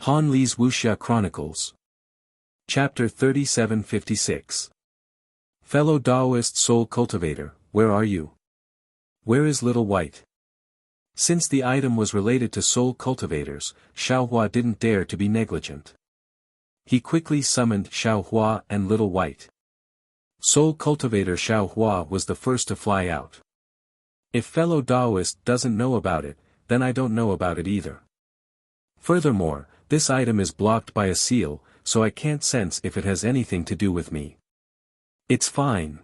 Han Li's Wuxia Chronicles. Chapter 3756. Fellow Taoist Soul Cultivator, where are you? Where is Little White? Since the item was related to soul cultivators, Xiaohua didn't dare to be negligent. He quickly summoned Xiaohua and Little White. Soul cultivator Xiaohua was the first to fly out. If fellow Taoist doesn't know about it, then I don't know about it either. Furthermore, this item is blocked by a seal, so I can't sense if it has anything to do with me. It's fine.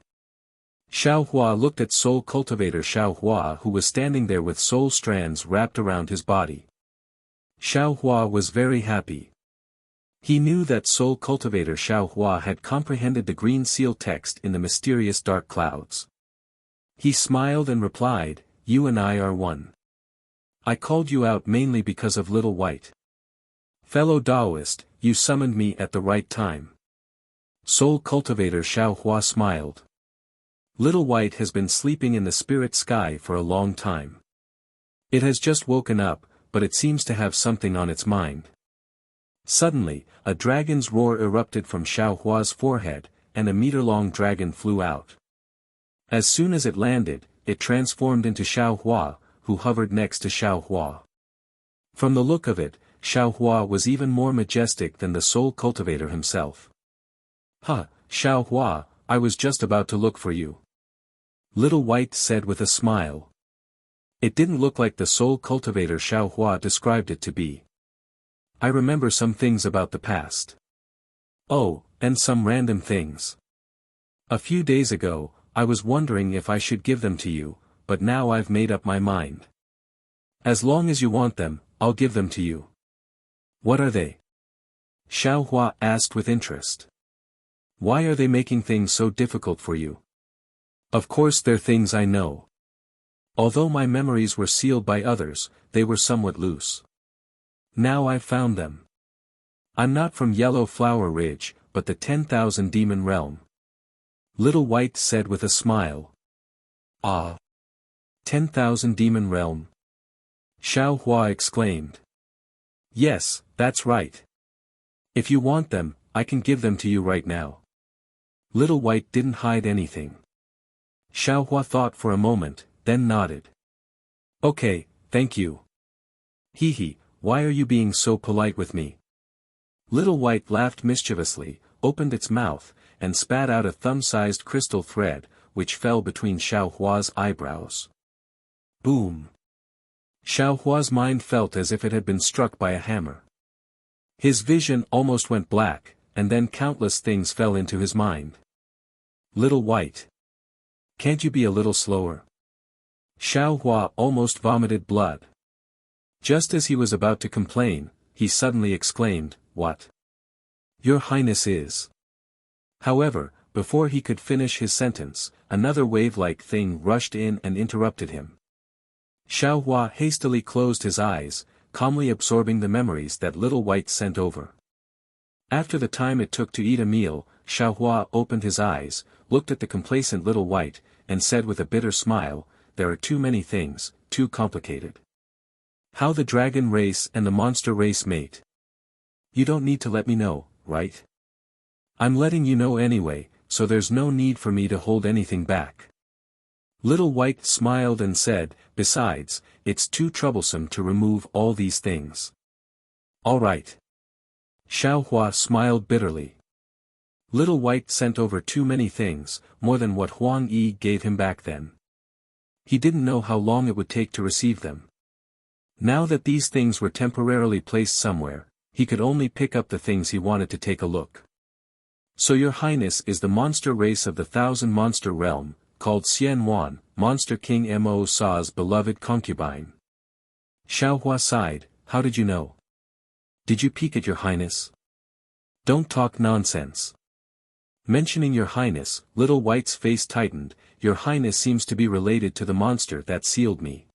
Xiaohua looked at soul cultivator Xiaohua, who was standing there with soul strands wrapped around his body. Xiaohua was very happy. He knew that soul cultivator Xiaohua had comprehended the green seal text in the mysterious dark clouds. He smiled and replied, "You and I are one. I called you out mainly because of Little White. Fellow Taoist, you summoned me at the right time." Soul cultivator Xiaohua smiled. Little White has been sleeping in the spirit sky for a long time. It has just woken up, but it seems to have something on its mind. Suddenly, a dragon's roar erupted from Xiaohua's forehead, and a meter-long dragon flew out. As soon as it landed, it transformed into Xiaohua, who hovered next to Xiaohua. From the look of it, Xiaohua was even more majestic than the soul cultivator himself. "Ha, Xiaohua, I was just about to look for you," Little White said with a smile. It didn't look like the soul cultivator Xiaohua described it to be. "I remember some things about the past." "Oh, and some random things. A few days ago, I was wondering if I should give them to you, but now I've made up my mind. As long as you want them, I'll give them to you." "What are they?" Xiaohua asked with interest. "Why are they making things so difficult for you?" "Of course they're things I know. Although my memories were sealed by others, they were somewhat loose. Now I've found them. I'm not from Yellow Flower Ridge, but the 10,000 Demon Realm," Little White said with a smile. "Ah! 10,000 Demon Realm?" Xiaohua exclaimed. "Yes, that's right. If you want them, I can give them to you right now." Little White didn't hide anything. Xiaohua thought for a moment, then nodded. "Okay, thank you." "Hee, why are you being so polite with me?" Little White laughed mischievously, opened its mouth, and spat out a thumb-sized crystal thread, which fell between Xiaohua's eyebrows. Boom! Xiaohua's mind felt as if it had been struck by a hammer. His vision almost went black, and then countless things fell into his mind. "Little White. Can't you be a little slower?" Xiaohua almost vomited blood. Just as he was about to complain, he suddenly exclaimed, "What? Your Highness is..." However, before he could finish his sentence, another wave-like thing rushed in and interrupted him. Xiaohua hastily closed his eyes, calmly absorbing the memories that Little White sent over. After the time it took to eat a meal, Xiaohua opened his eyes, looked at the complacent Little White, and said with a bitter smile, "There are too many things, too complicated. How the dragon race and the monster race mate. You don't need to let me know, right? I'm letting you know anyway, so there's no need for me to hold anything back." Little White smiled and said, "Besides, it's too troublesome to remove all these things." "All right." Xiaohua smiled bitterly. Little White sent over too many things, more than what Huang Yi gave him back then. He didn't know how long it would take to receive them. Now that these things were temporarily placed somewhere, he could only pick up the things he wanted to take a look. "So your Highness is the monster race of the Thousand Monster Realm, called Xian Wan, Monster King Mo Sa's beloved concubine." Xiaohua sighed, "How did you know? Did you peek at your Highness?" "Don't talk nonsense." Mentioning your Highness, Little White's face tightened. "Your Highness seems to be related to the monster that sealed me.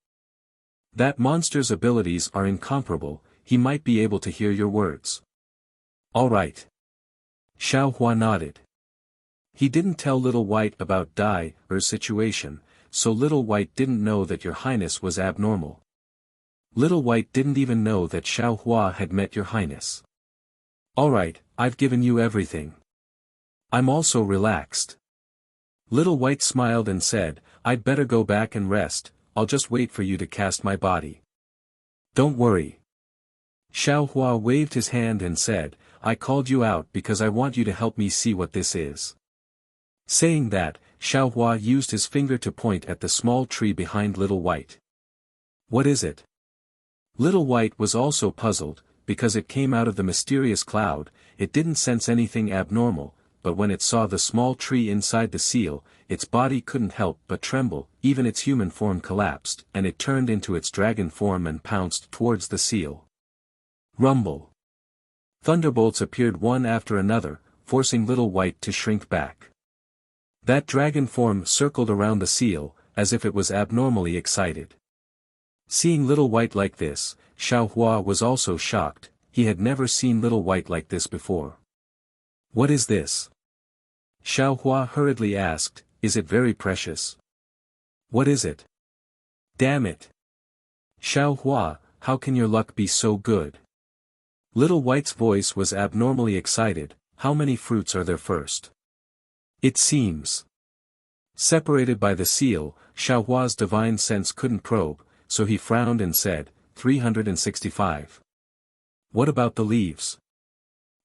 That monster's abilities are incomparable, he might be able to hear your words." "All right." Xiaohua nodded. He didn't tell Little White about Dai's situation, so Little White didn't know that your Highness was abnormal. Little White didn't even know that Xiao Hua had met your highness. Alright, I've given you everything. I'm also relaxed. Little White smiled and said, I'd better go back and rest, I'll just wait for you to cast my body. Don't worry. Xiao Hua waved his hand and said, I called you out because I want you to help me see what this is. Saying that, Xiao Hua used his finger to point at the small tree behind Little White. What is it? Little White was also puzzled, because it came out of the mysterious cloud, it didn't sense anything abnormal, but when it saw the small tree inside the seal, its body couldn't help but tremble, even its human form collapsed, and it turned into its dragon form and pounced towards the seal. Rumble. Thunderbolts appeared one after another, forcing Little White to shrink back. That dragon form circled around the seal, as if it was abnormally excited. Seeing Little White like this, Xiao Hua was also shocked, he had never seen Little White like this before. What is this? Xiao Hua hurriedly asked, is it very precious? What is it? Damn it! Xiao Hua, how can your luck be so good? Little White's voice was abnormally excited, how many fruits are there first? It seems. Separated by the seal, Xiao Hua's divine sense couldn't probe, so he frowned and said, 365. What about the leaves?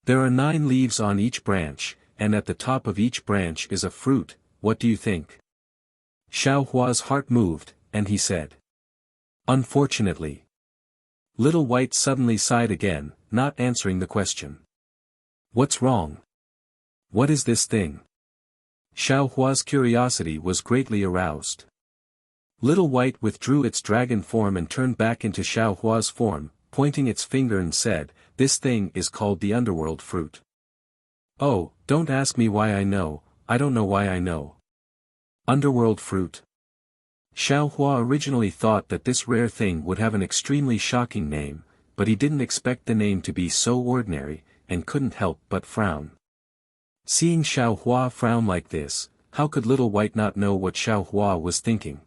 There are 9 leaves on each branch, and at the top of each branch is a fruit, what do you think? Xiao Hua's heart moved, and he said. Unfortunately. Little White suddenly sighed again, not answering the question. What's wrong? What is this thing? Xiao Hua's curiosity was greatly aroused. Little White withdrew its dragon form and turned back into Xiao Hua's form, pointing its finger and said, this thing is called the underworld fruit. Oh, don't ask me why I know, I don't know why I know. Underworld fruit. Xiao Hua originally thought that this rare thing would have an extremely shocking name, but he didn't expect the name to be so ordinary, and couldn't help but frown. Seeing Xiao Hua frown like this, how could Little White not know what Xiao Hua was thinking?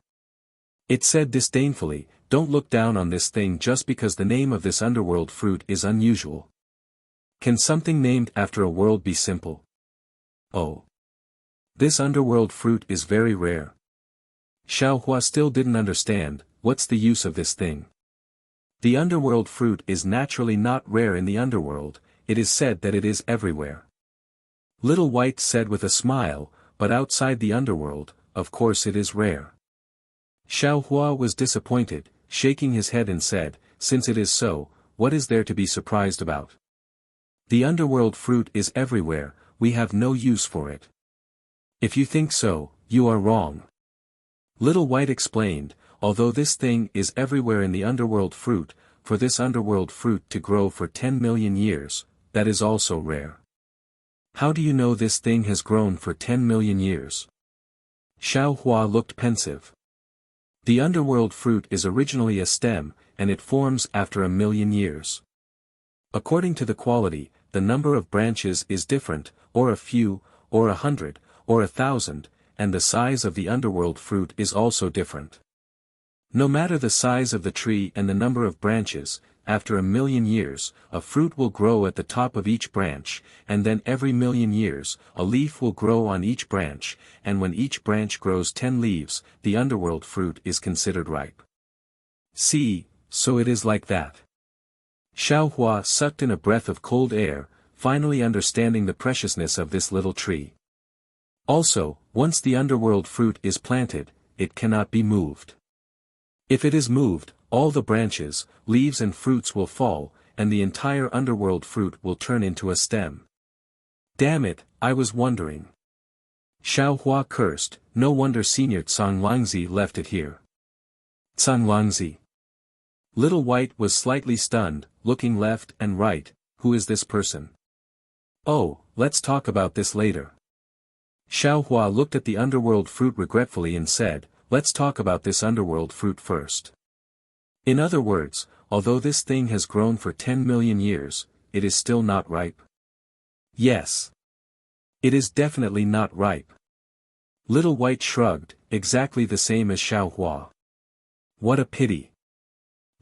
It said disdainfully, don't look down on this thing just because the name of this underworld fruit is unusual. Can something named after a world be simple? Oh. This underworld fruit is very rare. Xiao Hua still didn't understand, what's the use of this thing? The underworld fruit is naturally not rare in the underworld, it is said that it is everywhere. Little White said with a smile, but outside the underworld, of course it is rare. Xiao Hua was disappointed, shaking his head and said, since it is so, what is there to be surprised about? The underworld fruit is everywhere, we have no use for it. If you think so, you are wrong. Little White explained, although this thing is everywhere in the underworld fruit, for this underworld fruit to grow for 10 million years, that is also rare. How do you know this thing has grown for 10 million years? Xiao Hua looked pensive. The underworld fruit is originally a stem, and it forms after 1 million years. According to the quality, the number of branches is different, or a few, or 100, or 1,000, and the size of the underworld fruit is also different. No matter the size of the tree and the number of branches, after 1 million years, a fruit will grow at the top of each branch, and then every 1,000,000 years, a leaf will grow on each branch, and when each branch grows 10 leaves, the underworld fruit is considered ripe. See, so it is like that. Xiao Hua sucked in a breath of cold air, finally understanding the preciousness of this little tree. Also, once the underworld fruit is planted, it cannot be moved. If it is moved, all the branches, leaves and fruits will fall, and the entire underworld fruit will turn into a stem. Damn it, I was wondering. Xiao Hua cursed, no wonder Senior Tsang Langzi left it here. Tsang Langzi. Little White was slightly stunned, looking left and right, who is this person? Oh, let's talk about this later. Xiao Hua looked at the underworld fruit regretfully and said, let's talk about this underworld fruit first. In other words, although this thing has grown for 10 million years, it is still not ripe. Yes. It is definitely not ripe. Little White shrugged, exactly the same as Xiao Hua. What a pity.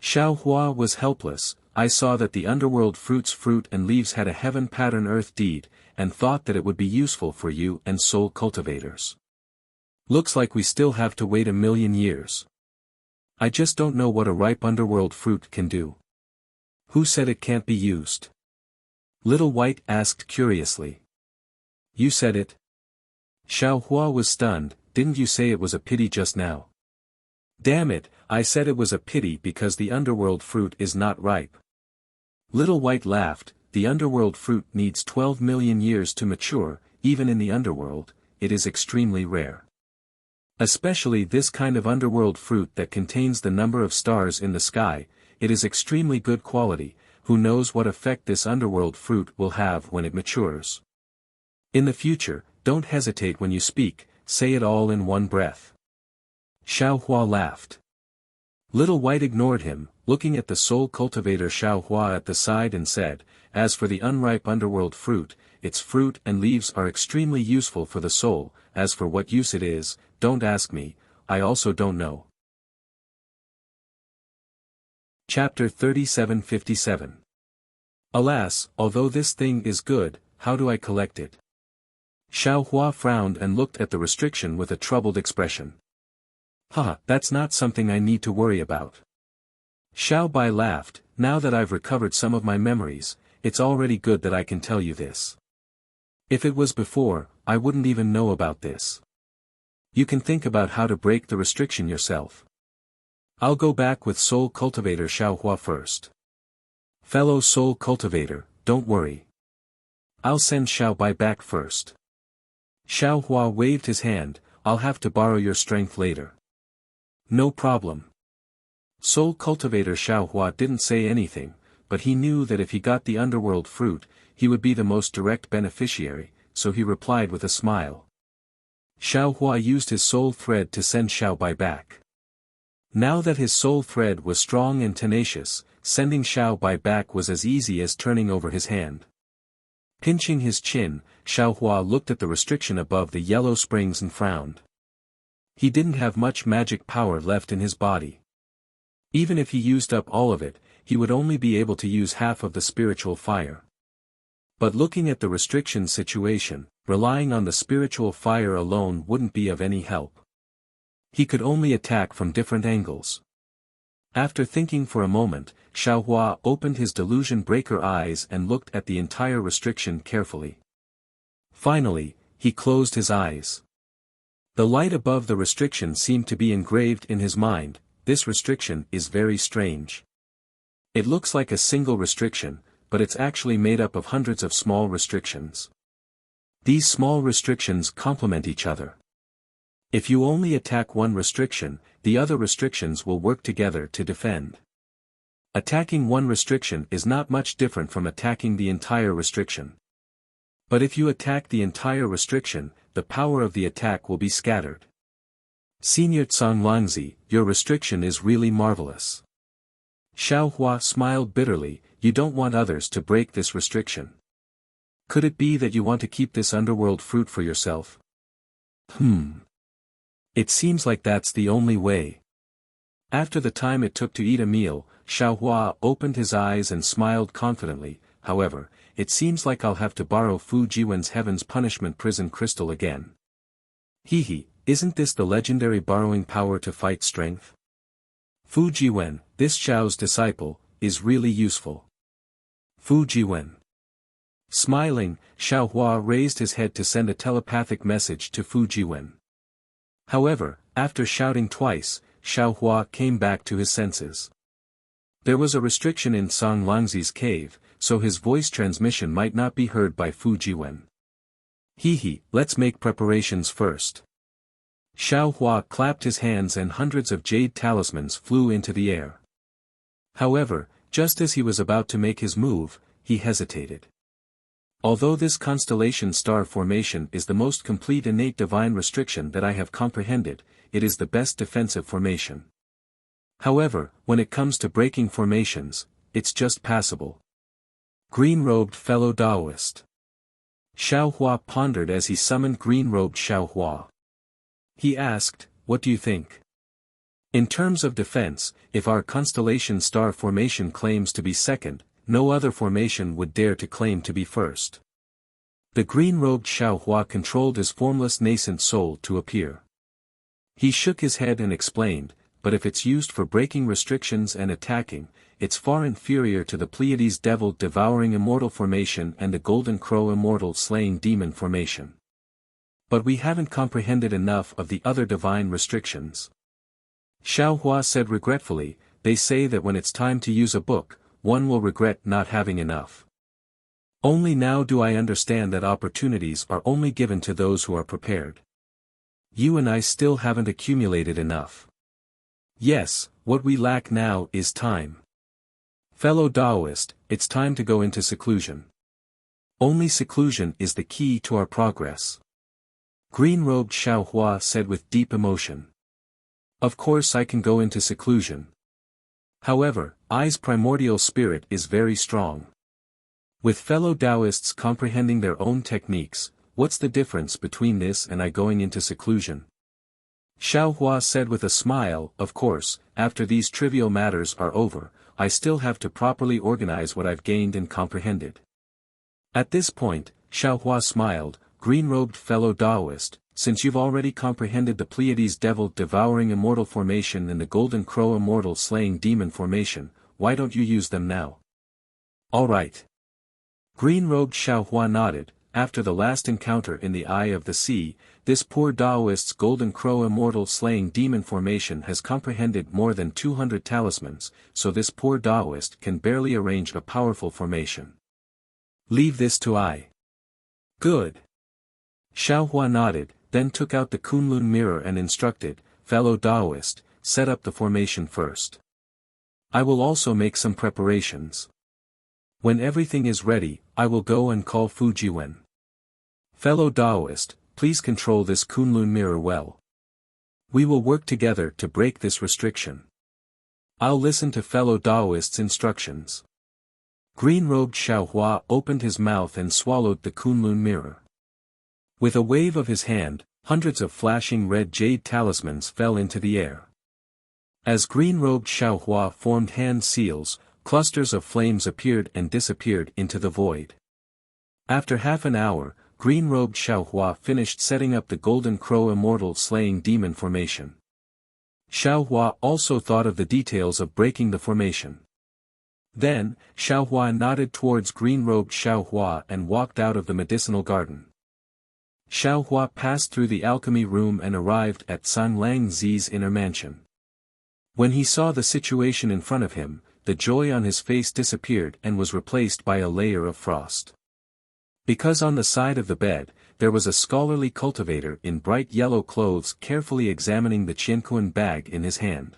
Xiao Hua was helpless. I saw that the underworld fruit's fruit and leaves had a heaven pattern earth deed, and thought that it would be useful for you and soul cultivators. Looks like we still have to wait 1,000,000 years. I just don't know what a ripe underworld fruit can do. Who said it can't be used? Little White asked curiously. You said it. Xiao Hua was stunned. Didn't you say it was a pity just now? Damn it, I said it was a pity because the underworld fruit is not ripe. Little White laughed. The underworld fruit needs 12,000,000 years to mature. Even in the underworld, it is extremely rare. Especially this kind of underworld fruit that contains the number of stars in the sky, it is extremely good quality. Who knows what effect this underworld fruit will have when it matures. In the future, don't hesitate when you speak, say it all in one breath. Xiao Hua laughed. Little White ignored him, looking at the soul cultivator Xiao Hua at the side and said, as for the unripe underworld fruit, its fruit and leaves are extremely useful for the soul. As for what use it is, don't ask me, I also don't know. Chapter 3757. Alas, although this thing is good, how do I collect it? Xiao Hua frowned and looked at the restriction with a troubled expression. Haha, that's not something I need to worry about. Xiao Bai laughed. Now that I've recovered some of my memories, it's already good that I can tell you this. If it was before, I wouldn't even know about this. You can think about how to break the restriction yourself. I'll go back with Soul Cultivator Xiao Hua first. Fellow Soul Cultivator, don't worry. I'll send Xiao Bai back first. Xiao Hua waved his hand. I'll have to borrow your strength later. No problem. Soul Cultivator Xiao Hua didn't say anything, but he knew that if he got the underworld fruit, he would be the most direct beneficiary, so he replied with a smile. Xiao Hua used his soul thread to send Xiao Bai back. Now that his soul thread was strong and tenacious, sending Xiao Bai back was as easy as turning over his hand. Pinching his chin, Xiao Hua looked at the restriction above the yellow springs and frowned. He didn't have much magic power left in his body. Even if he used up all of it, he would only be able to use half of the spiritual fire. But looking at the restriction situation, relying on the spiritual fire alone wouldn't be of any help. He could only attack from different angles. After thinking for a moment, Xiao Hua opened his delusion breaker eyes and looked at the entire restriction carefully. Finally, he closed his eyes. The light above the restriction seemed to be engraved in his mind. This restriction is very strange. It looks like a single restriction, but it's actually made up of hundreds of small restrictions. These small restrictions complement each other. If you only attack one restriction, the other restrictions will work together to defend. Attacking one restriction is not much different from attacking the entire restriction. But if you attack the entire restriction, the power of the attack will be scattered. Senior Lanzi, your restriction is really marvelous. Xiao Hua smiled bitterly. You don't want others to break this restriction. Could it be that you want to keep this underworld fruit for yourself? It seems like that's the only way. After the time it took to eat a meal, Xiao Hua opened his eyes and smiled confidently. However, it seems like I'll have to borrow Fu Jiwen's Heaven's Punishment Prison Crystal again. Hehe, isn't this the legendary borrowing power to fight strength? Fu Jiwen, this Xiao's disciple, is really useful. Fu Jiwen. Smiling, Xiao Hua raised his head to send a telepathic message to Fu Jiwen. However, after shouting twice, Xiao Hua came back to his senses. There was a restriction in Song Langzi's cave, so his voice transmission might not be heard by Fu Jiwen. Hehe, let's make preparations first. Xiao Hua clapped his hands and hundreds of jade talismans flew into the air. However, just as he was about to make his move, he hesitated. Although this constellation star formation is the most complete innate divine restriction that I have comprehended, it is the best defensive formation. However, when it comes to breaking formations, it's just passable. Green-robed fellow Taoist. Xiao Hua pondered as he summoned green-robed Xiao Hua. He asked, what do you think? In terms of defense, if our constellation star formation claims to be second, no other formation would dare to claim to be first. The green-robed Xiaohua controlled his formless nascent soul to appear. He shook his head and explained, but if it's used for breaking restrictions and attacking, it's far inferior to the Pleiades Devil Devouring Immortal formation and the Golden Crow Immortal Slaying Demon formation. But we haven't comprehended enough of the other divine restrictions. Xiaohua said regretfully, they say that when it's time to use a book, one will regret not having enough. Only now do I understand that opportunities are only given to those who are prepared. You and I still haven't accumulated enough. Yes, what we lack now is time. Fellow Taoist, it's time to go into seclusion. Only seclusion is the key to our progress. Green-robed Xiaohua said with deep emotion. Of course I can go into seclusion. However, I's primordial spirit is very strong. With fellow Taoists comprehending their own techniques, what's the difference between this and I going into seclusion? Xiaohua said with a smile, of course, after these trivial matters are over, I still have to properly organize what I've gained and comprehended. At this point, Xiaohua smiled, green-robed fellow Taoist, since you've already comprehended the Pleiades Devil Devouring Immortal formation and the Golden Crow Immortal Slaying Demon formation, why don't you use them now? All right. Green-robed Xiaohua nodded. After the last encounter in the Eye of the Sea, this poor Taoist's Golden Crow Immortal Slaying Demon formation has comprehended more than 200 talismans, so this poor Taoist can barely arrange a powerful formation. Leave this to I. Good. Xiaohua nodded, then took out the Kunlun mirror and instructed, fellow Taoist, set up the formation first. I will also make some preparations. When everything is ready, I will go and call Fujiwen. Fellow Taoist, please control this Kunlun mirror well. We will work together to break this restriction. I'll listen to fellow Taoist's instructions. Green-robed Xiaohua opened his mouth and swallowed the Kunlun mirror. With a wave of his hand, hundreds of flashing red jade talismans fell into the air. As green-robed Xiaohua formed hand seals, clusters of flames appeared and disappeared into the void. After half an hour, green-robed Xiaohua finished setting up the Golden Crow Immortal Slaying Demon formation. Xiaohua also thought of the details of breaking the formation. Then, Xiaohua nodded towards green-robed Xiaohua and walked out of the medicinal garden. Xiaohua passed through the alchemy room and arrived at San Lang Zi's inner mansion. When he saw the situation in front of him, the joy on his face disappeared and was replaced by a layer of frost. Because on the side of the bed, there was a scholarly cultivator in bright yellow clothes carefully examining the Qianquan bag in his hand.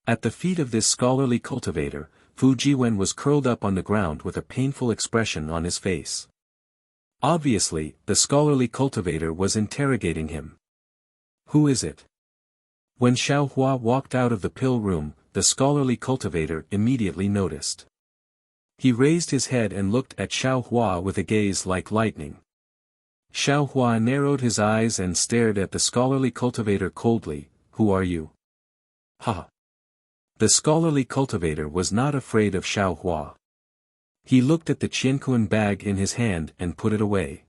At the feet of this scholarly cultivator, Fujiwen was curled up on the ground with a painful expression on his face. Obviously, the scholarly cultivator was interrogating him. Who is it? When Xiaohua walked out of the pill room, the scholarly cultivator immediately noticed. He raised his head and looked at Xiaohua with a gaze like lightning. Xiaohua narrowed his eyes and stared at the scholarly cultivator coldly. Who are you? Ha! The scholarly cultivator was not afraid of Xiaohua. He looked at the Qianquan bag in his hand and put it away.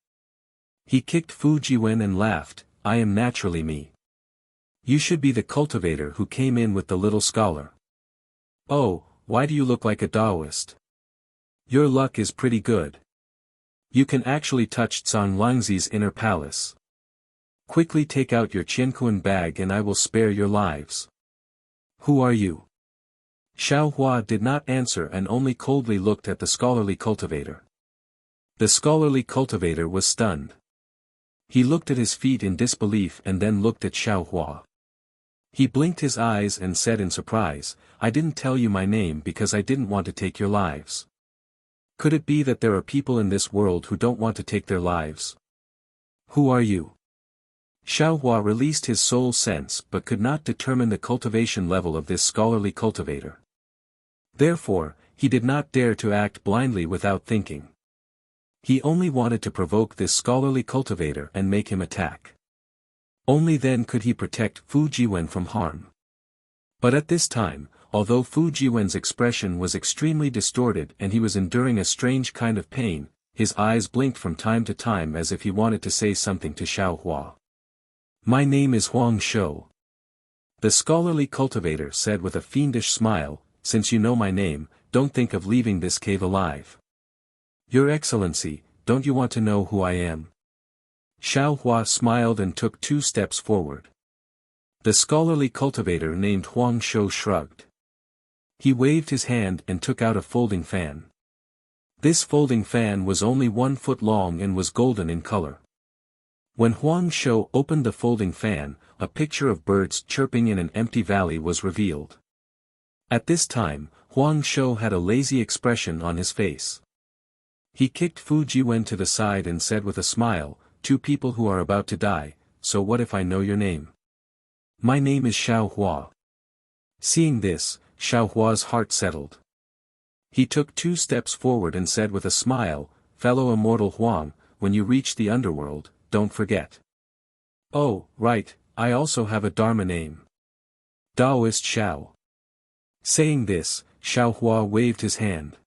He kicked Fujiwen and laughed, I am naturally me. You should be the cultivator who came in with the little scholar. Oh, why do you look like a Taoist? Your luck is pretty good. You can actually touch San Langzi's inner palace. Quickly take out your Qianquan bag and I will spare your lives. Who are you? Xiaohua did not answer and only coldly looked at the scholarly cultivator. The scholarly cultivator was stunned. He looked at his feet in disbelief and then looked at Xiaohua. He blinked his eyes and said in surprise, I didn't tell you my name because I didn't want to take your lives. Could it be that there are people in this world who don't want to take their lives? Who are you? Xiaohua released his soul sense but could not determine the cultivation level of this scholarly cultivator. Therefore, he did not dare to act blindly without thinking. He only wanted to provoke this scholarly cultivator and make him attack. Only then could he protect Fujiwen from harm. But at this time, although Fu Jiwen's expression was extremely distorted and he was enduring a strange kind of pain, his eyes blinked from time to time as if he wanted to say something to Xiao Hua. "My name is Huang Shou," the scholarly cultivator said with a fiendish smile. "Since you know my name, don't think of leaving this cave alive." "Your Excellency, don't you want to know who I am?" Xiao Hua smiled and took 2 steps forward. The scholarly cultivator named Huang Shou shrugged. He waved his hand and took out a folding fan. This folding fan was only 1 foot long and was golden in color. When Huang Shou opened the folding fan, a picture of birds chirping in an empty valley was revealed. At this time, Huang Shou had a lazy expression on his face. He kicked Fu Jiwen to the side and said with a smile, "2 people who are about to die, so what if I know your name?" "My name is Xiao Hua." Seeing this, Xiao Hua's heart settled. He took 2 steps forward and said with a smile, "Fellow immortal Huang, when you reach the underworld, don't forget." "Oh, right, I also have a Dharma name. Taoist Xiao." Saying this, Xiao Hua waved his hand.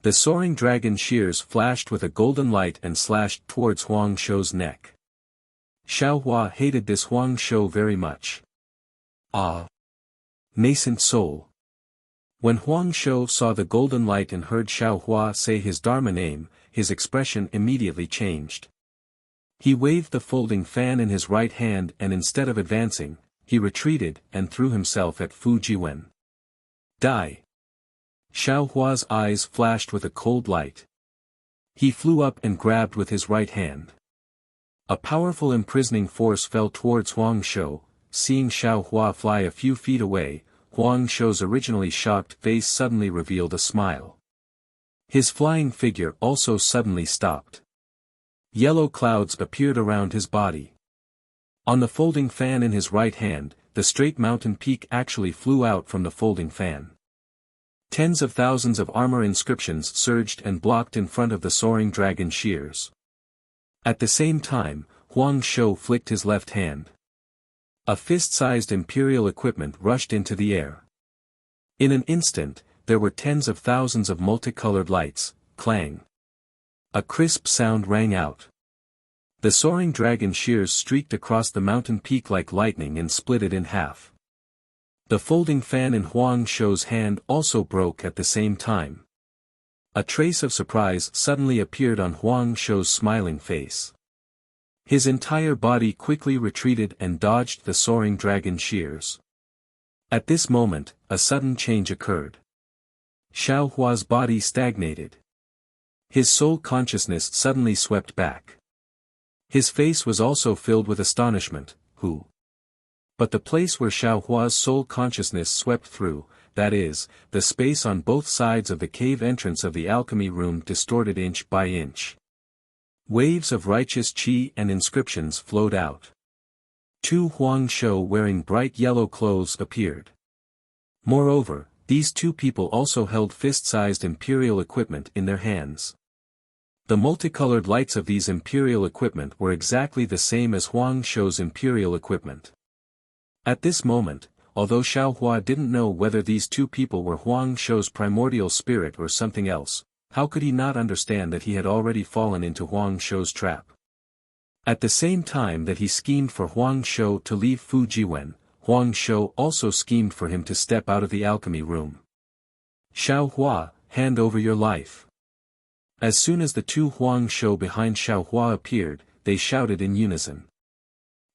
The soaring dragon shears flashed with a golden light and slashed towards Huang Shou's neck. Xiao Hua hated this Huang Shou very much. Ah! Nascent soul. When Huang Shou saw the golden light and heard Xiao Hua say his Dharma name, his expression immediately changed. He waved the folding fan in his right hand and instead of advancing, he retreated and threw himself at Fu Jiwen. "Die!" Xiao Hua's eyes flashed with a cold light. He flew up and grabbed with his right hand. A powerful imprisoning force fell towards Huang Shou. Seeing Xiao Hua fly a few feet away, Huang Shou's originally shocked face suddenly revealed a smile. His flying figure also suddenly stopped. Yellow clouds appeared around his body. On the folding fan in his right hand, the straight mountain peak actually flew out from the folding fan. Tens of thousands of armor inscriptions surged and blocked in front of the soaring dragon shears. At the same time, Huang Shou flicked his left hand. A fist-sized imperial equipment rushed into the air. In an instant, there were tens of thousands of multicolored lights. Clang. A crisp sound rang out. The soaring dragon shears streaked across the mountain peak like lightning and split it in half. The folding fan in Huang Shou's hand also broke at the same time. A trace of surprise suddenly appeared on Huang Shou's smiling face. His entire body quickly retreated and dodged the soaring dragon shears. At this moment, a sudden change occurred. Xiao Hua's body stagnated. His soul consciousness suddenly swept back. His face was also filled with astonishment. Who? But the place where Xiao Hua's soul consciousness swept through, that is, the space on both sides of the cave entrance of the alchemy room distorted inch by inch. Waves of righteous qi and inscriptions flowed out. 2 Huang Shou wearing bright yellow clothes appeared. Moreover, these 2 people also held fist-sized imperial equipment in their hands. The multicolored lights of these imperial equipment were exactly the same as Huang Shou's imperial equipment. At this moment, although Xiao Hua didn't know whether these 2 people were Huang Shou's primordial spirit or something else, how could he not understand that he had already fallen into Huang Shou's trap? At the same time that he schemed for Huang Shou to leave Fu Jiwen, Huang Shou also schemed for him to step out of the alchemy room. "Xiao Hua, hand over your life." As soon as the 2 Huang Shou behind Xiao Hua appeared, they shouted in unison.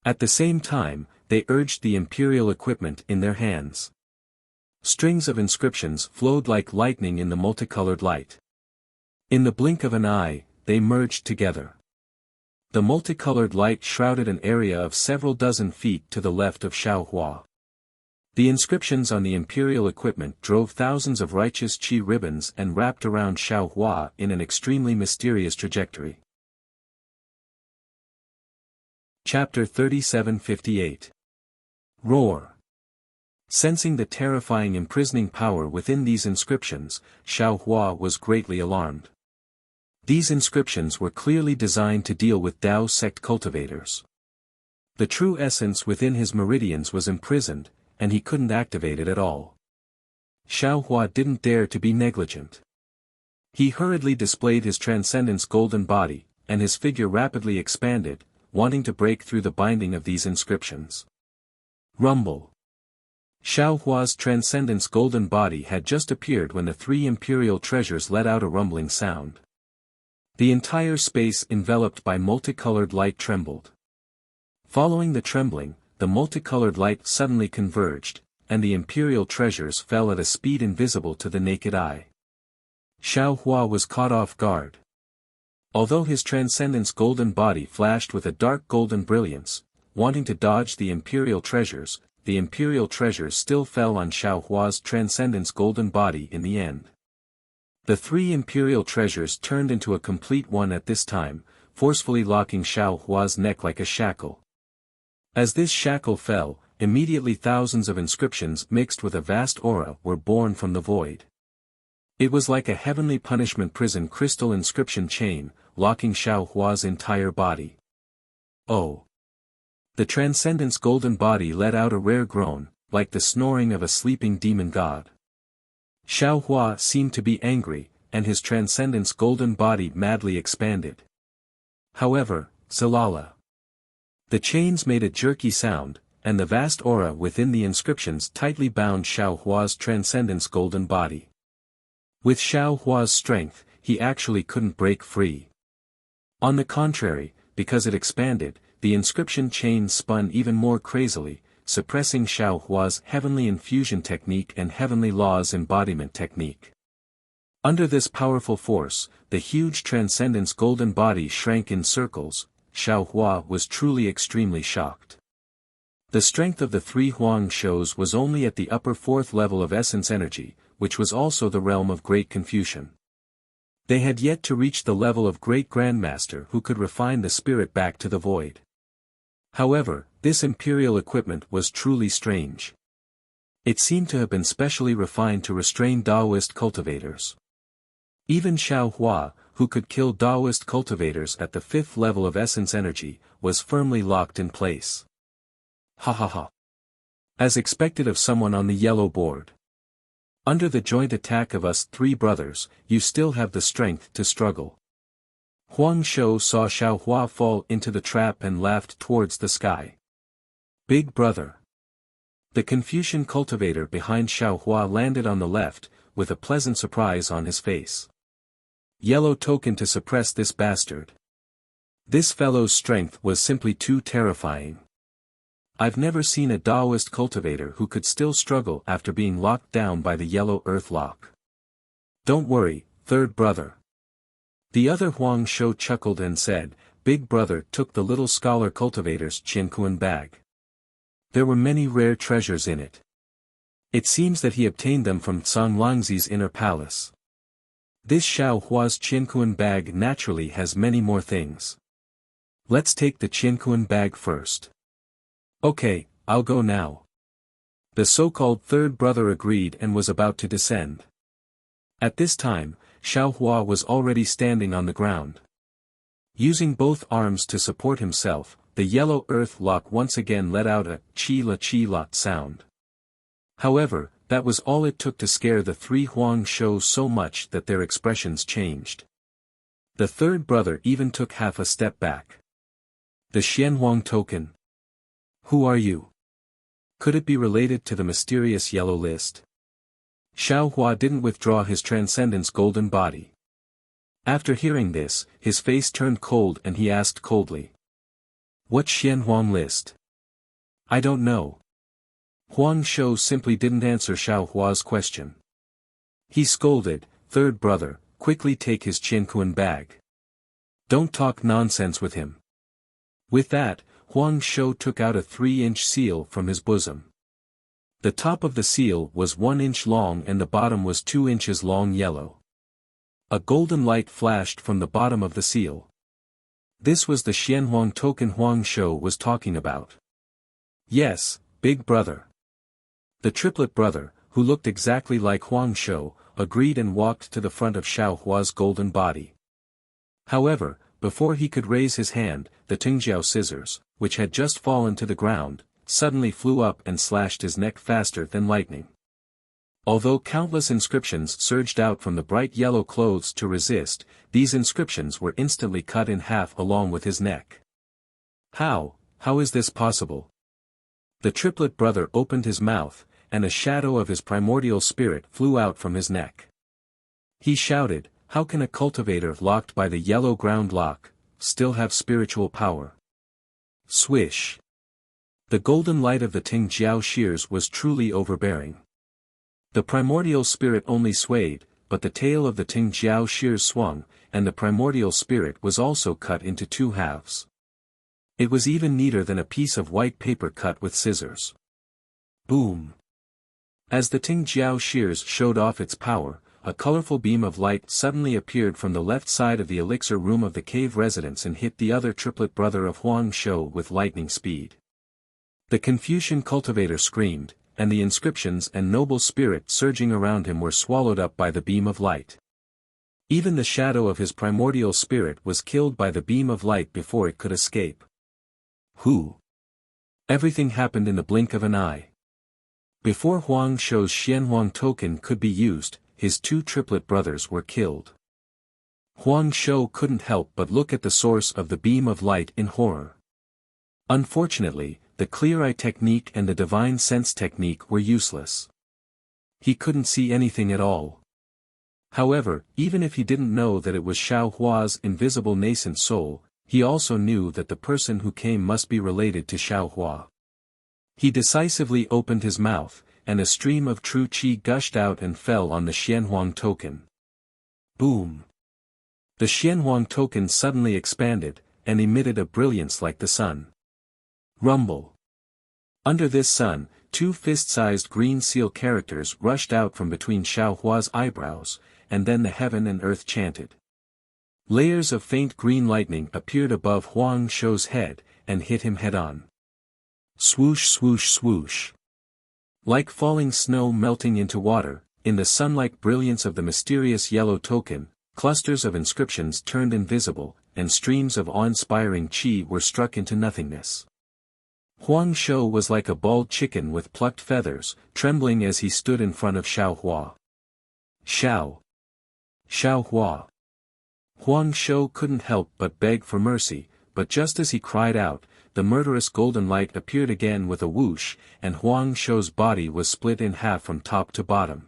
At the same time, they urged the imperial equipment in their hands. Strings of inscriptions flowed like lightning in the multicolored light. In the blink of an eye, they merged together. The multicolored light shrouded an area of several dozen feet to the left of Xiao Hua. The inscriptions on the imperial equipment drove thousands of righteous qi ribbons and wrapped around Xiao Hua in an extremely mysterious trajectory. Chapter 3758. Roar. Sensing the terrifying imprisoning power within these inscriptions, Xiao Hua was greatly alarmed. These inscriptions were clearly designed to deal with Tao sect cultivators. The true essence within his meridians was imprisoned, and he couldn't activate it at all. Xiao Hua didn't dare to be negligent. He hurriedly displayed his transcendence golden body, and his figure rapidly expanded, wanting to break through the binding of these inscriptions. Rumble. Xiao Hua's transcendence golden body had just appeared when the three imperial treasures let out a rumbling sound. The entire space enveloped by multicolored light trembled. Following the trembling, the multicolored light suddenly converged, and the imperial treasures fell at a speed invisible to the naked eye. Xiao Hua was caught off guard. Although his transcendence golden body flashed with a dark golden brilliance, wanting to dodge the imperial treasures still fell on Xiao Hua's transcendence golden body in the end. The three imperial treasures turned into a complete one at this time, forcefully locking Xiao Hua's neck like a shackle. As this shackle fell, immediately thousands of inscriptions mixed with a vast aura were born from the void. It was like a heavenly punishment prison crystal inscription chain, locking Xiao Hua's entire body. Oh! The transcendence golden body let out a rare groan, like the snoring of a sleeping demon god. Xiao Hua seemed to be angry, and his transcendence golden body madly expanded. However, Zalala. The chains made a jerky sound, and the vast aura within the inscriptions tightly bound Xiao Hua's transcendence golden body. With Xiao Hua's strength, he actually couldn't break free. On the contrary, because it expanded, the inscription chain spun even more crazily, suppressing Xiao Hua's heavenly infusion technique and heavenly laws embodiment technique. Under this powerful force, the huge transcendence golden body shrank in circles. Xiao Hua was truly extremely shocked. The strength of the three Huang shows was only at the upper fourth level of essence energy, which was also the realm of great confusion. They had yet to reach the level of great grandmaster who could refine the spirit back to the void. However, this imperial equipment was truly strange. It seemed to have been specially refined to restrain Taoist cultivators. Even Xiao Hua, who could kill Taoist cultivators at the fifth level of essence energy, was firmly locked in place. Ha ha ha. As expected of someone on the yellow board. Under the joint attack of us three brothers, you still have the strength to struggle. Huang Shou saw Xiao Hua fall into the trap and laughed towards the sky. Big brother. The Confucian cultivator behind Xiao Hua landed on the left, with a pleasant surprise on his face. Yellow token to suppress this bastard. This fellow's strength was simply too terrifying. I've never seen a Taoist cultivator who could still struggle after being locked down by the yellow earth lock. Don't worry, third brother. The other Huang Shou chuckled and said, Big brother took the little scholar cultivator's Qiankuan bag. There were many rare treasures in it. It seems that he obtained them from Tsang Langzi's inner palace. This Xiao Hua's Qiankuan bag naturally has many more things. Let's take the Qiankuan bag first. Okay, I'll go now. The so-called third brother agreed and was about to descend. At this time, Xiao Hua was already standing on the ground. Using both arms to support himself, the yellow earth lock once again let out a chi-la sound. However, that was all it took to scare the three Huang Shou so much that their expressions changed. The third brother even took half a step back. The Xianhuang token. Who are you? Could it be related to the mysterious yellow list? Xiao Hua didn't withdraw his transcendence golden body. After hearing this, his face turned cold and he asked coldly. What Xianhuang list? I don't know. Huang Shou simply didn't answer Xiao Hua's question. He scolded, Third brother, quickly take his Qiankuan bag. Don't talk nonsense with him. With that, Huang Shou took out a 3-inch seal from his bosom. The top of the seal was 1 inch long and the bottom was 2 inches long yellow. A golden light flashed from the bottom of the seal. This was the Xianhuang token Huang Shou was talking about. Yes, big brother. The triplet brother, who looked exactly like Huang Shou, agreed and walked to the front of Xiao Hua's golden body. However, before he could raise his hand, the Tingjiao scissors, which had just fallen to the ground, suddenly flew up and slashed his neck faster than lightning. Although countless inscriptions surged out from the bright yellow clothes to resist, these inscriptions were instantly cut in half along with his neck. How is this possible? The triplet brother opened his mouth, and a shadow of his primordial spirit flew out from his neck. He shouted, "How can a cultivator locked by the yellow ground lock still have spiritual power?" Swish! The golden light of the Ting Jiao shears was truly overbearing. The primordial spirit only swayed, but the tail of the Ting Jiao shears swung, and the primordial spirit was also cut into two halves. It was even neater than a piece of white paper cut with scissors. Boom! As the Ting Jiao shears showed off its power, a colorful beam of light suddenly appeared from the left side of the elixir room of the cave residence and hit the other triplet brother of Huang Shou with lightning speed. The Confucian cultivator screamed, and the inscriptions and noble spirit surging around him were swallowed up by the beam of light. Even the shadow of his primordial spirit was killed by the beam of light before it could escape. Everything happened in the blink of an eye. Before Huang Shou's Xianhuang token could be used, his two triplet brothers were killed. Huang Shou couldn't help but look at the source of the beam of light in horror. Unfortunately, the clear eye technique and the divine sense technique were useless. He couldn't see anything at all. However, even if he didn't know that it was Xiao Hua's invisible nascent soul, he also knew that the person who came must be related to Xiao Hua. He decisively opened his mouth, and a stream of true qi gushed out and fell on the Xianhuang token. Boom! The Xianhuang token suddenly expanded, and emitted a brilliance like the sun. Rumble! Under this sun, two fist-sized green seal characters rushed out from between Xiao Hua's eyebrows, and then the heaven and earth chanted. Layers of faint green lightning appeared above Huang Shou's head, and hit him head-on. Swoosh swoosh swoosh. Like falling snow melting into water, in the sun-like brilliance of the mysterious yellow token, clusters of inscriptions turned invisible, and streams of awe-inspiring qi were struck into nothingness. Huang Shou was like a bald chicken with plucked feathers, trembling as he stood in front of Xiao Hua. Xiao Hua. Huang Shou couldn't help but beg for mercy, but just as he cried out, the murderous golden light appeared again with a whoosh, and Huang Shou's body was split in half from top to bottom.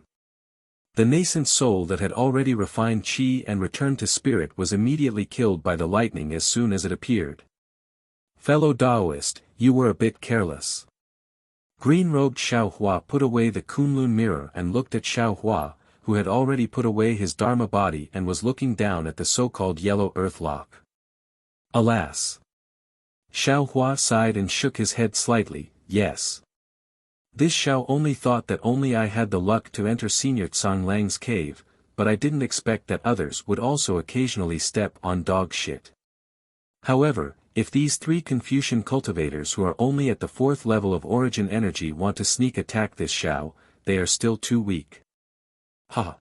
The nascent soul that had already refined qi and returned to spirit was immediately killed by the lightning as soon as it appeared. Fellow Taoist, you were a bit careless. Green-robed Xiao Hua put away the Kunlun mirror and looked at Xiao Hua, who had already put away his Dharma body and was looking down at the so-called yellow earth lock. Alas! Xiao Hua sighed and shook his head slightly, yes. This Xiao only thought that only I had the luck to enter Senior Tsang Lang's cave, but I didn't expect that others would also occasionally step on dog shit. However, if these three Confucian cultivators who are only at the 4th level of origin energy want to sneak attack this Xiao, they are still too weak. Ha!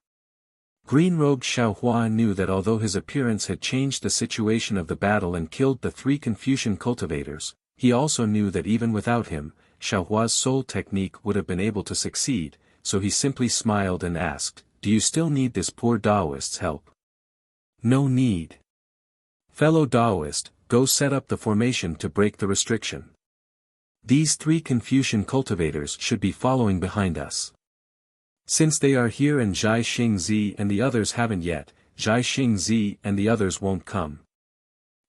Green-robed Xiao Hua knew that although his appearance had changed the situation of the battle and killed the three Confucian cultivators, he also knew that even without him, Xiao Hua's soul technique would have been able to succeed, so he simply smiled and asked, "Do you still need this poor Taoist's help?" "No need. Fellow Taoist, go set up the formation to break the restriction. These three Confucian cultivators should be following behind us. Since they are here and Zhai Xingzi and the others haven't yet, Zhai Xingzi and the others won't come."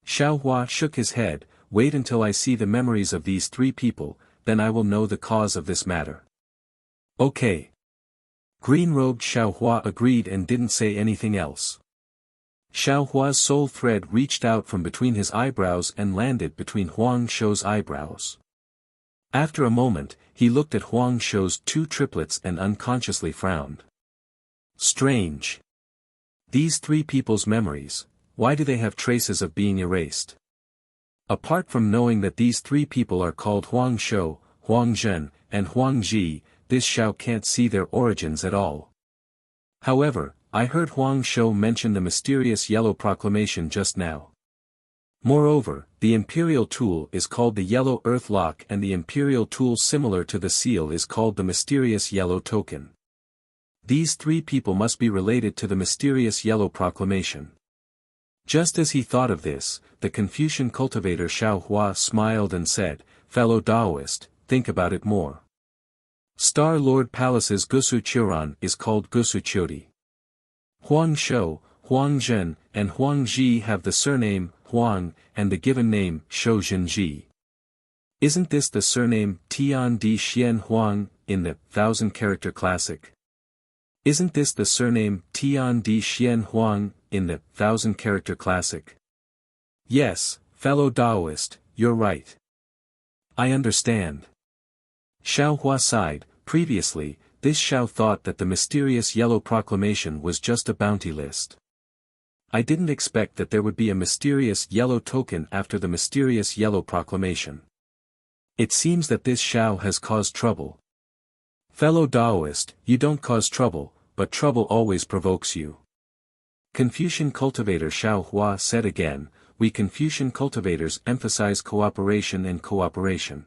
Xiao Hua shook his head, "Wait until I see the memories of these three people, then I will know the cause of this matter." Okay. Green-robed Xiao Hua agreed and didn't say anything else. Xiao Hua's soul thread reached out from between his eyebrows and landed between Huang Shou's eyebrows. After a moment, he looked at Huang Shou's two triplets and unconsciously frowned. Strange. These three people's memories, why do they have traces of being erased? Apart from knowing that these three people are called Huang Shou, Huang Zhen, and Huang Ji, this Xiao can't see their origins at all. However, I heard Huang Shou mention the mysterious yellow proclamation just now. Moreover, the imperial tool is called the yellow earth lock and the imperial tool similar to the seal is called the mysterious yellow token. These three people must be related to the mysterious yellow proclamation. Just as he thought of this, the Confucian cultivator Xiao Hua smiled and said, "Fellow Taoist, think about it more. Star Lord Palace's Gusu Chiron is called Gusu Chodi. Huang Shou, Huang Zhen, and Huang Ji have the surname Huang, and the given name Shou Zhenji. Isn't this the surname Tian Di Xian Huang in the 1,000-character classic? Isn't this the surname Tian Di Xian Huang in the 1,000-character classic? Yes, fellow Taoist, you're right. I understand." Xiao Hua sighed. Previously, this Xiao thought that the mysterious yellow proclamation was just a bounty list. I didn't expect that there would be a mysterious yellow token after the mysterious yellow proclamation. It seems that this Xiao has caused trouble. Fellow Taoist, you don't cause trouble, but trouble always provokes you. Confucian cultivator Xiao Hua said again, "We Confucian cultivators emphasize cooperation and cooperation.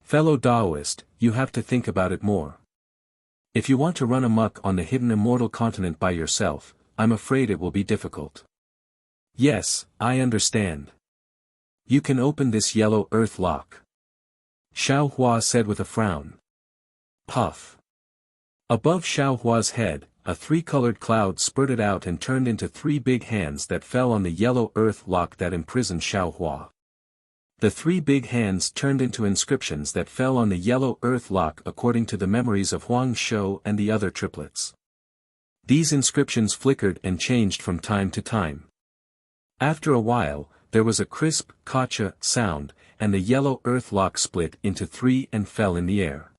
Fellow Taoist, you have to think about it more. If you want to run amok on the hidden immortal continent by yourself, I'm afraid it will be difficult." "Yes, I understand. You can open this yellow earth lock," Xiao Hua said with a frown. Puff. Above Xiao Hua's head, a three-colored cloud spurted out and turned into three big hands that fell on the yellow earth lock that imprisoned Xiao Hua. The three big hands turned into inscriptions that fell on the yellow earth lock according to the memories of Huang Shou and the other triplets. These inscriptions flickered and changed from time to time. After a while, there was a crisp, kacha sound, and the yellow earth lock split into three and fell in the air.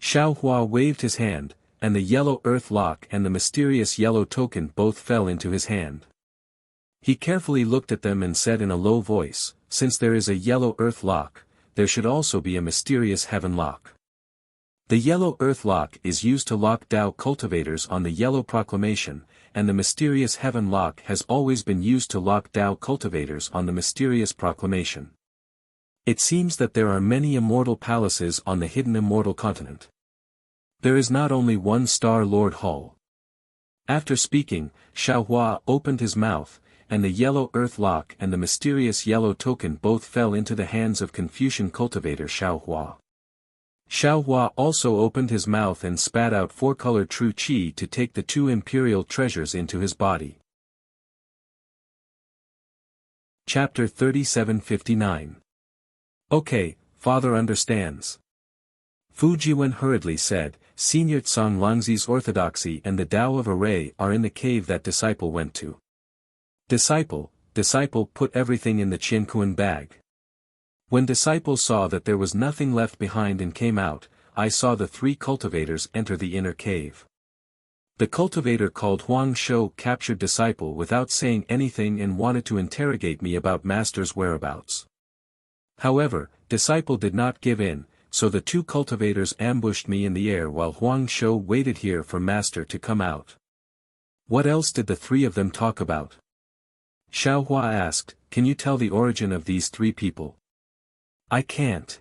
Xiao Hua waved his hand, and the yellow earth lock and the mysterious yellow token both fell into his hand. He carefully looked at them and said in a low voice, "Since there is a yellow earth lock, there should also be a mysterious heaven lock. The yellow earth lock is used to lock Tao cultivators on the yellow proclamation, and the mysterious heaven lock has always been used to lock Tao cultivators on the mysterious proclamation. It seems that there are many immortal palaces on the hidden immortal continent. There is not only one Star Lord Hall." After speaking, Xiao Hua opened his mouth, and the yellow earth lock and the mysterious yellow token both fell into the hands of Confucian cultivator Xiao Hua. Xiao Hua also opened his mouth and spat out four-colored true qi to take the two imperial treasures into his body. Chapter 3759. "Okay, father understands." Fu Jiwen hurriedly said, "Senior Tsang Langzi's orthodoxy and the Tao of Array are in the cave that disciple went to." Disciple put everything in the Qiankuan bag. When disciple saw that there was nothing left behind and came out, I saw the three cultivators enter the inner cave. The cultivator called Huang Shou captured disciple without saying anything and wanted to interrogate me about master's whereabouts. However, disciple did not give in, so the two cultivators ambushed me in the air while Huang Shou waited here for master to come out. What else did the three of them talk about? Xiao Hua asked, "Can you tell the origin of these three people?" "I can't."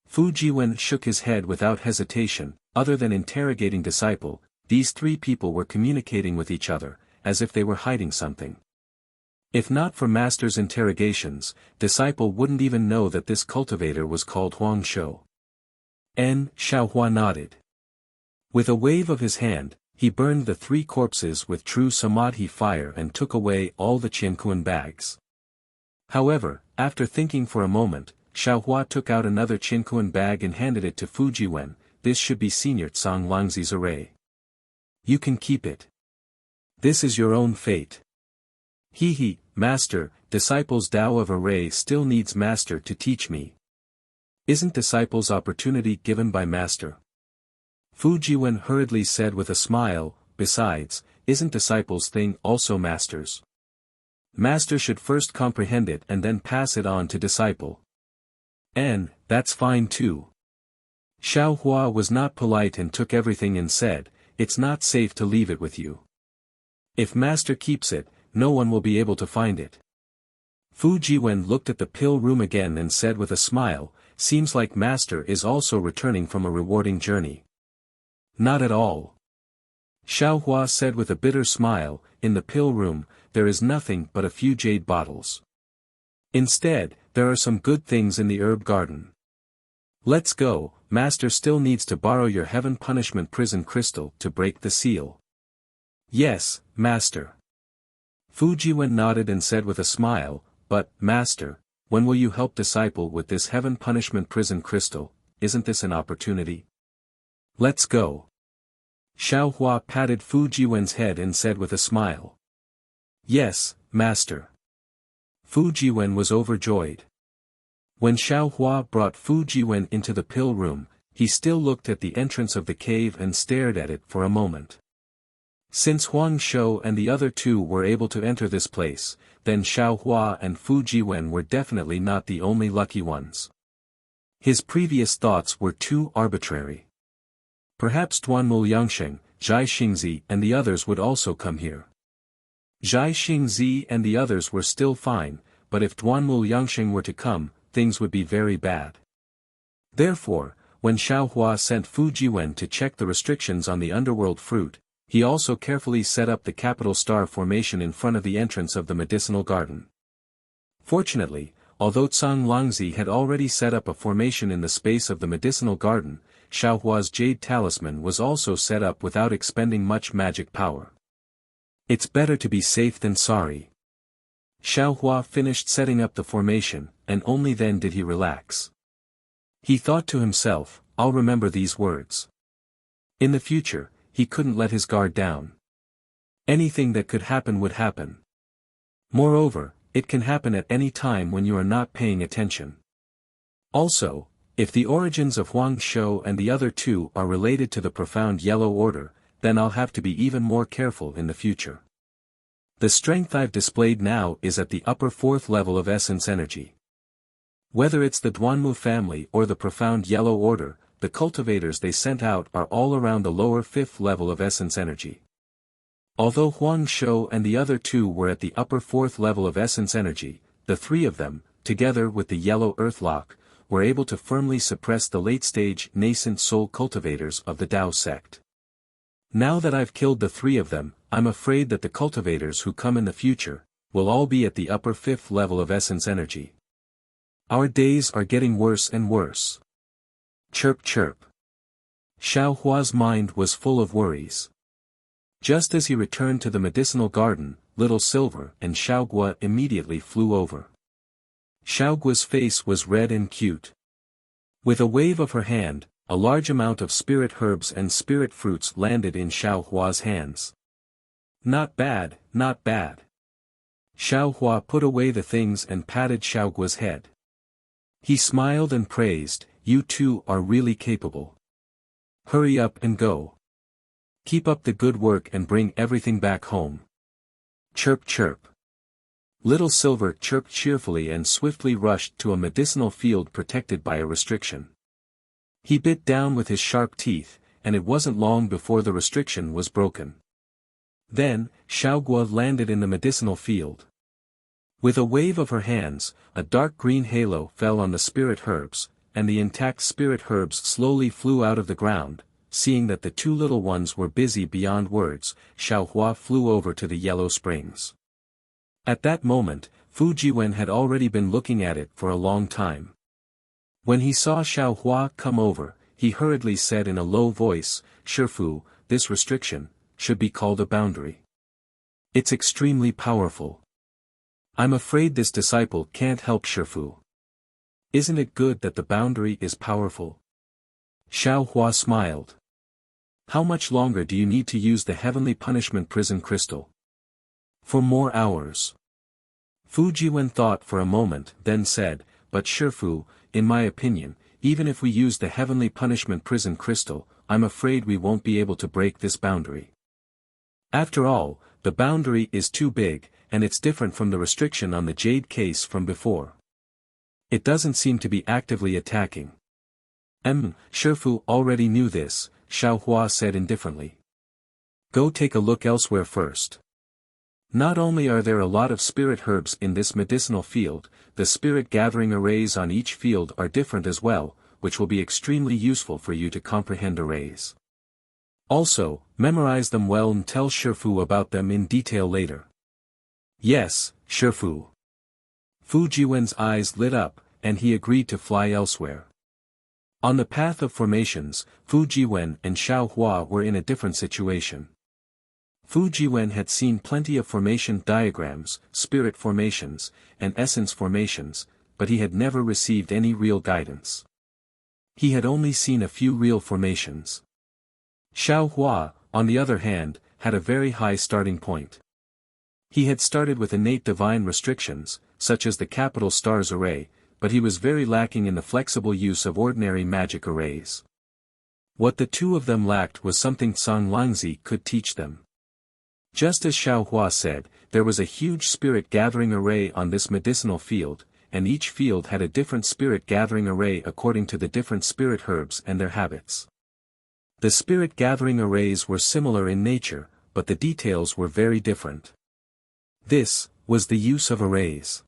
Fu Jiwen shook his head without hesitation. Other than interrogating disciple, these three people were communicating with each other, as if they were hiding something. If not for master's interrogations, disciple wouldn't even know that this cultivator was called Huang Shou. Xiao Hua nodded. With a wave of his hand, he burned the three corpses with true samadhi fire and took away all the Qiankuan bags. However, after thinking for a moment, Xiao Hua took out another Qiankuan bag and handed it to Fu Jiwen. "This should be Senior Tsang Langzi's array. You can keep it. This is your own fate." He, master, disciples Tao of array still needs master to teach me. Isn't disciples opportunity given by master? Fu Jiwen hurriedly said with a smile, "Besides, isn't disciples thing also master's? Master should first comprehend it and then pass it on to disciple." That's fine too. Xiao Hua was not polite and took everything and said, "It's not safe to leave it with you. If master keeps it, no one will be able to find it." Fu Jiwen looked at the pill room again and said with a smile, "Seems like Master is also returning from a rewarding journey." "Not at all." Xiao Hua said with a bitter smile, "In the pill room, there is nothing but a few jade bottles. Instead, there are some good things in the herb garden. Let's go, Master still needs to borrow your heaven punishment prison crystal to break the seal." "Yes, Master." Fu Jiwen nodded and said with a smile, "But, Master, when will you help disciple with this heaven punishment prison crystal? Isn't this an opportunity?" "Let's go." Xiao Hua patted Fu Jiwen's head and said with a smile, "Yes, Master." Fu Jiwen was overjoyed. When Xiao Hua brought Fu Jiwen into the pill room, he still looked at the entrance of the cave and stared at it for a moment. Since Huang Shou and the other two were able to enter this place, then Xiao Hua and Fu Jiwen were definitely not the only lucky ones. His previous thoughts were too arbitrary. Perhaps Duanmu Yangsheng, Zhai Xingzi and the others would also come here. Zhai Xingzi and the others were still fine, but if Duanmu Yangsheng were to come, things would be very bad. Therefore, when Xiao Hua sent Fu Jiwen to check the restrictions on the underworld fruit, he also carefully set up the capital star formation in front of the entrance of the medicinal garden. Fortunately, although Tsang Langzi had already set up a formation in the space of the medicinal garden, Xiao Hua's jade talisman was also set up without expending much magic power. It's better to be safe than sorry. Xiao Hua finished setting up the formation, and only then did he relax. He thought to himself, "I'll remember these words." In the future, he couldn't let his guard down. Anything that could happen would happen. Moreover, it can happen at any time when you are not paying attention. Also, if the origins of Huang Shou and the other two are related to the profound yellow order, then I'll have to be even more careful in the future. The strength I've displayed now is at the upper fourth level of essence energy. Whether it's the Duanmu family or the profound yellow order, the cultivators they sent out are all around the lower fifth level of essence energy. Although Huang Shou and the other two were at the upper fourth level of essence energy, the three of them, together with the yellow earthlock, were able to firmly suppress the late-stage nascent soul cultivators of the Tao sect. Now that I've killed the three of them, I'm afraid that the cultivators who come in the future, will all be at the upper fifth level of essence energy. Our days are getting worse and worse. Chirp chirp. Xiao Hua's mind was full of worries. Just as he returned to the medicinal garden, Little Silver and Xiaogua immediately flew over. Xiaogua's face was red and cute. With a wave of her hand, a large amount of spirit herbs and spirit fruits landed in Xiao Hua's hands. "Not bad, not bad." Xiao Hua put away the things and patted Xiaogua's head. He smiled and praised, "You two are really capable. Hurry up and go. Keep up the good work and bring everything back home." Chirp chirp. Little Silver chirped cheerfully and swiftly rushed to a medicinal field protected by a restriction. He bit down with his sharp teeth, and it wasn't long before the restriction was broken. Then, Xiaogua landed in the medicinal field. With a wave of her hands, a dark green halo fell on the spirit herbs, and the intact spirit herbs slowly flew out of the ground. Seeing that the two little ones were busy beyond words, Xiao Hua flew over to the yellow springs. At that moment, Fu Jiwen had already been looking at it for a long time. When he saw Xiao Hua come over, he hurriedly said in a low voice, "Shifu, this restriction should be called a boundary. It's extremely powerful. I'm afraid this disciple can't help Shifu. Isn't it good that the boundary is powerful?" Xiao Hua smiled. "How much longer do you need to use the heavenly punishment prison crystal?" "For more hours." Fu Jiwen thought for a moment, then said, "But Shifu, in my opinion, even if we use the heavenly punishment prison crystal, I'm afraid we won't be able to break this boundary. After all, the boundary is too big, and it's different from the restriction on the jade case from before. It doesn't seem to be actively attacking." Shifu already knew this, Xiao Hua said indifferently. "Go take a look elsewhere first." Not only are there a lot of spirit herbs in this medicinal field, the spirit gathering arrays on each field are different as well, which will be extremely useful for you to comprehend arrays. Also, memorize them well and tell Shifu about them in detail later. Yes, Shifu. Fu Jiwen's eyes lit up, and he agreed to fly elsewhere. On the path of formations, Fu Jiwen and Xiao Hua were in a different situation. Fu Jiwen had seen plenty of formation diagrams, spirit formations, and essence formations, but he had never received any real guidance. He had only seen a few real formations. Xiao Hua, on the other hand, had a very high starting point. He had started with innate divine restrictions, such as the capital stars array, but he was very lacking in the flexible use of ordinary magic arrays. What the two of them lacked was something Song Langzi could teach them. Just as Xiao Hua said, there was a huge spirit gathering array on this medicinal field, and each field had a different spirit gathering array according to the different spirit herbs and their habits. The spirit gathering arrays were similar in nature, but the details were very different. This was the use of arrays.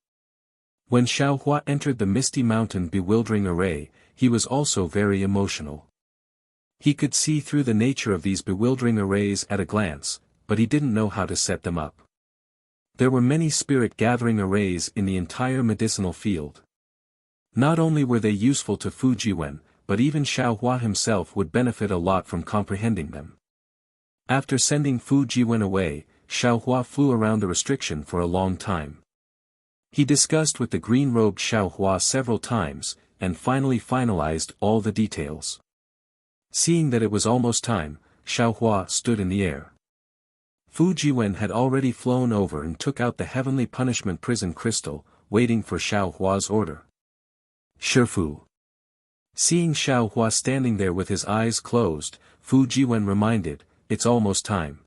When Xiao Hua entered the Misty Mountain Bewildering Array, he was also very emotional. He could see through the nature of these bewildering arrays at a glance, but he didn't know how to set them up. There were many spirit gathering arrays in the entire medicinal field. Not only were they useful to Fu Jiwen, but even Xiao Hua himself would benefit a lot from comprehending them. After sending Fu Jiwen away, Xiao Hua flew around the restriction for a long time. He discussed with the green-robed Xiao Hua several times, and finally finalized all the details. Seeing that it was almost time, Xiao Hua stood in the air. Fu Jiwen had already flown over and took out the heavenly punishment prison crystal, waiting for Xiao Hua's order. Shifu. Seeing Xiao Hua standing there with his eyes closed, Fu Jiwen reminded, "It's almost time."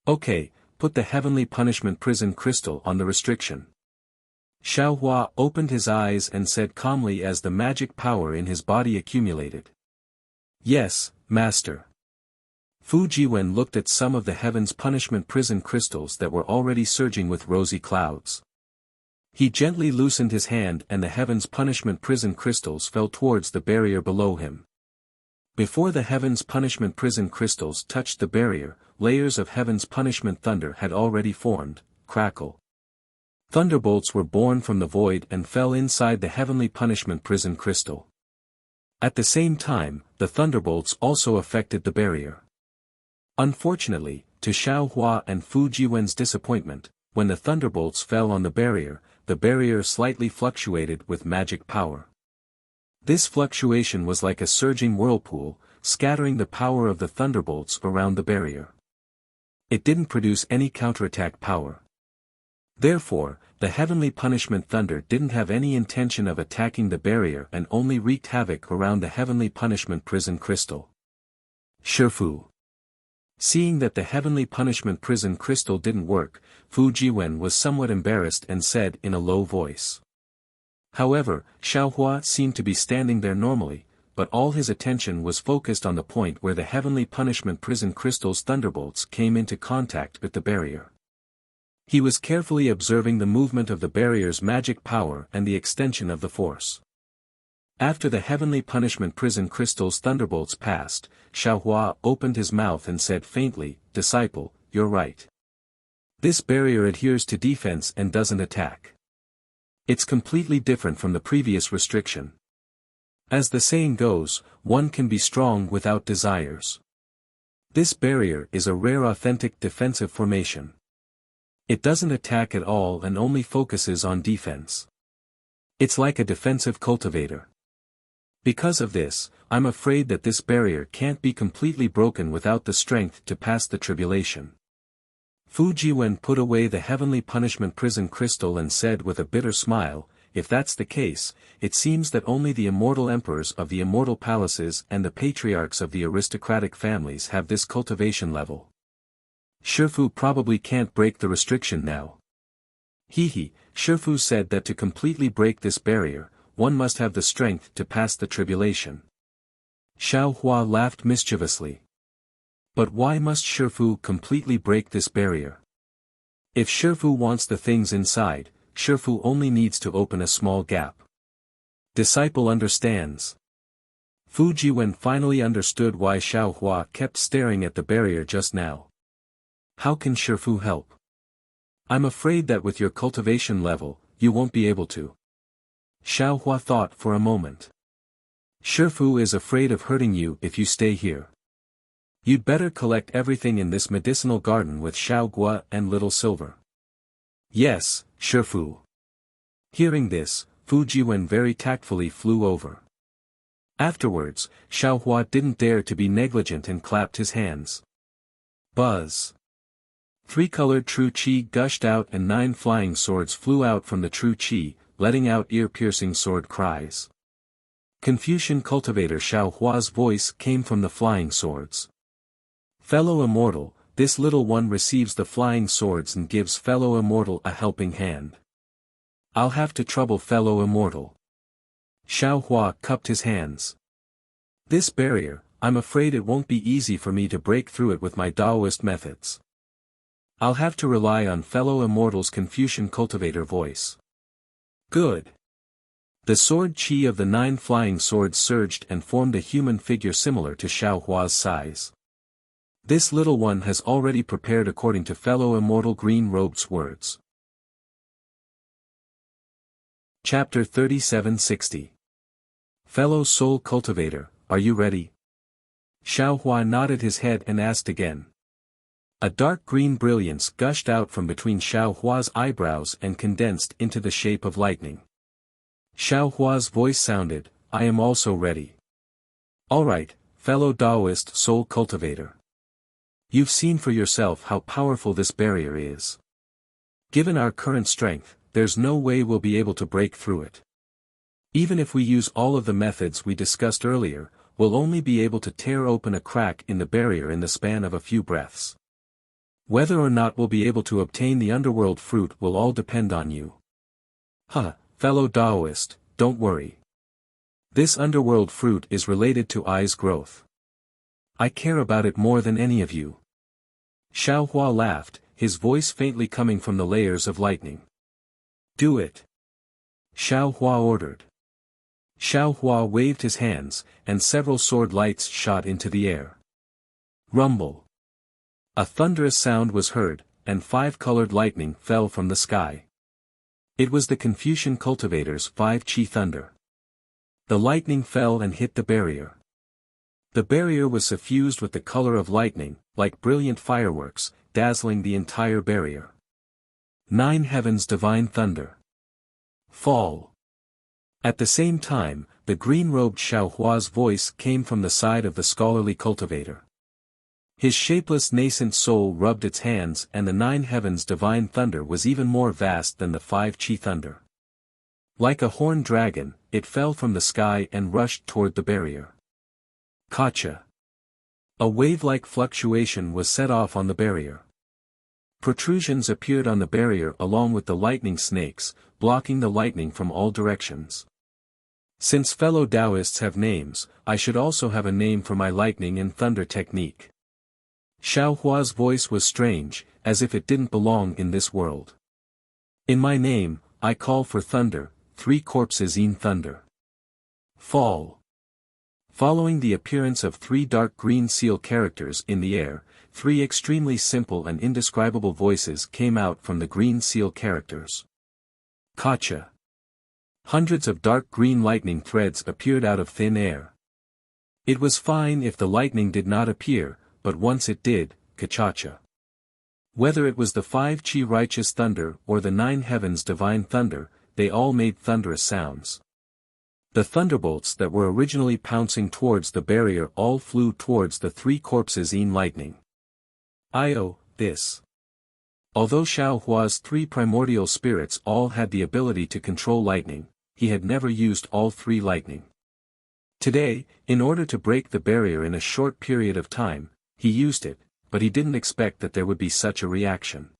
"Okay, put the heavenly punishment prison crystal on the restriction." Xiao Hua opened his eyes and said calmly as the magic power in his body accumulated. "Yes, Master." Fu Jiwen looked at some of the heaven's punishment prison crystals that were already surging with rosy clouds. He gently loosened his hand and the heaven's punishment prison crystals fell towards the barrier below him. Before the heaven's punishment prison crystals touched the barrier, layers of heaven's punishment thunder had already formed. Crackle. Thunderbolts were born from the void and fell inside the heavenly punishment prison crystal. At the same time, the thunderbolts also affected the barrier. Unfortunately, to Xiao Hua and Fu Jiwen's disappointment, when the thunderbolts fell on the barrier slightly fluctuated with magic power. This fluctuation was like a surging whirlpool, scattering the power of the thunderbolts around the barrier. It didn't produce any counterattack power. Therefore, the heavenly punishment thunder didn't have any intention of attacking the barrier and only wreaked havoc around the heavenly punishment prison crystal. Shifu. Seeing that the heavenly punishment prison crystal didn't work, Fu Jiwen was somewhat embarrassed and said in a low voice. However, Xiao Hua seemed to be standing there normally, but all his attention was focused on the point where the heavenly punishment prison crystal's thunderbolts came into contact with the barrier. He was carefully observing the movement of the barrier's magic power and the extension of the force. After the heavenly punishment prison crystal's thunderbolts passed, Xiao Hua opened his mouth and said faintly, "Disciple, you're right. This barrier adheres to defense and doesn't attack. It's completely different from the previous restriction. As the saying goes, one can be strong without desires. This barrier is a rare authentic defensive formation. It doesn't attack at all and only focuses on defense. It's like a defensive cultivator. Because of this, I'm afraid that this barrier can't be completely broken without the strength to pass the tribulation." Fu Jiwen put away the heavenly punishment prison crystal and said with a bitter smile, "If that's the case, it seems that only the immortal emperors of the immortal palaces and the patriarchs of the aristocratic families have this cultivation level. Shifu probably can't break the restriction now." Shifu said that to completely break this barrier, one must have the strength to pass the tribulation. Xiao Hua laughed mischievously. "But why must Shifu completely break this barrier? If Shifu wants the things inside, Shifu only needs to open a small gap. Disciple understands. Fu Jiwen finally understood why Xiao Hua kept staring at the barrier just now. How can Shifu help? I'm afraid that with your cultivation level, you won't be able to. Xiao Hua thought for a moment. Shifu is afraid of hurting you if you stay here. You'd better collect everything in this medicinal garden with Xiao Gua and Little Silver. Yes, Shifu. Hearing this, Fu Jiwen very tactfully flew over. Afterwards, Xiao Hua didn't dare to be negligent and clapped his hands. Buzz. 3-colored true qi gushed out and 9 flying swords flew out from the true qi, letting out ear-piercing sword cries. Confucian cultivator Xiao Hua's voice came from the flying swords. Fellow immortal, this little one receives the flying swords and gives fellow immortal a helping hand. I'll have to trouble fellow immortal. Xiao Hua cupped his hands. This barrier, I'm afraid it won't be easy for me to break through it with my Taoist methods. I'll have to rely on fellow immortal's Confucian cultivator voice. Good. The sword qi of the 9 flying swords surged and formed a human figure similar to Xiao Hua's size. This little one has already prepared according to fellow immortal green-robed's words. Chapter 3760. Fellow soul cultivator, are you ready? Xiao Hua nodded his head and asked again. A dark green brilliance gushed out from between Xiao Hua's eyebrows and condensed into the shape of lightning. Xiao Hua's voice sounded, I am also ready. All right, fellow Taoist soul cultivator. You've seen for yourself how powerful this barrier is. Given our current strength, there's no way we'll be able to break through it. Even if we use all of the methods we discussed earlier, we'll only be able to tear open a crack in the barrier in the span of a few breaths. Whether or not we'll be able to obtain the underworld fruit will all depend on you. Fellow Taoist, don't worry. This underworld fruit is related to Ai's growth. I care about it more than any of you. Xiao Hua laughed, his voice faintly coming from the layers of lightning. Do it. Xiao Hua ordered. Xiao Hua waved his hands, and several sword lights shot into the air. Rumble. A thunderous sound was heard, and 5-colored lightning fell from the sky. It was the Confucian cultivator's 5-chi thunder. The lightning fell and hit the barrier. The barrier was suffused with the color of lightning, like brilliant fireworks, dazzling the entire barrier. 9 heavens divine thunder. Fall. At the same time, the green-robed Xiao Hua's voice came from the side of the scholarly cultivator. His shapeless nascent soul rubbed its hands and the 9 heavens divine thunder was even more vast than the 5-chi thunder. Like a horned dragon, it fell from the sky and rushed toward the barrier. Kacha. A wave-like fluctuation was set off on the barrier. Protrusions appeared on the barrier along with the lightning snakes, blocking the lightning from all directions. Since fellow Taoists have names, I should also have a name for my lightning and thunder technique. Xiao Hua's voice was strange, as if it didn't belong in this world. In my name, I call for thunder, 3 corpses in thunder. Fall. Following the appearance of 3 dark green seal characters in the air, 3 extremely simple and indescribable voices came out from the green seal characters. Kacha. Hundreds of dark green lightning threads appeared out of thin air. It was fine if the lightning did not appear, but once it did, Kachacha. Whether it was the 5-chi righteous thunder or the 9 heavens divine thunder, they all made thunderous sounds. The thunderbolts that were originally pouncing towards the barrier all flew towards the 3 corpses in lightning. This. Although Xiao Hua's 3 primordial spirits all had the ability to control lightning, he had never used all 3 lightning. Today, in order to break the barrier in a short period of time, he used it, but he didn't expect that there would be such a reaction.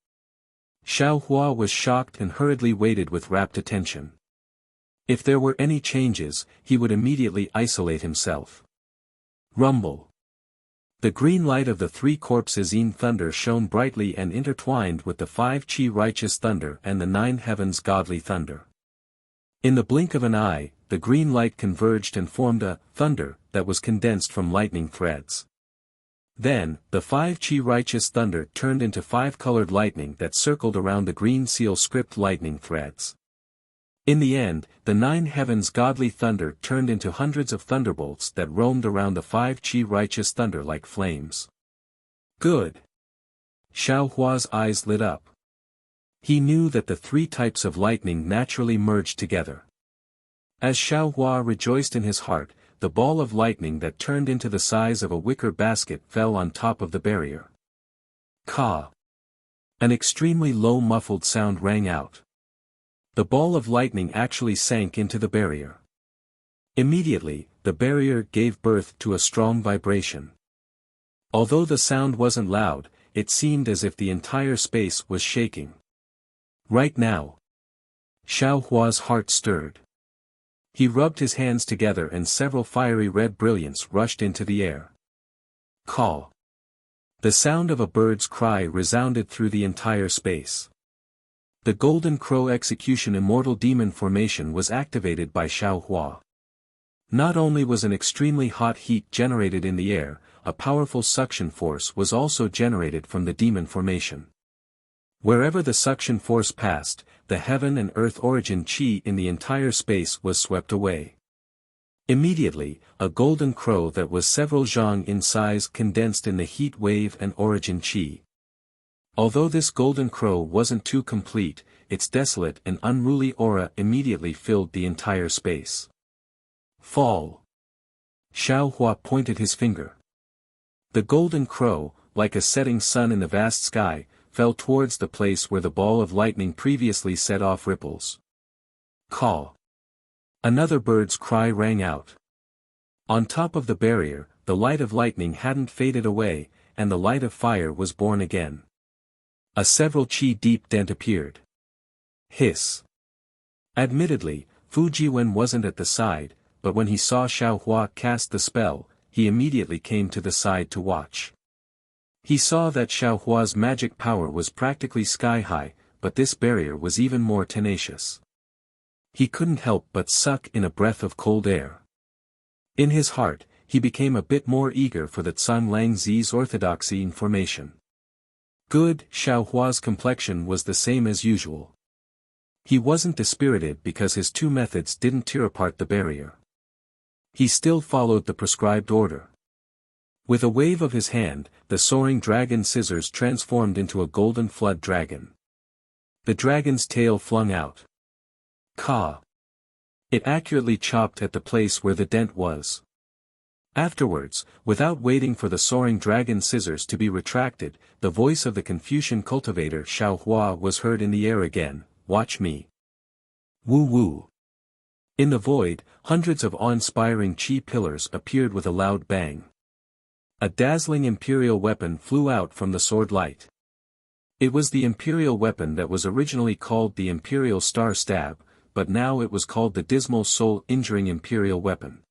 Xiao Hua was shocked and hurriedly waited with rapt attention. If there were any changes, he would immediately isolate himself. Rumble. The green light of the three corpses in thunder shone brightly and intertwined with the 5 chi righteous thunder and the 9 heavens godly thunder. In the blink of an eye, the green light converged and formed a thunder that was condensed from lightning threads. Then, the 5 chi righteous thunder turned into 5 colored lightning that circled around the green seal script lightning threads. In the end, the 9 heavens godly thunder turned into hundreds of thunderbolts that roamed around the 5 chi righteous thunder like flames. Good. Xiao Hua's eyes lit up. He knew that the 3 types of lightning naturally merged together. As Xiao Hua rejoiced in his heart, the ball of lightning that turned into the size of a wicker basket fell on top of the barrier. Ka! An extremely low muffled sound rang out. The ball of lightning actually sank into the barrier. Immediately, the barrier gave birth to a strong vibration. Although the sound wasn't loud, it seemed as if the entire space was shaking. Right now. Xiao Hua's heart stirred. He rubbed his hands together and several fiery red brilliance rushed into the air. Call. The sound of a bird's cry resounded through the entire space. The Golden Crow Execution Immortal Demon Formation was activated by Xiao Hua. Not only was an extremely hot heat generated in the air, a powerful suction force was also generated from the demon formation. Wherever the suction force passed, the heaven and earth origin chi in the entire space was swept away. Immediately, a golden crow that was several zhang in size condensed in the heat wave and origin chi. Although this golden crow wasn't too complete, its desolate and unruly aura immediately filled the entire space. Fall. Xiao Hua pointed his finger. The golden crow, like a setting sun in the vast sky, fell towards the place where the ball of lightning previously set off ripples. Caw. Another bird's cry rang out. On top of the barrier, the light of lightning hadn't faded away, and the light of fire was born again. A several chi deep dent appeared. Hiss. Admittedly, Fu Jiwen wasn't at the side, but when he saw Xiao Hua cast the spell, he immediately came to the side to watch. He saw that Xiao Hua's magic power was practically sky-high, but this barrier was even more tenacious. He couldn't help but suck in a breath of cold air. In his heart, he became a bit more eager for the Tsang Lang Zi's orthodoxy in formation. Good, Xiao Hua's complexion was the same as usual. He wasn't dispirited because his 2 methods didn't tear apart the barrier. He still followed the prescribed order. With a wave of his hand, the soaring dragon scissors transformed into a golden flood dragon. The dragon's tail flung out. Ka. It accurately chopped at the place where the dent was. Afterwards, without waiting for the soaring dragon scissors to be retracted, the voice of the Confucian cultivator Xiao Hua was heard in the air again, "Watch me." Woo woo. In the void, hundreds of awe-inspiring chi pillars appeared with a loud bang. A dazzling imperial weapon flew out from the sword light. It was the imperial weapon that was originally called the Imperial Star Stab, but now it was called the Dismal Soul-Injuring Imperial Weapon.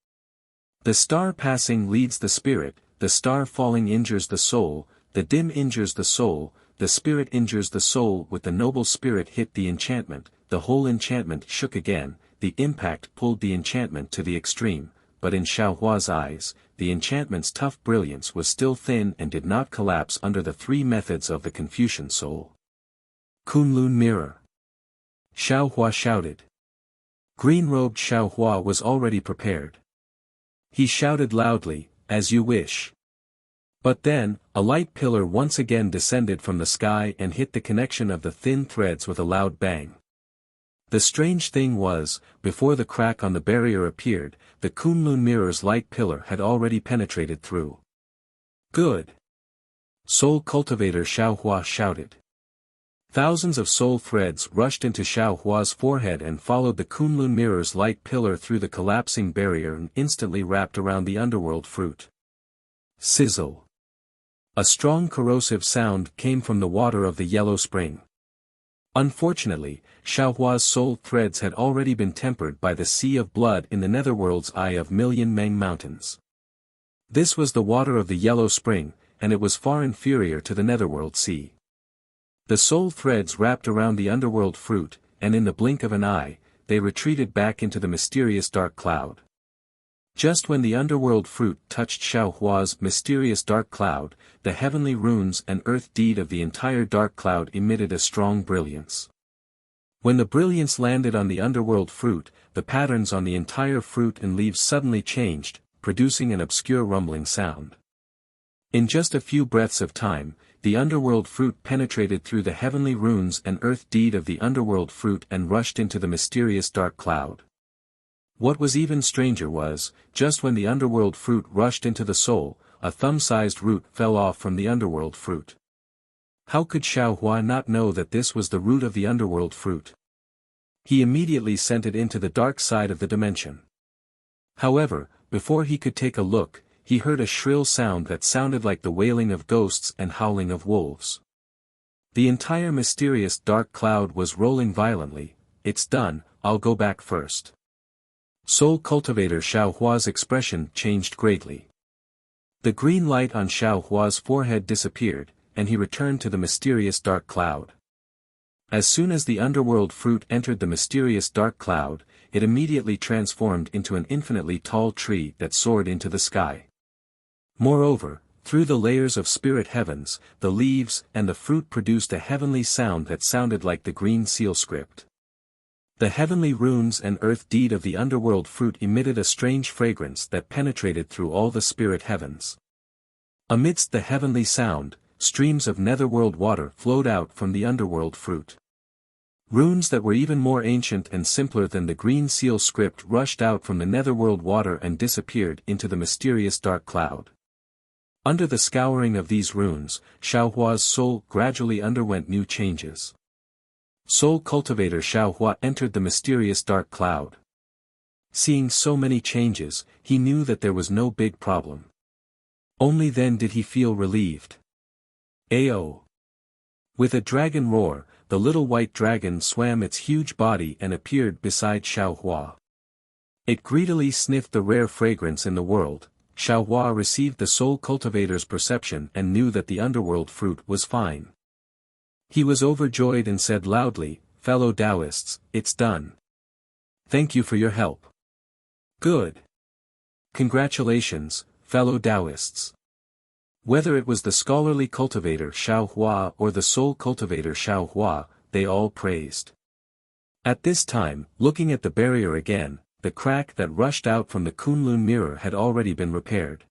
The star passing leads the spirit, the star falling injures the soul, the dim injures the soul, the spirit injures the soul. With the noble spirit hit the enchantment, the whole enchantment shook again, the impact pulled the enchantment to the extreme, but in Xiao Hua's eyes, the enchantment's tough brilliance was still thin and did not collapse under the 3 methods of the Confucian soul. Kunlun Mirror. Xiao Hua shouted. Green-robed Xiao Hua was already prepared. He shouted loudly, "As you wish." But then, a light pillar once again descended from the sky and hit the connection of the thin threads with a loud bang. The strange thing was, before the crack on the barrier appeared, the Kunlun mirror's light pillar had already penetrated through. Good. Soul Cultivator Xiao Hua shouted. Thousands of soul threads rushed into Xiao Hua's forehead and followed the Kunlun mirror's light pillar through the collapsing barrier and instantly wrapped around the underworld fruit. Sizzle. A strong corrosive sound came from the water of the yellow spring. Unfortunately, Xiao Hua's soul threads had already been tempered by the sea of blood in the netherworld's eye of Million Meng Mountains. This was the water of the Yellow Spring, and it was far inferior to the Netherworld Sea. The soul threads wrapped around the underworld fruit, and in the blink of an eye, they retreated back into the mysterious dark cloud. Just when the underworld fruit touched Xiao Hua's mysterious dark cloud, the heavenly runes and earth deed of the entire dark cloud emitted a strong brilliance. When the brilliance landed on the underworld fruit, the patterns on the entire fruit and leaves suddenly changed, producing an obscure rumbling sound. In just a few breaths of time, the underworld fruit penetrated through the heavenly runes and earth deed of the underworld fruit and rushed into the mysterious dark cloud. What was even stranger was, just when the underworld fruit rushed into the soul, a thumb-sized root fell off from the underworld fruit. How could Xiao Hua not know that this was the root of the underworld fruit? He immediately sent it into the dark side of the dimension. However, before he could take a look, he heard a shrill sound that sounded like the wailing of ghosts and howling of wolves. The entire mysterious dark cloud was rolling violently. "It's done, I'll go back first." Soul Cultivator Xiao Hua's expression changed greatly. The green light on Xiao Hua's forehead disappeared, and he returned to the mysterious dark cloud. As soon as the underworld fruit entered the mysterious dark cloud, it immediately transformed into an infinitely tall tree that soared into the sky. Moreover, through the layers of spirit heavens, the leaves and the fruit produced a heavenly sound that sounded like the green seal script. The heavenly runes and earth deed of the underworld fruit emitted a strange fragrance that penetrated through all the spirit heavens. Amidst the heavenly sound, streams of netherworld water flowed out from the underworld fruit. Runes that were even more ancient and simpler than the green seal script rushed out from the netherworld water and disappeared into the mysterious dark cloud. Under the scouring of these runes, Xiao Hua's soul gradually underwent new changes. Soul Cultivator Xiao Hua entered the mysterious dark cloud. Seeing so many changes, he knew that there was no big problem. Only then did he feel relieved. Ao! With a dragon roar, the little white dragon swam its huge body and appeared beside Xiao Hua. It greedily sniffed the rare fragrance in the world. Xiao Hua received the Soul Cultivator's perception and knew that the underworld fruit was fine. He was overjoyed and said loudly, "Fellow Taoists, it's done. Thank you for your help." "Good. Congratulations, fellow Taoists." Whether it was the scholarly cultivator Xiao Hua or the soul cultivator Xiao Hua, they all praised. At this time, looking at the barrier again, the crack that rushed out from the Kunlun mirror had already been repaired.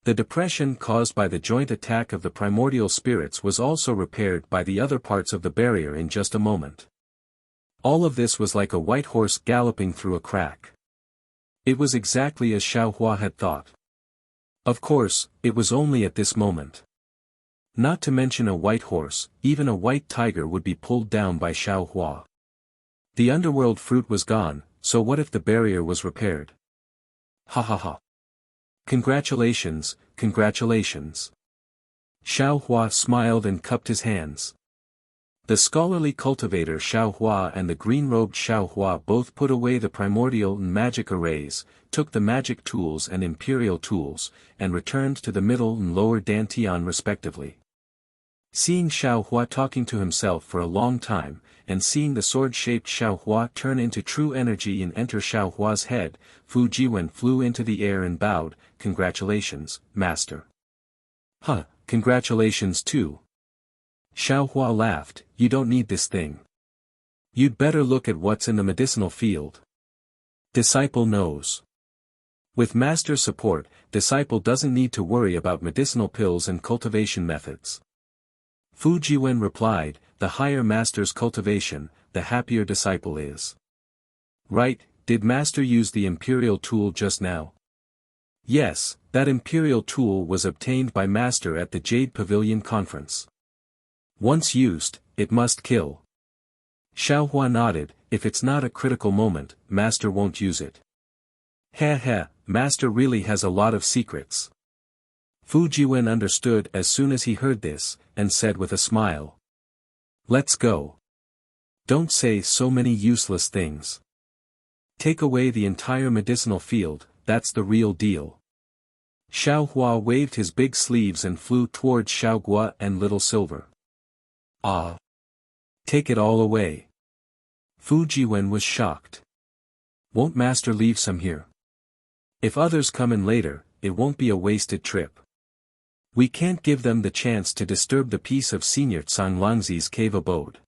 The depression caused by the joint attack of the primordial spirits was also repaired by the other parts of the barrier in just a moment. All of this was like a white horse galloping through a crack. It was exactly as Xiao Hua had thought. Of course, it was only at this moment. Not to mention a white horse, even a white tiger would be pulled down by Xiao Hua. The underworld fruit was gone, so what if the barrier was repaired? Ha ha ha. Congratulations, congratulations. Xiao Hua smiled and cupped his hands. The scholarly cultivator Xiao Hua and the green-robed Xiao Hua both put away the primordial and magic arrays, took the magic tools and imperial tools, and returned to the middle and lower Dantian respectively. Seeing Xiao Hua talking to himself for a long time, and seeing the sword-shaped Xiao Hua turn into true energy and enter Xiao Hua's head, Fu Jiwen flew into the air and bowed, "Congratulations, Master." "Huh, congratulations too." Xiao Hua laughed, "You don't need this thing. You'd better look at what's in the medicinal field. Disciple knows. With Master's support, Disciple doesn't need to worry about medicinal pills and cultivation methods." Fu Jiwen replied, "The higher Master's cultivation, the happier Disciple is." "Right, did Master use the imperial tool just now?" "Yes, that imperial tool was obtained by Master at the Jade Pavilion conference. Once used, it must kill." Xiao Hua nodded, "If it's not a critical moment, Master won't use it." "Heh heh, Master really has a lot of secrets." Fu Jiwen understood as soon as he heard this, and said with a smile, "Let's go. Don't say so many useless things. Take away the entire medicinal field, that's the real deal." Xiao Hua waved his big sleeves and flew towards Xiao Gua and Little Silver. Ah! Take it all away. Fu Jiwen was shocked. Won't master leave some here? If others come in later, it won't be a wasted trip. We can't give them the chance to disturb the peace of Senior Tsang Langzi's cave abode.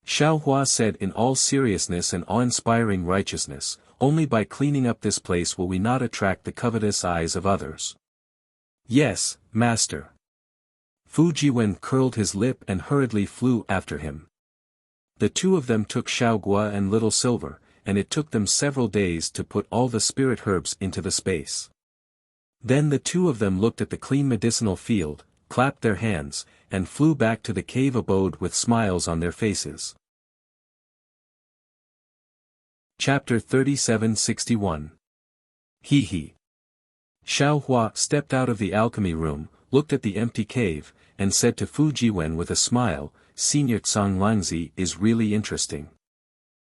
Xiao Hua said in all seriousness and awe-inspiring righteousness, only by cleaning up this place will we not attract the covetous eyes of others. Yes, master. Fu Jiwen curled his lip and hurriedly flew after him. The two of them took Xiao Gua and Little Silver, and it took them several days to put all the spirit herbs into the space. Then the two of them looked at the clean medicinal field, clapped their hands, and flew back to the cave abode with smiles on their faces. Chapter 3761. Hee hee. Xiao Hua stepped out of the alchemy room, looked at the empty cave, and said to Fu Jiwen with a smile, Senior Tsang Langzi is really interesting.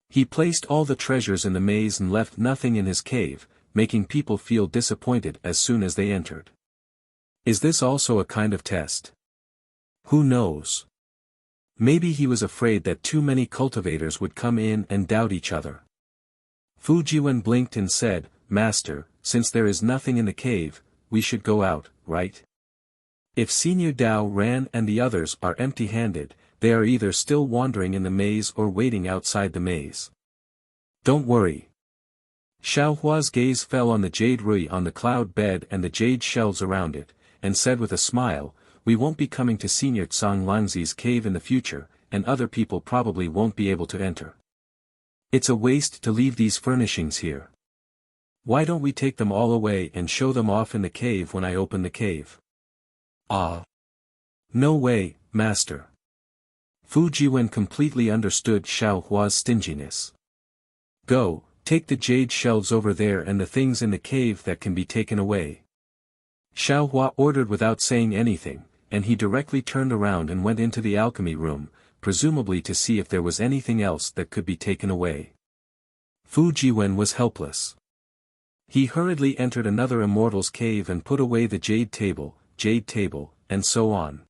He placed all the treasures in the maze and left nothing in his cave, making people feel disappointed as soon as they entered. Is this also a kind of test? Who knows? Maybe he was afraid that too many cultivators would come in and doubt each other. Fu Jiwen blinked and said, Master, since there is nothing in the cave, we should go out, right? If Senior Dao ran and the others are empty-handed, they are either still wandering in the maze or waiting outside the maze. Don't worry. Xiao Hua's gaze fell on the jade rui on the cloud bed and the jade shelves around it, and said with a smile, we won't be coming to Senior Tsang Langzi's cave in the future, and other people probably won't be able to enter. It's a waste to leave these furnishings here. Why don't we take them all away and show them off in the cave when I open the cave? Ah! No way, master. Fu Jiwen completely understood Xiao Hua's stinginess. Go, take the jade shelves over there and the things in the cave that can be taken away. Xiao Hua ordered without saying anything, and he directly turned around and went into the alchemy room, presumably to see if there was anything else that could be taken away. Fu Jiwen was helpless. He hurriedly entered another immortal's cave and put away the jade table, and so on.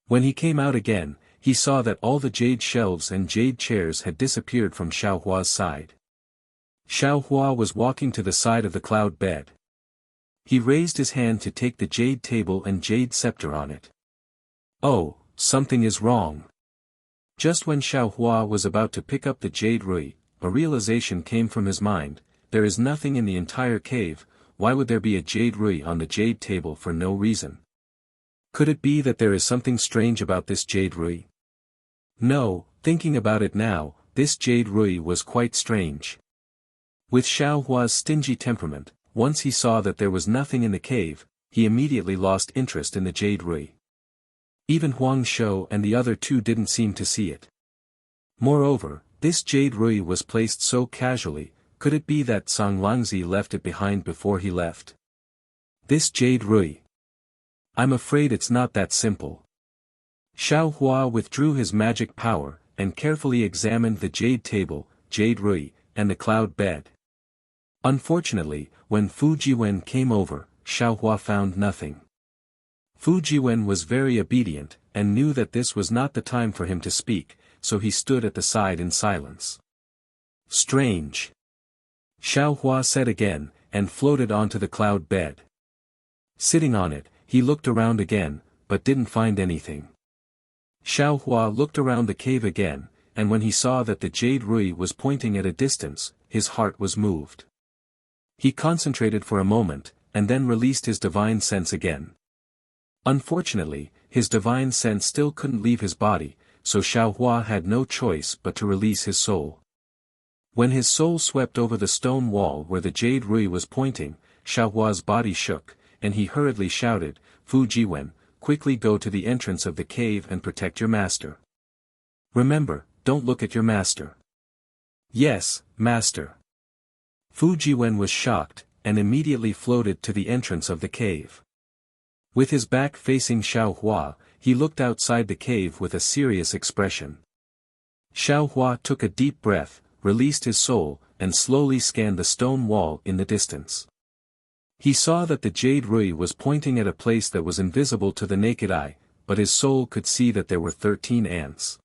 When he came out again, he saw that all the jade shelves and jade chairs had disappeared from Xiao Hua's side. Xiao Hua was walking to the side of the cloud bed. He raised his hand to take the jade table and jade scepter on it. Oh, something is wrong. Just when Xiao Hua was about to pick up the jade rui, a realization came from his mind, there is nothing in the entire cave, why would there be a jade rui on the jade table for no reason? Could it be that there is something strange about this jade rui? No, thinking about it now, this jade rui was quite strange. With Xiao Hua's stingy temperament, once he saw that there was nothing in the cave, he immediately lost interest in the jade rui. Even Huang Shou and the other two didn't seem to see it. Moreover, this jade rui was placed so casually, could it be that Tsang Langzi left it behind before he left? This jade rui. I'm afraid it's not that simple. Xiao Hua withdrew his magic power, and carefully examined the jade table, jade rui, and the cloud bed. Unfortunately, when Fu Jiwen came over, Xiao Hua found nothing. Fu Jiwen was very obedient, and knew that this was not the time for him to speak, so he stood at the side in silence. Strange. Xiao Hua said again, and floated onto the cloud bed. Sitting on it, he looked around again, but didn't find anything. Xiao Hua looked around the cave again, and when he saw that the jade rui was pointing at a distance, his heart was moved. He concentrated for a moment, and then released his divine sense again. Unfortunately, his divine sense still couldn't leave his body, so Xiao Hua had no choice but to release his soul. When his soul swept over the stone wall where the jade rui was pointing, Xiao Hua's body shook, and he hurriedly shouted, Fu Jiwen, quickly go to the entrance of the cave and protect your master. Remember, don't look at your master. Yes, master. Fu Jiwen was shocked, and immediately floated to the entrance of the cave. With his back facing Xiao Hua, he looked outside the cave with a serious expression. Xiao Hua took a deep breath, released his soul, and slowly scanned the stone wall in the distance. He saw that the jade Rui was pointing at a place that was invisible to the naked eye, but his soul could see that there were 13 ants.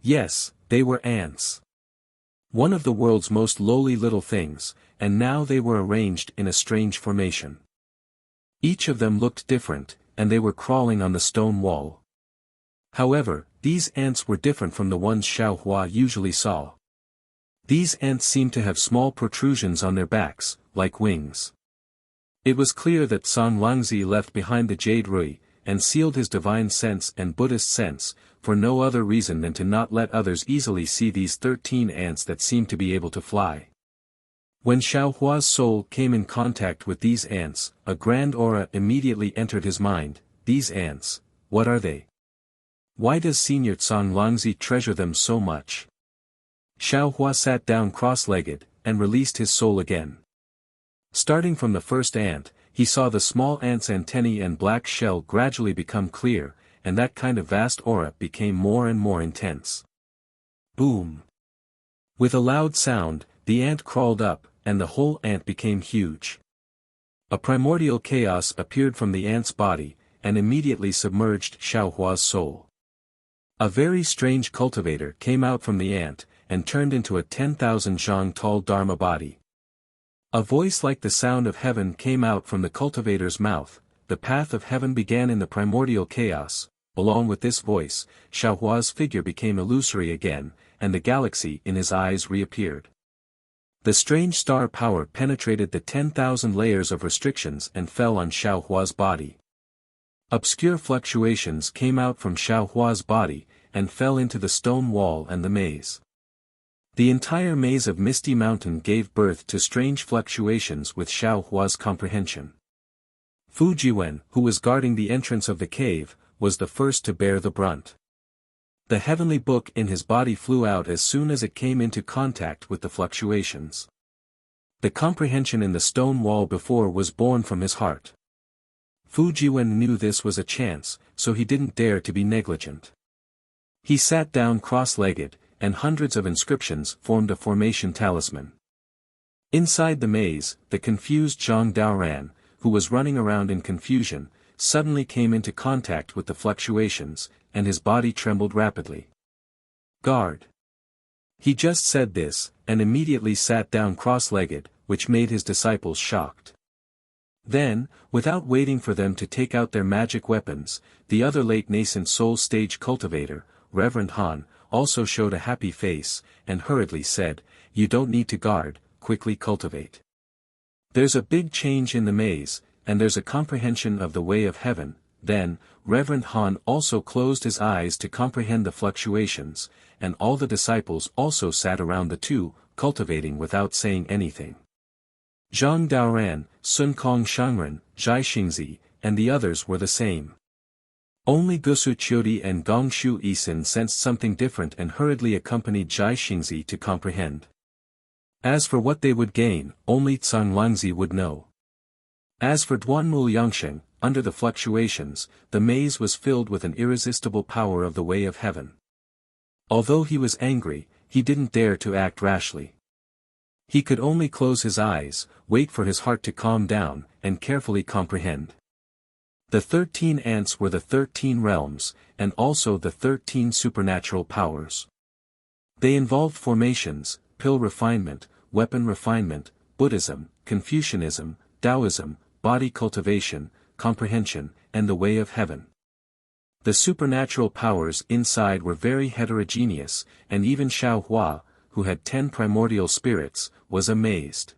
Yes, they were ants. One of the world's most lowly little things, and now they were arranged in a strange formation. Each of them looked different, and they were crawling on the stone wall. However, these ants were different from the ones Xiao Hua usually saw. These ants seemed to have small protrusions on their backs, like wings. It was clear that San Langzi left behind the jade Rui, and sealed his divine sense and Buddhist sense, for no other reason than to not let others easily see these 13 ants that seemed to be able to fly. When Xiao Hua's soul came in contact with these ants, a grand aura immediately entered his mind. These ants, what are they? Why does Senior San Langzi treasure them so much? Xiao Hua sat down cross-legged, and released his soul again. Starting from the first ant, he saw the small ant's antennae and black shell gradually become clear, and that kind of vast aura became more and more intense. Boom! With a loud sound, the ant crawled up, and the whole ant became huge. A primordial chaos appeared from the ant's body, and immediately submerged Xiao Hua's soul. A very strange cultivator came out from the ant, and turned into a 10,000 zhang tall Dharma body. A voice like the sound of heaven came out from the cultivator's mouth. The path of heaven began in the primordial chaos. Along with this voice, Xiao Hua's figure became illusory again, and the galaxy in his eyes reappeared. The strange star power penetrated the 10,000 layers of restrictions and fell on Xiao Hua's body. Obscure fluctuations came out from Xiao Hua's body, and fell into the stone wall and the maze. The entire maze of Misty Mountain gave birth to strange fluctuations with Xiao Hua's comprehension. Fu Jiwen, who was guarding the entrance of the cave, was the first to bear the brunt. The heavenly book in his body flew out as soon as it came into contact with the fluctuations. The comprehension in the stone wall before was born from his heart. Fu Jiwen knew this was a chance, so he didn't dare to be negligent. He sat down cross-legged, and hundreds of inscriptions formed a formation talisman. Inside the maze, the confused Zhang Daoran, who was running around in confusion, suddenly came into contact with the fluctuations, and his body trembled rapidly. Guard! He just said this, and immediately sat down cross-legged, which made his disciples shocked. Then, without waiting for them to take out their magic weapons, the other late nascent soul stage cultivator, Reverend Han, also showed a happy face, and hurriedly said, "You don't need to guard, quickly cultivate. There's a big change in the maze, and there's a comprehension of the way of heaven." Then, Reverend Han also closed his eyes to comprehend the fluctuations, and all the disciples also sat around the two, cultivating without saying anything. Zhang Daoran, Sun Kong Shangren, Zhai Xingzi, and the others were the same. Only Gusu Qiudi and Gong Shu Isin sensed something different and hurriedly accompanied Zhai Xingzi to comprehend. As for what they would gain, only San Langzi would know. As for Duanmu Yangsheng, under the fluctuations, the maze was filled with an irresistible power of the way of heaven. Although he was angry, he didn't dare to act rashly. He could only close his eyes, wait for his heart to calm down, and carefully comprehend. The 13 ants were the 13 realms, and also the 13 supernatural powers. They involved formations, pill refinement, weapon refinement, Buddhism, Confucianism, Taoism, body cultivation, comprehension, and the way of heaven. The supernatural powers inside were very heterogeneous, and even Xiao Hua, who had 10 primordial spirits, was amazed.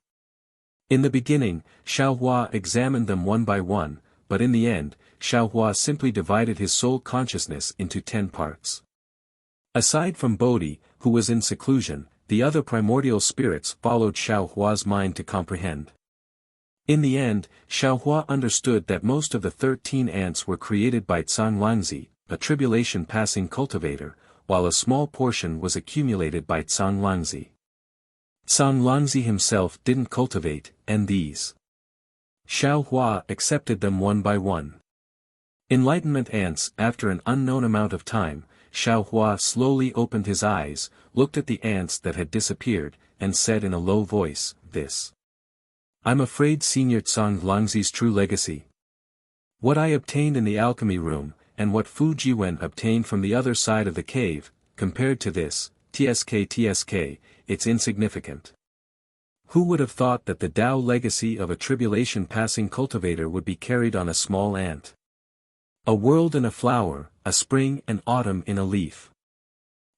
In the beginning, Xiao Hua examined them one by one, but in the end, Xiao Hua simply divided his soul consciousness into 10 parts. Aside from Bodhi, who was in seclusion, the other primordial spirits followed Xiao Hua's mind to comprehend. In the end, Xiao Hua understood that most of the 13 ants were created by San Langzi, a tribulation-passing cultivator, while a small portion was accumulated by San Langzi. San Langzi himself didn't cultivate, and these. Xiao Hua accepted them one by one. Enlightenment ants. After an unknown amount of time, Xiao Hua slowly opened his eyes, looked at the ants that had disappeared, and said in a low voice, "This I'm afraid Senior Tsang Langzi's true legacy. What I obtained in the alchemy room, and what Fu Jiwen obtained from the other side of the cave, compared to this, TSK, it's insignificant. Who would have thought that the Tao legacy of a tribulation-passing cultivator would be carried on a small ant? A world in a flower, a spring and autumn in a leaf.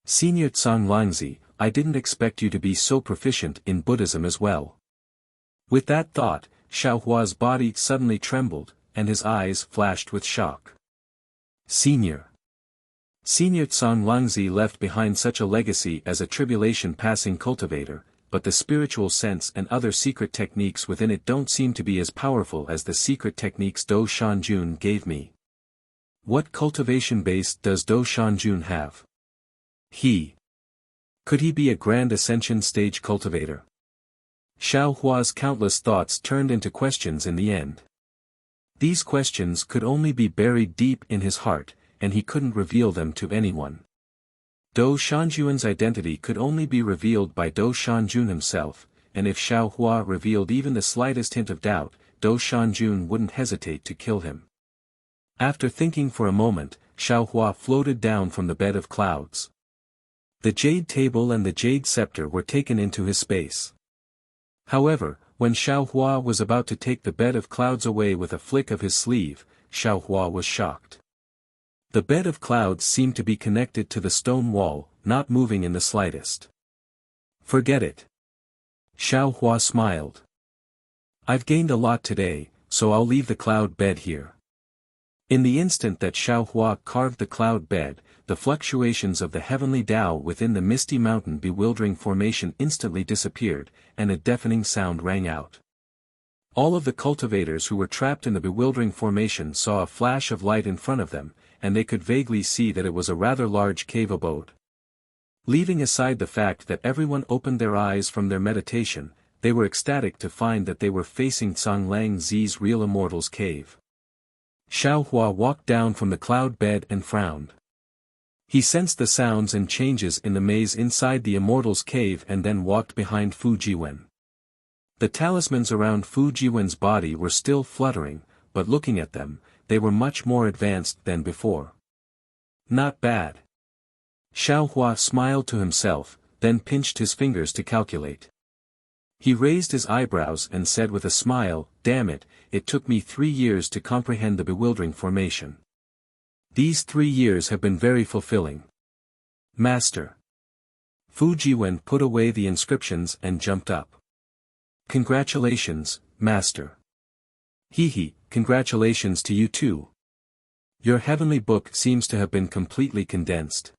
Senior Tsang Langzi, I didn't expect you to be so proficient in Buddhism as well. With that thought, Xiaohua's body suddenly trembled, and his eyes flashed with shock. Senior Tsang Langzi left behind such a legacy as a tribulation-passing cultivator, but the spiritual sense and other secret techniques within it don't seem to be as powerful as the secret techniques Do Shanjun gave me. What cultivation base does Do Shanjun have? Could he be a grand ascension stage cultivator? Xiaohua's countless thoughts turned into questions in the end. These questions could only be buried deep in his heart, and he couldn't reveal them to anyone. Do Shanjun's identity could only be revealed by Do Shanjun himself, and if Xiaohua revealed even the slightest hint of doubt, Do Shanjun wouldn't hesitate to kill him. After thinking for a moment, Xiaohua floated down from the bed of clouds. The jade table and the jade scepter were taken into his space. However, when Xiaohua was about to take the bed of clouds away with a flick of his sleeve, Xiaohua was shocked. The bed of clouds seemed to be connected to the stone wall, not moving in the slightest. Forget it. Xiaohua smiled. I've gained a lot today, so I'll leave the cloud bed here. In the instant that Xiaohua carved the cloud bed, the fluctuations of the heavenly Tao within the misty mountain bewildering formation instantly disappeared, and a deafening sound rang out. All of the cultivators who were trapped in the bewildering formation saw a flash of light in front of them, and they could vaguely see that it was a rather large cave abode. Leaving aside the fact that everyone opened their eyes from their meditation, they were ecstatic to find that they were facing Tsang Langzi's real immortal's cave. Xiaohua walked down from the cloud bed and frowned. He sensed the sounds and changes in the maze inside the immortal's cave and then walked behind Fu Jiwen. The talismans around Fu Jiwen's body were still fluttering, but looking at them, they were much more advanced than before. Not bad. Xiaohua smiled to himself, then pinched his fingers to calculate. He raised his eyebrows and said with a smile, "Damn it, it took me 3 years to comprehend the bewildering formation. These 3 years have been very fulfilling. Master." Fu Jiwen put away the inscriptions and jumped up. "Congratulations, Master." Congratulations to you too. Your heavenly book seems to have been completely condensed."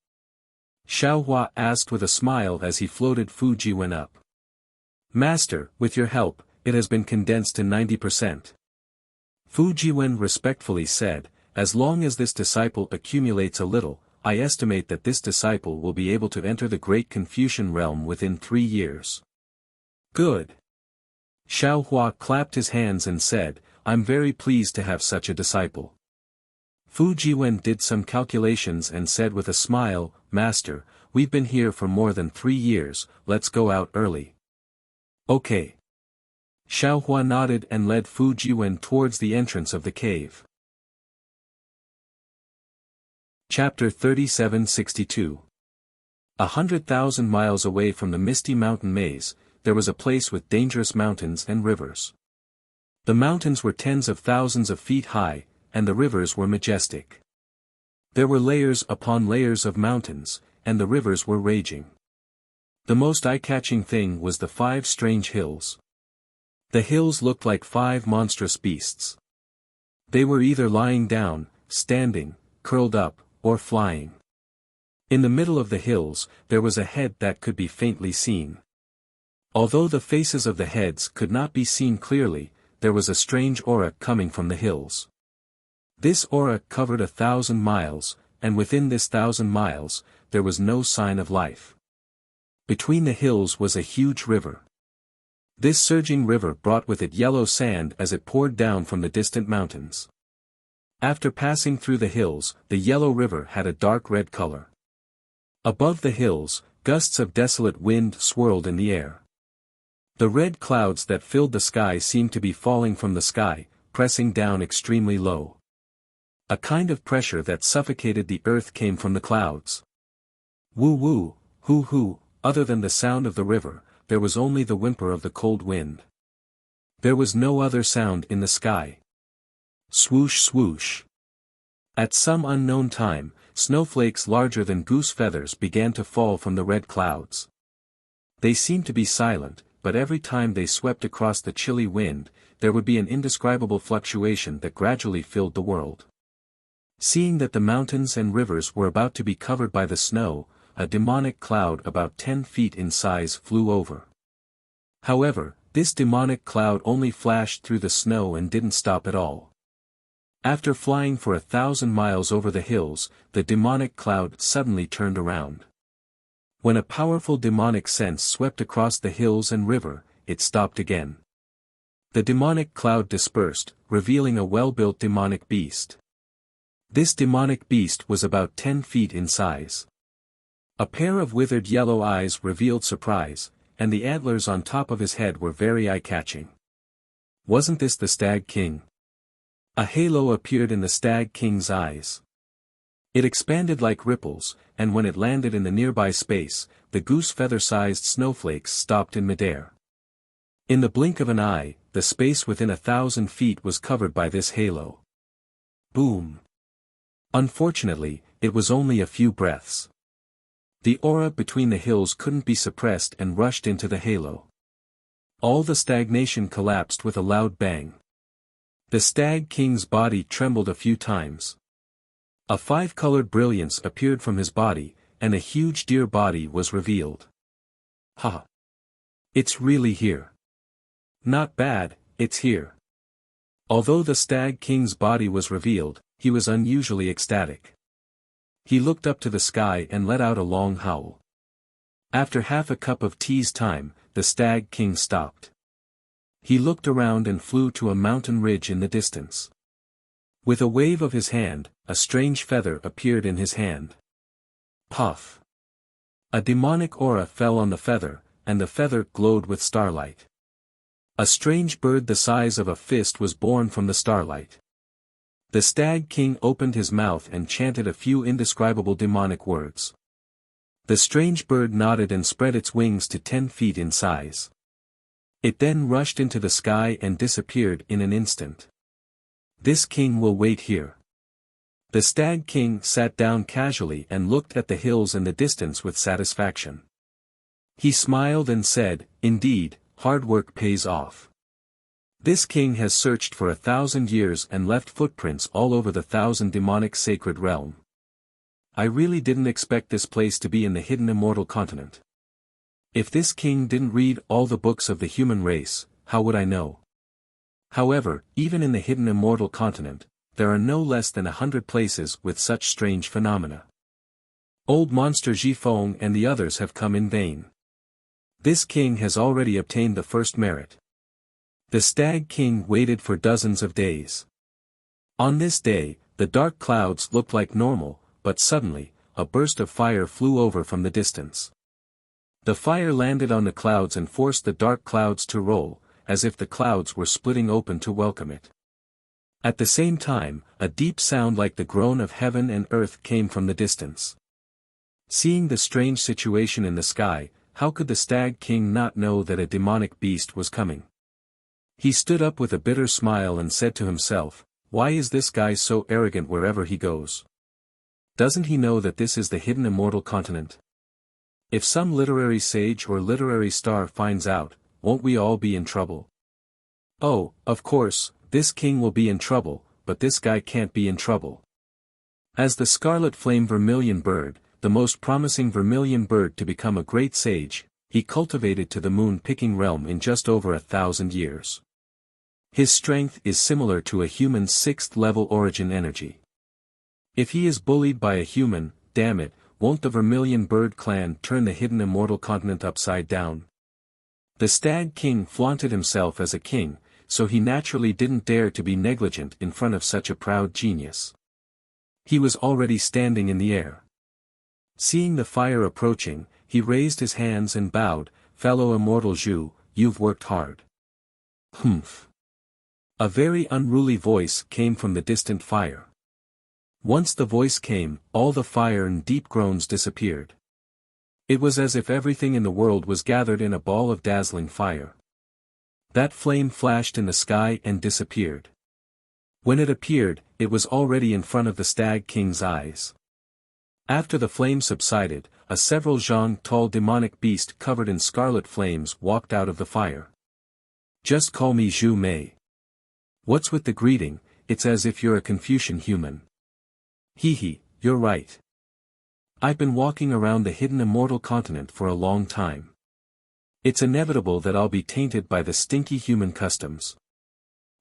Xiaohua asked with a smile as he floated Fu Jiwen up. "Master, with your help, it has been condensed to 90%. Fu Jiwen respectfully said, "As long as this disciple accumulates a little, I estimate that this disciple will be able to enter the great Confucian realm within 3 years." "Good." Xiaohua clapped his hands and said, "I'm very pleased to have such a disciple." Fu Jiwen did some calculations and said with a smile, "Master, we've been here for more than 3 years, let's go out early." "Okay." Xiaohua nodded and led Fu Jiwen towards the entrance of the cave. Chapter 3762. 100,000 miles away from the misty mountain maze, there was a place with dangerous mountains and rivers. The mountains were tens of thousands of feet high, and the rivers were majestic. There were layers upon layers of mountains, and the rivers were raging. The most eye-catching thing was the 5 strange hills. The hills looked like 5 monstrous beasts. They were either lying down, standing, curled up, or flying. In the middle of the hills, there was a head that could be faintly seen. Although the faces of the heads could not be seen clearly, there was a strange aura coming from the hills. This aura covered 1,000 miles, and within this 1,000 miles, there was no sign of life. Between the hills was a huge river. This surging river brought with it yellow sand as it poured down from the distant mountains. After passing through the hills, the yellow river had a dark red color. Above the hills, gusts of desolate wind swirled in the air. The red clouds that filled the sky seemed to be falling from the sky, pressing down extremely low. A kind of pressure that suffocated the earth came from the clouds. Woo woo, hoo hoo, other than the sound of the river, there was only the whimper of the cold wind. There was no other sound in the sky. Swoosh swoosh. At some unknown time, snowflakes larger than goose feathers began to fall from the red clouds. They seemed to be silent, but every time they swept across the chilly wind, there would be an indescribable fluctuation that gradually filled the world. Seeing that the mountains and rivers were about to be covered by the snow, a demonic cloud about 10 feet in size flew over. However, this demonic cloud only flashed through the snow and didn't stop at all. After flying for 1,000 miles over the hills, the demonic cloud suddenly turned around. When a powerful demonic sense swept across the hills and river, it stopped again. The demonic cloud dispersed, revealing a well-built demonic beast. This demonic beast was about 10 feet in size. A pair of withered yellow eyes revealed surprise, and the antlers on top of his head were very eye-catching. Wasn't this the Stag King? A halo appeared in the Stag King's eyes. It expanded like ripples, and when it landed in the nearby space, the goose feather-sized snowflakes stopped in midair. In the blink of an eye, the space within 1,000 feet was covered by this halo. Boom! Unfortunately, it was only a few breaths. The aura between the hills couldn't be suppressed and rushed into the halo. All the stagnation collapsed with a loud bang. The Stag King's body trembled a few times. A 5-colored brilliance appeared from his body, and a huge deer body was revealed. Ha! It's really here. Not bad, it's here. Although the Stag King's body was revealed, he was unusually ecstatic. He looked up to the sky and let out a long howl. After half a cup of tea's time, the Stag King stopped. He looked around and flew to a mountain ridge in the distance. With a wave of his hand, a strange feather appeared in his hand. Puff! A demonic aura fell on the feather, and the feather glowed with starlight. A strange bird the size of a fist was born from the starlight. The Stag King opened his mouth and chanted a few indescribable demonic words. The strange bird nodded and spread its wings to 10 feet in size. It then rushed into the sky and disappeared in an instant. This king will wait here. The Stag King sat down casually and looked at the hills in the distance with satisfaction. He smiled and said, "Indeed, hard work pays off. This king has searched for 1,000 years and left footprints all over the 1,000 demonic sacred realm. I really didn't expect this place to be in the hidden immortal continent. If this king didn't read all the books of the human race, how would I know? However, even in the hidden immortal continent, there are no less than 100 places with such strange phenomena. Old Monster Jifeng and the others have come in vain. This king has already obtained the first merit." The Stag King waited for dozens of days. On this day, the dark clouds looked like normal, but suddenly, a burst of fire flew over from the distance. The fire landed on the clouds and forced the dark clouds to roll, as if the clouds were splitting open to welcome it. At the same time, a deep sound like the groan of heaven and earth came from the distance. Seeing the strange situation in the sky, how could the Stag King not know that a demonic beast was coming? He stood up with a bitter smile and said to himself, "Why is this guy so arrogant wherever he goes? Doesn't he know that this is the hidden immortal continent? If some literary sage or literary star finds out, won't we all be in trouble? Oh, of course, this king will be in trouble, but this guy can't be in trouble." As the scarlet flame vermilion bird, the most promising vermilion bird to become a great sage, he cultivated to the moon-picking realm in just over 1,000 years. His strength is similar to a human's 6th-level origin energy. If he is bullied by a human, damn it, won't the Vermilion Bird clan turn the hidden immortal continent upside down? The Stag King flaunted himself as a king, so he naturally didn't dare to be negligent in front of such a proud genius. He was already standing in the air. Seeing the fire approaching, he raised his hands and bowed, "Fellow immortal Zhu, you've worked hard. Humph. A very unruly voice came from the distant fire. Once the voice came, all the fire and deep groans disappeared. It was as if everything in the world was gathered in a ball of dazzling fire. That flame flashed in the sky and disappeared. When it appeared, it was already in front of the Stag King's eyes. After the flame subsided, a several zhang tall demonic beast covered in scarlet flames walked out of the fire. Just call me Zhu Mei. What's with the greeting? It's as if you're a Confucian human. Hee, you're right. I've been walking around the hidden immortal continent for a long time. It's inevitable that I'll be tainted by the stinky human customs.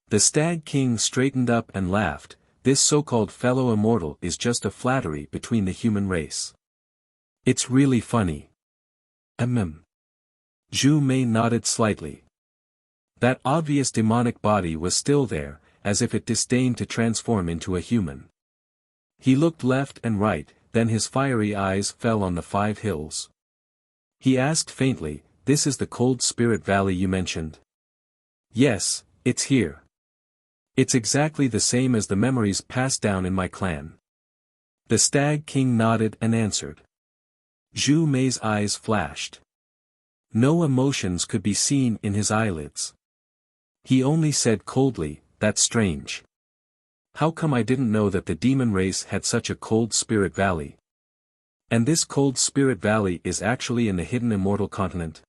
The Stag King straightened up and laughed. This so-called fellow immortal is just a flattery between the human race. It's really funny. Zhu Mei nodded slightly. That obvious demonic body was still there, as if it disdained to transform into a human. He looked left and right, then his fiery eyes fell on the 5 hills. He asked faintly, "This is the Cold Spirit Valley you mentioned?" "Yes, it's here. It's exactly the same as the memories passed down in my clan." The Stag King nodded and answered. Zhu Mei's eyes flashed. No emotions could be seen in his eyelids. He only said coldly, "That's strange. How come I didn't know that the demon race had such a Cold Spirit Valley? And this Cold Spirit Valley is actually in the hidden immortal continent?"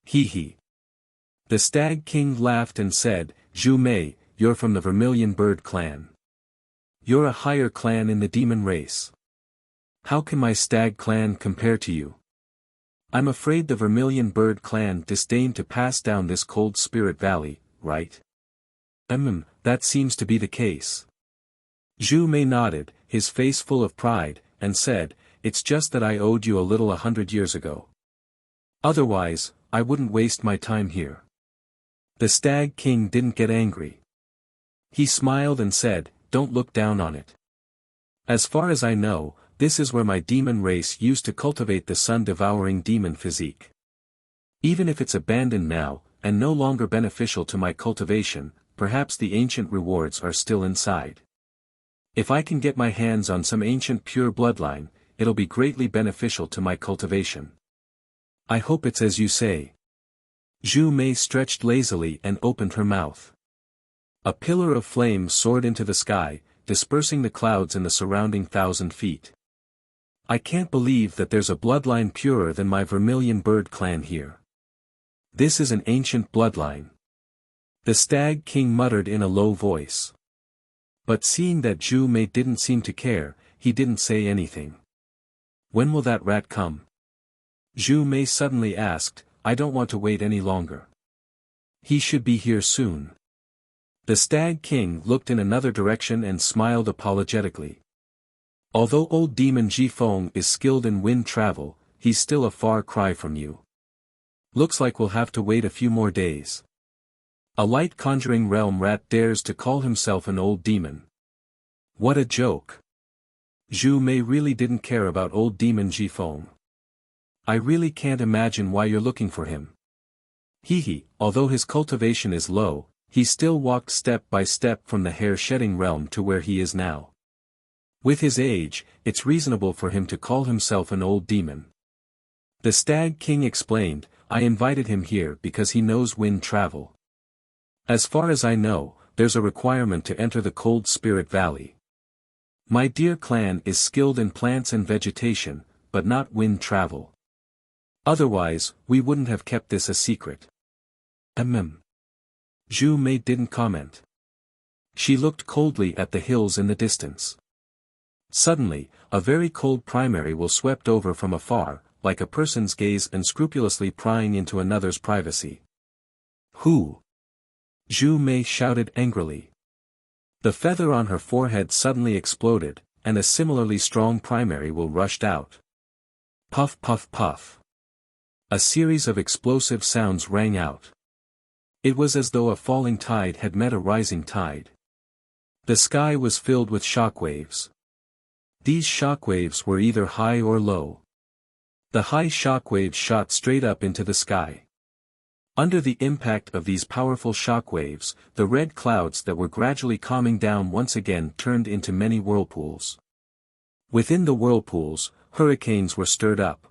Hee. The Stag King laughed and said, "Zhu Mei, you're from the Vermilion Bird clan. You're a higher clan in the demon race. How can my Stag clan compare to you? I'm afraid the Vermilion Bird clan disdained to pass down this Cold Spirit Valley, right?" That seems to be the case. Zhu Mei nodded, his face full of pride, and said, "It's just that I owed you a little 100 years ago. Otherwise, I wouldn't waste my time here." The Stag King didn't get angry. He smiled and said, "Don't look down on it. As far as I know, this is where my demon race used to cultivate the sun-devouring demon physique. Even if it's abandoned now, and no longer beneficial to my cultivation, perhaps the ancient rewards are still inside. If I can get my hands on some ancient pure bloodline, it'll be greatly beneficial to my cultivation. I hope it's as you say." Zhu Mei stretched lazily and opened her mouth. A pillar of flame soared into the sky, dispersing the clouds in the surrounding 1,000 feet. "I can't believe that there's a bloodline purer than my Vermilion Bird clan here. This is an ancient bloodline." The Stag King muttered in a low voice. But seeing that Zhu Mei didn't seem to care, he didn't say anything. "When will that rat come?" Zhu Mei suddenly asked. "I don't want to wait any longer. He should be here soon." The Stag King looked in another direction and smiled apologetically. "Although old demon Jifeng is skilled in wind travel, he's still a far cry from you. Looks like we'll have to wait a few more days. A light conjuring realm rat dares to call himself an old demon. What a joke." Zhu Mei really didn't care about old demon Jifeng. "I really can't imagine why you're looking for him." Hee, although his cultivation is low, he still walked step by step from the hair-shedding realm to where he is now. With his age, it's reasonable for him to call himself an old demon. The Stag King explained, "I invited him here because he knows wind travel. As far as I know, there's a requirement to enter the Cold Spirit Valley. My dear clan is skilled in plants and vegetation, but not wind travel. Otherwise, we wouldn't have kept this a secret." Zhu Mei didn't comment. She looked coldly at the hills in the distance. Suddenly, a very cold primary will swept over from afar, like a person's gaze unscrupulously prying into another's privacy. "Who?" Zhu Mei shouted angrily. The feather on her forehead suddenly exploded, and a similarly strong primary will rushed out. Puff puff puff. A series of explosive sounds rang out. It was as though a falling tide had met a rising tide. The sky was filled with shockwaves. These shockwaves were either high or low. The high shockwaves shot straight up into the sky. Under the impact of these powerful shock waves, the red clouds that were gradually calming down once again turned into many whirlpools. Within the whirlpools, hurricanes were stirred up.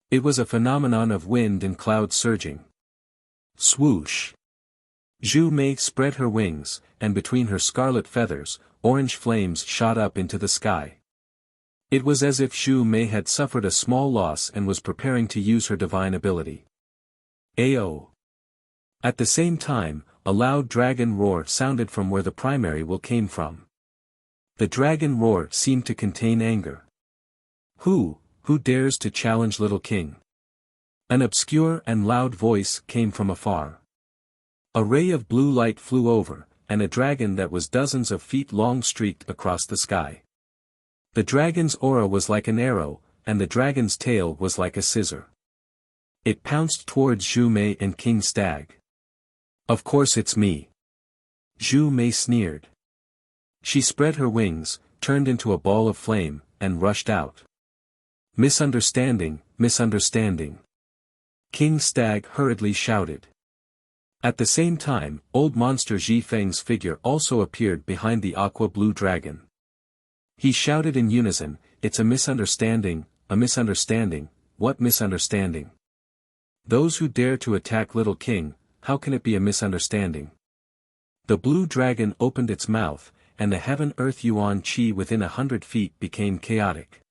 It was a phenomenon of wind and cloud surging. Swoosh! Zhu Mei spread her wings, and between her scarlet feathers, orange flames shot up into the sky. It was as if Zhu Mei had suffered a small loss and was preparing to use her divine ability. Ao! At the same time, a loud dragon roar sounded from where the primary will came from. The dragon roar seemed to contain anger. Who dares to challenge little king? An obscure and loud voice came from afar. A ray of blue light flew over, and a dragon that was dozens of feet long streaked across the sky. The dragon's aura was like an arrow, and the dragon's tail was like a scissor. It pounced towards Zhu Mei and King Stag. Of course it's me. Zhu Mei sneered. She spread her wings, turned into a ball of flame, and rushed out. Misunderstanding, misunderstanding. King Stag hurriedly shouted. At the same time, old monster Ji Feng's figure also appeared behind the aqua-blue dragon. He shouted in unison, "It's a misunderstanding, what misunderstanding? Those who dare to attack little king, how can it be a misunderstanding?" The blue dragon opened its mouth, and the heaven-earth yuan qi within 100 feet became chaotic.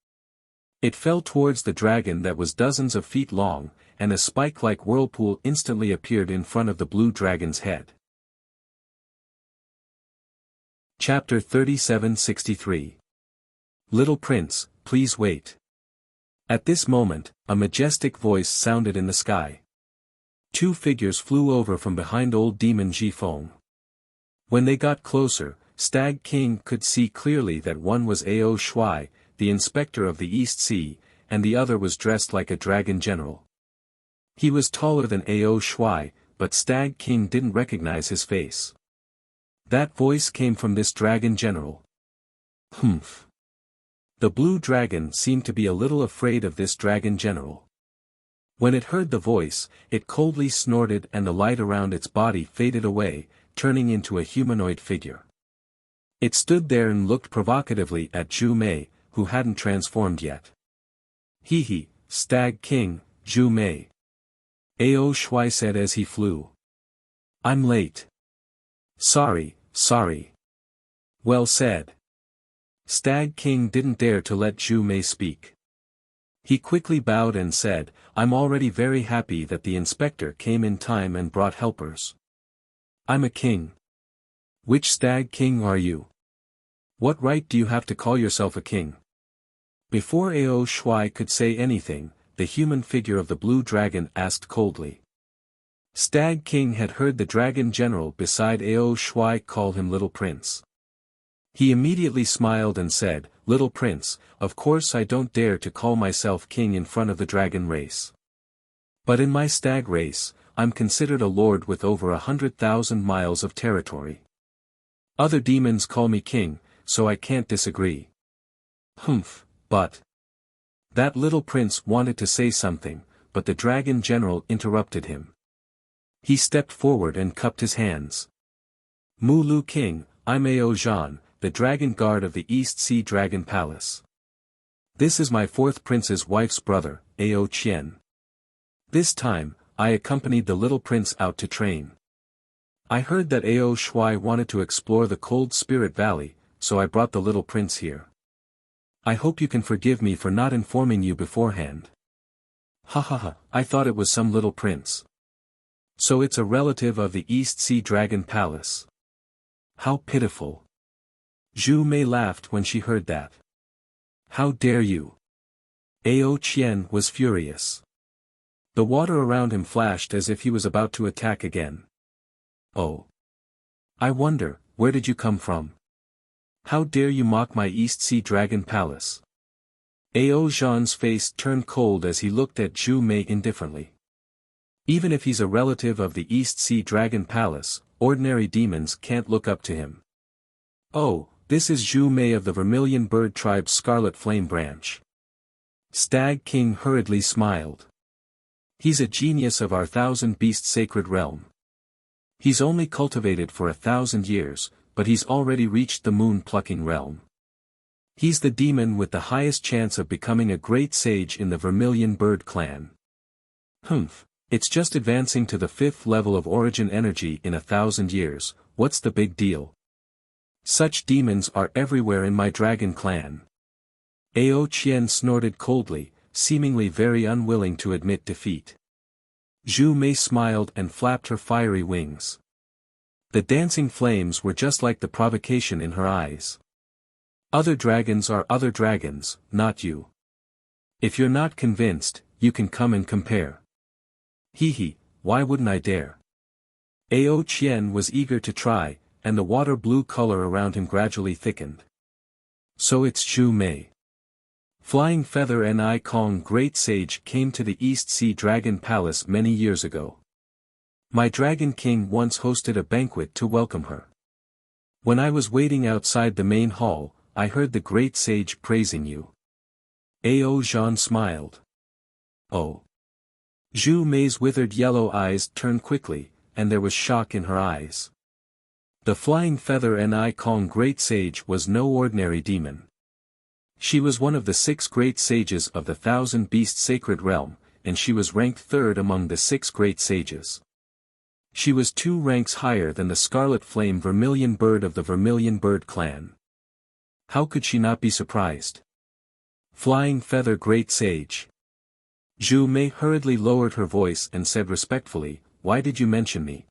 It fell towards the dragon that was dozens of feet long, and a spike-like whirlpool instantly appeared in front of the blue dragon's head. Chapter 3763. Little Prince, please wait. At this moment, a majestic voice sounded in the sky. Two figures flew over from behind old demon Ji Feng. When they got closer, Stag King could see clearly that one was Ao Shuai, the inspector of the East Sea, and the other was dressed like a dragon general. He was taller than Ao Shuai, but Stag King didn't recognize his face. That voice came from this dragon general. Humph. The blue dragon seemed to be a little afraid of this dragon general. When it heard the voice, it coldly snorted and the light around its body faded away, turning into a humanoid figure. It stood there and looked provocatively at Zhu Mei, who hadn't transformed yet. Hee, Stag King, Zhu Mei. Ao Shuai said as he flew. I'm late. Sorry. Well said. Stag King didn't dare to let Zhu Mei speak. He quickly bowed and said, I'm already very happy that the inspector came in time and brought helpers. I'm a king. Which Stag King are you? What right do you have to call yourself a king? Before Ao Shuai could say anything, the human figure of the blue dragon asked coldly. Stag King had heard the dragon general beside Ao Shuai call him Little Prince. He immediately smiled and said, Little Prince, of course I don't dare to call myself king in front of the dragon race. But in my stag race, I'm considered a lord with over 100,000 miles of territory. Other demons call me king, so I can't disagree. Humph, but... That Little Prince wanted to say something, but the dragon general interrupted him. He stepped forward and cupped his hands. Mu Lu King, I'm Ao Zhan, the dragon guard of the East Sea Dragon Palace. This is my fourth prince's wife's brother, Ao Qian. This time, I accompanied the little prince out to train. I heard that Ao Shuai wanted to explore the Cold Spirit Valley, so I brought the little prince here. I hope you can forgive me for not informing you beforehand. Ha, I thought it was some little prince. So it's a relative of the East Sea Dragon Palace. How pitiful. Zhu Mei laughed when she heard that. How dare you? Ao Qian was furious. The water around him flashed as if he was about to attack again. Oh. I wonder, where did you come from? How dare you mock my East Sea Dragon Palace? Ao Zhan's face turned cold as he looked at Zhu Mei indifferently. Even if he's a relative of the East Sea Dragon Palace, ordinary demons can't look up to him. Oh, this is Zhu Mei of the Vermilion Bird Tribe's Scarlet Flame Branch. Stag King hurriedly smiled. He's a genius of our thousand-beast sacred realm. He's only cultivated for 1,000 years, but he's already reached the moon-plucking realm. He's the demon with the highest chance of becoming a great sage in the Vermilion Bird clan. Humph, it's just advancing to the 5th level of origin energy in 1,000 years, what's the big deal? Such demons are everywhere in my dragon clan. Ao Qian snorted coldly, seemingly very unwilling to admit defeat. Zhu Mei smiled and flapped her fiery wings. The dancing flames were just like the provocation in her eyes. Other dragons are other dragons, not you. If you're not convinced, you can come and compare. Hee, why wouldn't I dare? Ao Qian was eager to try, and the water blue color around him gradually thickened. So it's Zhu Mei. Flying Feather and I Kong Great Sage came to the East Sea Dragon Palace many years ago. My Dragon King once hosted a banquet to welcome her. When I was waiting outside the main hall, I heard the Great Sage praising you. Ao Zhan smiled. Oh. Zhu Mei's withered yellow eyes turned quickly, and there was shock in her eyes. The Flying Feather and I Kong Great Sage was no ordinary demon. She was one of the 6 great sages of the thousand-beast sacred realm, and she was ranked 3rd among the 6 great sages. She was 2 ranks higher than the Scarlet Flame Vermilion Bird of the Vermilion Bird clan. How could she not be surprised? Flying Feather Great Sage. Zhu Mei hurriedly lowered her voice and said respectfully, "Why did you mention me?"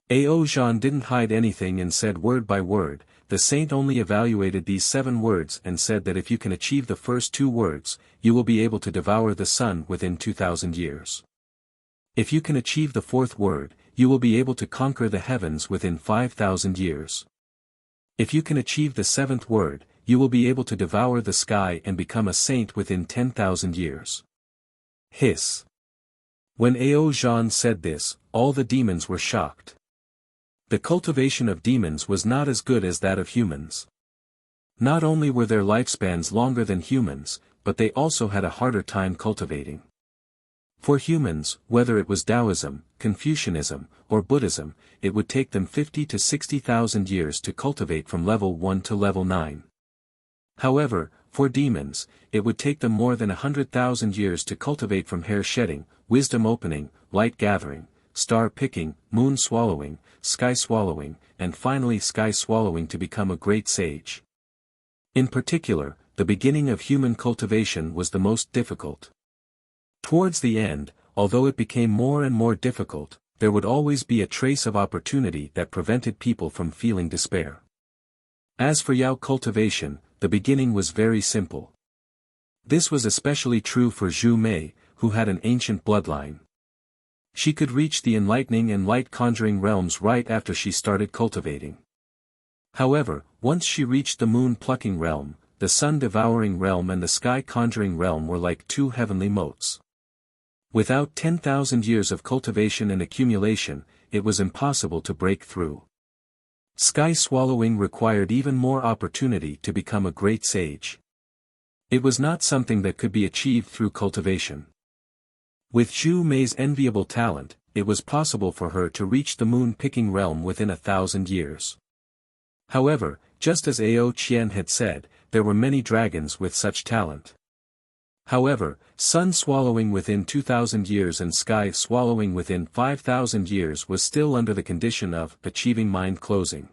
Ao Zhan didn't hide anything and said word by word. The saint only evaluated these 7 words and said that if you can achieve the first 2 words, you will be able to devour the sun within 2,000 years. If you can achieve the 4th word, you will be able to conquer the heavens within 5,000 years. If you can achieve the 7th word, you will be able to devour the sky and become a saint within 10,000 years. Hiss. When Ao Zhan said this, all the demons were shocked. The cultivation of demons was not as good as that of humans. Not only were their lifespans longer than humans, but they also had a harder time cultivating. For humans, whether it was Taoism, Confucianism, or Buddhism, it would take them 50 to 60,000 years to cultivate from level 1 to level 9. However, for demons, it would take them more than 100,000 years to cultivate from hair shedding, wisdom opening, light gathering, star picking, moon swallowing, sky swallowing, and finally sky swallowing to become a great sage. In particular, the beginning of human cultivation was the most difficult. Towards the end, although it became more and more difficult, there would always be a trace of opportunity that prevented people from feeling despair. As for Yao cultivation, the beginning was very simple. This was especially true for Zhu Mei, who had an ancient bloodline. She could reach the enlightening and light-conjuring realms right after she started cultivating. However, once she reached the moon-plucking realm, the sun-devouring realm and the sky-conjuring realm were like 2 heavenly moats. Without 10,000 years of cultivation and accumulation, it was impossible to break through. Sky swallowing required even more opportunity to become a great sage. It was not something that could be achieved through cultivation. With Zhu Mei's enviable talent, it was possible for her to reach the moon-picking realm within 1,000 years. However, just as Ao Qian had said, there were many dragons with such talent. However, sun swallowing within 2,000 years and sky swallowing within 5,000 years was still under the condition of achieving mind closing.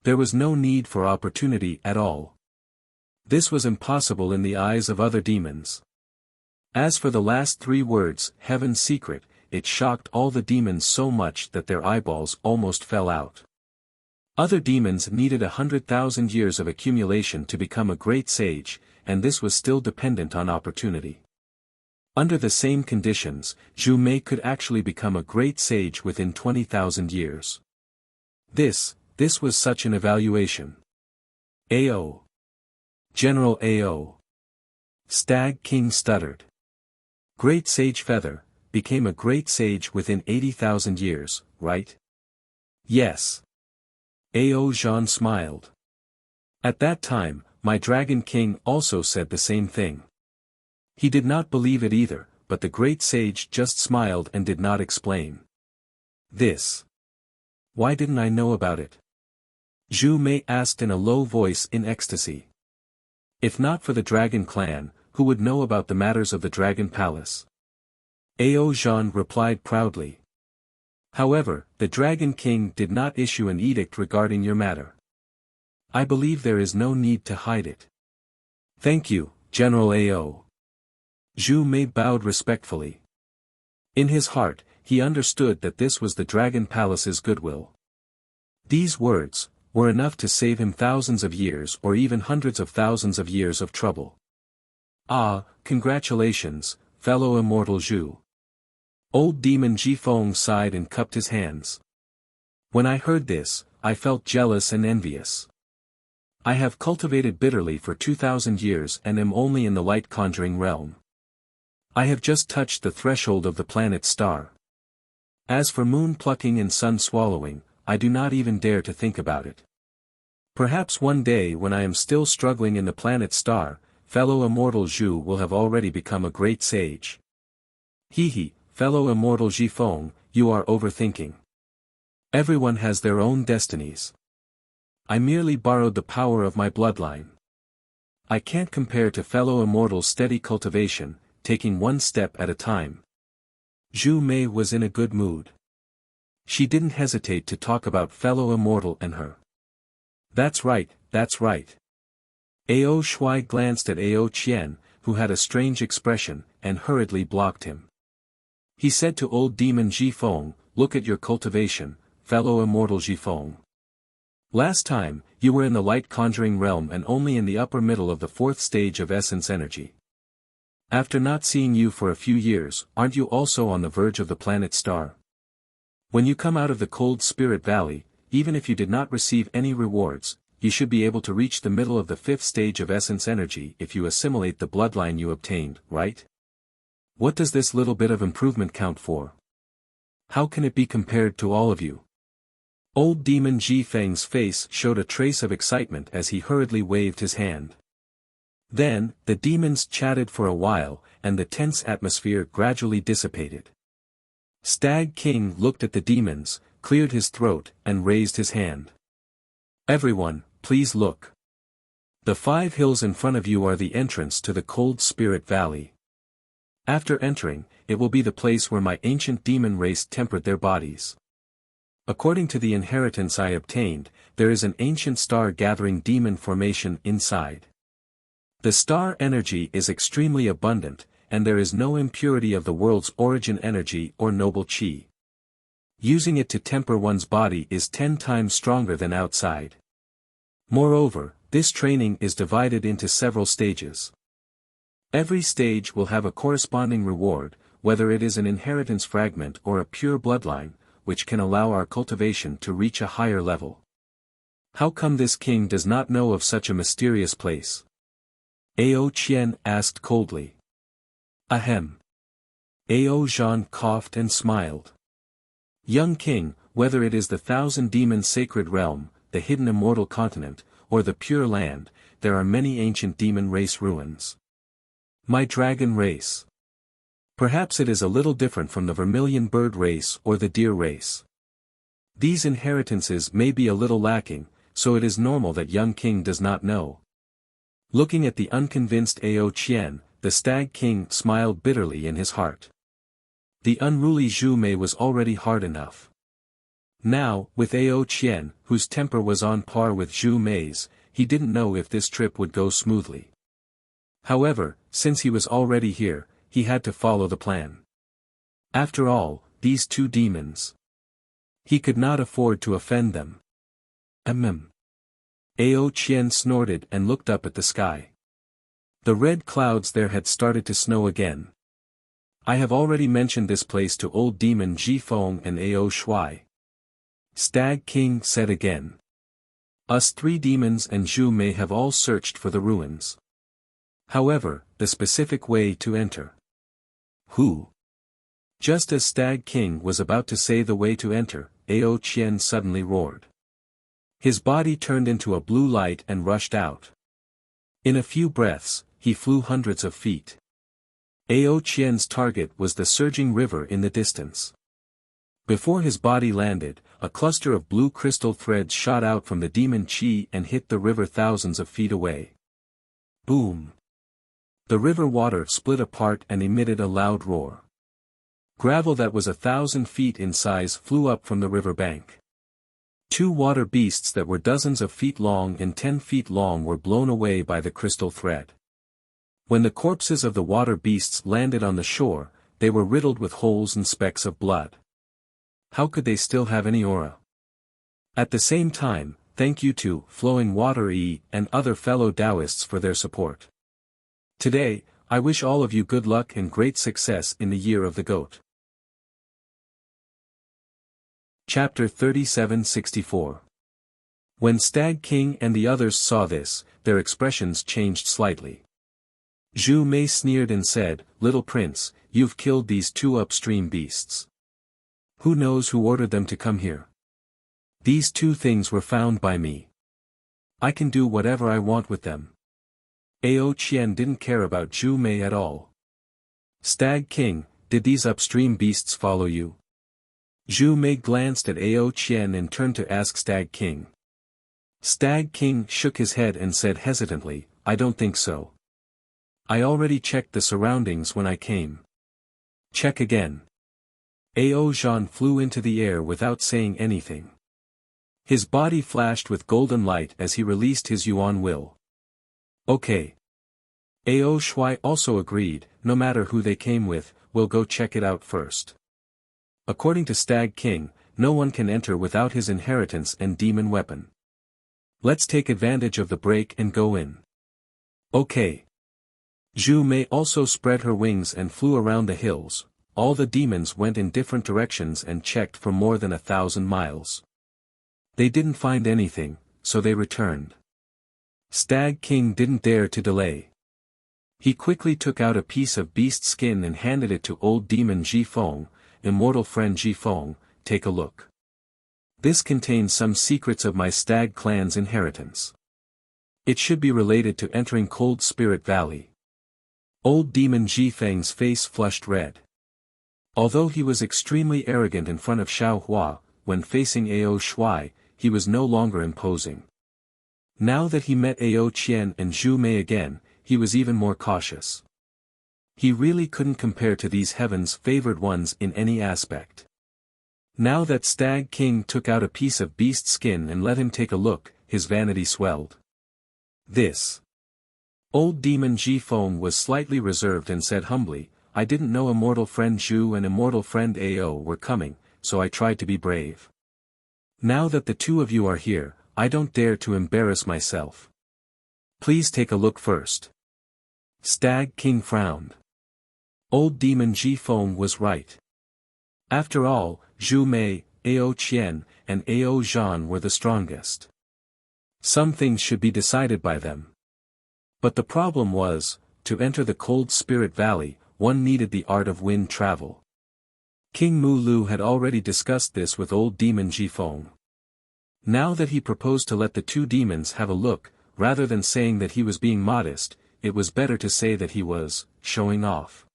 There was no need for opportunity at all. This was impossible in the eyes of other demons. As for the last 3 words, Heaven's Secret, it shocked all the demons so much that their eyeballs almost fell out. Other demons needed 100,000 years of accumulation to become a great sage, and this was still dependent on opportunity. Under the same conditions, Zhu Mei could actually become a great sage within 20,000 years. This was such an evaluation. Ao. General Ao. Stag King stuttered. Great Sage Feather, became a great sage within 80,000 years, right? Yes. Ao Zhan smiled. At that time, my Dragon King also said the same thing. He did not believe it either, but the great sage just smiled and did not explain. This. Why didn't I know about it? Zhu Mei asked in a low voice in ecstasy. If not for the Dragon Clan, who would know about the matters of the Dragon Palace? Ao Zhan replied proudly. However, the Dragon King did not issue an edict regarding your matter. I believe there is no need to hide it. Thank you, General Ao. Zhu Mei bowed respectfully. In his heart, he understood that this was the Dragon Palace's goodwill. These words were enough to save him thousands of years or even hundreds of thousands of years of trouble. Ah, congratulations, fellow immortal Zhu. Old demon Jifeng sighed and cupped his hands. When I heard this, I felt jealous and envious. I have cultivated bitterly for 2,000 years and am only in the light conjuring realm. I have just touched the threshold of the planet star. As for moon plucking and sun swallowing, I do not even dare to think about it. Perhaps one day when I am still struggling in the planet star, fellow immortal Zhu will have already become a great sage. Hehe, fellow immortal Jifeng, you are overthinking. Everyone has their own destinies. I merely borrowed the power of my bloodline. I can't compare to fellow immortal's steady cultivation, taking one step at a time. Zhu Mei was in a good mood. She didn't hesitate to talk about fellow immortal and her. That's right, that's right. Ao Shui glanced at Ao Qian, who had a strange expression, and hurriedly blocked him. He said to old demon Jifeng, look at your cultivation, fellow immortal Jifeng. Last time, you were in the light conjuring realm and only in the upper middle of the fourth stage of essence energy. After not seeing you for a few years, aren't you also on the verge of the planet star? When you come out of the cold spirit valley, even if you did not receive any rewards, you should be able to reach the middle of the fifth stage of essence energy if you assimilate the bloodline you obtained, right? What does this little bit of improvement count for? How can it be compared to all of you? Old demon Ji Feng's face showed a trace of excitement as he hurriedly waved his hand. Then, the demons chatted for a while, and the tense atmosphere gradually dissipated. Stag King looked at the demons, cleared his throat, and raised his hand. Everyone, please look. The 5 hills in front of you are the entrance to the Cold Spirit Valley. After entering, it will be the place where my ancient demon race tempered their bodies. According to the inheritance I obtained, there is an ancient star-gathering demon formation inside. The star energy is extremely abundant, and there is no impurity of the world's origin energy or noble qi. Using it to temper one's body is 10 times stronger than outside. Moreover, this training is divided into several stages. Every stage will have a corresponding reward, whether it is an inheritance fragment or a pure bloodline, which can allow our cultivation to reach a higher level. How come this king does not know of such a mysterious place? Ao Qian asked coldly. Ahem. Ao Zhan coughed and smiled. Young king, whether it is the 1,000-demon sacred realm, the hidden immortal continent, or the pure land, there are many ancient demon race ruins. My dragon race. Perhaps it is a little different from the vermilion bird race or the deer race. These inheritances may be a little lacking, so it is normal that young king does not know. Looking at the unconvinced Ao Qian, the Stag King smiled bitterly in his heart. The unruly Zhu Mei was already hard enough. Now, with Ao Qian, whose temper was on par with Zhu Mei's, he didn't know if this trip would go smoothly. However, since he was already here, he had to follow the plan. After all, these 2 demons. He could not afford to offend them. Ao Qian snorted and looked up at the sky. The red clouds there had started to snow again. I have already mentioned this place to old demon Jifeng and Ao Shui. Stag King said again. Us 3 demons and Zhu Mei have all searched for the ruins. However, the specific way to enter. Who? Just as Stag King was about to say the way to enter, Ao Qian suddenly roared. His body turned into a blue light and rushed out. In a few breaths, he flew hundreds of feet. Ao Qian's target was the surging river in the distance. Before his body landed, a cluster of blue crystal threads shot out from the demon chi and hit the river thousands of feet away. Boom! The river water split apart and emitted a loud roar. Gravel that was 1,000 feet in size flew up from the river bank. 2 water beasts that were dozens of feet long and 10 feet long were blown away by the crystal thread. When the corpses of the water beasts landed on the shore, they were riddled with holes and specks of blood. How could they still have any aura? At the same time, thank you to Flowing Water E and other fellow Taoists for their support. Today, I wish all of you good luck and great success in the Year of the Goat. Chapter 3764. When Stag King and the others saw this, their expressions changed slightly. Zhu Mei sneered and said, "Little prince, you've killed these 2 upstream beasts. Who knows who ordered them to come here? These 2 things were found by me. I can do whatever I want with them." Ao Qian didn't care about Zhu Mei at all. "Stag King, did these upstream beasts follow you?" Zhu Mei glanced at Ao Qian and turned to ask Stag King. Stag King shook his head and said hesitantly, "I don't think so. I already checked the surroundings when I came." "Check again." Ao Zhan flew into the air without saying anything. His body flashed with golden light as he released his Yuan will. "Okay." Ao Shui also agreed, "No matter who they came with, we'll go check it out first." According to Stag King, no one can enter without his inheritance and demon weapon. Let's take advantage of the break and go in. Okay. Zhu Mei also spread her wings and flew around the hills. All the demons went in different directions and checked for more than 1,000 miles. They didn't find anything, so they returned. Stag King didn't dare to delay. He quickly took out a piece of beast skin and handed it to old demon Ji Feng. "Immortal friend Ji Feng, take a look. This contains some secrets of my stag clan's inheritance. It should be related to entering Cold Spirit Valley." Old demon Ji Feng's face flushed red. Although he was extremely arrogant in front of Xiao Hua, when facing Ao Shui, he was no longer imposing. Now that he met Ao Qian and Zhu Mei again, he was even more cautious. He really couldn't compare to these heaven's favored ones in any aspect. Now that Stag King took out a piece of beast skin and let him take a look, his vanity swelled. "This." Old demon Ji Feng was slightly reserved and said humbly, "I didn't know immortal friend Zhu and immortal friend Ao were coming, so I tried to be brave. Now that the 2 of you are here, I don't dare to embarrass myself. Please take a look first." Stag King frowned. Old demon Ji Feng was right. After all, Zhu Mei, Ao Qian, and Ao Zhan were the strongest. Some things should be decided by them. But the problem was, to enter the Cold Spirit Valley, one needed the art of wind travel. King Mu Lu had already discussed this with old demon Ji Feng. Now that he proposed to let the 2 demons have a look, rather than saying that he was being modest, it was better to say that he was showing off.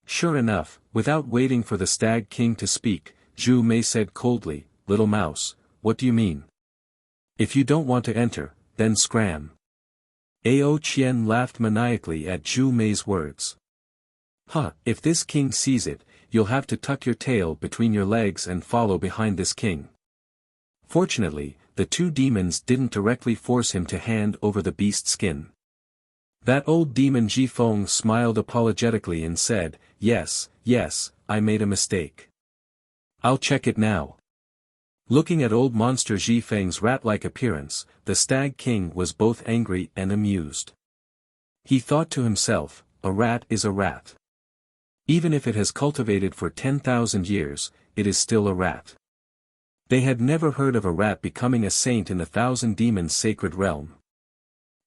Sure enough, without waiting for the Stag King to speak, Zhu Mei said coldly, "Little mouse, what do you mean? If you don't want to enter, then scram." Ao Qian laughed maniacally at Zhu Mei's words. "Huh, if this king sees it, you'll have to tuck your tail between your legs and follow behind this king." Fortunately, the 2 demons didn't directly force him to hand over the beast skin. That old demon Ji Feng smiled apologetically and said, yes, I made a mistake. I'll check it now." Looking at old monster Ji Feng's rat-like appearance, the Stag King was both angry and amused. He thought to himself, a rat is a rat. Even if it has cultivated for 10,000 years, it is still a rat. They had never heard of a rat becoming a saint in the 1,000 demons sacred realm.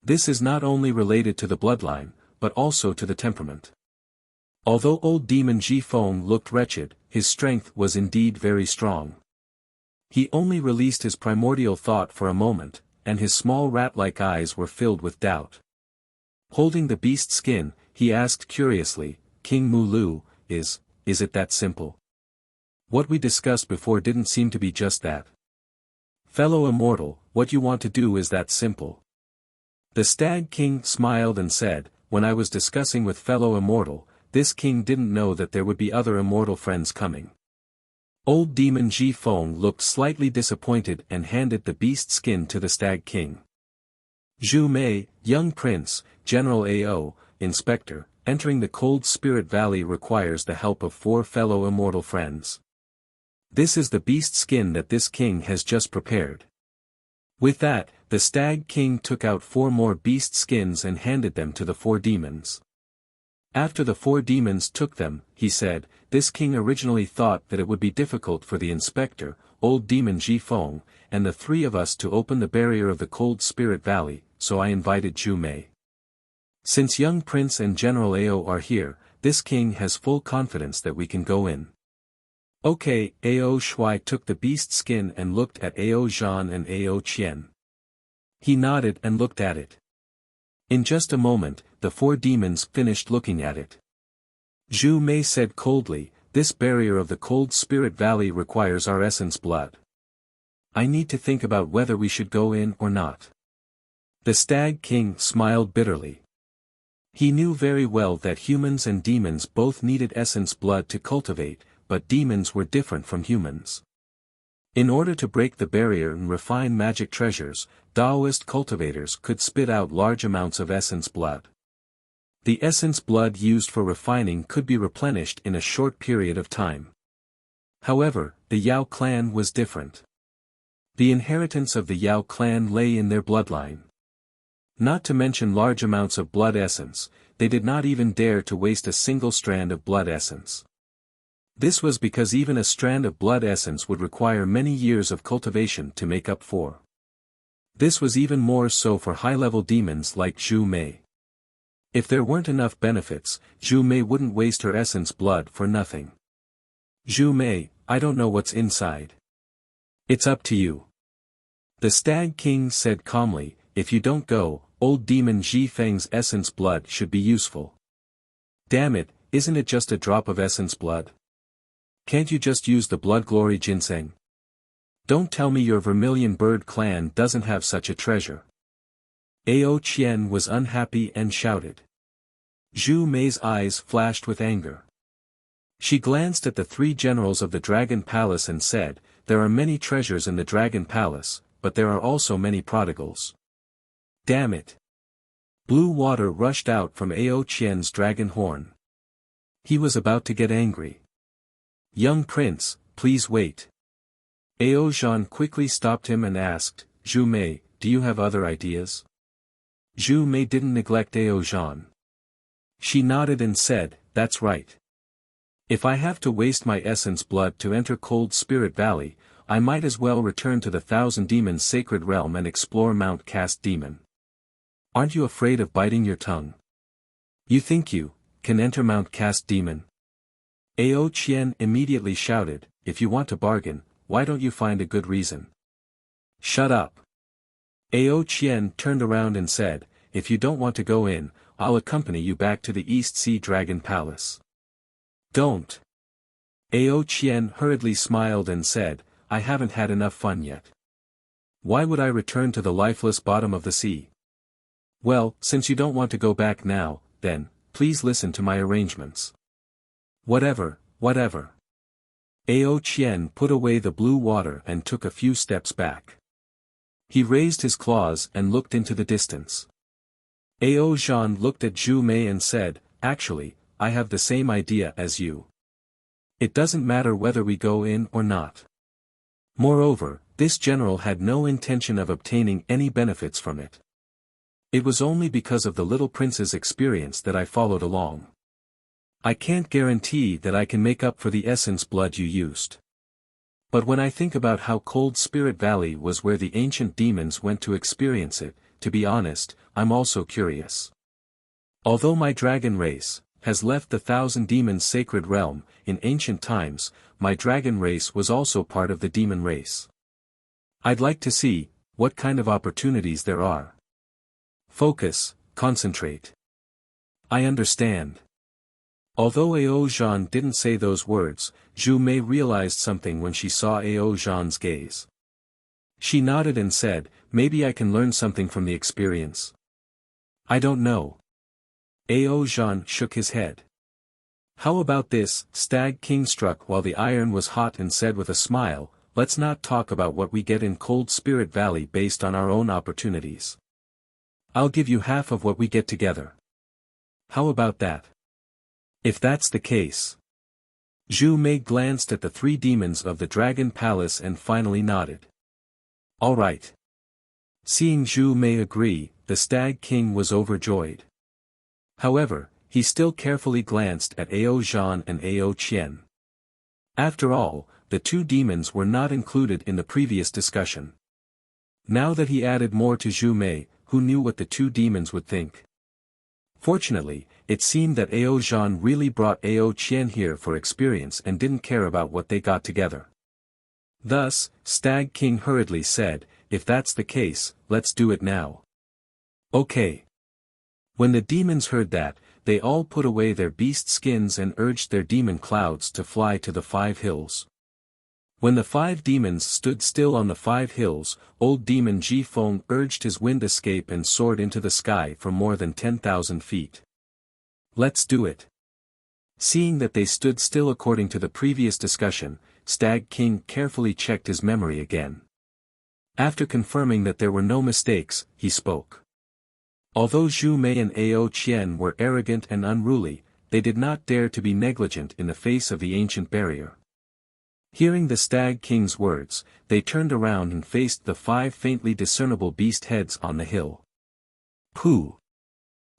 This is not only related to the bloodline, but also to the temperament. Although old demon Ji Feng looked wretched, his strength was indeed very strong. He only released his primordial thought for a moment, and his small rat-like eyes were filled with doubt. Holding the beast skin, he asked curiously, King Mulu, is it that simple? What we discussed before didn't seem to be just that. Fellow immortal, what you want to do is that simple. The Stag King smiled and said, when I was discussing with fellow immortal, this king didn't know that there would be other immortal friends coming. Old Demon Ji Feng looked slightly disappointed and handed the beast skin to the Stag King. Zhu Mei, young prince, General AO, inspector, entering the Cold Spirit Valley requires the help of 4 fellow immortal friends. This is the beast skin that this king has just prepared. With that, the Stag King took out 4 more beast skins and handed them to the 4 demons. After the 4 demons took them, he said, this king originally thought that it would be difficult for the inspector, old demon Ji Feng, and the 3 of us to open the barrier of the Cold Spirit Valley, so I invited Zhu Mei. Since young prince and General Ao are here, this king has full confidence that we can go in. Okay, Ao Shui took the beast skin and looked at Ao Zhan and Ao Qian. He nodded and looked at it. In just a moment, the 4 demons finished looking at it. Zhu Mei said coldly, this barrier of the Cold Spirit Valley requires our essence blood. I need to think about whether we should go in or not. The Stag King smiled bitterly. He knew very well that humans and demons both needed essence blood to cultivate, but demons were different from humans. In order to break the barrier and refine magic treasures, Taoist cultivators could spit out large amounts of essence blood. The essence blood used for refining could be replenished in a short period of time. However, the Yao clan was different. The inheritance of the Yao clan lay in their bloodline. Not to mention large amounts of blood essence, they did not even dare to waste a single strand of blood essence. This was because even a strand of blood essence would require many years of cultivation to make up for. This was even more so for high-level demons like Zhu Mei. If there weren't enough benefits, Zhu Mei wouldn't waste her essence blood for nothing. Zhu Mei, I don't know what's inside. It's up to you. The Stag King said calmly, if you don't go, old demon Ji Feng's essence blood should be useful. Damn it, isn't it just a drop of essence blood? Can't you just use the blood glory ginseng? Don't tell me your Vermilion Bird clan doesn't have such a treasure. Ao Qian was unhappy and shouted. Zhu Mei's eyes flashed with anger. She glanced at the 3 generals of the Dragon Palace and said, there are many treasures in the Dragon Palace, but there are also many prodigals. Damn it. Blue water rushed out from Ao Qian's dragon horn. He was about to get angry. Young prince, please wait. Ao Zhan quickly stopped him and asked, Zhu Mei, do you have other ideas? Zhu Mei didn't neglect Ao Zhan. She nodded and said, that's right. If I have to waste my essence blood to enter Cold Spirit Valley, I might as well return to the Thousand Demons Sacred Realm and explore Mount Cast Demon. Aren't you afraid of biting your tongue? You think you can enter Mount Cast Demon? Ao Qian immediately shouted, if you want to bargain, why don't you find a good reason? Shut up. Ao Qian turned around and said, if you don't want to go in, I'll accompany you back to the East Sea Dragon Palace. Don't. Ao Qian hurriedly smiled and said, I haven't had enough fun yet. Why would I return to the lifeless bottom of the sea? Well, since you don't want to go back now, then, please listen to my arrangements. Whatever. Ao Qian put away the blue water and took a few steps back. He raised his claws and looked into the distance. Ao Zhan looked at Zhu Mei and said, actually, I have the same idea as you. It doesn't matter whether we go in or not. Moreover, this general had no intention of obtaining any benefits from it. It was only because of the little prince's experience that I followed along. I can't guarantee that I can make up for the essence blood you used. But when I think about how Cold Spirit Valley was where the ancient demons went to experience it, to be honest, I'm also curious. Although my dragon race has left the Thousand Demons Sacred Realm, in ancient times, my dragon race was also part of the demon race. I'd like to see what kind of opportunities there are. Focus, concentrate. I understand. Although Ao Zhan didn't say those words, Zhu Mei realized something when she saw Ao Zhan's gaze. She nodded and said, "Maybe I can learn something from the experience." "I don't know." Ao Zhan shook his head. "How about this?" Stag King struck while the iron was hot and said with a smile, "Let's not talk about what we get in Cold Spirit Valley based on our own opportunities. I'll give you half of what we get together. How about that?" "If that's the case." Zhu Mei glanced at the three demons of the Dragon Palace and finally nodded. "All right." Seeing Zhu Mei agree, the Stag King was overjoyed. However, he still carefully glanced at Ao Zhan and Ao Qian. After all, the two demons were not included in the previous discussion. Now that he added more to Zhu Mei, who knew what the two demons would think? Fortunately, it seemed that Ao Zhan really brought Ao Qian here for experience and didn't care about what they got together. Thus, Stag King hurriedly said, "If that's the case, let's do it now." "Okay." When the demons heard that, they all put away their beast skins and urged their demon clouds to fly to the 5 hills. When the 5 demons stood still on the 5 hills, old demon Ji Feng urged his wind escape and soared into the sky for more than 10,000 feet. "Let's do it." Seeing that they stood still according to the previous discussion, Stag King carefully checked his memory again. After confirming that there were no mistakes, he spoke. Although Zhu Mei and Ao Qian were arrogant and unruly, they did not dare to be negligent in the face of the ancient barrier. Hearing the Stag King's words, they turned around and faced the 5 faintly discernible beast heads on the hill. Pooh!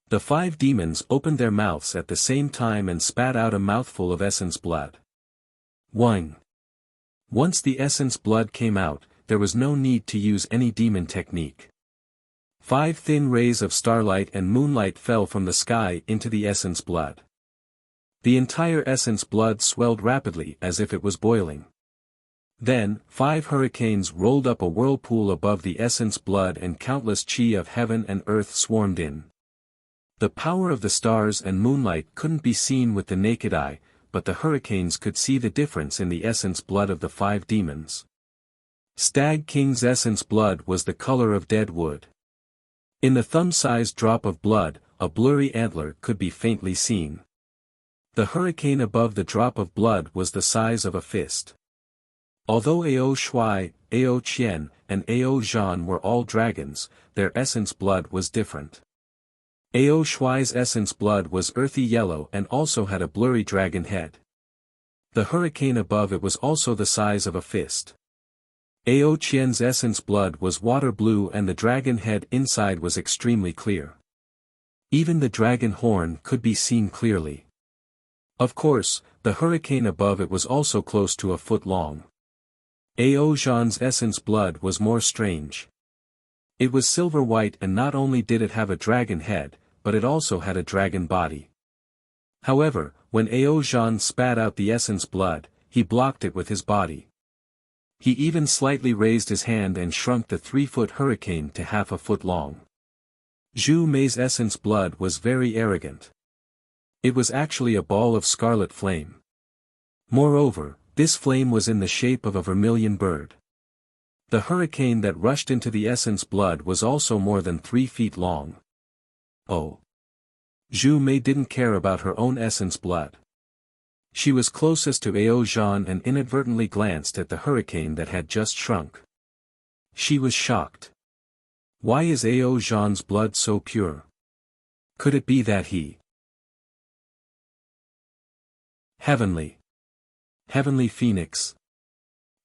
The 5 demons opened their mouths at the same time and spat out a mouthful of essence blood. Wang! Once the essence blood came out, there was no need to use any demon technique. 5 thin rays of starlight and moonlight fell from the sky into the essence blood. The entire essence blood swelled rapidly as if it was boiling. Then, 5 hurricanes rolled up a whirlpool above the essence blood and countless chi of heaven and earth swarmed in. The power of the stars and moonlight couldn't be seen with the naked eye, but the hurricanes could see the difference in the essence blood of the 5 demons. Stag King's essence blood was the color of dead wood. In the thumb-sized drop of blood, a blurry antler could be faintly seen. The hurricane above the drop of blood was the size of a fist. Although Ao Shui, Ao Qian, and Ao Zhan were all dragons, their essence blood was different. Ao Shui's essence blood was earthy yellow and also had a blurry dragon head. The hurricane above it was also the size of a fist. Ao Qian's essence blood was water blue and the dragon head inside was extremely clear. Even the dragon horn could be seen clearly. Of course, the hurricane above it was also close to a foot long. Ao Zhan's essence blood was more strange. It was silver white and not only did it have a dragon head, but it also had a dragon body. However, when Ao Zhan spat out the essence blood, he blocked it with his body. He even slightly raised his hand and shrunk the 3-foot hurricane to half a foot long. Zhu Mei's essence blood was very arrogant. It was actually a ball of scarlet flame. Moreover, this flame was in the shape of a vermilion bird. The hurricane that rushed into the essence blood was also more than 3 feet long. Oh! Zhu Mei didn't care about her own essence blood. She was closest to Ao Zhan and inadvertently glanced at the hurricane that had just shrunk. She was shocked. Why is Ao Zhan's blood so pure? Could it be that he... Heavenly Phoenix.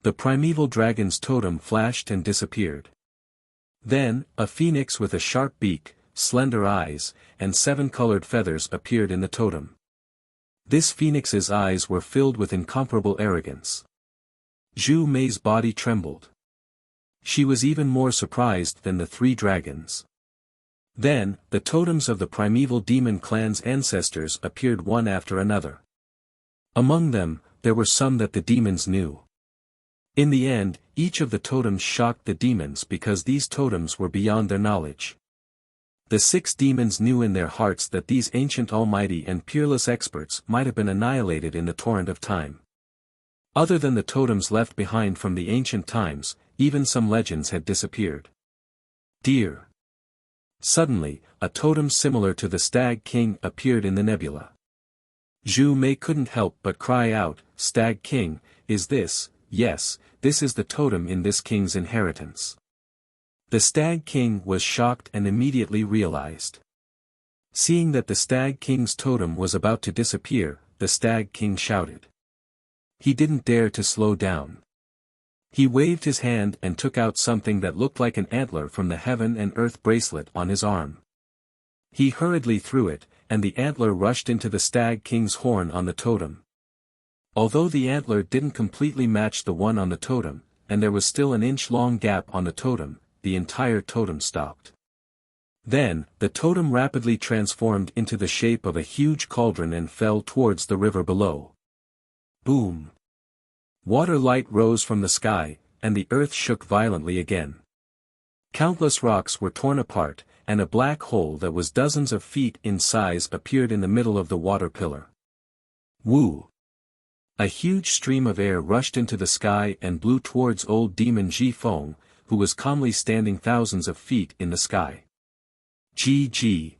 The primeval dragon's totem flashed and disappeared. Then, a phoenix with a sharp beak, slender eyes, and 7 colored feathers appeared in the totem. This phoenix's eyes were filled with incomparable arrogance. Zhu Mei's body trembled. She was even more surprised than the 3 dragons. Then, the totems of the primeval demon clan's ancestors appeared one after another. Among them, there were some that the demons knew. In the end, each of the totems shocked the demons because these totems were beyond their knowledge. The 6 demons knew in their hearts that these ancient almighty and peerless experts might have been annihilated in the torrent of time. Other than the totems left behind from the ancient times, even some legends had disappeared. Dear. Suddenly, a totem similar to the Stag King appeared in the nebula. Zhu Mei couldn't help but cry out, "Stag King, is this?" "Yes, this is the totem in this king's inheritance." The Stag King was shocked and immediately realized. Seeing that the Stag King's totem was about to disappear, the Stag King shouted. He didn't dare to slow down. He waved his hand and took out something that looked like an antler from the heaven and earth bracelet on his arm. He hurriedly threw it, and the antler rushed into the Stag King's horn on the totem. Although the antler didn't completely match the one on the totem, and there was still an inch-long gap on the totem, the entire totem stopped. Then, the totem rapidly transformed into the shape of a huge cauldron and fell towards the river below. Boom! Water light rose from the sky, and the earth shook violently again. Countless rocks were torn apart, and a black hole that was dozens of feet in size appeared in the middle of the water pillar. Woo! A huge stream of air rushed into the sky and blew towards old demon Ji Feng, who was calmly standing thousands of feet in the sky. GG.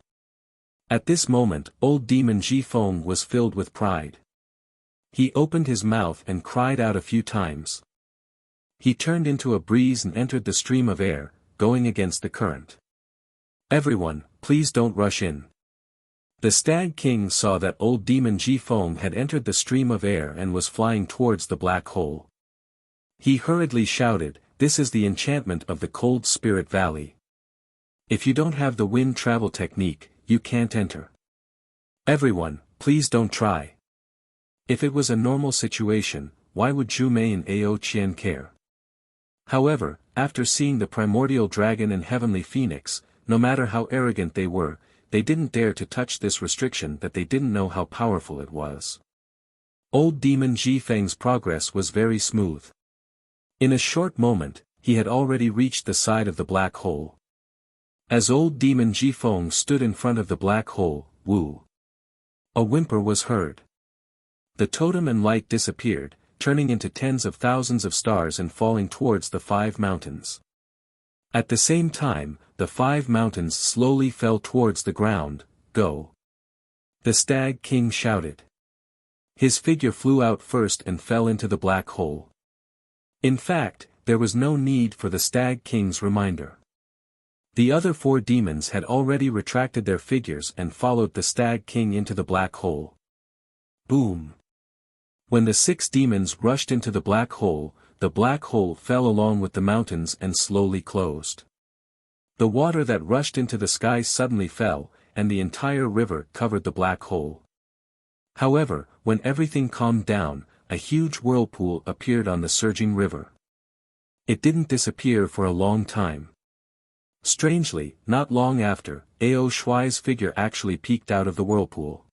At this moment, old demon Ji Feng was filled with pride. He opened his mouth and cried out a few times. He turned into a breeze and entered the stream of air, going against the current. "Everyone, please don't rush in." The Stag King saw that old demon Ji Feng had entered the stream of air and was flying towards the black hole. He hurriedly shouted, "This is the enchantment of the Cold Spirit Valley. If you don't have the wind travel technique, you can't enter. Everyone, please don't try." If it was a normal situation, why would Zhu Mei and Ao Qian care? However, after seeing the primordial dragon and heavenly phoenix, no matter how arrogant they were, they didn't dare to touch this restriction that they didn't know how powerful it was. Old demon Ji Feng's progress was very smooth. In a short moment, he had already reached the side of the black hole. As old demon Ji Feng stood in front of the black hole, woo! A whimper was heard. The totem and light disappeared, turning into tens of thousands of stars and falling towards the 5 mountains. At the same time, the 5 mountains slowly fell towards the ground. "Go!" The Stag King shouted. His figure flew out first and fell into the black hole. In fact, there was no need for the Stag King's reminder. The other 4 demons had already retracted their figures and followed the Stag King into the black hole. Boom! When the 6 demons rushed into the black hole fell along with the mountains and slowly closed. The water that rushed into the sky suddenly fell, and the entire river covered the black hole. However, when everything calmed down, a huge whirlpool appeared on the surging river. It didn't disappear for a long time. Strangely, not long after, Ao Shuai's figure actually peeked out of the whirlpool.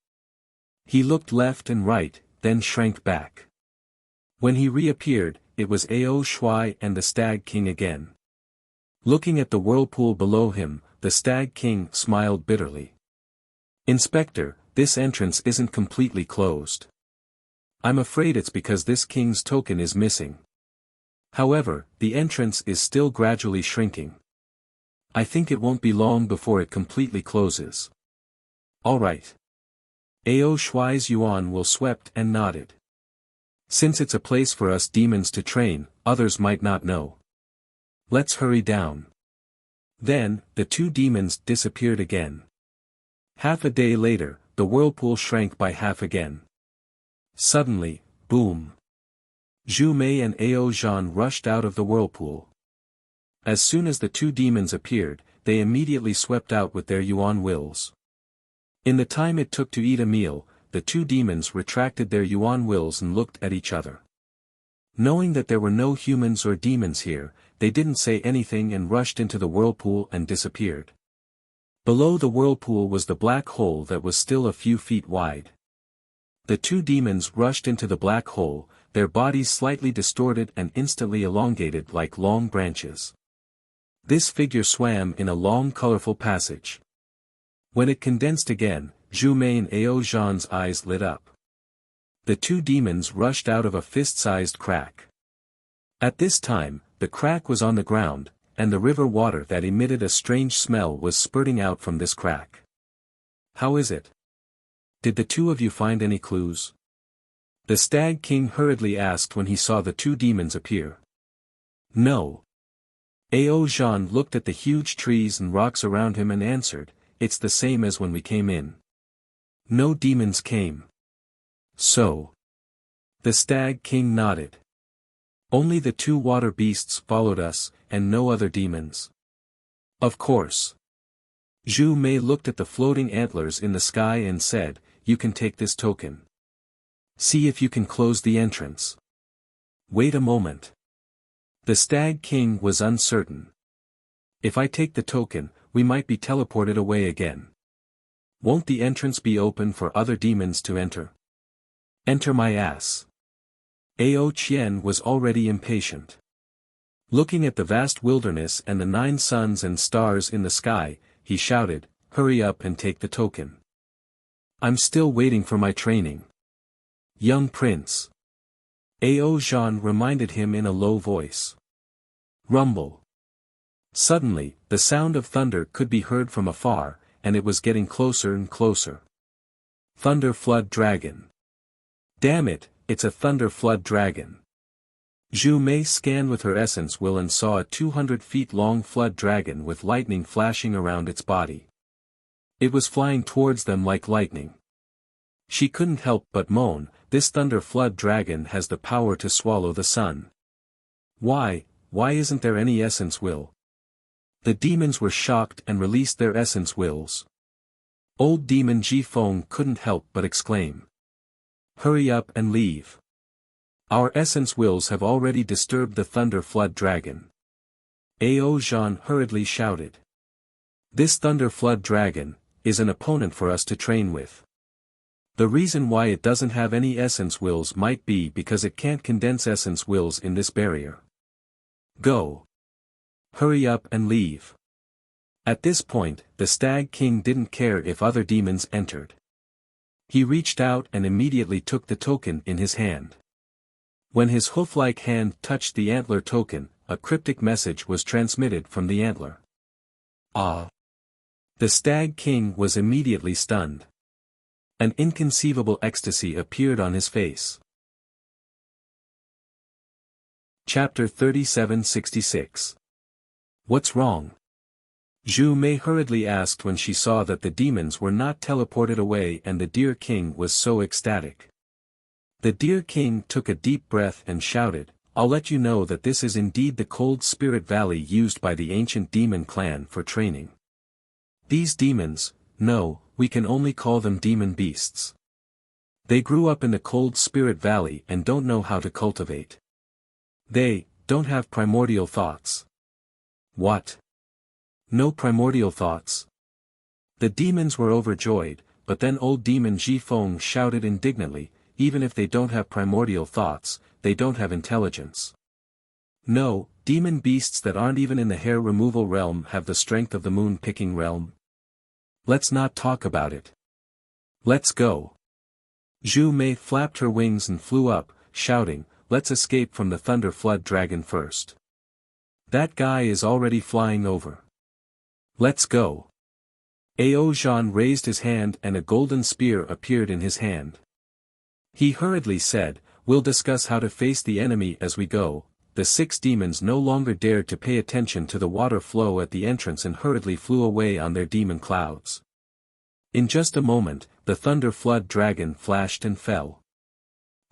He looked left and right, then shrank back. When he reappeared, it was Ao Shuai and the Stag King again. Looking at the whirlpool below him, the Stag King smiled bitterly. "Inspector, this entrance isn't completely closed. I'm afraid it's because this king's token is missing. However, the entrance is still gradually shrinking. I think it won't be long before it completely closes." "All right." Ao Shuai's yuan will swept and nodded. "Since it's a place for us demons to train, others might not know. Let's hurry down." Then, the 2 demons disappeared again. Half a day later, the whirlpool shrank by half again. Suddenly, boom! Zhu Mei and Ao Zhan rushed out of the whirlpool. As soon as the 2 demons appeared, they immediately swept out with their yuan wills. In the time it took to eat a meal, the 2 demons retracted their yuan wills and looked at each other. Knowing that there were no humans or demons here, they didn't say anything and rushed into the whirlpool and disappeared. Below the whirlpool was the black hole that was still a few feet wide. The 2 demons rushed into the black hole, their bodies slightly distorted and instantly elongated like long branches. This figure swam in a long colorful passage. When it condensed again, Zhu Mei and Ao Zhan's eyes lit up. The two demons rushed out of a fist-sized crack. At this time, the crack was on the ground, and the river water that emitted a strange smell was spurting out from this crack. How is it? Did the two of you find any clues? The Stag King hurriedly asked when he saw the two demons appear. No. Ao Zhan looked at the huge trees and rocks around him and answered, it's the same as when we came in. No demons came. So. The Stag King nodded. Only the two water beasts followed us, and no other demons. Of course. Zhu Mei looked at the floating antlers in the sky and said, you can take this token. See if you can close the entrance. Wait a moment. The Stag King was uncertain. If I take the token, we might be teleported away again. Won't the entrance be open for other demons to enter? Enter my ass. Ao Qian was already impatient. Looking at the vast wilderness and the 9 suns and stars in the sky, he shouted, hurry up and take the token. I'm still waiting for my training. Young prince. Ao Zhan reminded him in a low voice. Rumble. Suddenly, the sound of thunder could be heard from afar, and it was getting closer and closer. Thunder Flood Dragon. Damn it, it's a Thunder Flood Dragon. Zhu Mei scanned with her essence will and saw a 200 feet long flood dragon with lightning flashing around its body. It was flying towards them like lightning. She couldn't help but moan, this Thunder Flood Dragon has the power to swallow the sun. Why isn't there any essence will? The demons were shocked and released their essence wills. Old demon Ji Feng couldn't help but exclaim. Hurry up and leave. Our essence wills have already disturbed the Thunder Flood Dragon. Ao Zhan hurriedly shouted. This Thunder Flood Dragon is an opponent for us to train with. The reason why it doesn't have any essence wills might be because it can't condense essence wills in this barrier. Go. Hurry up and leave. At this point, the Stag King didn't care if other demons entered. He reached out and immediately took the token in his hand. When his hoof-like hand touched the antler token, a cryptic message was transmitted from the antler. Ah! The Stag King was immediately stunned. An inconceivable ecstasy appeared on his face. Chapter 3766. What's wrong? Zhu Mei hurriedly asked when she saw that the demons were not teleported away and the Deer King was so ecstatic. The Deer King took a deep breath and shouted, I'll let you know that this is indeed the cold spirit valley used by the ancient demon clan for training. These demons, no, we can only call them demon beasts. They grew up in the cold spirit valley and don't know how to cultivate. They don't have primordial thoughts. What? No primordial thoughts? The demons were overjoyed, but then old demon Ji Feng shouted indignantly, even if they don't have primordial thoughts, they don't have intelligence. No, demon beasts that aren't even in the hair removal realm have the strength of the moon picking realm. Let's not talk about it. Let's go. Zhu Mei flapped her wings and flew up, shouting, let's escape from the Thunder Flood Dragon first. That guy is already flying over. Let's go. Ao Zhan raised his hand and a golden spear appeared in his hand. He hurriedly said, we'll discuss how to face the enemy as we go. The 6 demons no longer dared to pay attention to the water flow at the entrance and hurriedly flew away on their demon clouds. In just a moment, the Thunder Flood Dragon flashed and fell.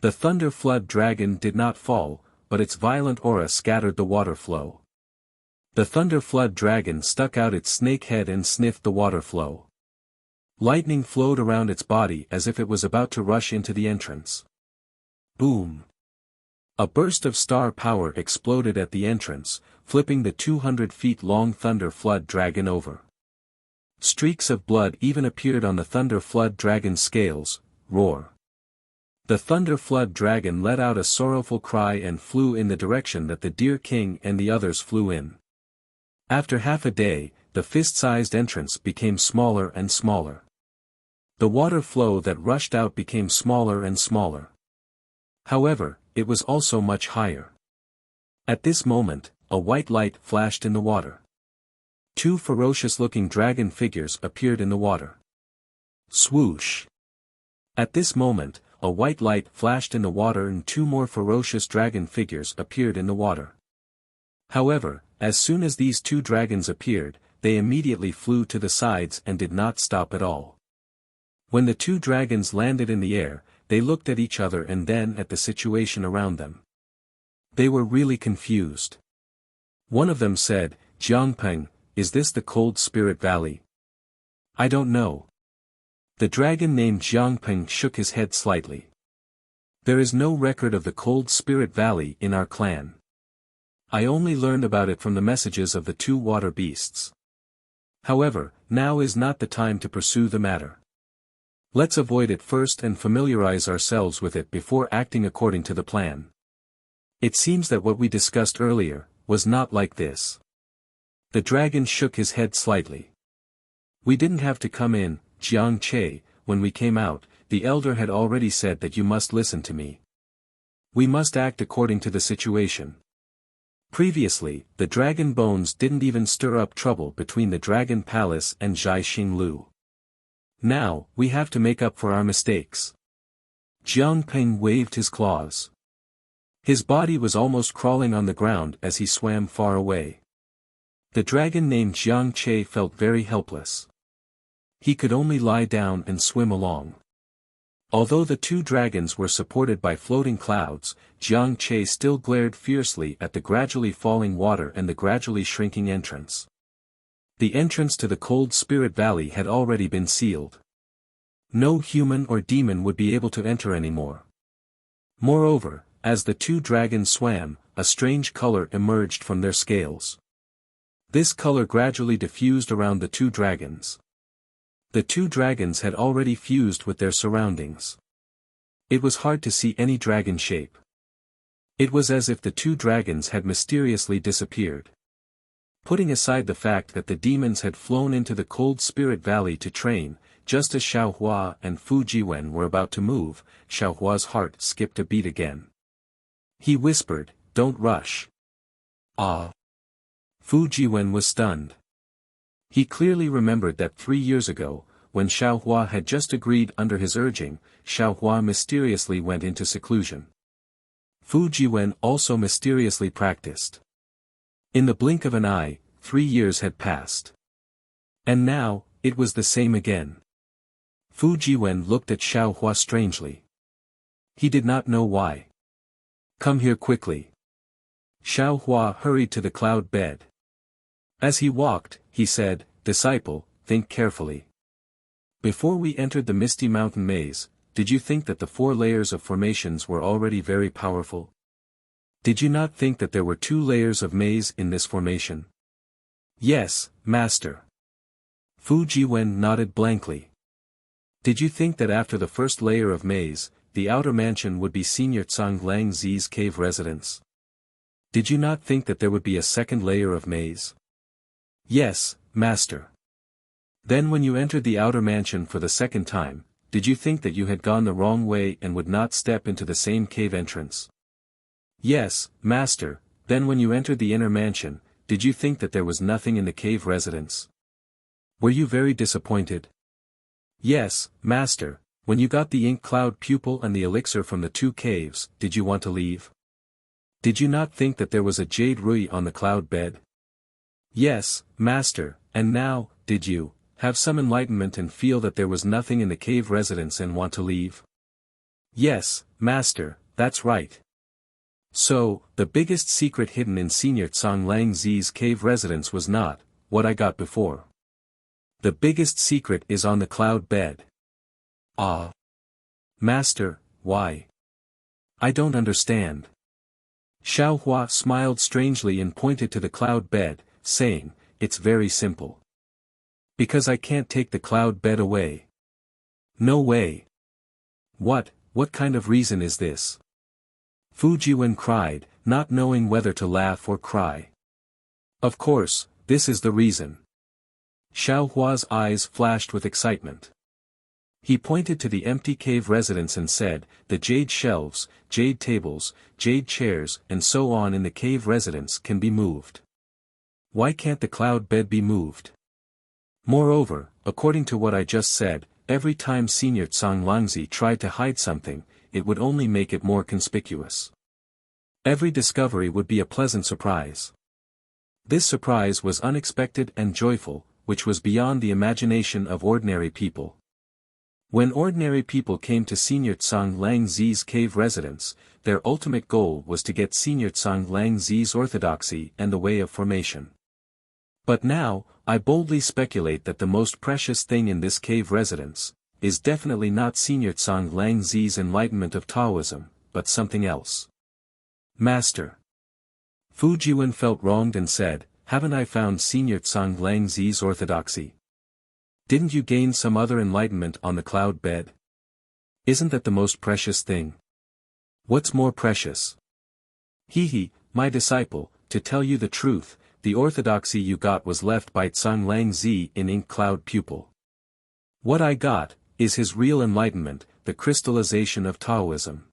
The Thunder Flood Dragon did not fall, but its violent aura scattered the water flow. The Thunder Flood Dragon stuck out its snake head and sniffed the water flow. Lightning flowed around its body as if it was about to rush into the entrance. Boom! A burst of star power exploded at the entrance, flipping the 200 feet long Thunder Flood Dragon over. Streaks of blood even appeared on the Thunder Flood Dragon's scales. Roar! The Thunder Flood Dragon let out a sorrowful cry and flew in the direction that the Deer King and the others flew in. After half a day, the fist-sized entrance became smaller and smaller. The water flow that rushed out became smaller and smaller. However, it was also much higher. At this moment, a white light flashed in the water. Two ferocious-looking dragon figures appeared in the water. Swoosh! At this moment, a white light flashed in the water and two more ferocious dragon figures appeared in the water. However, as soon as these two dragons appeared, they immediately flew to the sides and did not stop at all. When the two dragons landed in the air, they looked at each other and then at the situation around them. They were really confused. One of them said, "Jiangpeng, is this the Cold Spirit Valley?" "I don't know." The dragon named Jiangpeng shook his head slightly. "There is no record of the Cold Spirit Valley in our clan. I only learned about it from the messages of the two water beasts. However, now is not the time to pursue the matter. Let's avoid it first and familiarize ourselves with it before acting according to the plan. It seems that what we discussed earlier was not like this." The dragon shook his head slightly. "We didn't have to come in, Jiang Che. When we came out, the elder had already said that you must listen to me. We must act according to the situation." Previously, the dragon bones didn't even stir up trouble between the dragon palace and Zhai Xinglu. Now, we have to make up for our mistakes. Jiang Peng waved his claws. His body was almost crawling on the ground as he swam far away. The dragon named Jiang Che felt very helpless. He could only lie down and swim along. Although the two dragons were supported by floating clouds, Jiang Che still glared fiercely at the gradually falling water and the gradually shrinking entrance. The entrance to the Cold Spirit Valley had already been sealed. No human or demon would be able to enter anymore. Moreover, as the two dragons swam, a strange color emerged from their scales. This color gradually diffused around the two dragons. The two dragons had already fused with their surroundings. It was hard to see any dragon shape. It was as if the two dragons had mysteriously disappeared. Putting aside the fact that the demons had flown into the Cold Spirit Valley to train, just as Xiaohua and Fu Jiwen were about to move, Xiaohua's heart skipped a beat again. He whispered, "Don't rush." "Ah." Fu Jiwen was stunned. He clearly remembered that 3 years ago, when Xiaohua had just agreed under his urging, Xiaohua mysteriously went into seclusion. Fu Jiwen also mysteriously practiced. In the blink of an eye, 3 years had passed. And now, it was the same again. Fu Jiwen looked at Xiaohua strangely. He did not know why. "Come here quickly." Xiaohua hurried to the cloud bed. As he walked, he said, "Disciple, think carefully. Before we entered the Misty Mountain Maze, did you think that the 4 layers of formations were already very powerful? Did you not think that there were 2 layers of maze in this formation?" "Yes, Master." Fu Jiwen nodded blankly. "Did you think that after the first layer of maze, the outer mansion would be Senior Tsang Lang Zi's cave residence? Did you not think that there would be a second layer of maze?" "Yes, Master." "Then when you entered the outer mansion for the second time, did you think that you had gone the wrong way and would not step into the same cave entrance?" "Yes, Master." "Then when you entered the inner mansion, did you think that there was nothing in the cave residence? Were you very disappointed?" "Yes, Master." "When you got the ink cloud pupil and the elixir from the 2 caves, did you want to leave? Did you not think that there was a jade rui on the cloud bed?" "Yes, Master." "And now, did you have some enlightenment and feel that there was nothing in the cave residence and want to leave?" "Yes, Master." "That's right. So, the biggest secret hidden in Senior Tsang Lang Zi's cave residence was not what I got before. The biggest secret is on the cloud bed." "Ah. Master, why? I don't understand." Xiaohua smiled strangely and pointed to the cloud bed, saying, "It's very simple. Because I can't take the cloud bed away." "No way." What kind of reason is this?" Fu Jiwen cried, not knowing whether to laugh or cry. "Of course, this is the reason. Xiao Hua's eyes flashed with excitement. He pointed to the empty cave residence and said, the jade shelves, jade tables, jade chairs and so on in the cave residence can be moved. Why can't the cloud bed be moved? Moreover, according to what I just said, every time Senior Tsang Langzi tried to hide something, it would only make it more conspicuous. Every discovery would be a pleasant surprise. This surprise was unexpected and joyful, which was beyond the imagination of ordinary people. When ordinary people came to Senior Tsang Langzi's cave residence, their ultimate goal was to get Senior Tsang Langzi's orthodoxy and the way of formation. But now, I boldly speculate that the most precious thing in this cave residence is definitely not Senior Tsang Langzi's enlightenment of Taoism, but something else. Master. Fu Jiwen felt wronged and said, haven't I found Senior Tsang Langzi's orthodoxy? Didn't you gain some other enlightenment on the cloud bed? Isn't that the most precious thing? What's more precious? My disciple, to tell you the truth, the orthodoxy you got was left by Tsang Langzi in ink cloud pupil. What I got, is his real enlightenment, the crystallization of Taoism.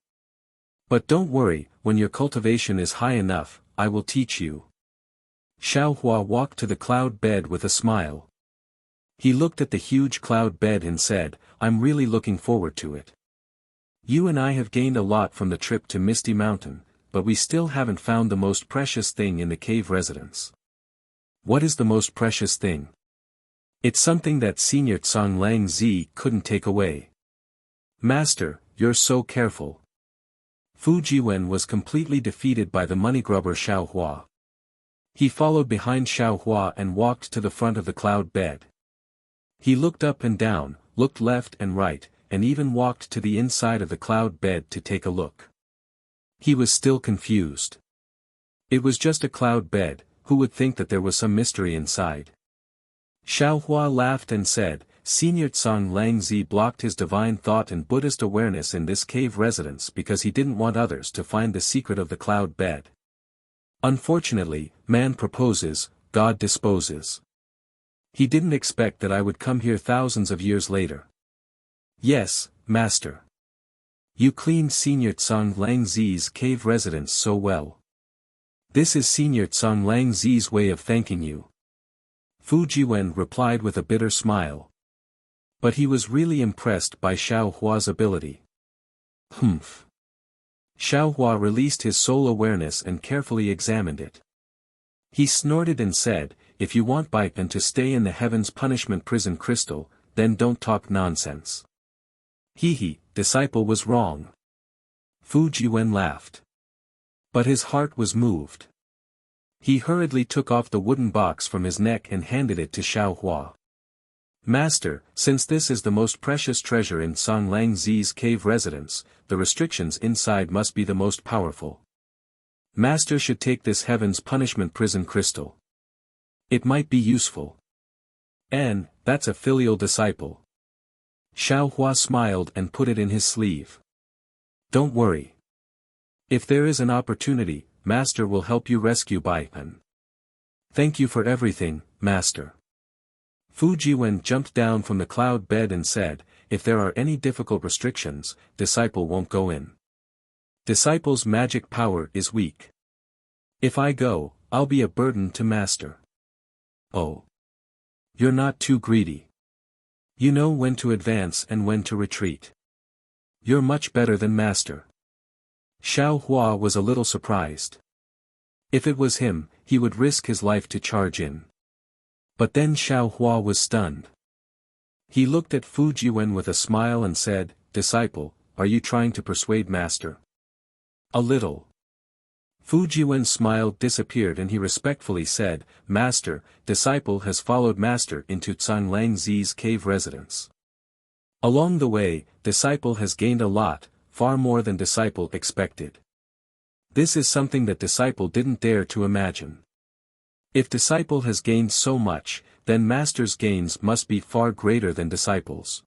But don't worry, when your cultivation is high enough, I will teach you. Xiao Hua walked to the cloud bed with a smile. He looked at the huge cloud bed and said, I'm really looking forward to it. You and I have gained a lot from the trip to Misty Mountain, but we still haven't found the most precious thing in the cave residence. What is the most precious thing? It's something that Senior Tsang Langzi couldn't take away. Master, you're so careful. Fu Jiwen was completely defeated by the moneygrubber Xiao Hua. He followed behind Xiao Hua and walked to the front of the cloud bed. He looked up and down, looked left and right, and even walked to the inside of the cloud bed to take a look. He was still confused. It was just a cloud bed, who would think that there was some mystery inside? Xiao Hua laughed and said, Senior Tsang Langzi blocked his divine thought and Buddhist awareness in this cave residence because he didn't want others to find the secret of the cloud bed. Unfortunately, man proposes, God disposes. He didn't expect that I would come here thousands of years later. Yes, Master. You cleaned Senior Tsang Langzi's cave residence so well. This is Senior Tsang Langzi's way of thanking you. Fu Jiwen replied with a bitter smile. But he was really impressed by Xiao Hua's ability. Humph. Xiao Hua released his soul awareness and carefully examined it. He snorted and said, if you want Baipan to stay in the Heaven's Punishment Prison Crystal, then don't talk nonsense. Disciple was wrong. Fu Jiwen laughed. But his heart was moved. He hurriedly took off the wooden box from his neck and handed it to Xiao Hua. Master, since this is the most precious treasure in Tsang Langzi's cave residence, the restrictions inside must be the most powerful. Master should take this Heaven's Punishment Prison Crystal. It might be useful. And, that's a filial disciple. Xiao Hua smiled and put it in his sleeve. Don't worry. If there is an opportunity, Master will help you rescue Baipan. Thank you for everything, Master. Fu Jiwen jumped down from the cloud bed and said, if there are any difficult restrictions, disciple won't go in. Disciple's magic power is weak. If I go, I'll be a burden to Master. Oh. You're not too greedy. You know when to advance and when to retreat. You're much better than Master. Xiao Hua was a little surprised. If it was him, he would risk his life to charge in. But then Xiao Hua was stunned. He looked at Fu Jiwen with a smile and said, Disciple, are you trying to persuade Master? A little. Fu Jiwen's smile disappeared and he respectfully said, Master, disciple has followed Master into Tsang Langzi's cave residence. Along the way, disciple has gained a lot, far more than disciple expected. This is something that disciple didn't dare to imagine. If disciple has gained so much, then Master's gains must be far greater than disciple's.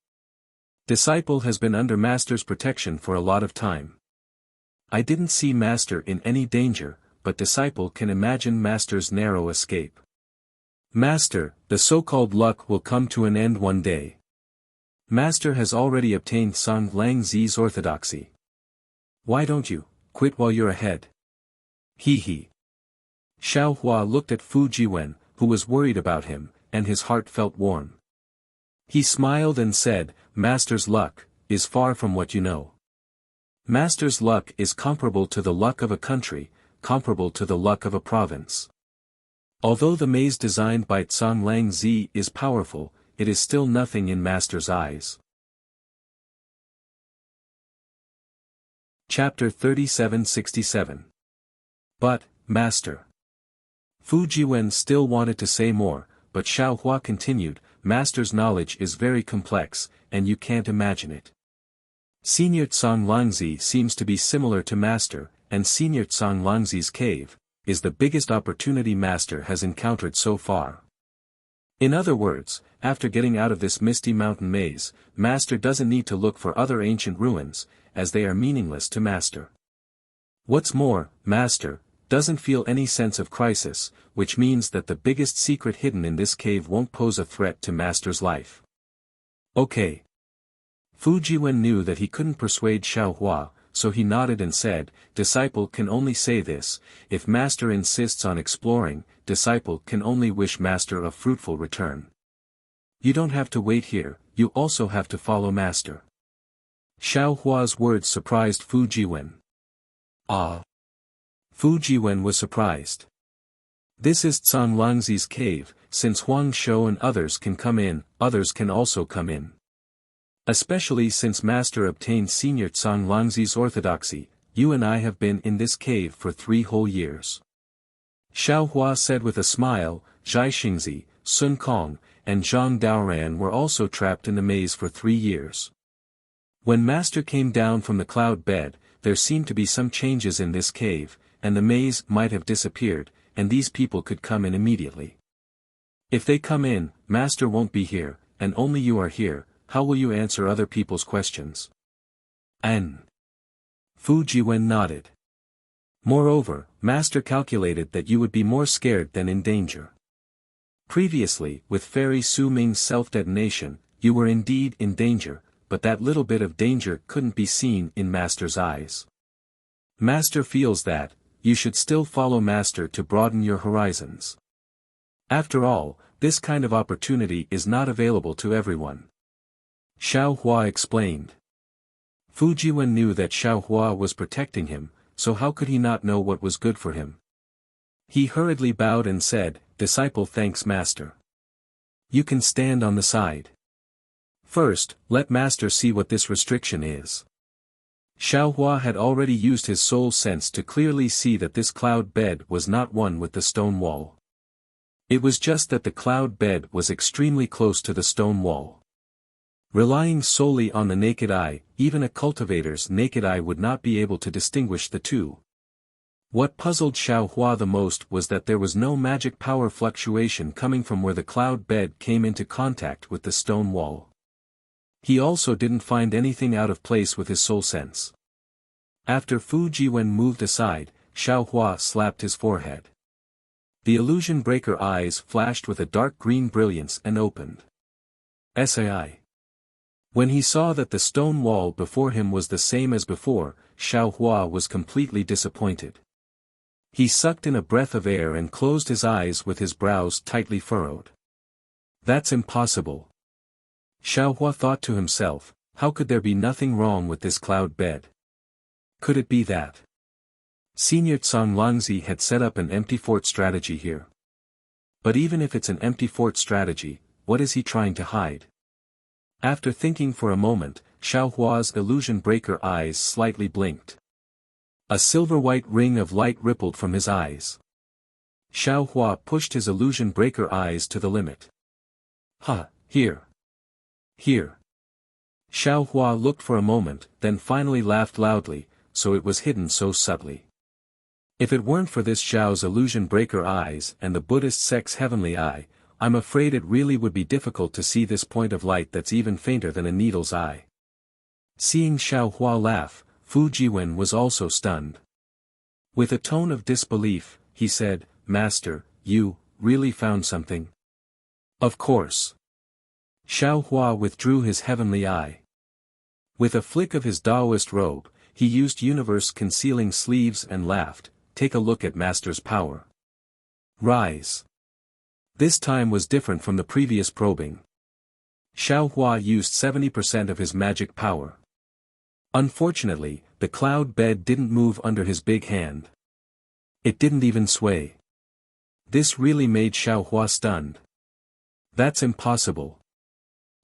Disciple has been under Master's protection for a lot of time. I didn't see Master in any danger, but disciple can imagine Master's narrow escape. Master, the so-called luck will come to an end one day. Master has already obtained Sang Lang Zi's orthodoxy. Why don't you quit while you're ahead? He. Xiao Hua looked at Fu Jiwen, who was worried about him, and his heart felt warm. He smiled and said, Master's luck is far from what you know. Master's luck is comparable to the luck of a country, comparable to the luck of a province. Although the maze designed by Sang Lang Zi is powerful, it is still nothing in Master's eyes. Chapter 3767. But, Master. Fu Jiwen still wanted to say more, but Xiao Hua continued, Master's knowledge is very complex, and you can't imagine it. Senior Sang Langzi seems to be similar to Master, and Senior Sang Langzi's cave is the biggest opportunity Master has encountered so far. In other words, after getting out of this misty mountain maze, Master doesn't need to look for other ancient ruins, as they are meaningless to Master. What's more, Master doesn't feel any sense of crisis, which means that the biggest secret hidden in this cave won't pose a threat to Master's life. Okay. Fu Jiwen knew that he couldn't persuade Xiao Hua, so he nodded and said, Disciple can only say this, if Master insists on exploring, disciple can only wish Master a fruitful return. You don't have to wait here, you also have to follow Master. Xiao Hua's words surprised Fu Jiwen. Ah! Fu Jiwen was surprised. This is Sang Langzi's cave, since Huang Shou and others can come in, others can also come in. Especially since Master obtained Senior Sang Langzi's orthodoxy, you and I have been in this cave for 3 whole years. Xiao Hua said with a smile, Zhai Xingzi, Sun Kong, and Zhang Daoran were also trapped in the maze for 3 years. When Master came down from the cloud bed, there seemed to be some changes in this cave, and the maze might have disappeared, and these people could come in immediately. If they come in, Master won't be here, and only you are here, how will you answer other people's questions? Fu Jiwen nodded. Moreover, Master calculated that you would be more scared than in danger. Previously, with Fairy Su Ming's self-detonation, you were indeed in danger, but that little bit of danger couldn't be seen in Master's eyes. Master feels that, you should still follow Master to broaden your horizons. After all, this kind of opportunity is not available to everyone. Xiao Hua explained. Fu Jiwen knew that Xiao Hua was protecting him, so how could he not know what was good for him? He hurriedly bowed and said, Disciple thanks Master. You can stand on the side. First, let Master see what this restriction is. Xiao Hua had already used his soul sense to clearly see that this cloud bed was not one with the stone wall. It was just that the cloud bed was extremely close to the stone wall. Relying solely on the naked eye, even a cultivator's naked eye would not be able to distinguish the two. What puzzled Xiao Hua the most was that there was no magic power fluctuation coming from where the cloud bed came into contact with the stone wall. He also didn't find anything out of place with his soul sense. After Fu Jiwen moved aside, Xiao Hua slapped his forehead. The illusion breaker eyes flashed with a dark green brilliance and opened. Sai. When he saw that the stone wall before him was the same as before, Xiao Hua was completely disappointed. He sucked in a breath of air and closed his eyes with his brows tightly furrowed. That's impossible. Xiao Hua thought to himself, how could there be nothing wrong with this cloud bed? Could it be that Senior Sang Langzi had set up an empty fort strategy here? But even if it's an empty fort strategy, what is he trying to hide? After thinking for a moment, Xiao Hua's illusion breaker eyes slightly blinked. A silver-white ring of light rippled from his eyes. Xiao Hua pushed his illusion breaker eyes to the limit. Here. Here. Xiao Hua looked for a moment, then finally laughed loudly, so it was hidden so subtly. If it weren't for this Xiao's illusion breaker eyes and the Buddhist sect's heavenly eye, I'm afraid it really would be difficult to see this point of light that's even fainter than a needle's eye. Seeing Xiao Hua laugh, Fu Jiwen was also stunned. With a tone of disbelief, he said, Master, you really found something? Of course. Xiao Hua withdrew his heavenly eye. With a flick of his Taoist robe, he used universe-concealing sleeves and laughed, "Take a look at Master's power. Rise." This time was different from the previous probing. Xiao Hua used 70% of his magic power. Unfortunately, the cloud bed didn't move under his big hand. It didn't even sway. This really made Xiao Hua stunned. That's impossible.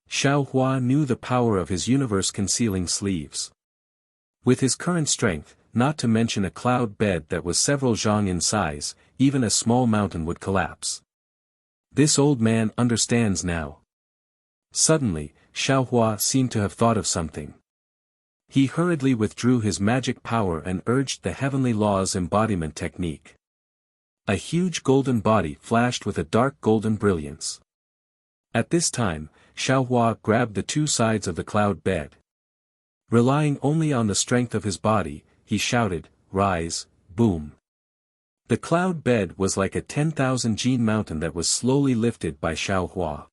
Xiao Hua knew the power of his universe-concealing sleeves. With his current strength, not to mention a cloud bed that was several zhang in size, even a small mountain would collapse. This old man understands now. Suddenly, Xiao Hua seemed to have thought of something. He hurriedly withdrew his magic power and urged the heavenly law's embodiment technique. A huge golden body flashed with a dark golden brilliance. At this time, Xiao Hua grabbed the two sides of the cloud bed. Relying only on the strength of his body, he shouted, "Rise, boom." The cloud bed was like a 10,000 gene mountain that was slowly lifted by Xiao Hua.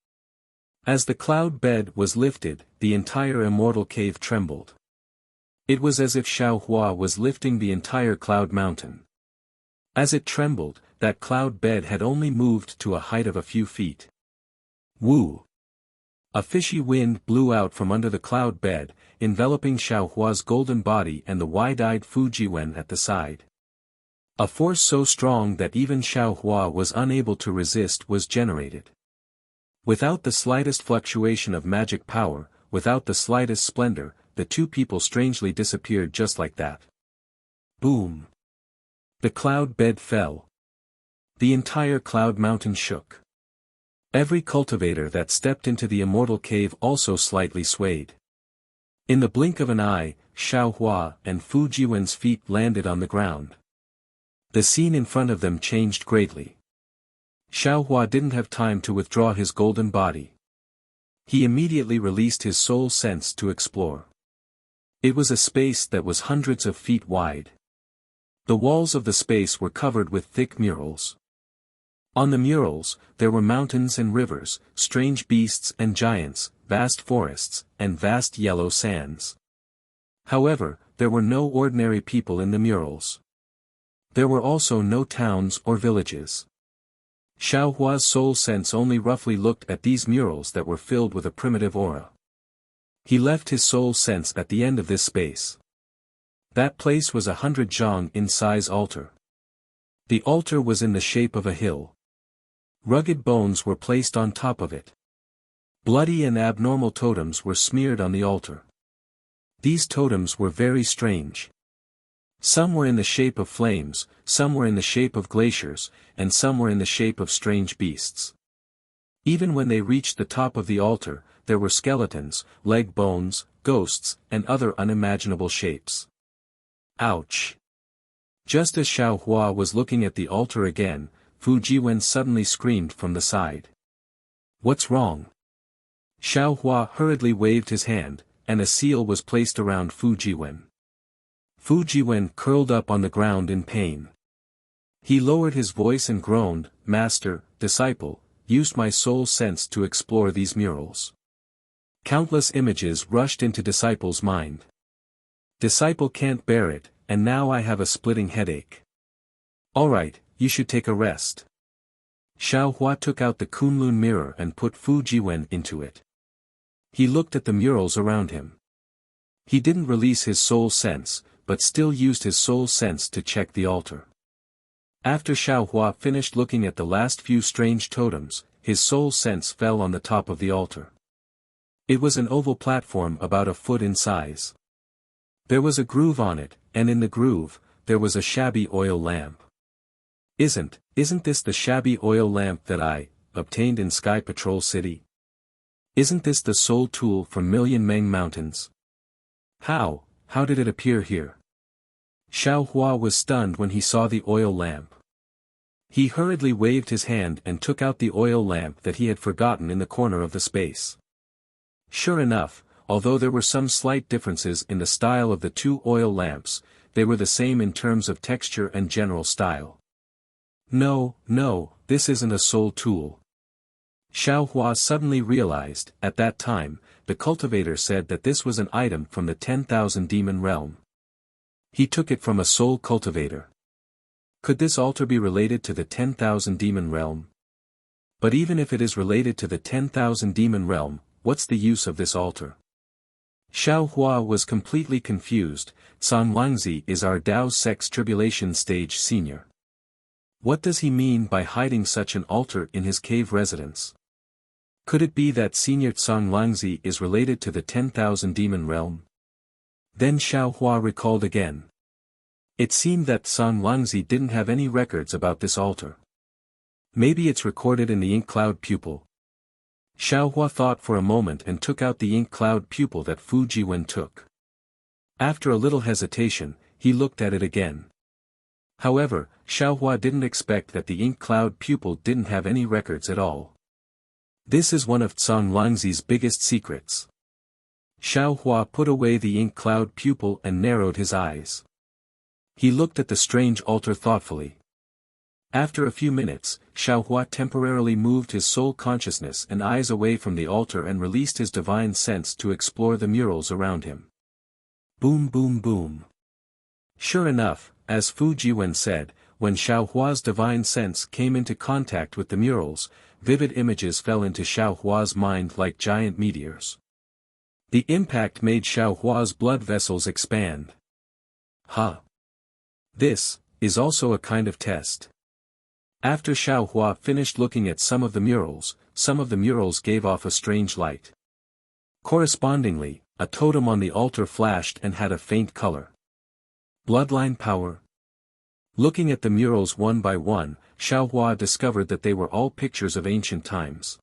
As the cloud bed was lifted, the entire immortal cave trembled. It was as if Xiao Hua was lifting the entire cloud mountain. As it trembled, that cloud bed had only moved to a height of a few feet. Woo! A fishy wind blew out from under the cloud bed, enveloping Xiao Hua's golden body and the wide-eyed Fujiwen at the side. A force so strong that even Xiao Hua was unable to resist was generated. Without the slightest fluctuation of magic power, without the slightest splendor, the two people strangely disappeared just like that. Boom! The cloud bed fell. The entire cloud mountain shook. Every cultivator that stepped into the immortal cave also slightly swayed. In the blink of an eye, Xiao Hua and Fu Jiwen's feet landed on the ground. The scene in front of them changed greatly. Xiao Hua didn't have time to withdraw his golden body. He immediately released his soul sense to explore. It was a space that was hundreds of feet wide. The walls of the space were covered with thick murals. On the murals, there were mountains and rivers, strange beasts and giants, vast forests, and vast yellow sands. However, there were no ordinary people in the murals. There were also no towns or villages. Xiao Hua's soul sense only roughly looked at these murals that were filled with a primitive aura. He left his soul sense at the end of this space. That place was 100 zhang in size altar. The altar was in the shape of a hill. Rugged bones were placed on top of it. Bloody and abnormal totems were smeared on the altar. These totems were very strange. Some were in the shape of flames, some were in the shape of glaciers, and some were in the shape of strange beasts. Even when they reached the top of the altar, there were skeletons, leg bones, ghosts, and other unimaginable shapes. Ouch! Just as Xiao Hua was looking at the altar again, Fu Jiwen suddenly screamed from the side. "What's wrong?" Xiao Hua hurriedly waved his hand, and a seal was placed around Fu Jiwen. Fu Jiwen curled up on the ground in pain. He lowered his voice and groaned, "Master, disciple, used my soul sense to explore these murals." Countless images rushed into disciple's mind. Disciple can't bear it, and now I have a splitting headache. Alright, you should take a rest. Xiao Hua took out the Kunlun mirror and put Fu Jiwen into it. He looked at the murals around him. He didn't release his soul sense, but still used his soul sense to check the altar. After Xiao Hua finished looking at the last few strange totems, his soul sense fell on the top of the altar. It was an oval platform about a foot in size. There was a groove on it, and in the groove, there was a shabby oil lamp. Isn't this the shabby oil lamp that I obtained in Sky Patrol City? Isn't this the soul tool from Million Meng Mountains? How did it appear here? Xiao Hua was stunned when he saw the oil lamp. He hurriedly waved his hand and took out the oil lamp that he had forgotten in the corner of the space. Sure enough, although there were some slight differences in the style of the two oil lamps, they were the same in terms of texture and general style. No, this isn't a soul tool. Xiao Hua suddenly realized, at that time, the cultivator said that this was an item from the 10,000 demon realm. He took it from a soul cultivator. Could this altar be related to the 10,000 demon realm? But even if it is related to the 10,000 demon realm, what's the use of this altar? Xiao Hua was completely confused. San Wangzi is our Dao Sex Tribulation Stage Senior. What does he mean by hiding such an altar in his cave residence? Could it be that Senior Tsang Langzi is related to the 10,000 demon realm? Then Xiao Hua recalled again. It seemed that Tsang Langzi didn't have any records about this altar. Maybe it's recorded in the ink cloud pupil. Xiao Hua thought for a moment and took out the ink cloud pupil that Fu Jiwen took. After a little hesitation, he looked at it again. However, Xiao Hua didn't expect that the ink cloud pupil didn't have any records at all. This is one of Tsang Langzi's biggest secrets. Xiao Hua put away the ink cloud pupil and narrowed his eyes. He looked at the strange altar thoughtfully. After a few minutes, Xiao Hua temporarily moved his soul consciousness and eyes away from the altar and released his divine sense to explore the murals around him. Boom boom boom. Sure enough, as Fu Jiwen said, when Xiao Hua's divine sense came into contact with the murals, vivid images fell into Xiao Hua's mind like giant meteors. The impact made Xiao Hua's blood vessels expand. This is also a kind of test. After Xiao Hua finished looking at some of the murals gave off a strange light. Correspondingly, a totem on the altar flashed and had a faint color. Bloodline power. Looking at the murals one by one, Xiao Hua discovered that they were all pictures of ancient times.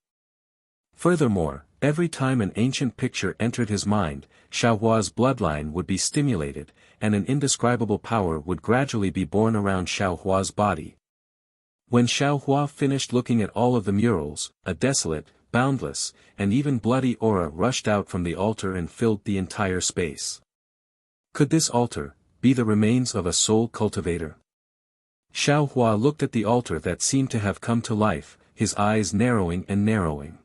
Furthermore, every time an ancient picture entered his mind, Xiao Hua's bloodline would be stimulated, and an indescribable power would gradually be born around Xiao Hua's body. When Xiao Hua finished looking at all of the murals, a desolate, boundless, and even bloody aura rushed out from the altar and filled the entire space. Could this altar be the remains of a soul cultivator? Xiao Hua looked at the altar that seemed to have come to life, his eyes narrowing and narrowing.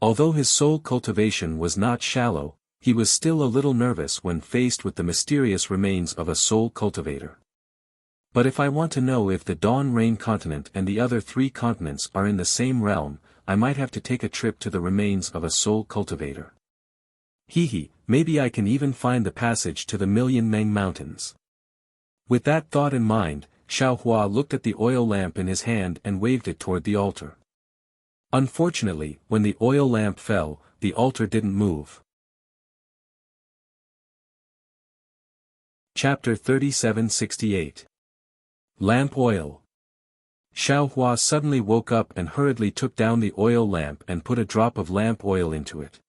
Although his soul cultivation was not shallow, he was still a little nervous when faced with the mysterious remains of a soul cultivator. But if I want to know if the Dawn Rain continent and the other 3 continents are in the same realm, I might have to take a trip to the remains of a soul cultivator. Maybe I can even find the passage to the Million Meng Mountains. With that thought in mind, Xiao Hua looked at the oil lamp in his hand and waved it toward the altar. Unfortunately, when the oil lamp fell, the altar didn't move. Chapter 3768. Lamp Oil. Xiao Hua suddenly woke up and hurriedly took down the oil lamp and put a drop of lamp oil into it.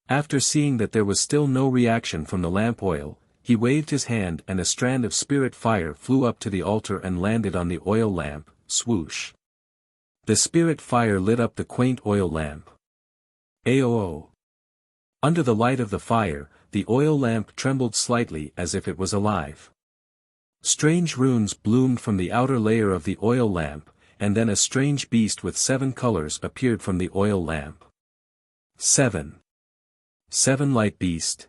After seeing that there was still no reaction from the lamp oil, he waved his hand and a strand of spirit fire flew up to the altar and landed on the oil lamp, swoosh. The spirit fire lit up the quaint oil lamp. Aoo. Under the light of the fire, the oil lamp trembled slightly as if it was alive. Strange runes bloomed from the outer layer of the oil lamp, and then a strange beast with 7 colors appeared from the oil lamp. 7 Light Beast.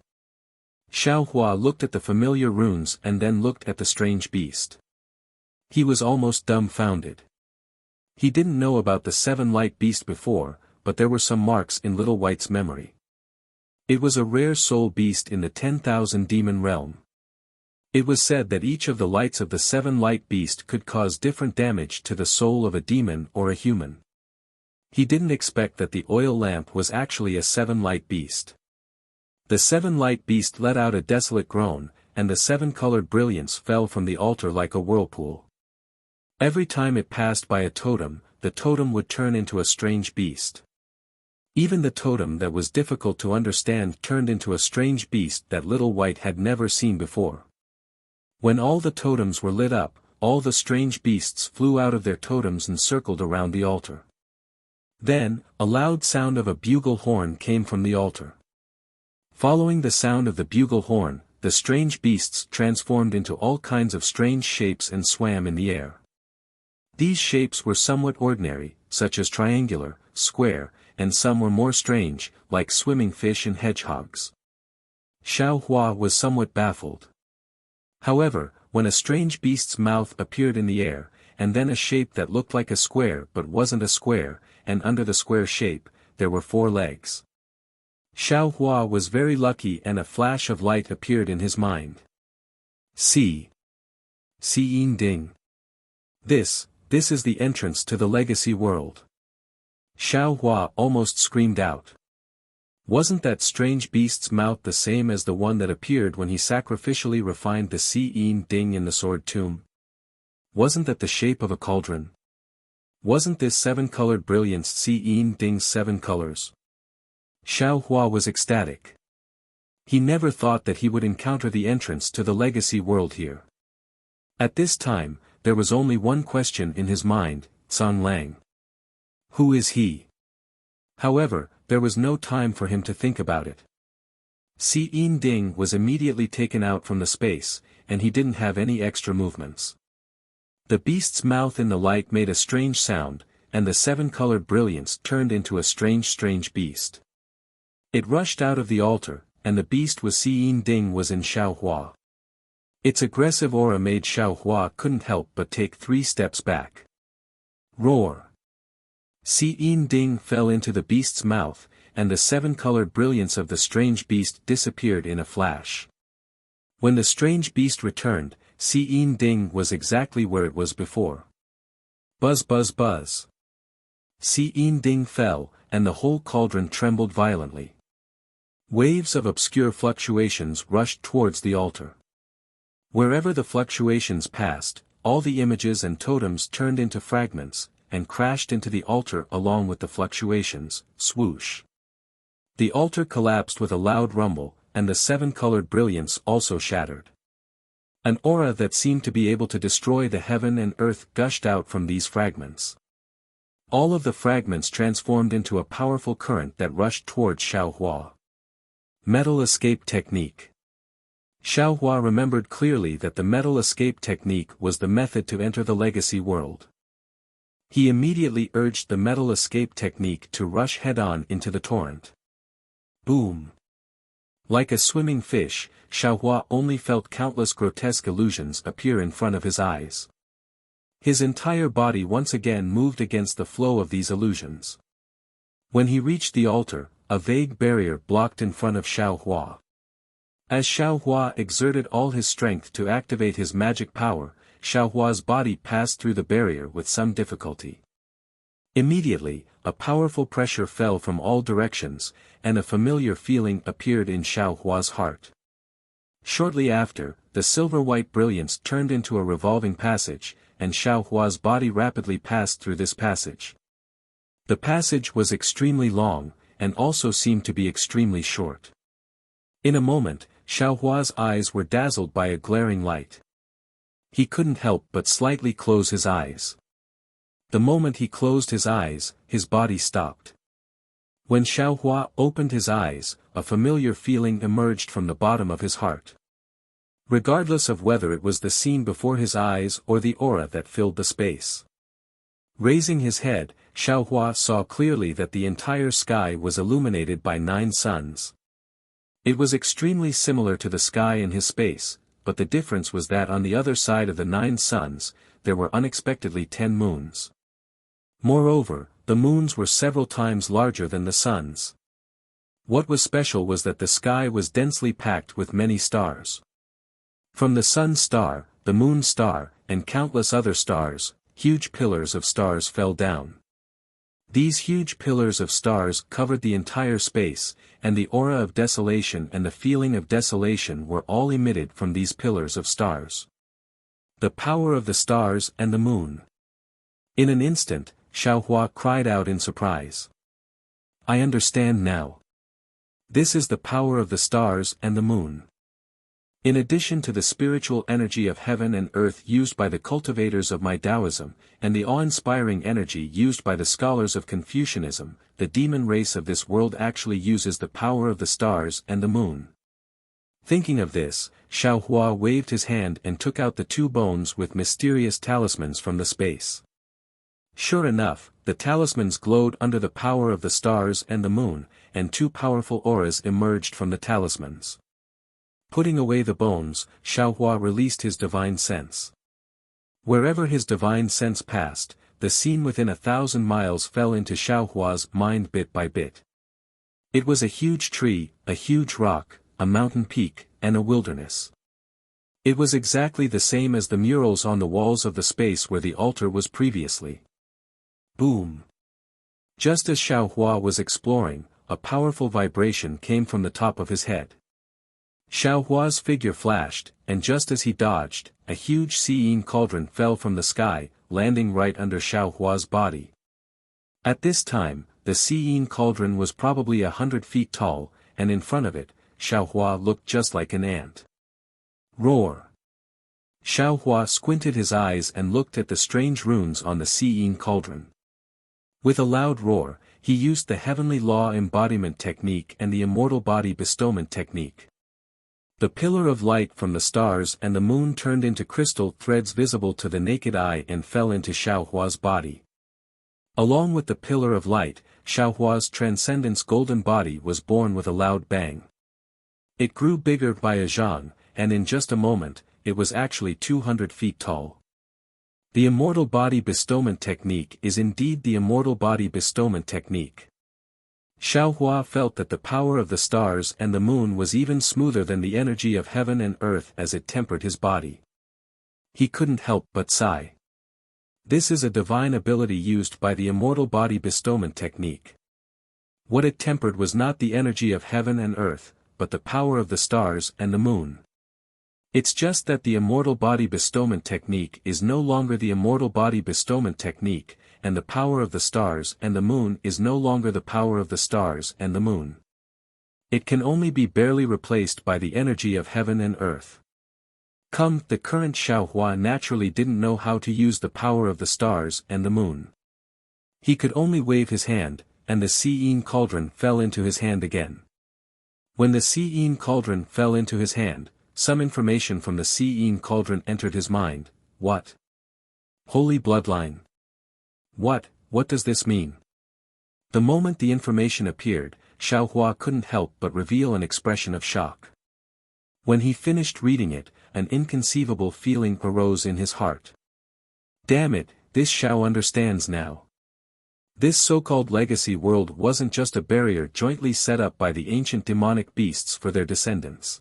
Xiao Hua looked at the familiar runes and then looked at the strange beast. He was almost dumbfounded. He didn't know about the 7 Light Beast before, but there were some marks in Little White's memory. It was a rare soul beast in the 10,000 demon realm. It was said that each of the lights of the 7 Light Beast could cause different damage to the soul of a demon or a human. He didn't expect that the oil lamp was actually a 7 Light Beast. The 7 Light Beast let out a desolate groan, and the 7-colored brilliance fell from the altar like a whirlpool. Every time it passed by a totem, the totem would turn into a strange beast. Even the totem that was difficult to understand turned into a strange beast that Little White had never seen before. When all the totems were lit up, all the strange beasts flew out of their totems and circled around the altar. Then, a loud sound of a bugle horn came from the altar. Following the sound of the bugle horn, the strange beasts transformed into all kinds of strange shapes and swam in the air. These shapes were somewhat ordinary, such as triangular, square, and some were more strange, like swimming fish and hedgehogs. Xiao Hua was somewhat baffled. However, when a strange beast's mouth appeared in the air, and then a shape that looked like a square but wasn't a square, and under the square shape, there were 4 legs. Xiao Hua was very lucky and a flash of light appeared in his mind. See. Yin Ding. This is the entrance to the legacy world. Xiao Hua almost screamed out. Wasn't that strange beast's mouth the same as the one that appeared when he sacrificially refined the Yin Ding in the sword tomb? Wasn't that the shape of a cauldron? Wasn't this 7-colored brilliance Yin Ding's 7 colors? Xiao Hua was ecstatic. He never thought that he would encounter the entrance to the legacy world here. At this time, there was only one question in his mind, Zhang Lang. Who is he? However, there was no time for him to think about it. Yin Ding was immediately taken out from the space, and he didn't have any extra movements. The beast's mouth in the light made a strange sound, and the 7-colored brilliance turned into a strange beast. It rushed out of the altar, and the beast was Yin Ding was in Xiao Hua. Its aggressive aura made Xiao Hua couldn't help but take 3 steps back. Roar! Yin Ding fell into the beast's mouth, and the 7-colored brilliance of the strange beast disappeared in a flash. When the strange beast returned, Yin Ding was exactly where it was before. Buzz buzz buzz. Yin Ding fell, and the whole cauldron trembled violently. Waves of obscure fluctuations rushed towards the altar. Wherever the fluctuations passed, all the images and totems turned into fragments, and crashed into the altar along with the fluctuations, swoosh. The altar collapsed with a loud rumble, and the 7-colored brilliance also shattered. An aura that seemed to be able to destroy the heaven and earth gushed out from these fragments. All of the fragments transformed into a powerful current that rushed towards Xiao Hua. Metal escape technique. Xiao Hua remembered clearly that the metal escape technique was the method to enter the legacy world. He immediately urged the metal escape technique to rush head-on into the torrent. Boom! Like a swimming fish, Xiao Hua only felt countless grotesque illusions appear in front of his eyes. His entire body once again moved against the flow of these illusions. When he reached the altar, a vague barrier blocked in front of Xiao Hua. As Xiao Hua exerted all his strength to activate his magic power, Xiao Hua's body passed through the barrier with some difficulty. Immediately, a powerful pressure fell from all directions, and a familiar feeling appeared in Xiao Hua's heart. Shortly after, the silver-white brilliance turned into a revolving passage, and Xiao Hua's body rapidly passed through this passage. The passage was extremely long, and also seemed to be extremely short. In a moment, Xiao Hua's eyes were dazzled by a glaring light. He couldn't help but slightly close his eyes. The moment he closed his eyes, his body stopped. When Xiao Hua opened his eyes, a familiar feeling emerged from the bottom of his heart. Regardless of whether it was the scene before his eyes or the aura that filled the space. Raising his head, Xiao Hua saw clearly that the entire sky was illuminated by 9 suns. It was extremely similar to the sky in his space, but the difference was that on the other side of the 9 suns, there were unexpectedly 10 moons. Moreover, the moons were several times larger than the suns. What was special was that the sky was densely packed with many stars. From the sun's star, the moon's star, and countless other stars, huge pillars of stars fell down. These huge pillars of stars covered the entire space, and the aura of desolation and the feeling of desolation were all emitted from these pillars of stars. The power of the stars and the moon. In an instant, Xiao Hua cried out in surprise. I understand now. This is the power of the stars and the moon. In addition to the spiritual energy of heaven and earth used by the cultivators of my Taoism, and the awe-inspiring energy used by the scholars of Confucianism, the demon race of this world actually uses the power of the stars and the moon. Thinking of this, Xiao Hua waved his hand and took out the 2 bones with mysterious talismans from the space. Sure enough, the talismans glowed under the power of the stars and the moon, and two powerful auras emerged from the talismans. Putting away the bones, Xiaohua released his divine sense. Wherever his divine sense passed, the scene within 1,000 miles fell into Xiaohua's mind bit by bit. It was a huge tree, a huge rock, a mountain peak, and a wilderness. It was exactly the same as the murals on the walls of the space where the altar was previously. Boom! Just as Xiaohua was exploring, a powerful vibration came from the top of his head. Xiaohua's figure flashed, and just as he dodged, a huge Xiyin cauldron fell from the sky, landing right under Xiaohua's body. At this time, the Xiyin cauldron was probably 100 feet tall, and in front of it, Xiaohua looked just like an ant. Roar! Xiaohua squinted his eyes and looked at the strange runes on the Xiyin cauldron. With a loud roar, he used the heavenly law embodiment technique and the immortal body bestowment technique. The pillar of light from the stars and the moon turned into crystal threads visible to the naked eye and fell into Xiaohua's body. Along with the pillar of light, Xiaohua's transcendence golden body was born with a loud bang. It grew bigger by a zhang, and in just a moment, it was actually 200 feet tall. The immortal body bestowment technique is indeed the immortal body bestowment technique. Xiaohua felt that the power of the stars and the moon was even smoother than the energy of heaven and earth as it tempered his body. He couldn't help but sigh. This is a divine ability used by the immortal body bestowment technique. What it tempered was not the energy of heaven and earth, but the power of the stars and the moon. It's just that the immortal body bestowment technique is no longer the immortal body bestowment technique, and the power of the stars and the moon is no longer the power of the stars and the moon. It can only be barely replaced by the energy of heaven and earth. The current Xiaohua naturally didn't know how to use the power of the stars and the moon. He could only wave his hand, and the Xiyin cauldron fell into his hand again. When the Xiyin cauldron fell into his hand, some information from the Xiyin cauldron entered his mind. What? Holy bloodline. What does this mean? The moment the information appeared, Xiaohua couldn't help but reveal an expression of shock. When he finished reading it, an inconceivable feeling arose in his heart. Damn it, this Xiao understands now. This so-called legacy world wasn't just a barrier jointly set up by the ancient demonic beasts for their descendants.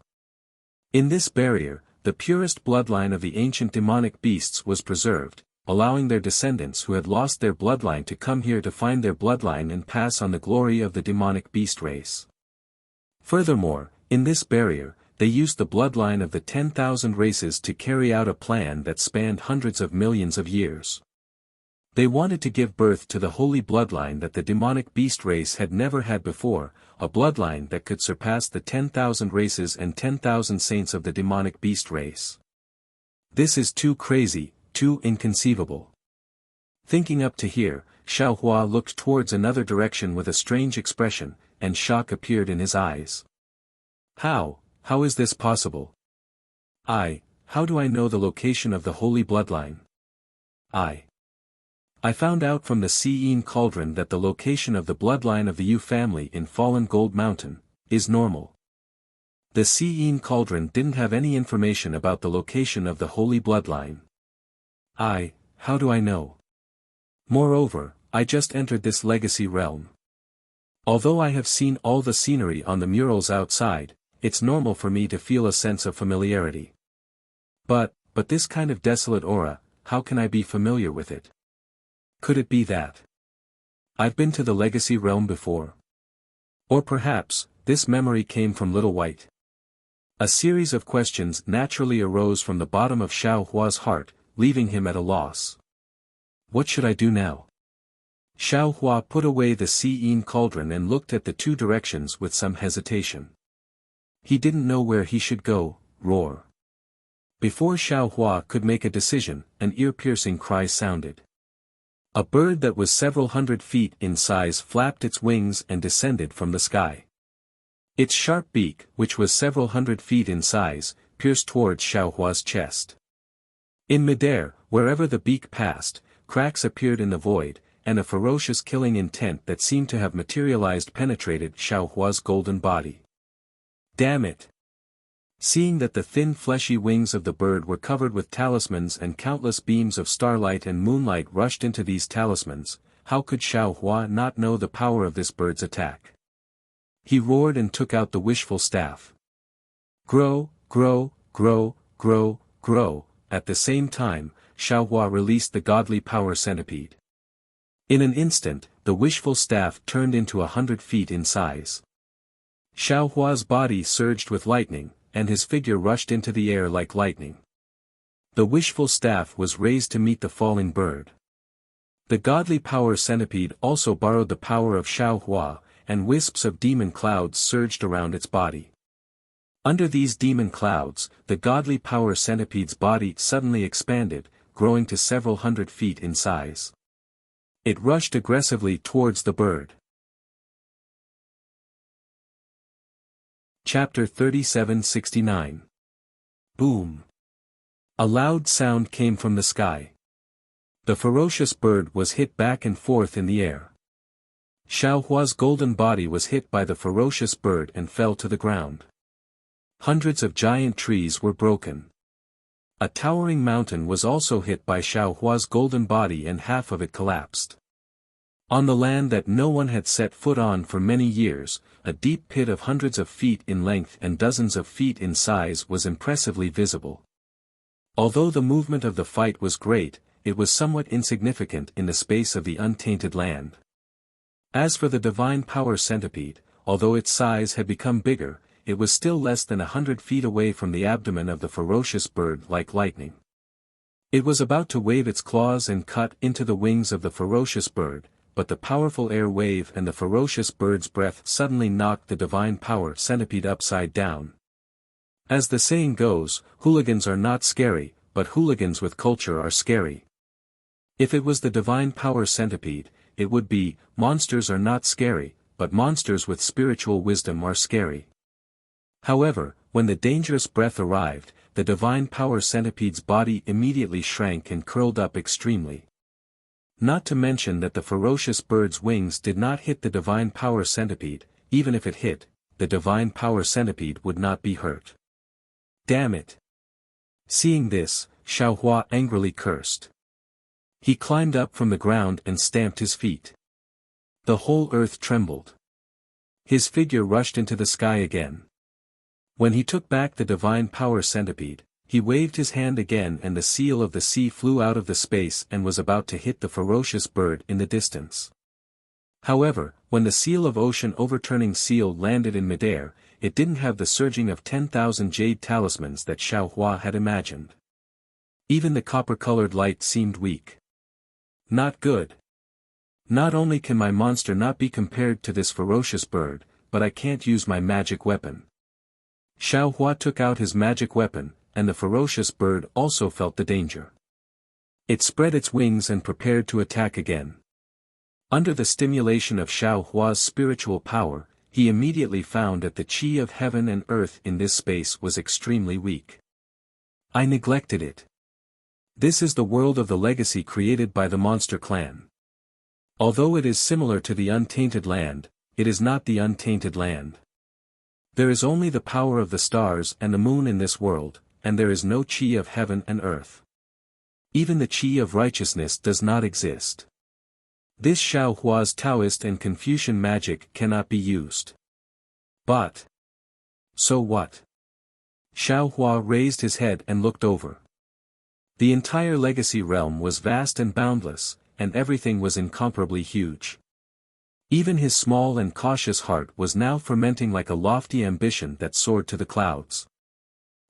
In this barrier, the purest bloodline of the ancient demonic beasts was preserved, allowing their descendants who had lost their bloodline to come here to find their bloodline and pass on the glory of the demonic beast race. Furthermore, in this barrier, they used the bloodline of the 10,000 races to carry out a plan that spanned hundreds of millions of years. They wanted to give birth to the holy bloodline that the demonic beast race had never had before, a bloodline that could surpass the 10,000 races and 10,000 saints of the demonic beast race. This is too crazy, too inconceivable. Thinking up to here, Xiaohua looked towards another direction with a strange expression, and shock appeared in his eyes. How is this possible? How do I know the location of the holy bloodline? I found out from the Xiyin cauldron that the location of the bloodline of the Yu family in Fallen Gold Mountain is normal. The Xiyin cauldron didn't have any information about the location of the holy bloodline. How do I know? Moreover, I just entered this legacy realm. Although I have seen all the scenery on the murals outside, it's normal for me to feel a sense of familiarity. But this kind of desolate aura, how can I be familiar with it? Could it be that I've been to the legacy realm before? Or perhaps, this memory came from Little White? A series of questions naturally arose from the bottom of Xiaohua's heart, leaving him at a loss. What should I do now? Xiaohua put away the Xiyin cauldron and looked at the two directions with some hesitation. He didn't know where he should go. Roar. Before Xiaohua could make a decision, an ear-piercing cry sounded. A bird that was several hundred feet in size flapped its wings and descended from the sky. Its sharp beak, which was several hundred feet in size, pierced towards Xiaohua's chest. In midair, wherever the beak passed, cracks appeared in the void, and a ferocious killing intent that seemed to have materialized penetrated Xiao Hua's golden body. Damn it! Seeing that the thin fleshy wings of the bird were covered with talismans and countless beams of starlight and moonlight rushed into these talismans, how could Xiao Hua not know the power of this bird's attack? He roared and took out the wishful staff. Grow, grow, grow, grow, grow. At the same time, Xiao Hua released the godly power centipede. In an instant, the wishful staff turned into 100 feet in size. Xiao Hua's body surged with lightning, and his figure rushed into the air like lightning. The wishful staff was raised to meet the falling bird. The godly power centipede also borrowed the power of Xiao Hua, and wisps of demon clouds surged around its body. Under these demon clouds, the godly power centipede's body suddenly expanded, growing to several hundred feet in size. It rushed aggressively towards the bird. Chapter 3769. Boom! A loud sound came from the sky. The ferocious bird was hit back and forth in the air. Xiao Hua's golden body was hit by the ferocious bird and fell to the ground. Hundreds of giant trees were broken. A towering mountain was also hit by Xiao Hua's golden body and half of it collapsed. On the land that no one had set foot on for many years, a deep pit of hundreds of feet in length and dozens of feet in size was impressively visible. Although the movement of the fight was great, it was somewhat insignificant in the space of the untainted land. As for the divine power centipede, although its size had become bigger, it was still less than 100 feet away from the abdomen of the ferocious bird like lightning. It was about to wave its claws and cut into the wings of the ferocious bird, but the powerful air wave and the ferocious bird's breath suddenly knocked the divine power centipede upside down. As the saying goes, hooligans are not scary, but hooligans with culture are scary. If it was the divine power centipede, it would be, monsters are not scary, but monsters with spiritual wisdom are scary. However, when the dangerous breath arrived, the divine power centipede's body immediately shrank and curled up extremely. Not to mention that the ferocious bird's wings did not hit the divine power centipede. Even if it hit, the divine power centipede would not be hurt. Damn it! Seeing this, Xiao Hua angrily cursed. He climbed up from the ground and stamped his feet. The whole earth trembled. His figure rushed into the sky again. When he took back the divine power centipede, he waved his hand again and the seal of the sea flew out of the space and was about to hit the ferocious bird in the distance. However, when the seal of ocean overturning seal landed in midair, it didn't have the surging of 10,000 jade talismans that Xiao Hua had imagined. Even the copper-colored light seemed weak. Not good. Not only can my monster not be compared to this ferocious bird, but I can't use my magic weapon. Xiao Hua took out his magic weapon, and the ferocious bird also felt the danger. It spread its wings and prepared to attack again. Under the stimulation of Xiao Hua's spiritual power, he immediately found that the qi of heaven and earth in this space was extremely weak. I neglected it. This is the world of the legacy created by the monster clan. Although it is similar to the untainted land, it is not the untainted land. There is only the power of the stars and the moon in this world, and there is no qi of heaven and earth. Even the qi of righteousness does not exist. This Xiao Hua's Taoist and Confucian magic cannot be used. But so what? Xiao Hua raised his head and looked over. The entire legacy realm was vast and boundless, and everything was incomparably huge. Even his small and cautious heart was now fermenting like a lofty ambition that soared to the clouds.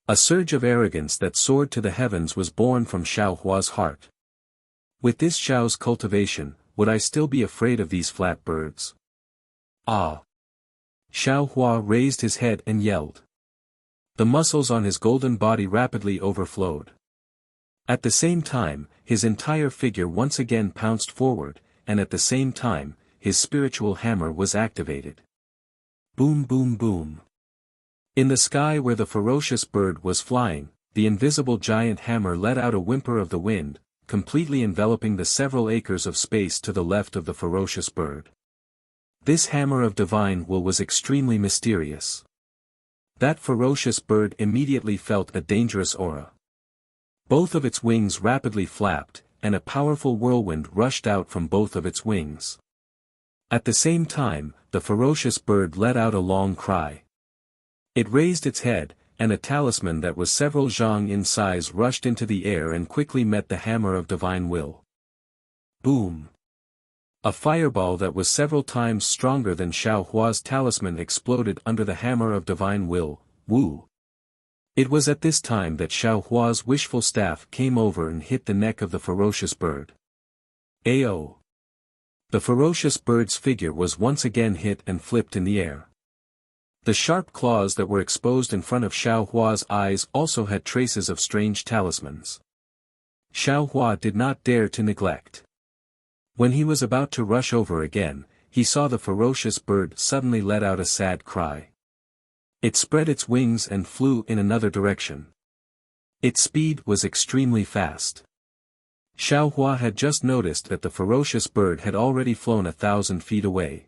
A surge of arrogance that soared to the heavens was born from Xiao Hua's heart. With this Xiao's cultivation, would I still be afraid of these flat birds? Ah! Xiao Hua raised his head and yelled. The muscles on his golden body rapidly overflowed. At the same time, his entire figure once again pounced forward, and at the same time, his spiritual hammer was activated. Boom boom boom. In the sky where the ferocious bird was flying, the invisible giant hammer let out a whimper of the wind, completely enveloping the several acres of space to the left of the ferocious bird. This hammer of divine will was extremely mysterious. That ferocious bird immediately felt a dangerous aura. Both of its wings rapidly flapped, and a powerful whirlwind rushed out from both of its wings. At the same time, the ferocious bird let out a long cry. It raised its head, and a talisman that was several zhang in size rushed into the air and quickly met the hammer of divine will. Boom! A fireball that was several times stronger than Xiao Hua's talisman exploded under the hammer of divine will, Wu. It was at this time that Xiao Hua's wishful staff came over and hit the neck of the ferocious bird. Ao! The ferocious bird's figure was once again hit and flipped in the air. The sharp claws that were exposed in front of Xiao Hua's eyes also had traces of strange talismans. Xiao Hua did not dare to neglect. When he was about to rush over again, he saw the ferocious bird suddenly let out a sad cry. It spread its wings and flew in another direction. Its speed was extremely fast. Xiao Hua had just noticed that the ferocious bird had already flown 1,000 feet away.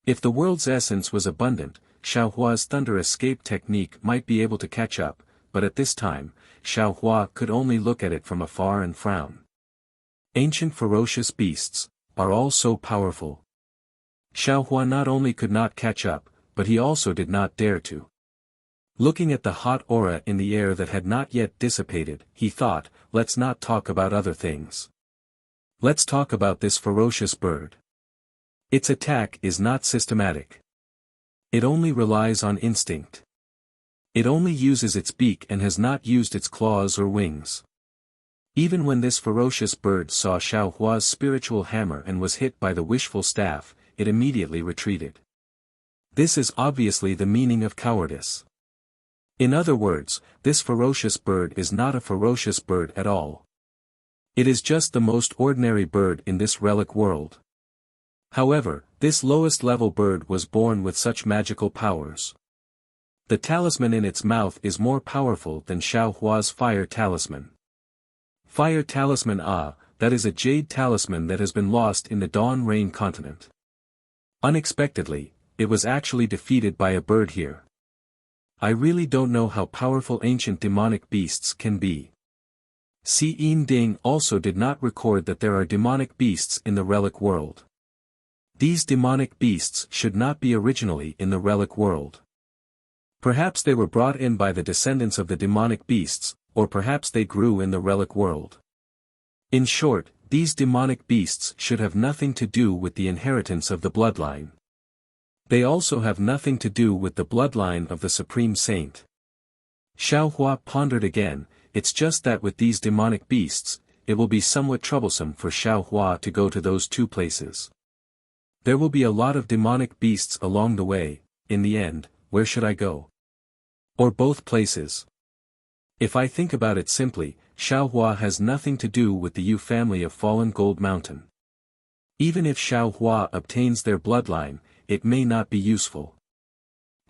If the world's essence was abundant, Xiao Hua's thunder escape technique might be able to catch up, but at this time, Xiao Hua could only look at it from afar and frown. Ancient ferocious beasts are all so powerful. Xiao Hua not only could not catch up, but he also did not dare to. Looking at the hot aura in the air that had not yet dissipated, he thought, let's not talk about other things. Let's talk about this ferocious bird. Its attack is not systematic. It only relies on instinct. It only uses its beak and has not used its claws or wings. Even when this ferocious bird saw Xiao Hua's spiritual hammer and was hit by the wishful staff, it immediately retreated. This is obviously the meaning of cowardice. In other words, this ferocious bird is not a ferocious bird at all. It is just the most ordinary bird in this relic world. However, this lowest level bird was born with such magical powers. The talisman in its mouth is more powerful than Xiao Hua's fire talisman. Fire talisman that is a jade talisman that has been lost in the Dawn Rain continent. Unexpectedly, it was actually defeated by a bird here. I really don't know how powerful ancient demonic beasts can be. Si Yin Ding also did not record that there are demonic beasts in the relic world. These demonic beasts should not be originally in the relic world. Perhaps they were brought in by the descendants of the demonic beasts, or perhaps they grew in the relic world. In short, these demonic beasts should have nothing to do with the inheritance of the bloodline. They also have nothing to do with the bloodline of the Supreme Saint. Xiao Hua pondered again, it's just that with these demonic beasts, it will be somewhat troublesome for Xiao Hua to go to those two places. There will be a lot of demonic beasts along the way. In the end, where should I go? Or both places. If I think about it simply, Xiao Hua has nothing to do with the Yu family of Fallen Gold Mountain. Even if Xiao Hua obtains their bloodline, it may not be useful.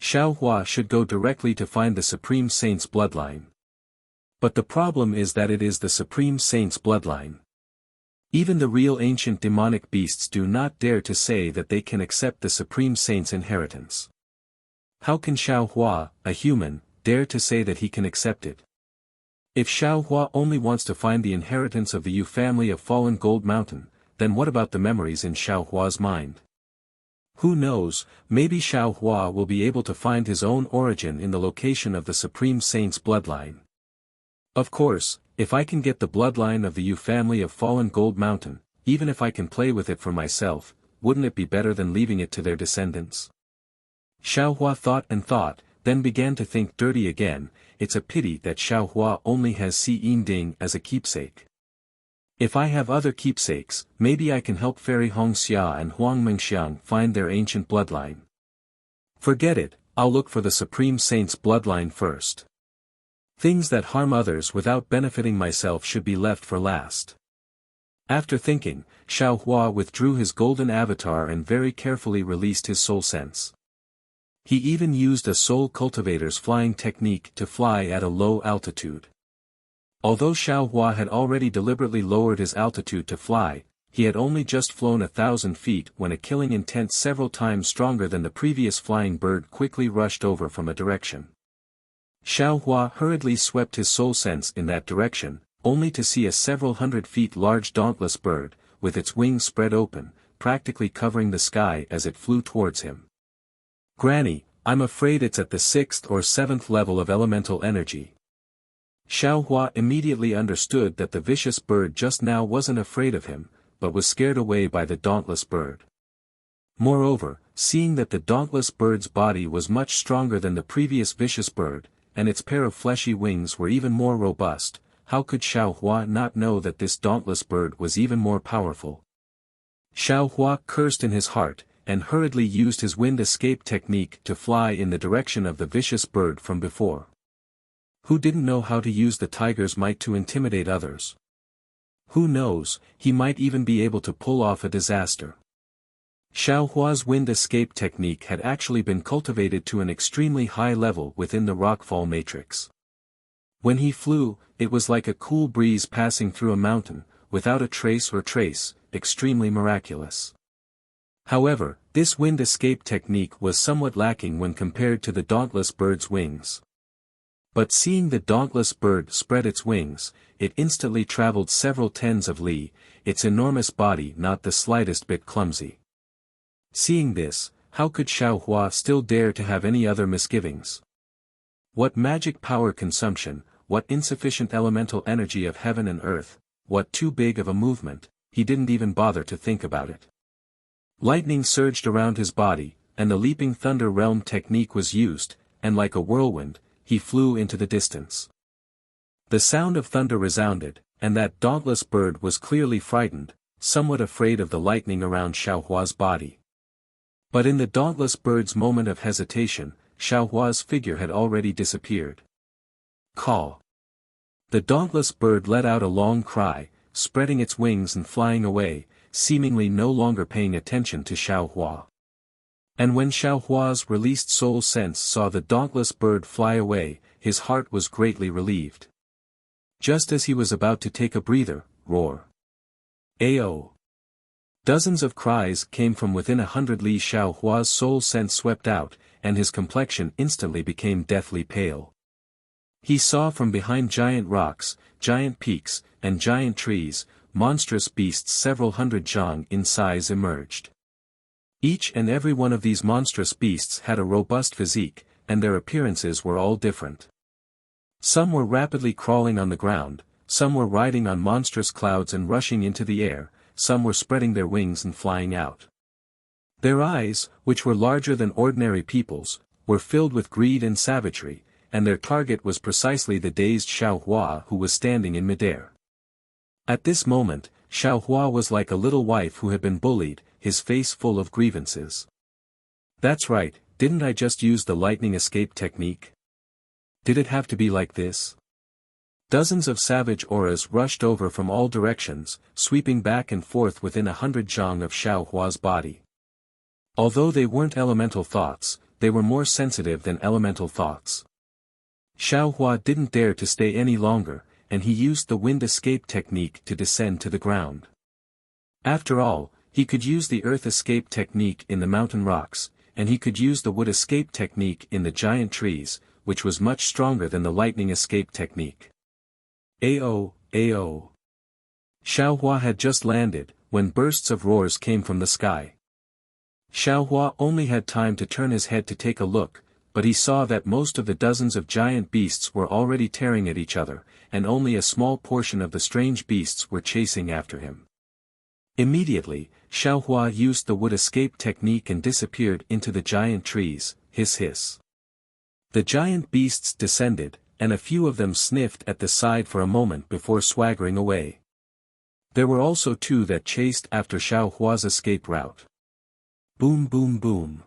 Xiao Hua should go directly to find the Supreme Saint's bloodline. But the problem is that it is the Supreme Saint's bloodline. Even the real ancient demonic beasts do not dare to say that they can accept the Supreme Saint's inheritance. How can Xiao Hua, a human, dare to say that he can accept it? If Xiao Hua only wants to find the inheritance of the Yu family of Fallen Gold Mountain, then what about the memories in Xiao Hua's mind? Who knows, maybe Xiao Hua will be able to find his own origin in the location of the Supreme Saint's bloodline. Of course, if I can get the bloodline of the Yu family of Fallen Gold Mountain, even if I can play with it for myself, wouldn't it be better than leaving it to their descendants? Xiao Hua thought and thought, then began to think dirty again. It's a pity that Xiao Hua only has Si Yin Ding as a keepsake. If I have other keepsakes, maybe I can help Fairy Hongxia and Huang Mengxiang find their ancient bloodline. Forget it, I'll look for the Supreme Saint's bloodline first. Things that harm others without benefiting myself should be left for last. After thinking, Xiao Hua withdrew his golden avatar and very carefully released his soul sense. He even used a soul cultivator's flying technique to fly at a low altitude. Although Xiao Hua had already deliberately lowered his altitude to fly, he had only just flown 1,000 feet when a killing intent several times stronger than the previous flying bird quickly rushed over from a direction. Xiao Hua hurriedly swept his soul sense in that direction, only to see a several hundred feet large dauntless bird, with its wings spread open, practically covering the sky as it flew towards him. "Granny, I'm afraid it's at the 6th or 7th level of elemental energy." Xiao Hua immediately understood that the vicious bird just now wasn't afraid of him, but was scared away by the dauntless bird. Moreover, seeing that the dauntless bird's body was much stronger than the previous vicious bird, and its pair of fleshy wings were even more robust, how could Xiao Hua not know that this dauntless bird was even more powerful? Xiao Hua cursed in his heart, and hurriedly used his wind escape technique to fly in the direction of the vicious bird from before. Who didn't know how to use the tiger's might to intimidate others? Who knows, he might even be able to pull off a disaster. Xiao Hua's wind escape technique had actually been cultivated to an extremely high level within the rockfall matrix. When he flew, it was like a cool breeze passing through a mountain, without a trace, extremely miraculous. However, this wind escape technique was somewhat lacking when compared to the dauntless bird's wings. But seeing the dauntless bird spread its wings, it instantly traveled several tens of li, its enormous body not the slightest bit clumsy. Seeing this, how could Xiao Hua still dare to have any other misgivings? What magic power consumption, what insufficient elemental energy of heaven and earth, what too big of a movement, he didn't even bother to think about it. Lightning surged around his body, and the leaping thunder realm technique was used, and like a whirlwind, he flew into the distance. The sound of thunder resounded, and that dauntless bird was clearly frightened, somewhat afraid of the lightning around Xiao Hua's body. But in the dauntless bird's moment of hesitation, Xiao Hua's figure had already disappeared. Call. The dauntless bird let out a long cry, spreading its wings and flying away, seemingly no longer paying attention to Xiao Hua. And when Xiao Hua's released soul sense saw the dauntless bird fly away, his heart was greatly relieved. Just as he was about to take a breather, roar. Ao! Dozens of cries came from within 100 li. Xiao Hua's soul sense swept out, and his complexion instantly became deathly pale. He saw from behind giant rocks, giant peaks, and giant trees, monstrous beasts several hundred zhang in size emerged. Each and every one of these monstrous beasts had a robust physique, and their appearances were all different. Some were rapidly crawling on the ground, some were riding on monstrous clouds and rushing into the air, some were spreading their wings and flying out. Their eyes, which were larger than ordinary people's, were filled with greed and savagery, and their target was precisely the dazed Xiao Hua who was standing in midair. At this moment, Xiao Hua was like a little wife who had been bullied, his face full of grievances. That's right, didn't I just use the lightning escape technique? Did it have to be like this? Dozens of savage auras rushed over from all directions, sweeping back and forth within 100 zhang of Xiao Hua's body. Although they weren't elemental thoughts, they were more sensitive than elemental thoughts. Xiao Hua didn't dare to stay any longer, and he used the wind escape technique to descend to the ground. After all, he could use the earth escape technique in the mountain rocks, and he could use the wood escape technique in the giant trees, which was much stronger than the lightning escape technique. Ao! Xiao Hua had just landed, when bursts of roars came from the sky. Xiao Hua only had time to turn his head to take a look, but he saw that most of the dozens of giant beasts were already tearing at each other, and only a small portion of the strange beasts were chasing after him. Immediately, Xiao Hua used the wood escape technique and disappeared into the giant trees, hiss. The giant beasts descended, and a few of them sniffed at the side for a moment before swaggering away. There were also two that chased after Xiao Hua's escape route. Boom boom boom.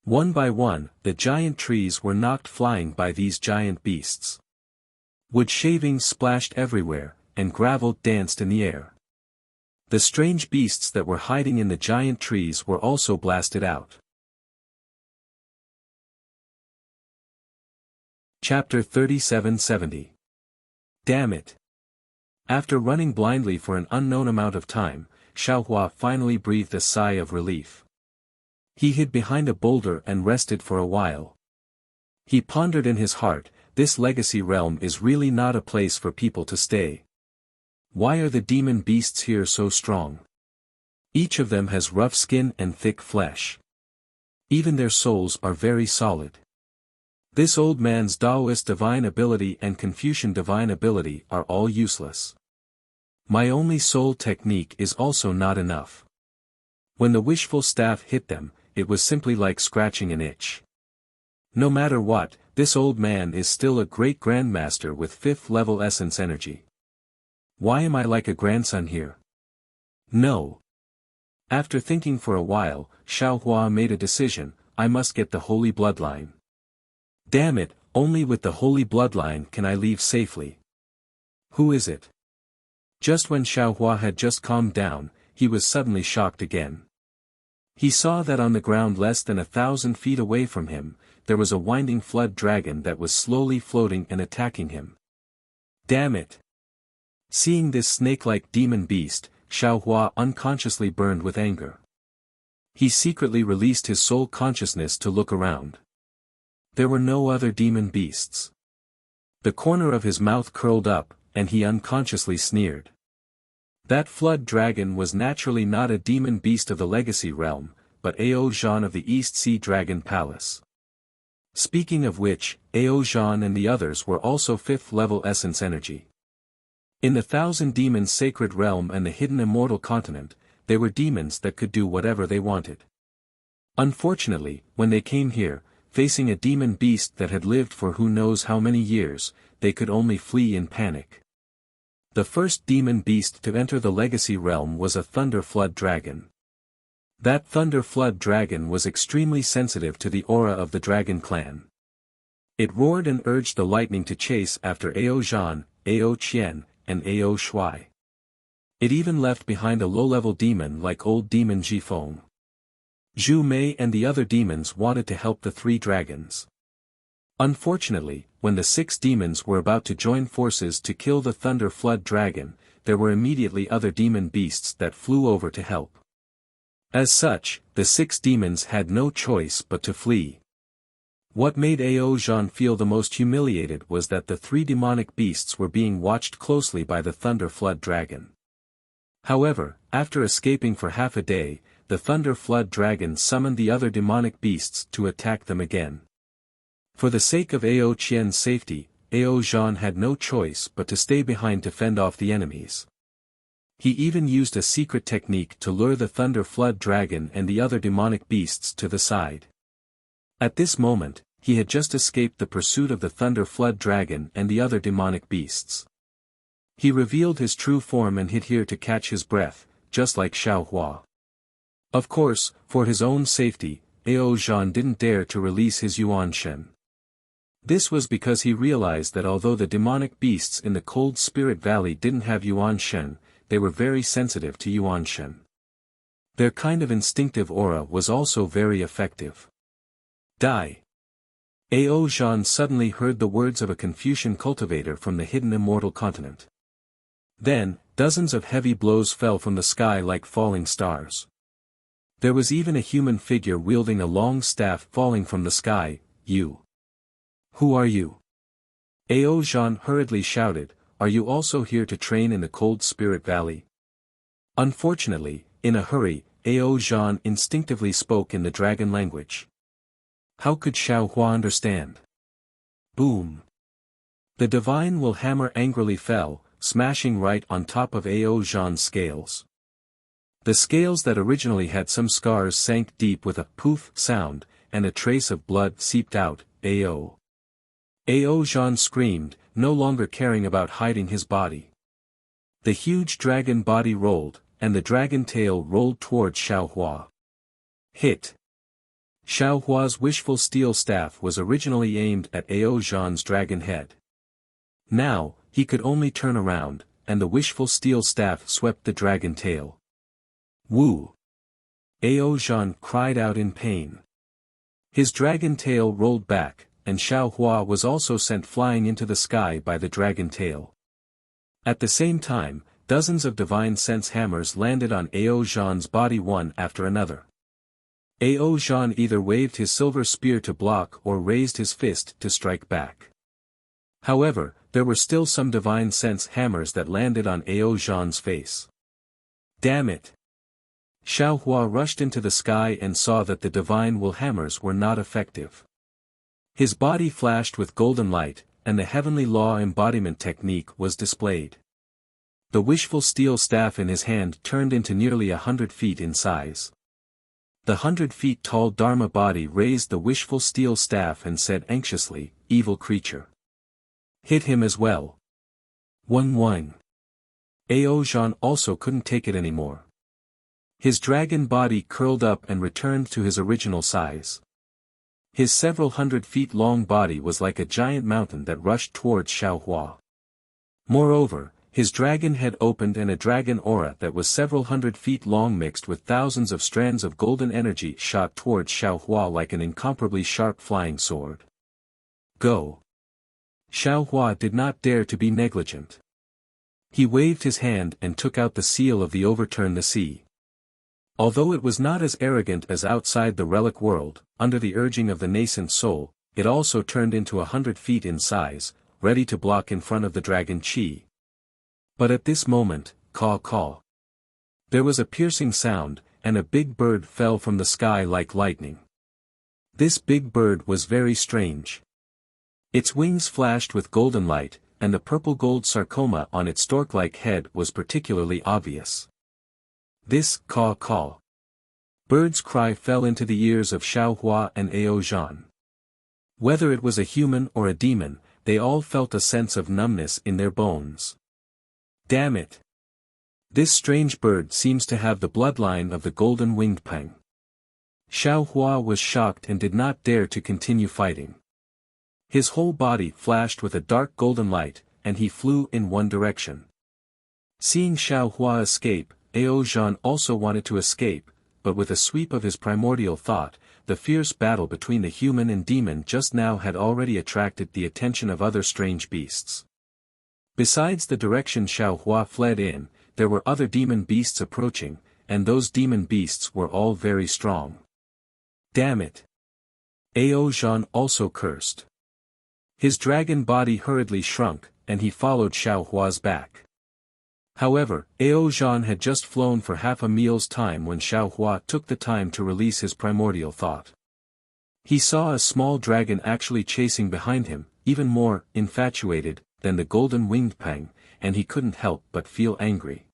One by one, the giant trees were knocked flying by these giant beasts. Wood shavings splashed everywhere, and gravel danced in the air. The strange beasts that were hiding in the giant trees were also blasted out. Chapter 3770. Damn it. After running blindly for an unknown amount of time, Xiaohua finally breathed a sigh of relief. He hid behind a boulder and rested for a while. He pondered in his heart, this legacy realm is really not a place for people to stay. Why are the demon beasts here so strong? Each of them has rough skin and thick flesh. Even their souls are very solid. This old man's Taoist divine ability and Confucian divine ability are all useless. My only soul technique is also not enough. When the wishful staff hit them, it was simply like scratching an itch. No matter what, this old man is still a great grandmaster with 5th level essence energy. Why am I like a grandson here? No. After thinking for a while, Xiaohua made a decision, I must get the holy bloodline. Damn it, only with the holy bloodline can I leave safely. Who is it? Just when Xiaohua had just calmed down, he was suddenly shocked again. He saw that on the ground less than 1,000 feet away from him, there was a winding flood dragon that was slowly floating and attacking him. Damn it! Seeing this snake-like demon beast, Xiaohua unconsciously burned with anger. He secretly released his soul consciousness to look around. There were no other demon beasts. The corner of his mouth curled up, and he unconsciously sneered. That flood dragon was naturally not a demon beast of the legacy realm, but Ao Zhan of the East Sea Dragon Palace. Speaking of which, Ao Zhan and the others were also 5th level essence energy. In the Thousand Demons Sacred Realm and the Hidden Immortal Continent, they were demons that could do whatever they wanted. Unfortunately, when they came here, facing a demon beast that had lived for who knows how many years, they could only flee in panic. The first demon beast to enter the legacy realm was a Thunder Flood Dragon. That Thunder Flood Dragon was extremely sensitive to the aura of the Dragon Clan. It roared and urged the lightning to chase after Ao Zhan, Ao Qian, and Ao Shui. It even left behind a low-level demon like Old Demon Jifeng. Zhu Mei and the other demons wanted to help the 3 dragons. Unfortunately, when the 6 demons were about to join forces to kill the Thunder Flood Dragon, there were immediately other demon beasts that flew over to help. As such, the 6 demons had no choice but to flee. What made Ao Zhan feel the most humiliated was that the 3 demonic beasts were being watched closely by the Thunder Flood Dragon. However, after escaping for half a day, the Thunder Flood Dragon summoned the other demonic beasts to attack them again. For the sake of Ao Qian's safety, Ao Zhan had no choice but to stay behind to fend off the enemies. He even used a secret technique to lure the Thunder Flood Dragon and the other demonic beasts to the side. At this moment, he had just escaped the pursuit of the Thunder Flood Dragon and the other demonic beasts. He revealed his true form and hid here to catch his breath, just like Xiaohua. Of course, for his own safety, Ao Zhan didn't dare to release his Yuan Shen. This was because he realized that although the demonic beasts in the Cold Spirit Valley didn't have Yuan Shen, they were very sensitive to Yuan Shen. Their kind of instinctive aura was also very effective. Die. Ao Zhan suddenly heard the words of a Confucian cultivator from the Hidden Immortal Continent. Then, dozens of heavy blows fell from the sky like falling stars. There was even a human figure wielding a long staff falling from the sky. You. Who are you? Ao Zhan hurriedly shouted, are you also here to train in the Cold Spirit Valley? Unfortunately, in a hurry, Ao Zhan instinctively spoke in the dragon language. How could Xiaohua understand? Boom! The divine will hammer angrily fell, smashing right on top of Ao Zhan's scales. The scales that originally had some scars sank deep with a poof sound, and a trace of blood seeped out. Ao Zhan screamed, no longer caring about hiding his body. The huge dragon body rolled, and the dragon tail rolled toward Xiaohua. Hit! Xiaohua's wishful steel staff was originally aimed at Ao Zhan's dragon head. Now, he could only turn around, and the wishful steel staff swept the dragon tail. Woo! Ao Zhan cried out in pain. His dragon tail rolled back, and Xiaohua was also sent flying into the sky by the dragon tail. At the same time, dozens of divine sense hammers landed on Ao Zhan's body one after another. Ao Zhan either waved his silver spear to block or raised his fist to strike back. However, there were still some divine sense hammers that landed on Ao Zhan's face. Damn it! Xiao Hua rushed into the sky and saw that the divine will hammers were not effective. His body flashed with golden light, and the heavenly law embodiment technique was displayed. The wishful steel staff in his hand turned into nearly 100 feet in size. The 100 feet tall Dharma body raised the wishful steel staff and said anxiously, "Evil creature. Hit him as well." One. Ao Zhan also couldn't take it anymore. His dragon body curled up and returned to his original size. His several 100 feet long body was like a giant mountain that rushed towards Xiao Hua. Moreover, his dragon head opened and a dragon aura that was several 100 feet long mixed with thousands of strands of golden energy shot towards Xiao Hua like an incomparably sharp flying sword. Go! Xiao Hua did not dare to be negligent. He waved his hand and took out the seal of the Overturn the Sea. Although it was not as arrogant as outside the relic world, under the urging of the nascent soul, it also turned into 100 feet in size, ready to block in front of the dragon Qi. But at this moment, caw. There was a piercing sound, and a big bird fell from the sky like lightning. This big bird was very strange. Its wings flashed with golden light, and the purple-gold sarcoma on its stork-like head was particularly obvious. This caw. Bird's cry fell into the ears of Xiao Hua and Ao Zhan. Whether it was a human or a demon, they all felt a sense of numbness in their bones. Damn it! This strange bird seems to have the bloodline of the golden-winged Peng. Xiao Hua was shocked and did not dare to continue fighting. His whole body flashed with a dark golden light, and he flew in one direction. Seeing Xiao Hua escape, Ao Zhan also wanted to escape, but with a sweep of his primordial thought, the fierce battle between the human and demon just now had already attracted the attention of other strange beasts. Besides the direction Xiao Hua fled in, there were other demon beasts approaching, and those demon beasts were all very strong. Damn it! Ao Zhan also cursed. His dragon body hurriedly shrunk, and he followed Xiao Hua's back. However, Ao Zhan had just flown for half a meal's time when Xiao Hua took the time to release his primordial thought. He saw a small dragon actually chasing behind him, even more infatuated than the golden-winged Peng, and he couldn't help but feel angry.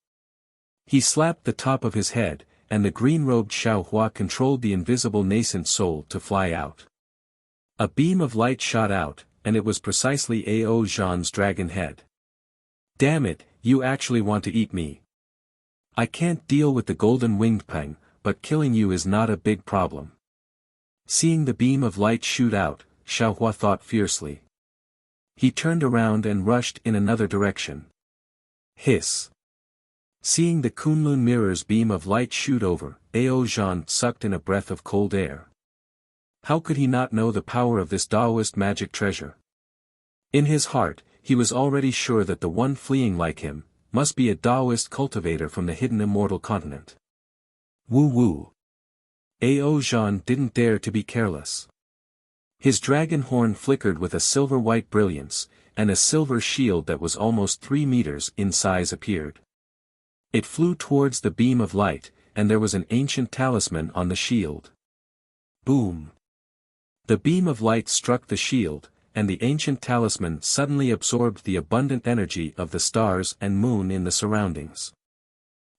He slapped the top of his head, and the green-robed Xiao Hua controlled the invisible nascent soul to fly out. A beam of light shot out, and it was precisely Ao Zhan's dragon head. Damn it, you actually want to eat me. I can't deal with the golden-winged Peng, but killing you is not a big problem. Seeing the beam of light shoot out, Xiao Hua thought fiercely. He turned around and rushed in another direction. Hiss. Seeing the Kunlun mirror's beam of light shoot over, Ao Zhan sucked in a breath of cold air. How could he not know the power of this Taoist magic treasure? In his heart, he was already sure that the one fleeing like him, must be a Taoist cultivator from the hidden immortal continent. Woo. Ao Zhan didn't dare to be careless. His dragon horn flickered with a silver-white brilliance, and a silver shield that was almost 3 meters in size appeared. It flew towards the beam of light, and there was an ancient talisman on the shield. Boom! The beam of light struck the shield, and the ancient talisman suddenly absorbed the abundant energy of the stars and moon in the surroundings.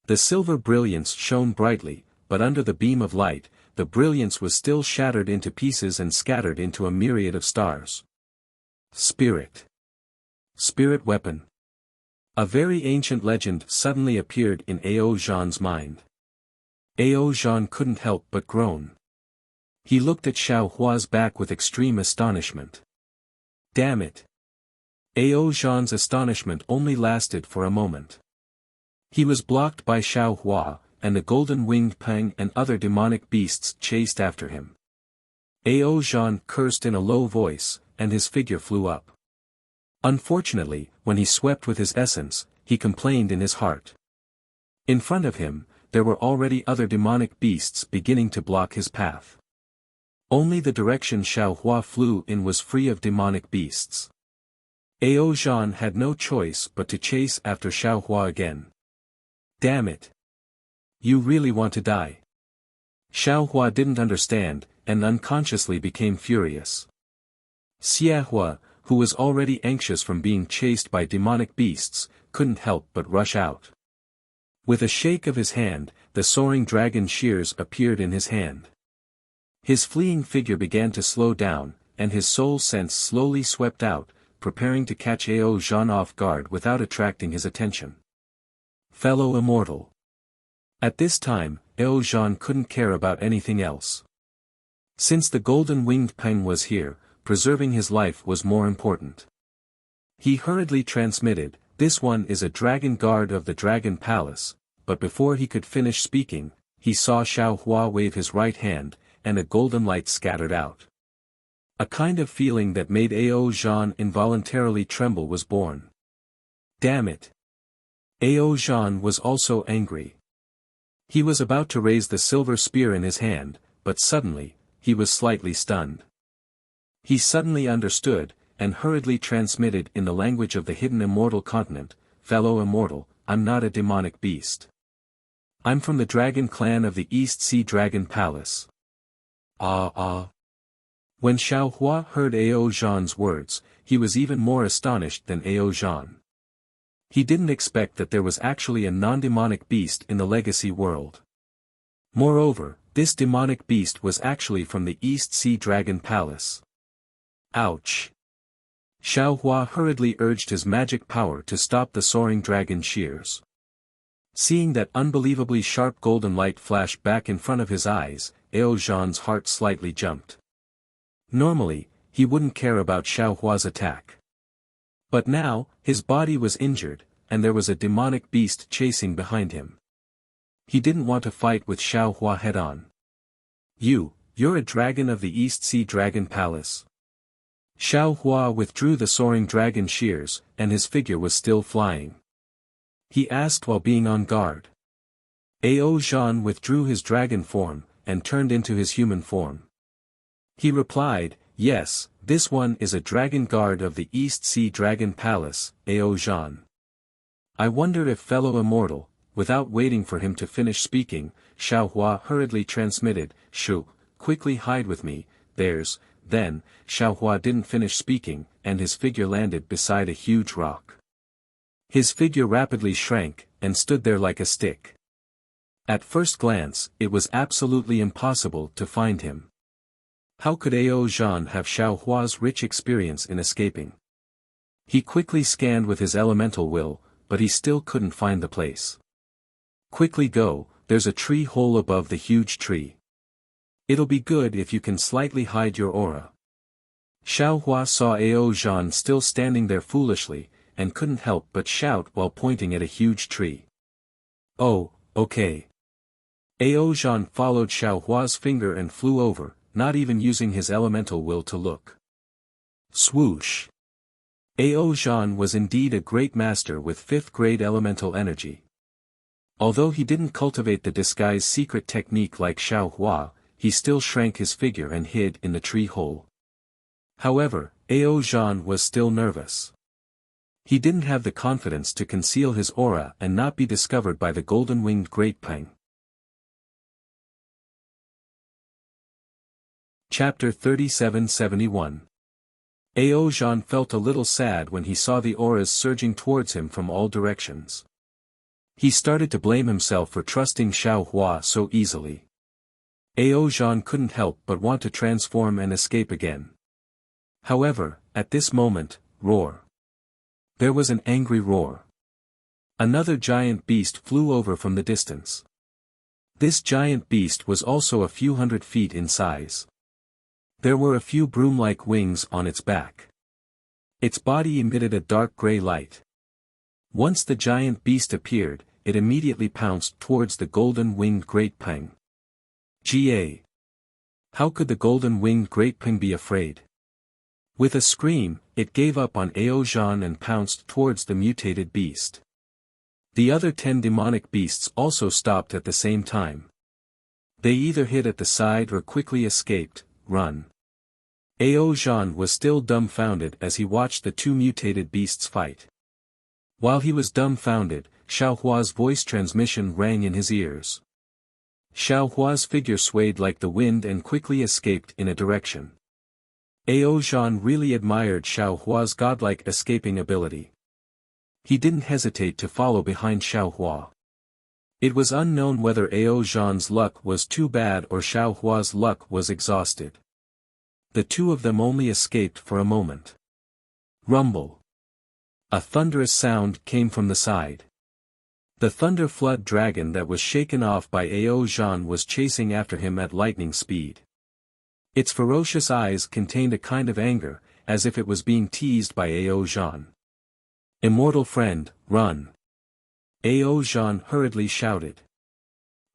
The silver brilliance shone brightly, but under the beam of light, the brilliance was still shattered into pieces and scattered into a myriad of stars. Spirit weapon. A very ancient legend suddenly appeared in Ao Zhan's mind. Ao Zhan couldn't help but groan. He looked at Xiao Hua's back with extreme astonishment. Damn it! Ao Zhan's astonishment only lasted for a moment. He was blocked by Xiao Hua, and the golden-winged Peng and other demonic beasts chased after him. Ao Zhan cursed in a low voice, and his figure flew up. Unfortunately, when he swept with his essence, he complained in his heart. In front of him, there were already other demonic beasts beginning to block his path. Only the direction Xiao Hua flew in was free of demonic beasts. Ao Zhan had no choice but to chase after Xiao Hua again. Damn it! You really want to die? Xiao Hua didn't understand, and unconsciously became furious. Xia Hua, who was already anxious from being chased by demonic beasts, couldn't help but rush out. With a shake of his hand, the soaring dragon shears appeared in his hand. His fleeing figure began to slow down, and his soul sense slowly swept out, preparing to catch Ao Zhan off guard without attracting his attention. Fellow immortal. At this time, Ao Zhan couldn't care about anything else. Since the golden-winged Peng was here, preserving his life was more important. He hurriedly transmitted, "This one is a dragon guard of the Dragon Palace," but before he could finish speaking, he saw Xiao Hua wave his right hand, and a golden light scattered out. A kind of feeling that made Ao Zhan involuntarily tremble was born. Damn it! Ao Zhan was also angry. He was about to raise the silver spear in his hand, but suddenly, he was slightly stunned. He suddenly understood, and hurriedly transmitted in the language of the hidden immortal continent, "Fellow immortal, I'm not a demonic beast. I'm from the dragon clan of the East Sea Dragon Palace." When Xiao Hua heard Ao Zhan's words, he was even more astonished than Ao Zhan. He didn't expect that there was actually a non-demonic beast in the legacy world. Moreover, this demonic beast was actually from the East Sea Dragon Palace. Ouch! Xiao Hua hurriedly urged his magic power to stop the soaring dragon shears. Seeing that unbelievably sharp golden light flash back in front of his eyes, Ao Zhan's heart slightly jumped. Normally, he wouldn't care about Xiao Hua's attack. But now, his body was injured, and there was a demonic beast chasing behind him. He didn't want to fight with Xiao Hua head-on. You're a dragon of the East Sea Dragon Palace. Xiao Hua withdrew the soaring dragon shears, and his figure was still flying. He asked while being on guard. Ao Zhan withdrew his dragon form, and turned into his human form. He replied, "Yes, this one is a dragon guard of the East Sea Dragon Palace, Ao Zhan." I wonder if fellow immortal, without waiting for him to finish speaking, Xiao Hua hurriedly transmitted, "Shu, quickly hide with me, then, Xiao Hua didn't finish speaking, and his figure landed beside a huge rock. His figure rapidly shrank, and stood there like a stick. At first glance, it was absolutely impossible to find him. How could Ao Zhan have Xiao Hua's rich experience in escaping? He quickly scanned with his elemental will, but he still couldn't find the place. "Quickly go, there's a tree hole above the huge tree. It'll be good if you can slightly hide your aura." Xiao Hua saw Ao Zhan still standing there foolishly, and couldn't help but shout while pointing at a huge tree. "Oh, okay." Ao Zhan followed Xiao Hua's finger and flew over, not even using his elemental will to look. Swoosh! Ao Zhan was indeed a great master with 5th grade elemental energy. Although he didn't cultivate the disguise secret technique like Xiao Hua, he still shrank his figure and hid in the tree hole. However, Ao Zhan was still nervous. He didn't have the confidence to conceal his aura and not be discovered by the golden-winged Great Peng. Chapter 3771. Ao Zhan felt a little sad when he saw the auras surging towards him from all directions. He started to blame himself for trusting Xiao Hua so easily. Ao Zhan couldn't help but want to transform and escape again. However, at this moment, roar. There was an angry roar. Another giant beast flew over from the distance. This giant beast was also a few hundred feet in size. There were a few broom-like wings on its back. Its body emitted a dark gray light. Once the giant beast appeared, it immediately pounced towards the golden-winged Great Peng. Ga! How could the golden-winged Great Peng be afraid? With a scream, it gave up on Ao Zhan and pounced towards the mutated beast. The other 10 demonic beasts also stopped at the same time. They either hid at the side or quickly escaped, run. Ao Zhan was still dumbfounded as he watched the two mutated beasts fight. While he was dumbfounded, Xiao Hua's voice transmission rang in his ears. Xiao Hua's figure swayed like the wind and quickly escaped in a direction. Ao Zhan really admired Xiao Hua's godlike escaping ability. He didn't hesitate to follow behind Xiao Hua. It was unknown whether Ao Zhan's luck was too bad or Xiao Hua's luck was exhausted. The two of them only escaped for a moment. Rumble. A thunderous sound came from the side. The thunder flood dragon that was shaken off by Ao Zhan was chasing after him at lightning speed. Its ferocious eyes contained a kind of anger, as if it was being teased by Ao Zhan. Immortal friend, run! Ao Zhan hurriedly shouted.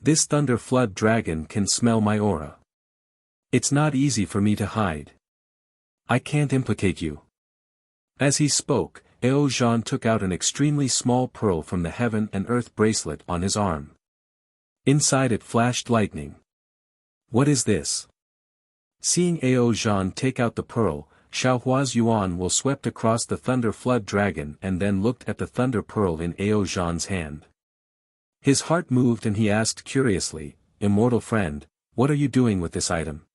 This thunder flood dragon can smell my aura. It's not easy for me to hide. I can't implicate you. As he spoke, Ao Zhan took out an extremely small pearl from the heaven and earth bracelet on his arm. Inside it flashed lightning. What is this? Seeing Ao Zhan take out the pearl, Xiao Hua's yuan will swept across the thunder flood dragon and then looked at the thunder pearl in Ao Zhan's hand. His heart moved and he asked curiously, Immortal friend, what are you doing with this item?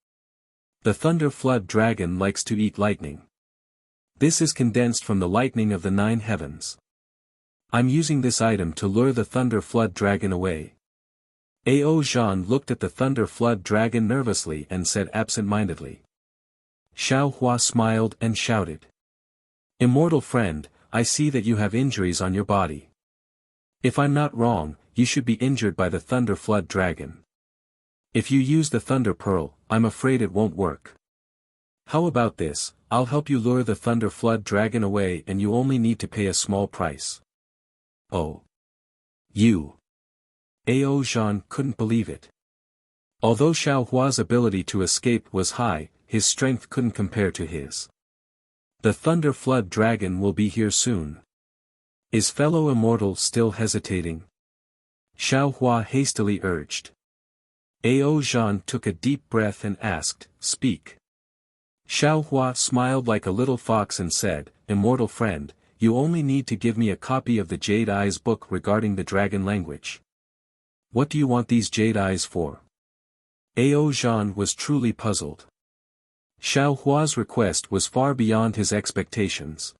The thunder flood dragon likes to eat lightning. This is condensed from the lightning of the 9 heavens. I'm using this item to lure the thunder flood dragon away. Ao Zhan looked at the thunder flood dragon nervously and said absent-mindedly. Xiao Hua smiled and shouted. Immortal friend, I see that you have injuries on your body. If I'm not wrong, you should be injured by the thunder flood dragon. If you use the thunder pearl, I'm afraid it won't work. How about this, I'll help you lure the thunder flood dragon away and you only need to pay a small price. Oh. You. Ao Zhan couldn't believe it. Although Xiao Hua's ability to escape was high, his strength couldn't compare to his. The thunder flood dragon will be here soon. Is fellow immortal still hesitating? Xiao Hua hastily urged. Ao Zhan took a deep breath and asked, Speak. Xiao Hua smiled like a little fox and said, Immortal friend, you only need to give me a copy of the Jade Eyes book regarding the dragon language. What do you want these Jade Eyes for? Ao Zhan was truly puzzled. Xiao Hua's request was far beyond his expectations.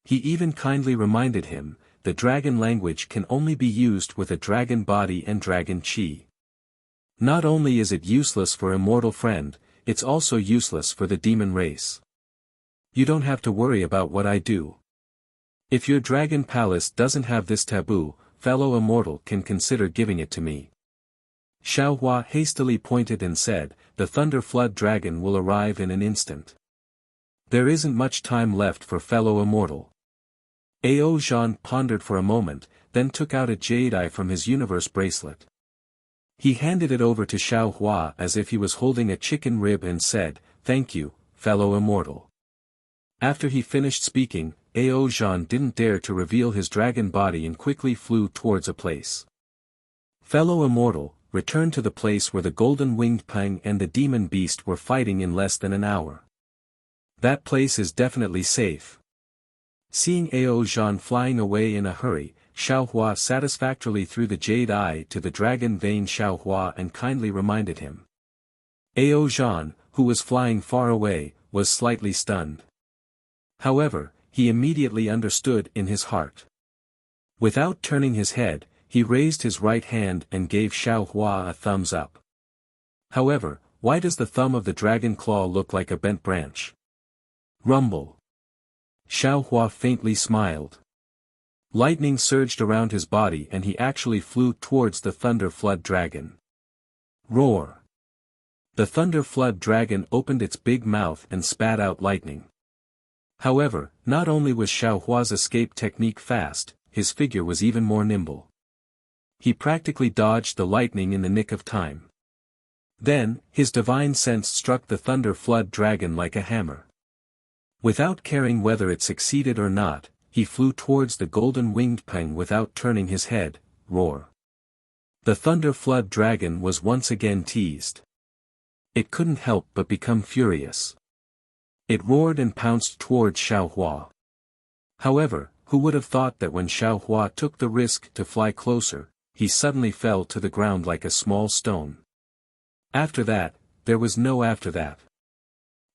He even kindly reminded him, the dragon language can only be used with a dragon body and dragon chi. Not only is it useless for immortal friend, it's also useless for the demon race. You don't have to worry about what I do. If your dragon palace doesn't have this taboo, fellow immortal can consider giving it to me. Xiao Hua hastily pointed and said, the thunder flood dragon will arrive in an instant. There isn't much time left for fellow immortal. Ao Zhan pondered for a moment, then took out a jade eye from his universe bracelet. He handed it over to Xiao Hua as if he was holding a chicken rib and said, Thank you, fellow immortal. After he finished speaking, Ao Zhan didn't dare to reveal his dragon body and quickly flew towards a place. Fellow immortal, return to the place where the golden-winged Peng and the demon beast were fighting in less than an hour. That place is definitely safe. Seeing Ao Zhan flying away in a hurry, Xiao Hua satisfactorily threw the jade eye to the dragon vein Xiao Hua and kindly reminded him. Ao Zhan, who was flying far away, was slightly stunned. However, he immediately understood in his heart. Without turning his head, he raised his right hand and gave Xiao Hua a thumbs up. However, why does the thumb of the dragon claw look like a bent branch? Rumble. Xiao Hua faintly smiled. Lightning surged around his body and he actually flew towards the thunder flood dragon. Roar. The thunder flood dragon opened its big mouth and spat out lightning. However, not only was Xiao Hua's escape technique fast, his figure was even more nimble. He practically dodged the lightning in the nick of time. Then, his divine sense struck the thunder flood dragon like a hammer. Without caring whether it succeeded or not, he flew towards the golden-winged Peng without turning his head. Roar. The thunder flood dragon was once again teased. It couldn't help but become furious. It roared and pounced towards Xiaohua. However, who would have thought that when Xiaohua took the risk to fly closer, he suddenly fell to the ground like a small stone. After that, there was no after that.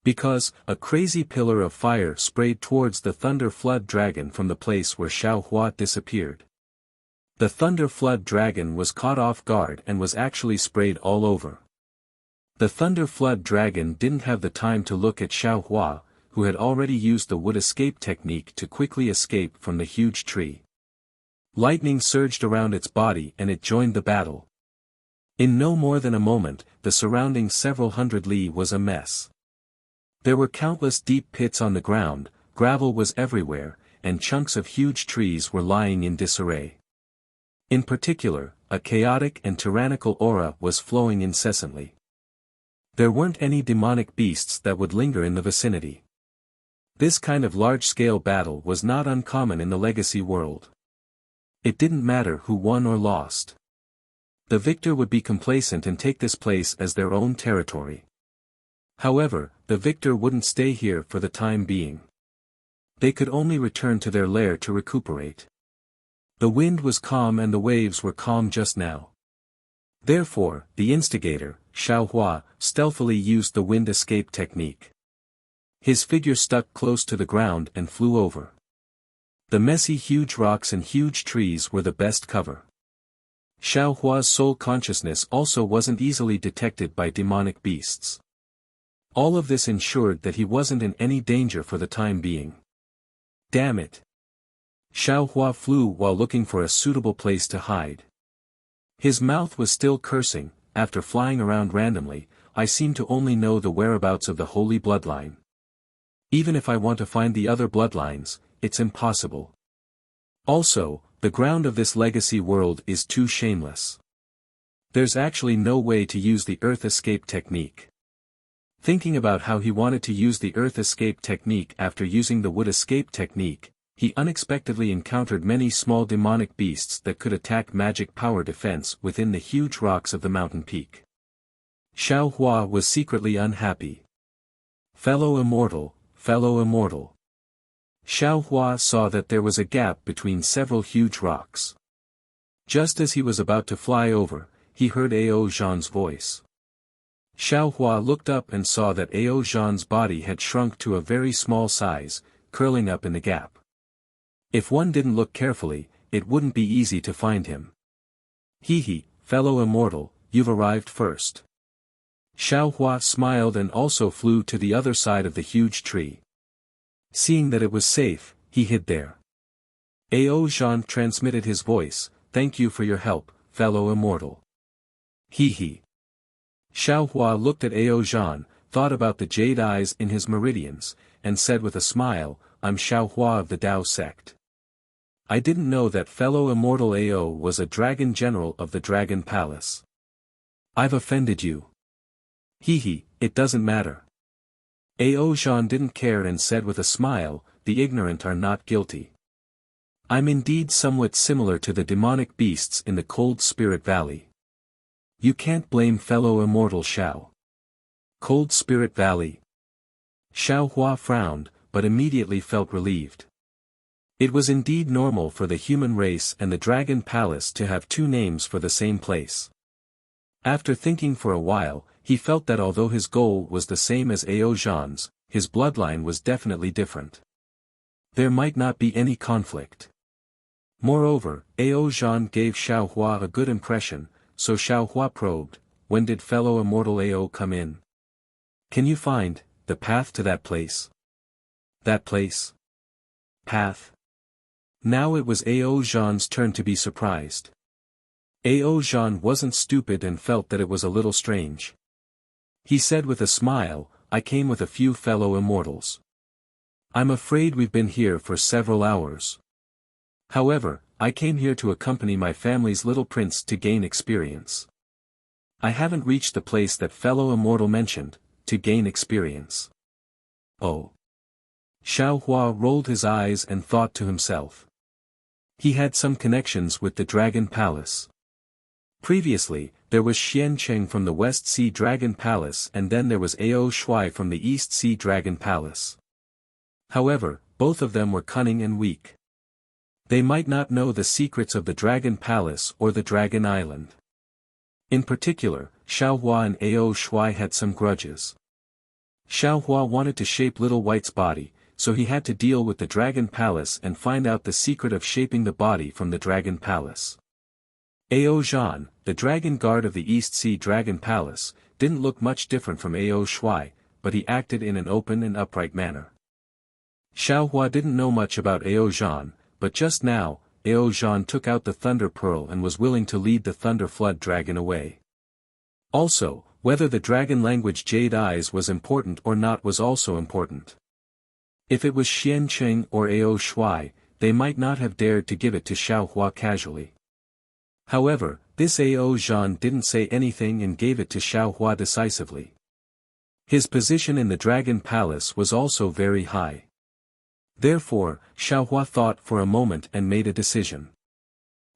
Because, a crazy pillar of fire sprayed towards the thunder flood dragon from the place where Xiaohua disappeared. The thunder flood dragon was caught off guard and was actually sprayed all over. The thunder flood dragon didn't have the time to look at Xiaohua, who had already used the wood escape technique to quickly escape from the huge tree. Lightning surged around its body and it joined the battle. In no more than a moment, the surrounding several hundred li was a mess. There were countless deep pits on the ground, gravel was everywhere, and chunks of huge trees were lying in disarray. In particular, a chaotic and tyrannical aura was flowing incessantly. There weren't any demonic beasts that would linger in the vicinity. This kind of large-scale battle was not uncommon in the legacy world. It didn't matter who won or lost. The victor would be complacent and take this place as their own territory. However, the victor wouldn't stay here for the time being. They could only return to their lair to recuperate. The wind was calm and the waves were calm just now. Therefore, the instigator, Xiaohua, stealthily used the wind escape technique. His figure stuck close to the ground and flew over. The messy huge rocks and huge trees were the best cover. Xiaohua's soul consciousness also wasn't easily detected by demonic beasts. All of this ensured that he wasn't in any danger for the time being. Damn it! Xiaohua flew while looking for a suitable place to hide. His mouth was still cursing. After flying around randomly, I seem to only know the whereabouts of the holy bloodline. Even if I want to find the other bloodlines, it's impossible. Also, the ground of this legacy world is too shameless. There's actually no way to use the earth escape technique. Thinking about how he wanted to use the earth escape technique after using the wood escape technique, he unexpectedly encountered many small demonic beasts that could attack magic power defense within the huge rocks of the mountain peak. Xiaohua was secretly unhappy. Fellow immortal, fellow immortal. Xiaohua saw that there was a gap between several huge rocks. Just as he was about to fly over, he heard Ao Zhan's voice. Xiaohua looked up and saw that Ao Zhan's body had shrunk to a very small size, curling up in the gap. If one didn't look carefully, it wouldn't be easy to find him. Hee, fellow immortal, you've arrived first. Xiaohua smiled and also flew to the other side of the huge tree. Seeing that it was safe, he hid there. Ao Zhan transmitted his voice, thank you for your help, fellow immortal. Hee. Xiaohua looked at Ao Zhan, thought about the jade eyes in his meridians, and said with a smile, I'm Xiaohua of the Dao sect. I didn't know that fellow immortal Ao was a dragon general of the Dragon Palace. I've offended you. Hee, it doesn't matter. Ao Zhan didn't care and said with a smile, the ignorant are not guilty. I'm indeed somewhat similar to the demonic beasts in the Cold Spirit Valley. You can't blame fellow immortal Xiao. Cold Spirit Valley. Xiaohua frowned, but immediately felt relieved. It was indeed normal for the human race and the Dragon Palace to have two names for the same place. After thinking for a while, he felt that although his goal was the same as Ao Zhan's, his bloodline was definitely different. There might not be any conflict. Moreover, Ao Zhan gave Xiaohua a good impression, so Xiaohua probed, when did fellow immortal Ao come in? Can you find the path to that place? That place? Path? Now it was Ao Zhan's turn to be surprised. Ao Zhan wasn't stupid and felt that it was a little strange. He said with a smile, I came with a few fellow immortals. I'm afraid we've been here for several hours. However, I came here to accompany my family's little prince to gain experience. I haven't reached the place that fellow immortal mentioned, to gain experience. Oh. Xiao Hua rolled his eyes and thought to himself. He had some connections with the Dragon Palace. Previously, there was Xian Cheng from the West Sea Dragon Palace and then there was Ao Shuai from the East Sea Dragon Palace. However, both of them were cunning and weak. They might not know the secrets of the Dragon Palace or the Dragon Island. In particular, Xiao Hua and Ao Shuai had some grudges. Xiao Hua wanted to shape Little White's body, so he had to deal with the Dragon Palace and find out the secret of shaping the body from the Dragon Palace. Ao Zhan, the Dragon Guard of the East Sea Dragon Palace, didn't look much different from Ao Shuai, but he acted in an open and upright manner. Xiao Hua didn't know much about Ao Zhan, but just now, Ao Zhan took out the Thunder Pearl and was willing to lead the Thunder Flood Dragon away. Also, whether the dragon language Jade Eyes was important or not was also important. If it was Xian Cheng or Ao Shuai, they might not have dared to give it to Xiao Hua casually. However, this Ao Zhan didn't say anything and gave it to Xiao Hua decisively. His position in the Dragon Palace was also very high. Therefore, Xiao Hua thought for a moment and made a decision.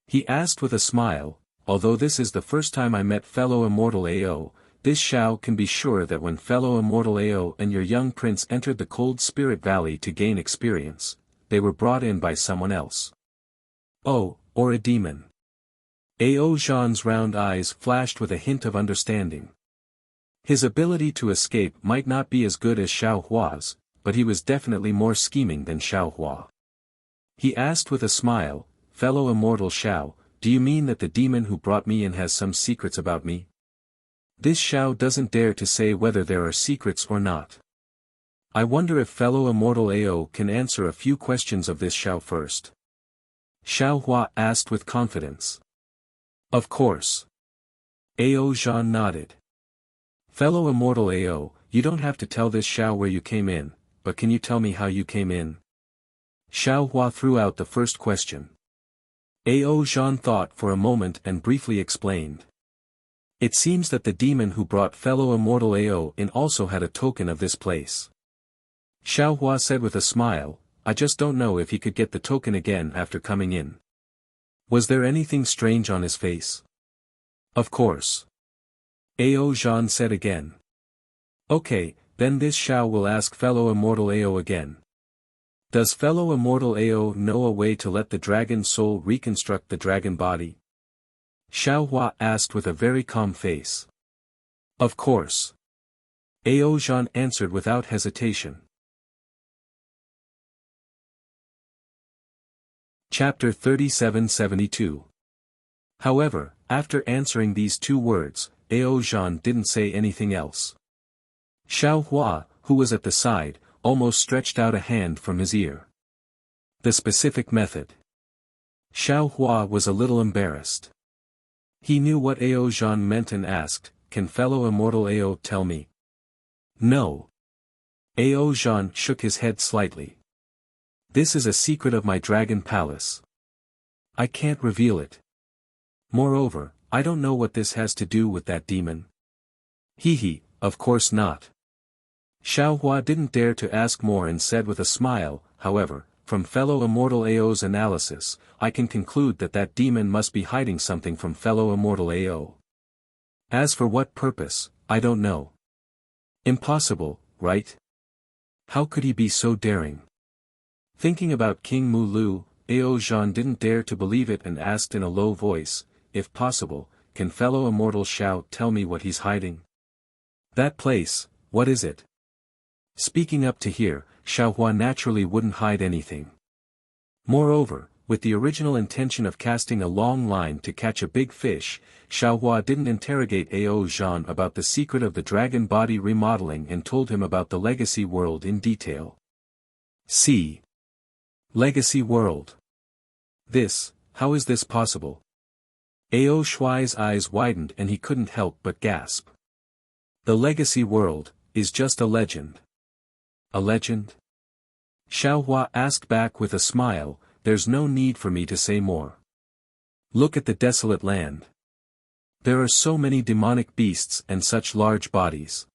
He asked with a smile, although this is the first time I met fellow immortal Ao, this Xiao can be sure that when fellow immortal Ao and your young prince entered the Cold Spirit Valley to gain experience, they were brought in by someone else. Oh, or a demon. Ao Zhan's round eyes flashed with a hint of understanding. His ability to escape might not be as good as Xiao Hua's, but he was definitely more scheming than Xiao Hua. He asked with a smile, fellow immortal Xiao, do you mean that the demon who brought me in has some secrets about me? This Xiao doesn't dare to say whether there are secrets or not. I wonder if fellow immortal Ao can answer a few questions of this Xiao first. Xiao Hua asked with confidence. Of course. Ao Zhan nodded. Fellow immortal Ao, you don't have to tell this Xiao where you came in, but can you tell me how you came in? Xiao Hua threw out the first question. Ao Zhan thought for a moment and briefly explained. It seems that the demon who brought fellow immortal Ao in also had a token of this place. Xiao Hua said with a smile, I just don't know if he could get the token again after coming in. Was there anything strange on his face? Of course. Ao Zhan said again. Okay, then this Xiao will ask fellow immortal Ao again. Does fellow immortal Ao know a way to let the dragon soul reconstruct the dragon body? Xiao Hua asked with a very calm face. Of course. Ao Zhan answered without hesitation. Chapter 3772. However, after answering these two words, Ao Zhan didn't say anything else. Xiao Hua, who was at the side, almost stretched out a hand from his ear. The specific method. Xiao Hua was a little embarrassed. He knew what Ao Zhan meant and asked, can fellow immortal Ao tell me? No. Ao Zhan shook his head slightly. This is a secret of my Dragon Palace. I can't reveal it. Moreover, I don't know what this has to do with that demon. He, of course not. Xiao Hua didn't dare to ask more and said with a smile, however, from fellow immortal Ao's analysis, I can conclude that that demon must be hiding something from fellow immortal Ao. As for what purpose, I don't know. Impossible, right? How could he be so daring? Thinking about King Mu Lu, Ao Zhan didn't dare to believe it and asked in a low voice, if possible, can fellow immortal Xiao tell me what he's hiding? That place, what is it? Speaking up to here, Xiao Hua naturally wouldn't hide anything. Moreover, with the original intention of casting a long line to catch a big fish, Xiao Hua didn't interrogate Ao Zhan about the secret of the dragon body remodeling and told him about the legacy world in detail. See. Legacy world. This, how is this possible? Ao Shuai's eyes widened and he couldn't help but gasp. The legacy world, is just a legend. A legend? Xiao Hua asked back with a smile, there's no need for me to say more. Look at the desolate land. There are so many demonic beasts and such large bodies.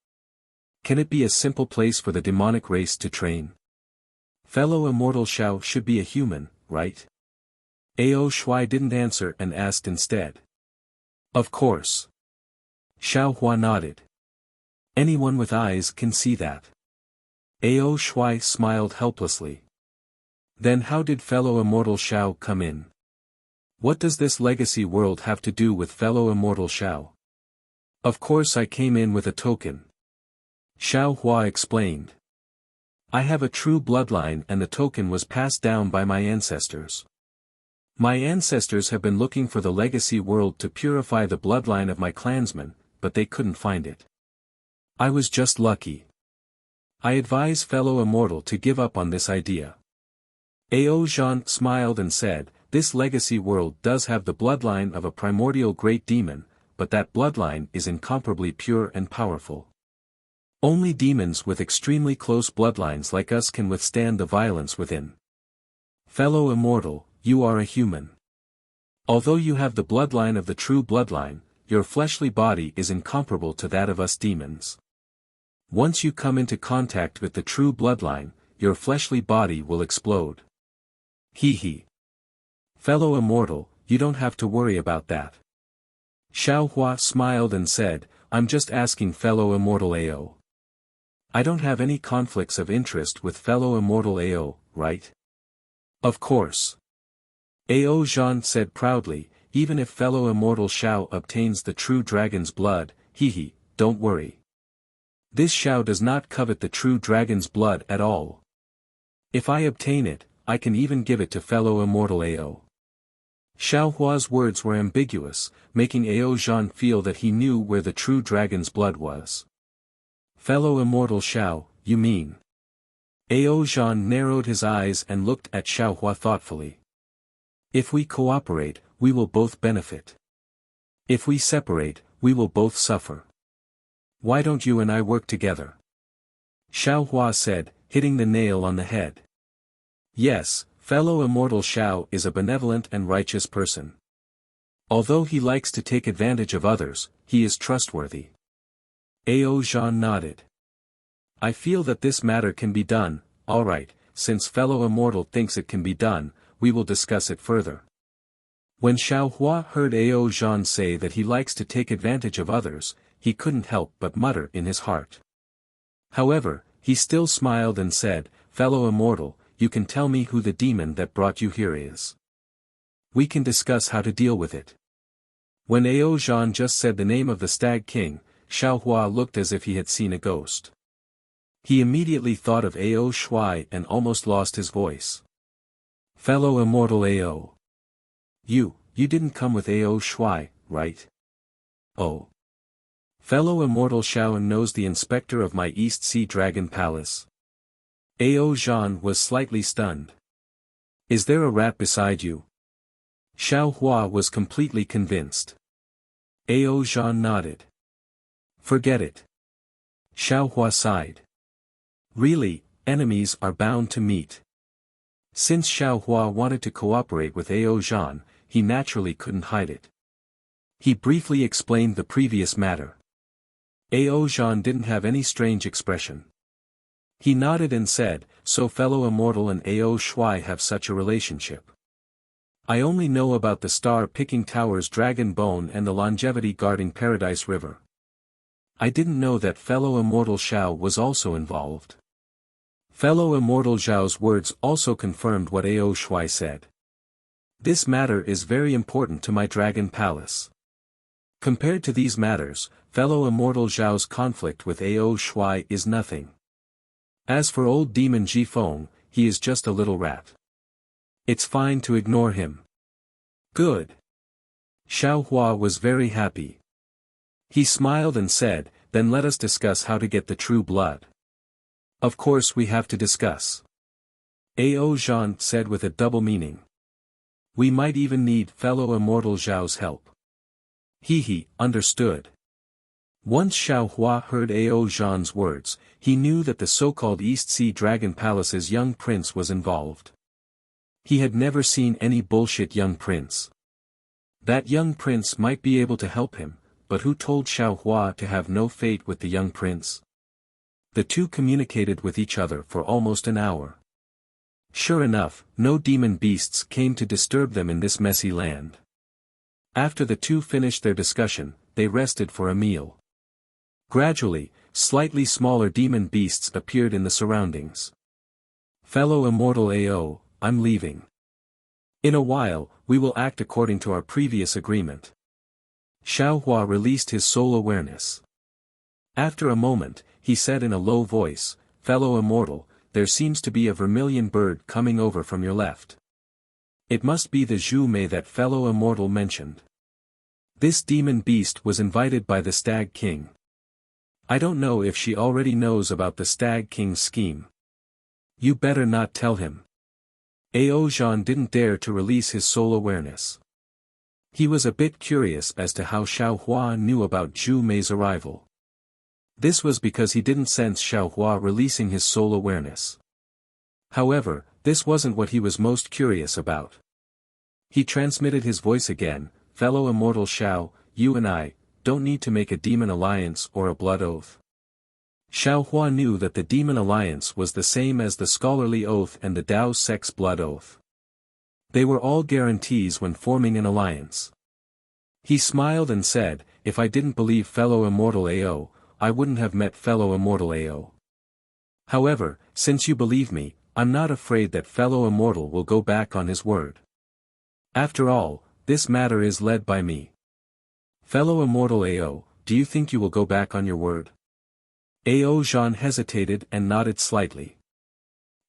Can it be a simple place for the demonic race to train? Fellow immortal Xiao should be a human, right? Ao Shui didn't answer and asked instead. Of course. Xiao Hua nodded. Anyone with eyes can see that. Ao Shui smiled helplessly. Then how did fellow immortal Xiao come in? What does this legacy world have to do with fellow immortal Xiao? Of course I came in with a token. Xiao Hua explained. I have a true bloodline and the token was passed down by my ancestors. My ancestors have been looking for the legacy world to purify the bloodline of my clansmen, but they couldn't find it. I was just lucky. I advise fellow immortal to give up on this idea. Ao Zhan smiled and said, this legacy world does have the bloodline of a primordial great demon, but that bloodline is incomparably pure and powerful. Only demons with extremely close bloodlines like us can withstand the violence within. Fellow immortal, you are a human. Although you have the bloodline of the true bloodline, your fleshly body is incomparable to that of us demons. Once you come into contact with the true bloodline, your fleshly body will explode. Hee. Fellow immortal, you don't have to worry about that. Xiao Hua smiled and said, I'm just asking fellow immortal Ao. I don't have any conflicts of interest with fellow immortal Ao, right? Of course. Ao Zhan said proudly, even if fellow immortal Xiao obtains the true dragon's blood, don't worry. This Xiao does not covet the true dragon's blood at all. If I obtain it, I can even give it to fellow immortal Ao. Xiao Hua's words were ambiguous, making Ao Zhan feel that he knew where the true dragon's blood was. Fellow immortal Xiao, you mean? Ao Zhan narrowed his eyes and looked at Xiao Hua thoughtfully. If we cooperate, we will both benefit. If we separate, we will both suffer. Why don't you and I work together? Xiao Hua said, hitting the nail on the head. Yes, fellow immortal Xiao is a benevolent and righteous person. Although he likes to take advantage of others, he is trustworthy. Ao Zhan nodded. I feel that this matter can be done, alright, since fellow immortal thinks it can be done, we will discuss it further. When Xiao Hua heard Ao Zhan say that he likes to take advantage of others, he couldn't help but mutter in his heart. However, he still smiled and said, fellow immortal, you can tell me who the demon that brought you here is. We can discuss how to deal with it. When Ao Zhan just said the name of the Stag King, Xiao Hua looked as if he had seen a ghost. He immediately thought of Ao Shui and almost lost his voice. Fellow immortal Ao. You didn't come with Ao Shui, right? Oh. Fellow immortal Xiao knows the inspector of my East Sea Dragon Palace. Ao Zhan was slightly stunned. Is there a rat beside you? Xiao Hua was completely convinced. Ao Zhan nodded. Forget it. Xiao Hua sighed. Really, enemies are bound to meet. Since Xiao Hua wanted to cooperate with Ao Zhan, he naturally couldn't hide it. He briefly explained the previous matter. Ao Zhan didn't have any strange expression. He nodded and said, so fellow immortal and Ao Shui have such a relationship. I only know about the star-picking tower's dragon bone and the longevity guarding Paradise River. I didn't know that fellow immortal Xiao was also involved. Fellow immortal Zhao's words also confirmed what Ao Shui said. This matter is very important to my dragon palace. Compared to these matters, fellow immortal Zhao's conflict with Ao Shui is nothing. As for old demon Jifeng, he is just a little rat. It's fine to ignore him. Good. Xiao Hua was very happy. He smiled and said, then let us discuss how to get the true blood. Of course we have to discuss. Ao Zhan said with a double meaning. We might even need fellow immortal Zhao's help. Understood. Once Xiao Hua heard Ao Zhan's words, he knew that the so-called East Sea Dragon Palace's young prince was involved. He had never seen any bullshit young prince. That young prince might be able to help him, but who told Xiao Hua to have no fate with the young prince? The two communicated with each other for almost an hour. Sure enough, no demon beasts came to disturb them in this messy land. After the two finished their discussion, they rested for a meal. Gradually, slightly smaller demon beasts appeared in the surroundings. Fellow immortal AO, I'm leaving. In a while, we will act according to our previous agreement. Xiaohua released his soul awareness. After a moment, he said in a low voice, Fellow immortal, there seems to be a vermilion bird coming over from your left. It must be the Zhu Mei that fellow immortal mentioned. This demon beast was invited by the Stag King. I don't know if she already knows about the Stag King's scheme. You better not tell him. Ao Zhan didn't dare to release his soul awareness. He was a bit curious as to how Xiaohua knew about Zhu Mei's arrival. This was because he didn't sense Xiaohua releasing his soul awareness. However, this wasn't what he was most curious about. He transmitted his voice again, Fellow immortal Xiao, you and I don't need to make a demon alliance or a blood oath. Xiaohua knew that the demon alliance was the same as the scholarly oath and the Dao sect's blood oath. They were all guarantees when forming an alliance. He smiled and said, if I didn't believe fellow immortal AO, I wouldn't have met fellow immortal AO. However, since you believe me, I'm not afraid that fellow immortal will go back on his word. After all, this matter is led by me. Fellow immortal AO, do you think you will go back on your word? Ao Zhan hesitated and nodded slightly.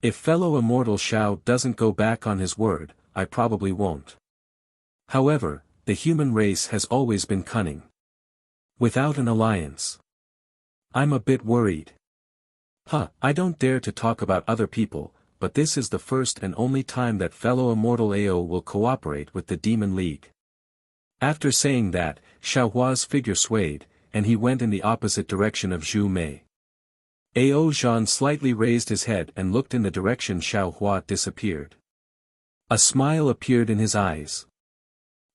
If fellow immortal Xiao doesn't go back on his word, I probably won't. However, the human race has always been cunning. Without an alliance, I'm a bit worried. I don't dare to talk about other people, but this is the first and only time that fellow immortal AO will cooperate with the Demon League. After saying that, Xiaohua's figure swayed, and he went in the opposite direction of Zhu Mei. Ao Zhan slightly raised his head and looked in the direction Xiaohua disappeared. A smile appeared in his eyes.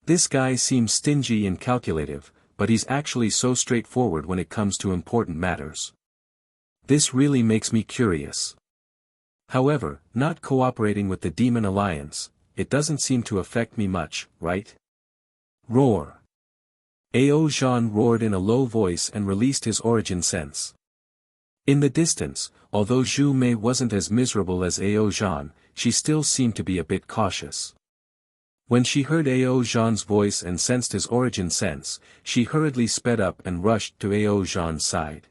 This guy seems stingy and calculative, but he's actually so straightforward when it comes to important matters. This really makes me curious. However, not cooperating with the Demon Alliance, it doesn't seem to affect me much, right? Roar. Ao Zhan roared in a low voice and released his origin sense. In the distance, although Zhu Mei wasn't as miserable as Ao Zhan, she still seemed to be a bit cautious. When she heard Ao Zhan's voice and sensed his origin sense, she hurriedly sped up and rushed to Ao Zhan's side.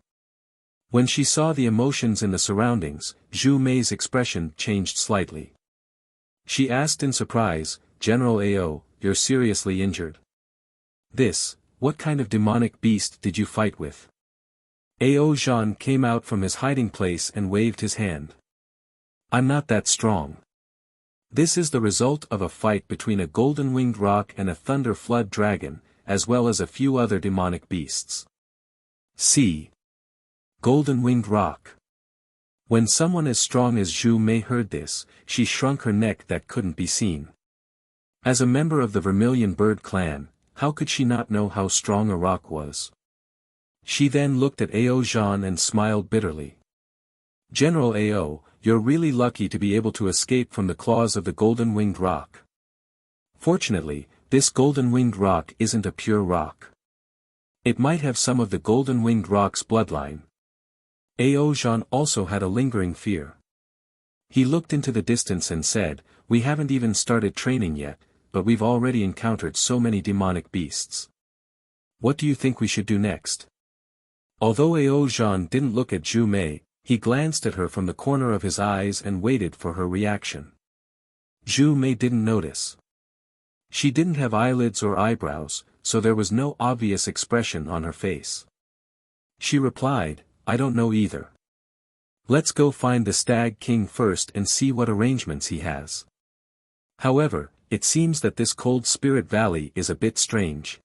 When she saw the emotions in the surroundings, Zhu Mei's expression changed slightly. She asked in surprise, General Ao, you're seriously injured. What kind of demonic beast did you fight with? Ao Zhan came out from his hiding place and waved his hand. I'm not that strong. This is the result of a fight between a golden-winged roc and a thunder flood dragon, as well as a few other demonic beasts. See. Golden-winged roc. When someone as strong as Zhu Mei heard this, she shrunk her neck that couldn't be seen. As a member of the Vermilion Bird clan, how could she not know how strong a roc was? She then looked at Ao Zhan and smiled bitterly. General Ao, you're really lucky to be able to escape from the claws of the golden-winged roc. Fortunately, this golden-winged roc isn't a pure roc. It might have some of the golden-winged roc's bloodline. Ao Zhan also had a lingering fear. He looked into the distance and said, we haven't even started training yet, but we've already encountered so many demonic beasts. What do you think we should do next? Although Ao Zhan didn't look at Zhu Mei, he glanced at her from the corner of his eyes and waited for her reaction. Zhu Mei didn't notice. She didn't have eyelids or eyebrows, so there was no obvious expression on her face. She replied, I don't know either. Let's go find the Stag King first and see what arrangements he has. However, it seems that this Cold Spirit Valley is a bit strange.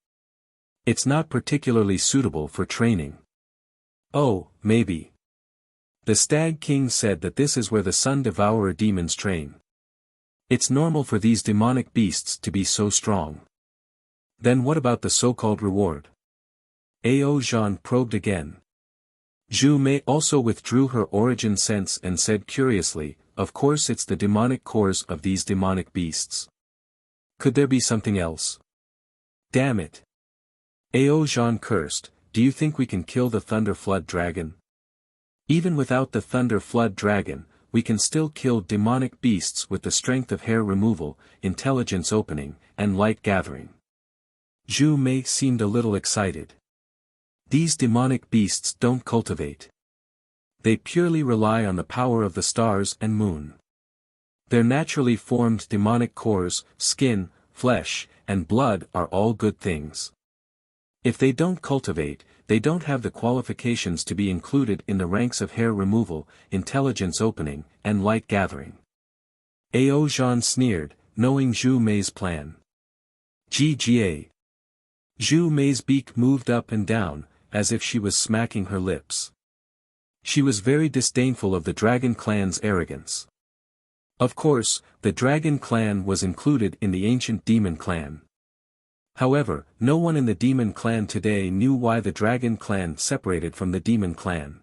It's not particularly suitable for training. Oh, maybe. The Stag King said that this is where the Sun Devourer demons train. It's normal for these demonic beasts to be so strong. Then what about the so-called reward? Ao Zhan probed again. Zhu Mei also withdrew her origin sense and said curiously, of course it's the demonic cores of these demonic beasts. Could there be something else? Damn it. Ao Jean cursed, do you think we can kill the Thunder Flood Dragon? Even without the Thunder Flood Dragon, we can still kill demonic beasts with the strength of hair removal, intelligence opening, and light gathering. Zhu Mei seemed a little excited. These demonic beasts don't cultivate. They purely rely on the power of the stars and moon. Their naturally formed demonic cores, skin, flesh, and blood are all good things. If they don't cultivate, they don't have the qualifications to be included in the ranks of hair removal, intelligence opening, and light gathering. Ao Jean sneered, knowing Zhu Mei's plan. GGA. Zhu Mei's beak moved up and down, as if she was smacking her lips. She was very disdainful of the Dragon Clan's arrogance. Of course, the Dragon Clan was included in the ancient Demon Clan. However, no one in the Demon Clan today knew why the Dragon Clan separated from the Demon Clan.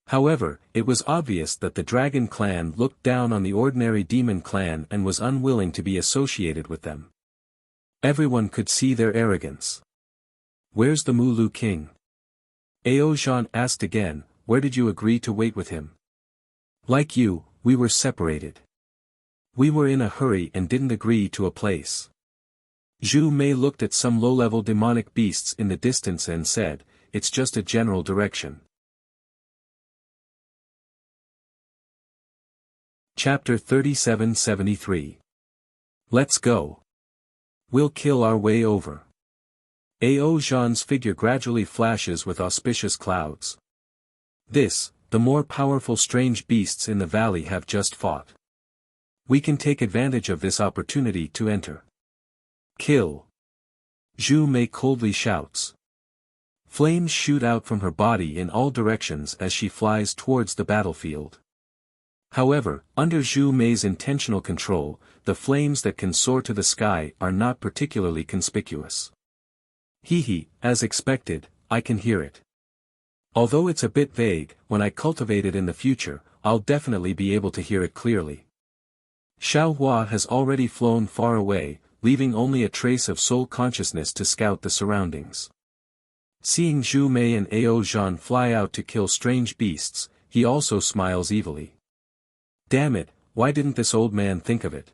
However, it was obvious that the Dragon Clan looked down on the ordinary Demon Clan and was unwilling to be associated with them. Everyone could see their arrogance. Where's the Mulu King? Ao Jean asked again, where did you agree to wait with him? Like you, we were separated. We were in a hurry and didn't agree to a place. Zhu Mei looked at some low-level demonic beasts in the distance and said, it's just a general direction. Chapter 3773. Let's go. We'll kill our way over. Ao Jean's figure gradually flashes with auspicious clouds. The more powerful strange beasts in the valley have just fought. We can take advantage of this opportunity to enter. Kill. Zhu Mei coldly shouts. Flames shoot out from her body in all directions as she flies towards the battlefield. However, under Zhu Mei's intentional control, the flames that can soar to the sky are not particularly conspicuous. As expected, I can hear it. Although it's a bit vague, when I cultivate it in the future, I'll definitely be able to hear it clearly. Xiao Hua has already flown far away, leaving only a trace of soul consciousness to scout the surroundings. Seeing Zhu Mei and Ao Jean fly out to kill strange beasts, he also smiles evilly. Damn it, why didn't this old man think of it?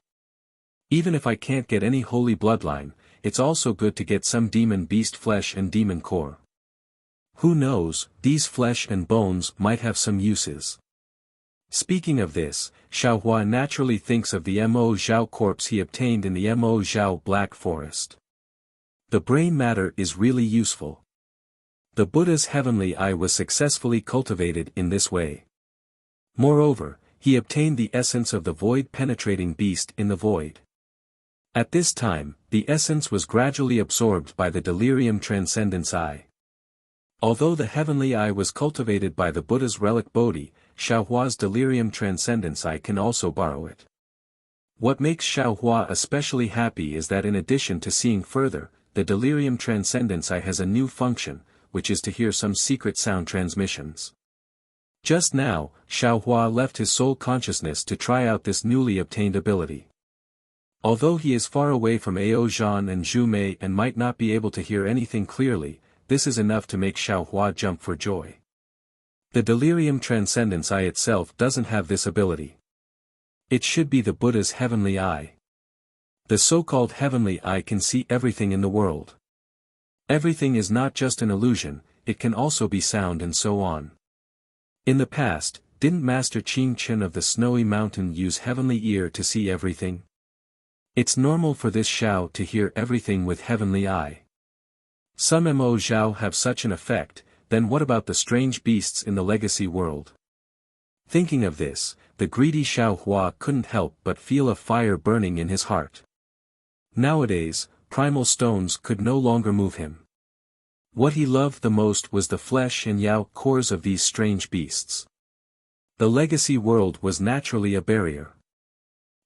Even if I can't get any holy bloodline, it's also good to get some demon beast flesh and demon core. Who knows, these flesh and bones might have some uses. Speaking of this, Xiao Hua naturally thinks of the Mo Zhao corpse he obtained in the Mo Zhao Black Forest. The brain matter is really useful. The Buddha's heavenly eye was successfully cultivated in this way. Moreover, he obtained the essence of the void-penetrating beast in the void. At this time, the essence was gradually absorbed by the delirium transcendence eye. Although the heavenly eye was cultivated by the Buddha's relic Bodhi, Xiao Hua's delirium transcendence eye can also borrow it. What makes Xiao Hua especially happy is that in addition to seeing further, the delirium transcendence eye has a new function, which is to hear some secret sound transmissions. Just now, Xiao Hua left his soul consciousness to try out this newly obtained ability. Although he is far away from Ao Jean and Zhu Mei and might not be able to hear anything clearly, this is enough to make Xiao Hua jump for joy. The delirium transcendence eye itself doesn't have this ability. It should be the Buddha's heavenly eye. The so-called heavenly eye can see everything in the world. Everything is not just an illusion, it can also be sound and so on. In the past, didn't Master Qing Chen of the Snowy Mountain use heavenly ear to see everything? It's normal for this Xiao to hear everything with heavenly eye. Some Mo Zhao have such an effect, then what about the strange beasts in the legacy world? Thinking of this, the greedy Xiao Hua couldn't help but feel a fire burning in his heart. Nowadays, primal stones could no longer move him. What he loved the most was the flesh and yao cores of these strange beasts. The legacy world was naturally a barrier.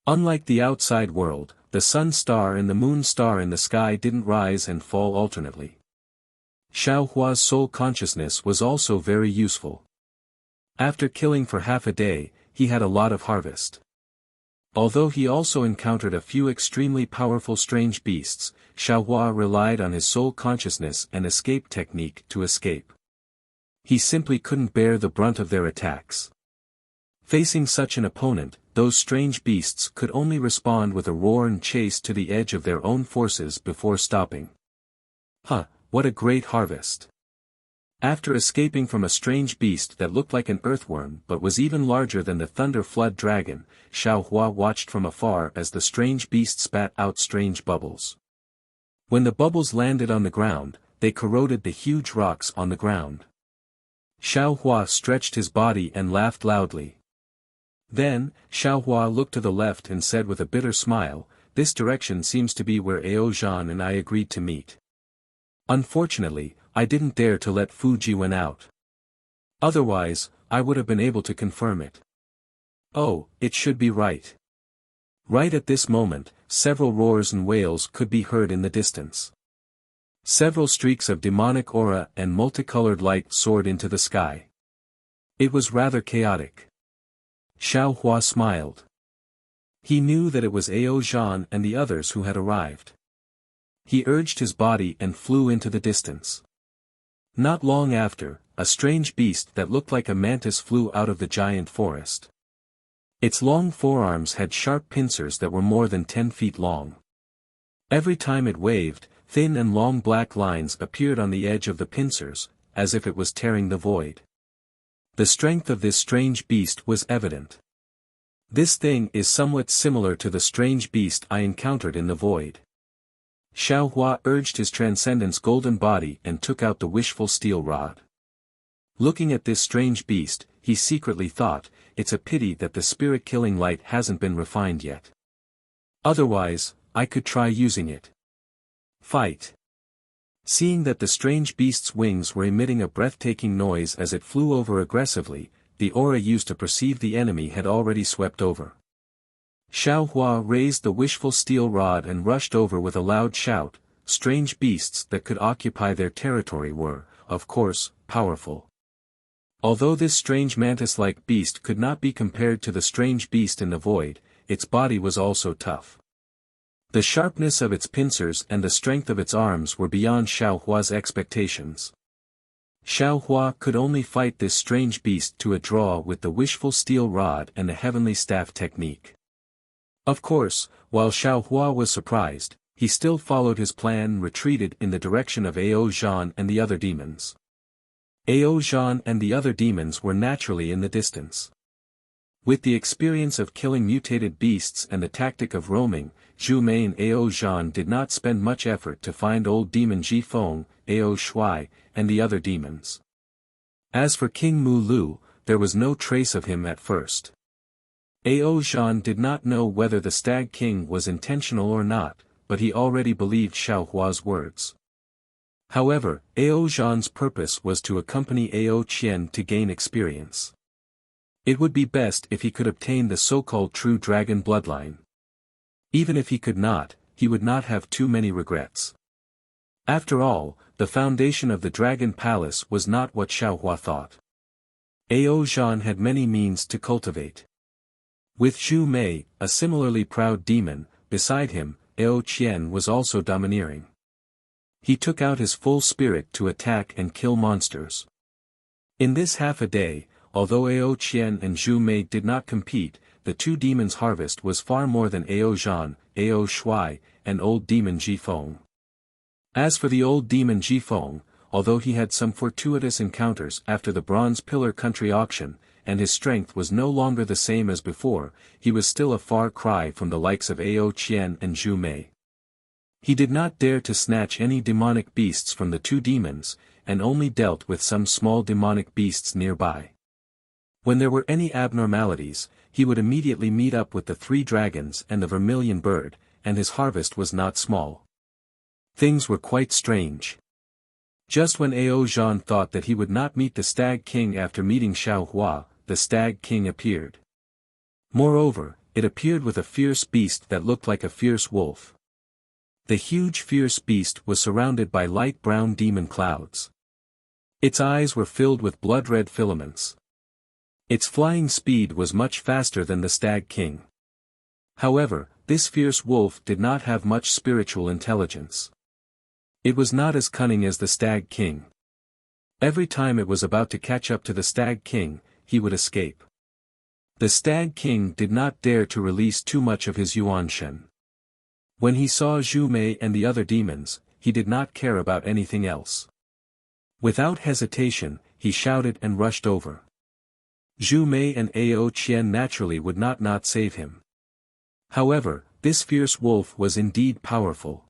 Unlike the outside world, the sun star and the moon star in the sky didn't rise and fall alternately. Xiao Hua's soul consciousness was also very useful. After killing for half a day, he had a lot of harvest. Although he also encountered a few extremely powerful strange beasts, Xiaohua relied on his soul consciousness and escape technique to escape. He simply couldn't bear the brunt of their attacks. Facing such an opponent, those strange beasts could only respond with a roar and chase to the edge of their own forces before stopping. Huh, what a great harvest! After escaping from a strange beast that looked like an earthworm but was even larger than the thunder flood dragon, Xiaohua watched from afar as the strange beast spat out strange bubbles. When the bubbles landed on the ground, they corroded the huge rocks on the ground. Xiaohua stretched his body and laughed loudly. Then, Xiaohua looked to the left and said with a bitter smile, "This direction seems to be where Ao Zhan and I agreed to meet. Unfortunately, I didn't dare to let Fuji win out. Otherwise, I would have been able to confirm it. Oh, it should be right." Right at this moment, several roars and wails could be heard in the distance. Several streaks of demonic aura and multicolored light soared into the sky. It was rather chaotic. Xiaohua smiled. He knew that it was Ao Zhan and the others who had arrived. He urged his body and flew into the distance. Not long after, a strange beast that looked like a mantis flew out of the giant forest. Its long forearms had sharp pincers that were more than 10 feet long. Every time it waved, thin and long black lines appeared on the edge of the pincers, as if it was tearing the void. The strength of this strange beast was evident. "This thing is somewhat similar to the strange beast I encountered in the void." Xiaohua urged his transcendent's golden body and took out the wishful steel rod. Looking at this strange beast, he secretly thought, "It's a pity that the spirit-killing light hasn't been refined yet. Otherwise, I could try using it." Fight. Seeing that the strange beast's wings were emitting a breathtaking noise as it flew over aggressively, the aura used to perceive the enemy had already swept over. Xiaohua raised the wishful steel rod and rushed over with a loud shout. Strange beasts that could occupy their territory were, of course, powerful. Although this strange mantis-like beast could not be compared to the strange beast in the void, its body was also tough. The sharpness of its pincers and the strength of its arms were beyond Xiaohua's expectations. Xiaohua could only fight this strange beast to a draw with the wishful steel rod and the heavenly staff technique. Of course, while Xiaohua was surprised, he still followed his plan and retreated in the direction of Ao Zhan and the other demons. Ao Zhan and the other demons were naturally in the distance. With the experience of killing mutated beasts and the tactic of roaming, Zhu Mei and Ao Zhan did not spend much effort to find old demon Ji Feng, Ao Shui, and the other demons. As for King Mu Lu, there was no trace of him at first. Ao Zhan did not know whether the Stag King was intentional or not, but he already believed Xiaohua's words. However, Ao Zhan's purpose was to accompany Ao Qian to gain experience. It would be best if he could obtain the so-called true dragon bloodline. Even if he could not, he would not have too many regrets. After all, the foundation of the Dragon Palace was not what Xiaohua thought. Ao Zhan had many means to cultivate. With Zhu Mei, a similarly proud demon, beside him, Ao Qian was also domineering. He took out his full spirit to attack and kill monsters. In this half a day, although Ao Qian and Zhu Mei did not compete, the two demons' harvest was far more than Ao Zhan, Ao Shui, and old demon Ji Feng. As for the old demon Ji Feng, although he had some fortuitous encounters after the Bronze Pillar country auction, and his strength was no longer the same as before, he was still a far cry from the likes of Ao Qian and Zhu Mei. He did not dare to snatch any demonic beasts from the two demons, and only dealt with some small demonic beasts nearby. When there were any abnormalities, he would immediately meet up with the 3 dragons and the vermilion bird, and his harvest was not small. Things were quite strange. Just when Ao Zhan thought that he would not meet the Stag King after meeting Xiaohua, the Stag King appeared. Moreover, it appeared with a fierce beast that looked like a fierce wolf. The huge fierce beast was surrounded by light brown demon clouds. Its eyes were filled with blood-red filaments. Its flying speed was much faster than the Stag King. However, this fierce wolf did not have much spiritual intelligence. It was not as cunning as the Stag King. Every time it was about to catch up to the Stag King, he would escape. The Stag King did not dare to release too much of his yuanshen. When he saw Zhu Mei and the other demons, he did not care about anything else. Without hesitation, he shouted and rushed over. Zhu Mei and Ao Qian naturally would not save him. However, this fierce wolf was indeed powerful.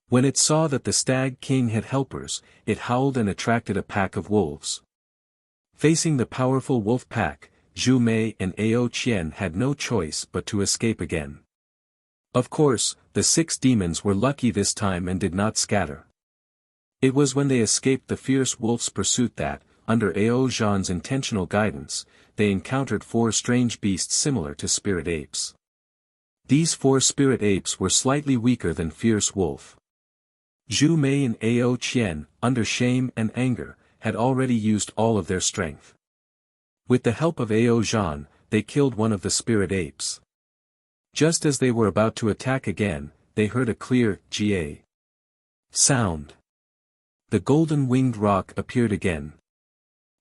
When it saw that the Stag King had helpers, it howled and attracted a pack of wolves. Facing the powerful wolf pack, Zhu Mei and Ao Qian had no choice but to escape again. Of course, the 6 demons were lucky this time and did not scatter. It was when they escaped the fierce wolf's pursuit that, under Ao Zhan's intentional guidance, they encountered 4 strange beasts similar to spirit apes. These 4 spirit apes were slightly weaker than fierce wolf. Zhu Mei and Ao Qian, under shame and anger, had already used all of their strength. With the help of Ao Zhan, they killed one of the spirit apes. Just as they were about to attack again, they heard a clear, "Ga" sound. The golden-winged rock appeared again.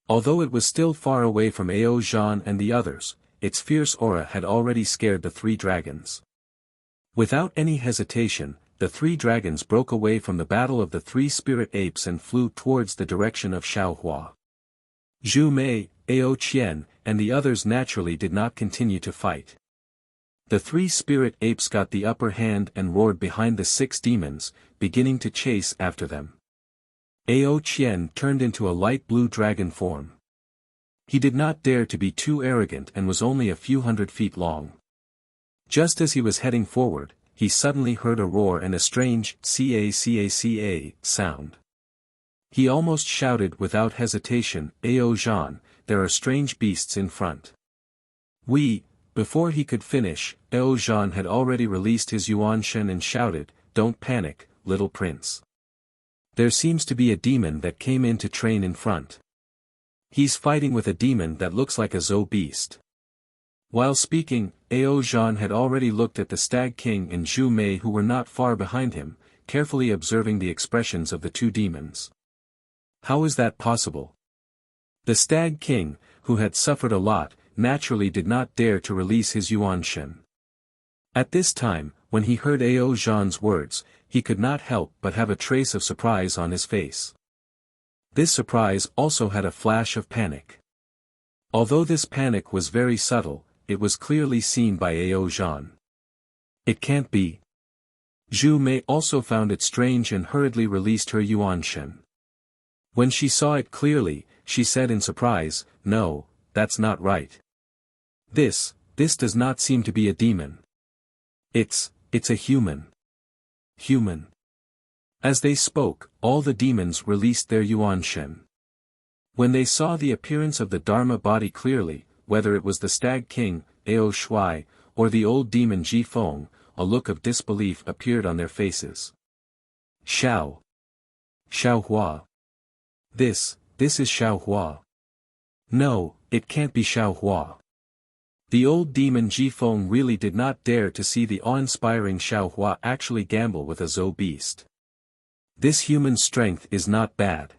Although it was still far away from Ao Zhan and the others, its fierce aura had already scared the 3 dragons. Without any hesitation, the 3 dragons broke away from the battle of the 3 spirit apes and flew towards the direction of Xiaohua. Zhu Mei, Ao Qian, and the others naturally did not continue to fight. The 3 spirit apes got the upper hand and roared behind the 6 demons, beginning to chase after them. Ao Qian turned into a light blue dragon form. He did not dare to be too arrogant and was only a few hundred feet long. Just as he was heading forward, he suddenly heard a roar and a strange "ca-ca-ca" sound. He almost shouted without hesitation, "Ao Zhan, there are strange beasts in front." Before he could finish, Ao Zhan had already released his yuanshen and shouted, "Don't panic, little prince. There seems to be a demon that came in to train in front. He's fighting with a demon that looks like a Zhou beast." While speaking, Ao Zhan had already looked at the Stag King and Zhu Mei who were not far behind him, carefully observing the expressions of the 2 demons. How is that possible? The Stag King, who had suffered a lot, naturally did not dare to release his yuanshen. At this time, when he heard Ao Zhan's words, he could not help but have a trace of surprise on his face. This surprise also had a flash of panic. Although this panic was very subtle, it was clearly seen by Ao Zhan. It can't be. Zhu Mei also found it strange and hurriedly released her yuanshen. When she saw it clearly, she said in surprise, "No, that's not right. This does not seem to be a demon. It's a human." Human. As they spoke, all the demons released their yuanshen. When they saw the appearance of the Dharma body clearly, whether it was the Stag King, Ao Shui, or the old demon Ji Feng, a look of disbelief appeared on their faces. Xiaohua. This is Xiaohua. No, it can't be Xiaohua. The old demon Ji Feng really did not dare to see the awe-inspiring Xiaohua actually gamble with a Zhou beast. This human strength is not bad.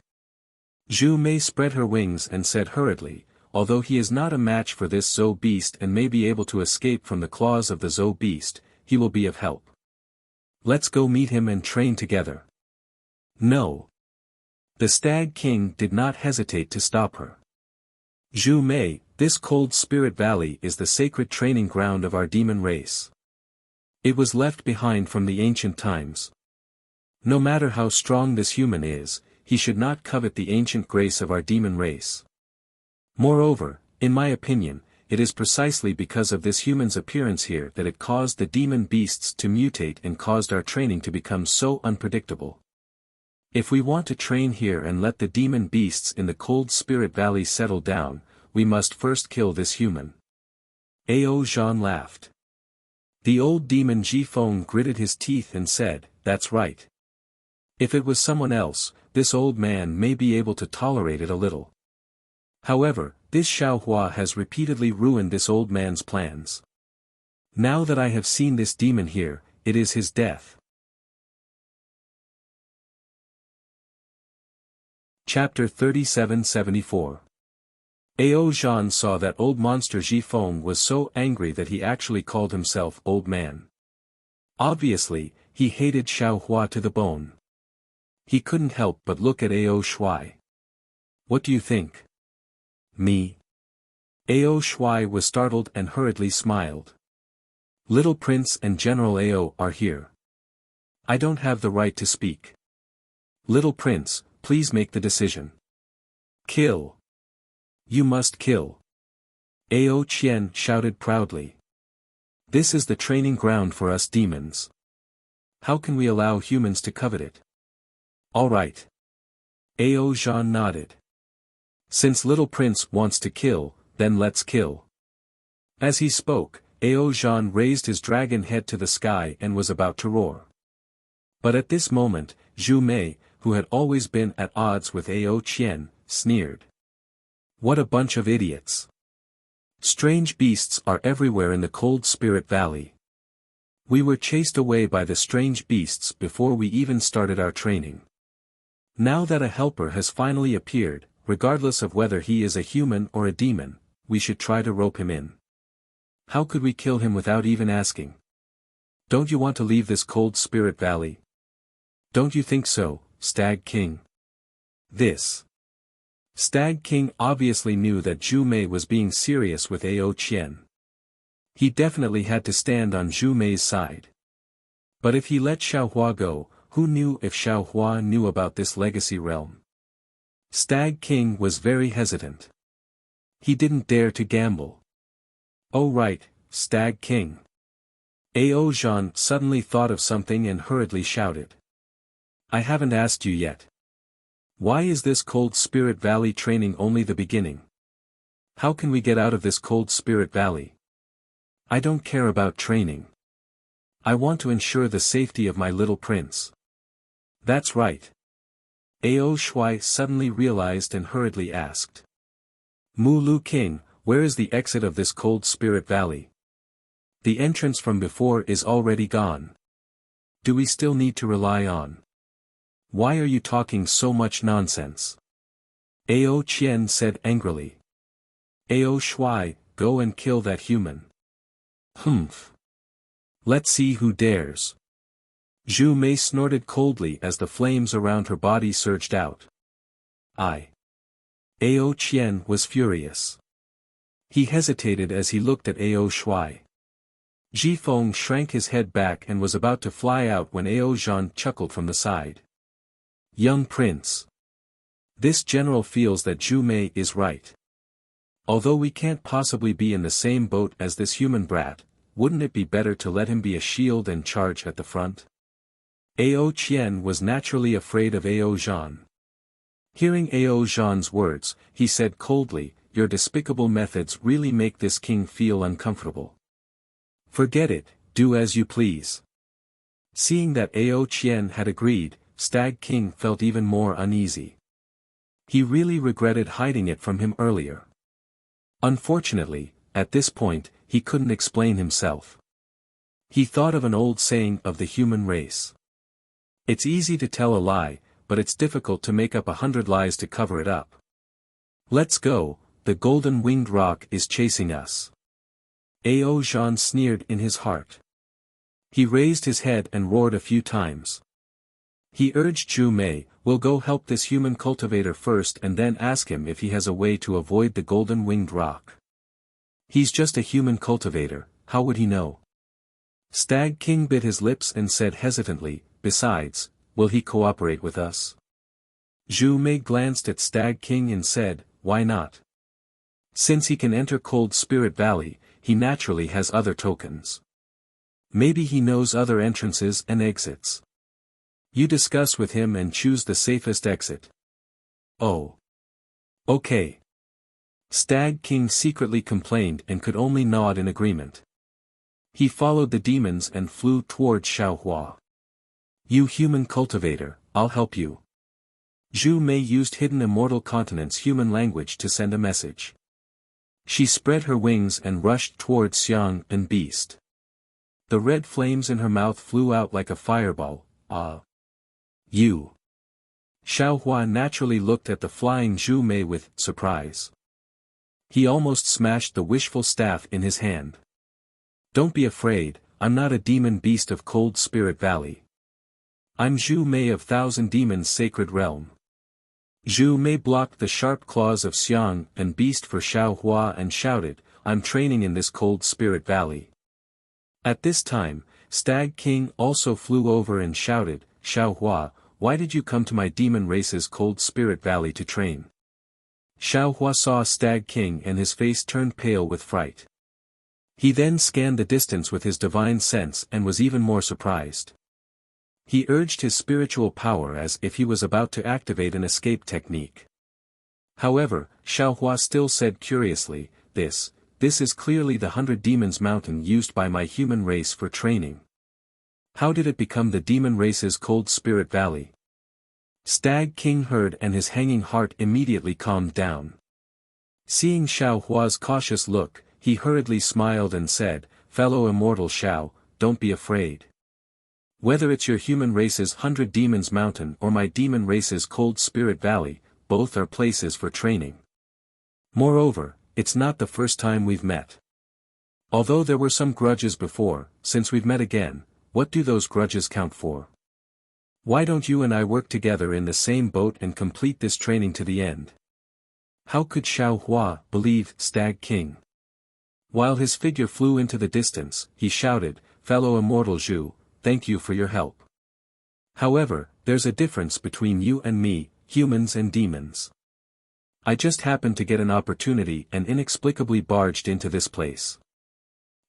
Zhu Mei spread her wings and said hurriedly, "Although he is not a match for this Zhou beast and may be able to escape from the claws of the Zhou beast, he will be of help. Let's go meet him and train together." No. The Stag King did not hesitate to stop her. "Zhu Mei, this cold spirit valley is the sacred training ground of our demon race. It was left behind from the ancient times. No matter how strong this human is, he should not covet the ancient grace of our demon race. Moreover, in my opinion, it is precisely because of this human's appearance here that it caused the demon beasts to mutate and caused our training to become so unpredictable. If we want to train here and let the demon beasts in the cold spirit valley settle down, we must first kill this human." Ao Zhan laughed. The old demon Ji Feng gritted his teeth and said, "That's right. If it was someone else, this old man may be able to tolerate it a little. However, This Xiaohua has repeatedly ruined this old man's plans. Now that I have seen this demon here, it is his death. Chapter 3774. Ao Zhan saw that old monster Zhifeng was so angry that he actually called himself Old Man. Obviously, he hated Xiaohua to the bone. He couldn't help but look at Ao Shui. What do you think? Me? Ao Shui was startled and hurriedly smiled. Little Prince and General Ao are here. I don't have the right to speak. Little Prince, please make the decision. Kill. You must kill. Ao Qian shouted proudly. This is the training ground for us demons. How can we allow humans to covet it? All right. Ao Zhan nodded. Since Little Prince wants to kill, then let's kill. As he spoke, Ao Zhan raised his dragon head to the sky and was about to roar. But at this moment, Zhu Mei, who had always been at odds with Ao Qian, sneered. What a bunch of idiots. Strange beasts are everywhere in the Cold Spirit Valley. We were chased away by the strange beasts before we even started our training. Now that a helper has finally appeared, regardless of whether he is a human or a demon, we should try to rope him in. How could we kill him without even asking? Don't you want to leave this Cold Spirit Valley? Don't you think so, Stag King? This. Stag King obviously knew that Zhu Mei was being serious with Ao Qian. He definitely had to stand on Zhu Mei's side. But if he let Xiaohua go, who knew if Xiaohua knew about this legacy realm? Stag King was very hesitant. He didn't dare to gamble. Oh right, Stag King. Ao Zhan suddenly thought of something and hurriedly shouted. I haven't asked you yet. Why is this Cold Spirit Valley training only the beginning? How can we get out of this Cold Spirit Valley? I don't care about training. I want to ensure the safety of my little prince. That's right. Ao Shui suddenly realized and hurriedly asked. Mu Lu King, where is the exit of this Cold Spirit Valley? The entrance from before is already gone. Do we still need to rely on? Why are you talking so much nonsense? Ao Qian said angrily. Ao Shui, go and kill that human. Humph. Let's see who dares. Zhu Mei snorted coldly as the flames around her body surged out. Ao Qian was furious. He hesitated as he looked at Ao Shui. Zhifeng shrank his head back and was about to fly out when Ao Zhan chuckled from the side. Young prince. This general feels that Zhu Mei is right. Although we can't possibly be in the same boat as this human brat, wouldn't it be better to let him be a shield and charge at the front? Ao Qian was naturally afraid of Ao Zhan. Hearing Ao Zhan's words, he said coldly, your despicable methods really make this king feel uncomfortable. Forget it, do as you please. Seeing that Ao Qian had agreed, Stag King felt even more uneasy. He really regretted hiding it from him earlier. Unfortunately, at this point, he couldn't explain himself. He thought of an old saying of the human race. It's easy to tell a lie, but it's difficult to make up 100 lies to cover it up. Let's go, the golden-winged rock is chasing us. Ao Zhan sneered in his heart. He raised his head and roared a few times. He urged Zhu Mei, we'll go help this human cultivator first and then ask him if he has a way to avoid the golden-winged rock. He's just a human cultivator, how would he know? Stag King bit his lips and said hesitantly, besides, will he cooperate with us? Zhu Mei glanced at Stag King and said, why not? Since he can enter Cold Spirit Valley, he naturally has other tokens. Maybe he knows other entrances and exits. You discuss with him and choose the safest exit. Oh. Okay. Stag King secretly complained and could only nod in agreement. He followed the demons and flew towards Xiaohua. You human cultivator, I'll help you. Zhu Mei used hidden immortal continent's human language to send a message. She spread her wings and rushed toward Xiang and Beast. The red flames in her mouth flew out like a fireball. Ah! You! Xiaohua naturally looked at the flying Zhu Mei with surprise. He almost smashed the wishful staff in his hand. Don't be afraid, I'm not a demon beast of Cold Spirit Valley. I'm Zhu Mei of Thousand Demons Sacred Realm. Zhu Mei blocked the sharp claws of Xiang and Beast for Xiaohua and shouted, I'm training in this Cold Spirit Valley. At this time, Stag King also flew over and shouted, Xiaohua, why did you come to my demon race's Cold Spirit Valley to train? Xiaohua saw Stag King and his face turned pale with fright. He then scanned the distance with his divine sense and was even more surprised. He urged his spiritual power as if he was about to activate an escape technique. However, Xiaohua still said curiously, This is clearly the 100 Demons Mountain used by my human race for training. How did it become the demon race's Cold Spirit Valley? Stag King heard and his hanging heart immediately calmed down. Seeing Xiaohua's cautious look, he hurriedly smiled and said, Fellow immortal Xiao, don't be afraid. Whether it's your human race's 100 Demons Mountain or my demon race's Cold Spirit Valley, both are places for training. Moreover, it's not the first time we've met. Although there were some grudges before, since we've met again, what do those grudges count for? Why don't you and I work together in the same boat and complete this training to the end? How could Xiaohua believe Stag King? While his figure flew into the distance, he shouted, Fellow immortal Zhu, thank you for your help. However, there's a difference between you and me, humans and demons. I just happened to get an opportunity and inexplicably barged into this place.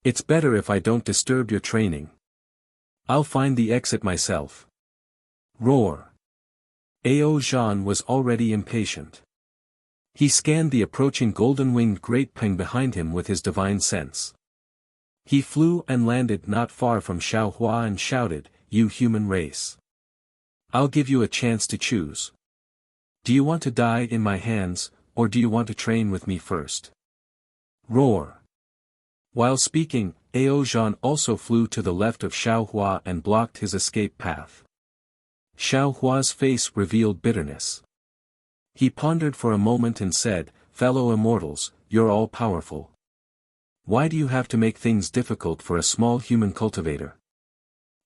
It's better if I don't disturb your training. I'll find the exit myself. Roar. Ao Zhan was already impatient. He scanned the approaching golden-winged great peng behind him with his divine sense. He flew and landed not far from Xiaohua and shouted, You human race. I'll give you a chance to choose. Do you want to die in my hands, or do you want to train with me first? Roar. While speaking, Ao Zhan also flew to the left of Xiaohua and blocked his escape path. Xiaohua's face revealed bitterness. He pondered for a moment and said, Fellow immortals, you're all powerful. Why do you have to make things difficult for a small human cultivator?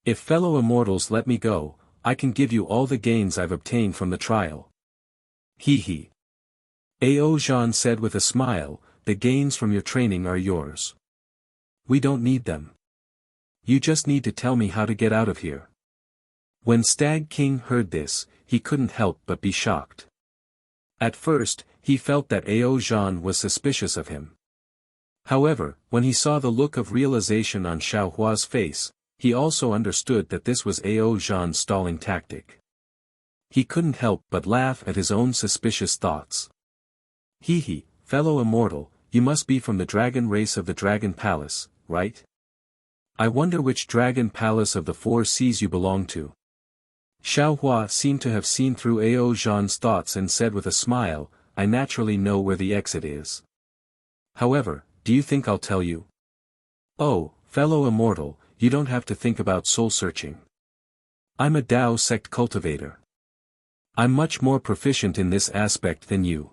If fellow immortals let me go, I can give you all the gains I've obtained from the trial. Hee hee. Ao Zhan said with a smile, the gains from your training are yours. We don't need them. You just need to tell me how to get out of here. When Stag King heard this, he couldn't help but be shocked. At first, he felt that Ao Zhan was suspicious of him. However, when he saw the look of realization on Xiaohua's face, he also understood that this was Ao Zhan's stalling tactic. He couldn't help but laugh at his own suspicious thoughts. Hee hee, fellow immortal, you must be from the dragon race of the Dragon Palace, right? I wonder which Dragon Palace of the Four Seas you belong to. Xiaohua seemed to have seen through Ao Zhan's thoughts and said with a smile, I naturally know where the exit is. However, do you think I'll tell you? Oh, fellow immortal, you don't have to think about soul-searching. I'm a Dao sect cultivator. I'm much more proficient in this aspect than you.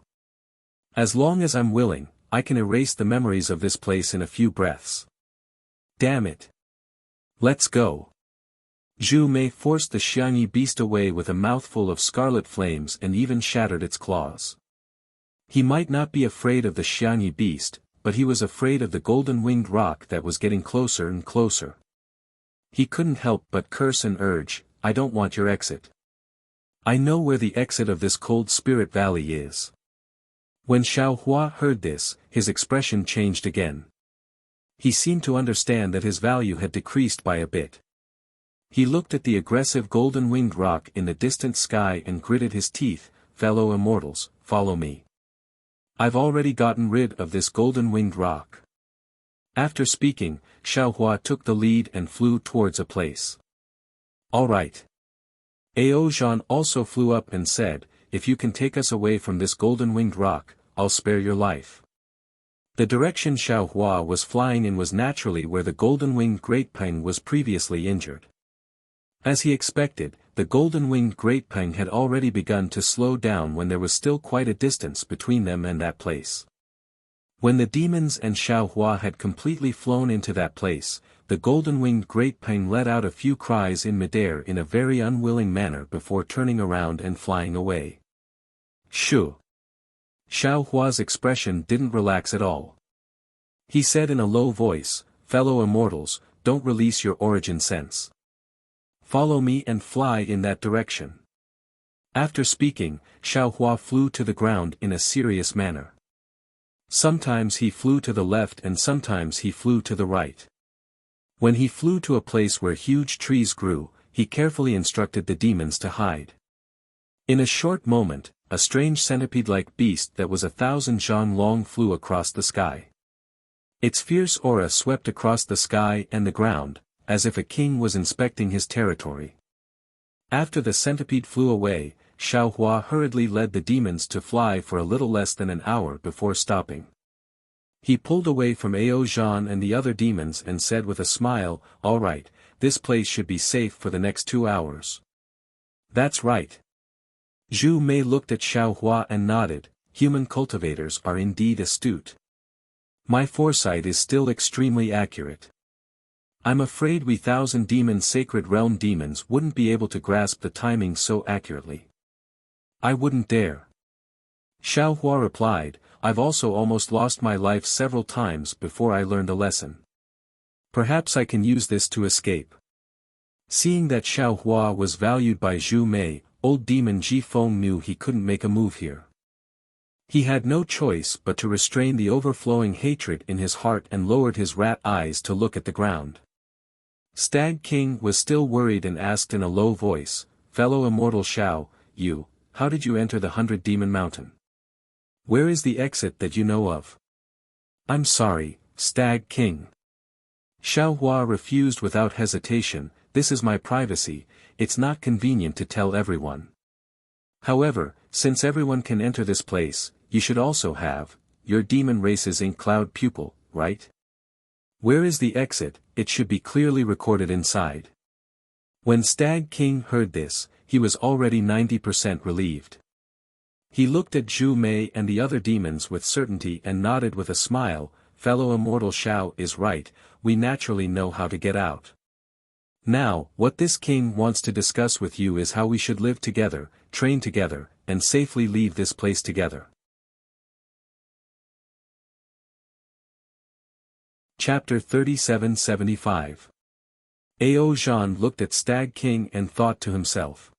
As long as I'm willing, I can erase the memories of this place in a few breaths. Damn it. Let's go. Zhu Mei forced the Xiangyi beast away with a mouthful of scarlet flames and even shattered its claws. He might not be afraid of the Xiangyi beast, but he was afraid of the golden-winged rock that was getting closer and closer. He couldn't help but curse and urge, I don't want your exit. I know where the exit of this Cold Spirit Valley is. When Xiaohua heard this, his expression changed again. He seemed to understand that his value had decreased by a bit. He looked at the aggressive golden-winged rock in the distant sky and gritted his teeth, fellow immortals, follow me. I've already gotten rid of this golden-winged rock. After speaking, Xiaohua took the lead and flew towards a place. All right. Ao Zhan also flew up and said, if you can take us away from this golden-winged rock, I'll spare your life. The direction Xiao Hua was flying in was naturally where the golden-winged great peng was previously injured. As he expected, the golden-winged great peng had already begun to slow down when there was still quite a distance between them and that place. When the demons and Xiao Hua had completely flown into that place, the golden-winged great peng let out a few cries in midair in a very unwilling manner before turning around and flying away. Shoo! Xiao Hua's expression didn't relax at all. He said in a low voice, "Fellow immortals, don't release your origin sense. Follow me and fly in that direction." After speaking, Xiao Hua flew to the ground in a serious manner. Sometimes he flew to the left and sometimes he flew to the right. When he flew to a place where huge trees grew, he carefully instructed the demons to hide. In a short moment, a strange centipede-like beast that was 1,000 zhan long flew across the sky. Its fierce aura swept across the sky and the ground, as if a king was inspecting his territory. After the centipede flew away, Xiao Hua hurriedly led the demons to fly for a little less than an hour before stopping. He pulled away from Ao Zhan and the other demons and said with a smile, "All right, this place should be safe for the next 2 hours." "That's right." Zhu Mei looked at Xiao Hua and nodded. "Human cultivators are indeed astute. My foresight is still extremely accurate. I'm afraid we 1,000 demon sacred realm demons wouldn't be able to grasp the timing so accurately." "I wouldn't dare." Xiao Hua replied, "I've also almost lost my life several times before I learned a lesson. Perhaps I can use this to escape." Seeing that Xiao Hua was valued by Zhu Mei, old demon Ji Feng knew he couldn't make a move here. He had no choice but to restrain the overflowing hatred in his heart and lowered his rat eyes to look at the ground. Stag King was still worried and asked in a low voice, "Fellow immortal Xiao, how did you enter the 100-demon mountain? Where is the exit that you know of?" "I'm sorry, Stag King." Xiao Hua refused without hesitation, "This is my privacy, it's not convenient to tell everyone. However, since everyone can enter this place, you should also have, your demon race's ink cloud pupil, right? Where is the exit? It should be clearly recorded inside." When Stag King heard this, he was already 90% relieved. He looked at Zhu Mei and the other demons with certainty and nodded with a smile, "Fellow immortal Xiao is right, we naturally know how to get out. Now, what this king wants to discuss with you is how we should live together, train together, and safely leave this place together." Chapter 3775. Ao Zhan looked at Stag King and thought to himself.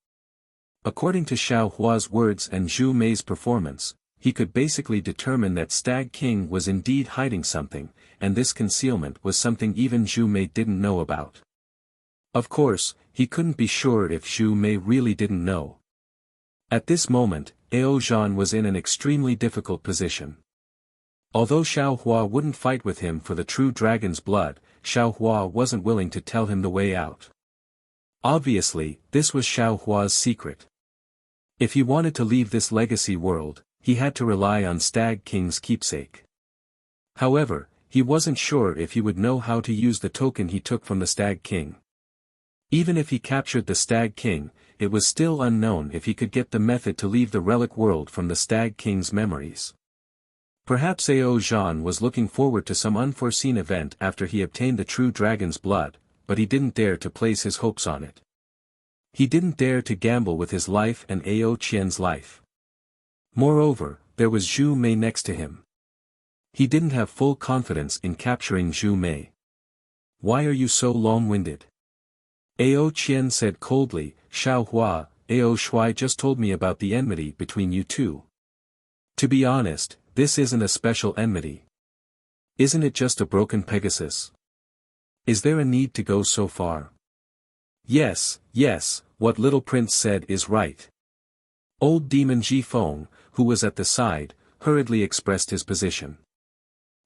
According to Xiao Hua's words and Zhu Mei's performance, he could basically determine that Stag King was indeed hiding something, and this concealment was something even Zhu Mei didn't know about. Of course, he couldn't be sure if Zhu Mei really didn't know. At this moment, Ao Zhan was in an extremely difficult position. Although Xiao Hua wouldn't fight with him for the true dragon's blood, Xiao Hua wasn't willing to tell him the way out. Obviously, this was Xiao Hua's secret. If he wanted to leave this legacy world, he had to rely on Stag King's keepsake. However, he wasn't sure if he would know how to use the token he took from the Stag King. Even if he captured the Stag King, it was still unknown if he could get the method to leave the relic world from the Stag King's memories. Perhaps Ao Zhan was looking forward to some unforeseen event after he obtained the true dragon's blood, but he didn't dare to place his hopes on it. He didn't dare to gamble with his life and Ao Qian's life. Moreover, there was Zhu Mei next to him. He didn't have full confidence in capturing Zhu Mei. "Why are you so long-winded?" Ao Qian said coldly, "Xiao Hua, Ao Shui just told me about the enmity between you two. To be honest, this isn't a special enmity. Isn't it just a broken Pegasus? Is there a need to go so far?" Yes, what little prince said is right." Old demon Ji Feng, who was at the side, hurriedly expressed his position.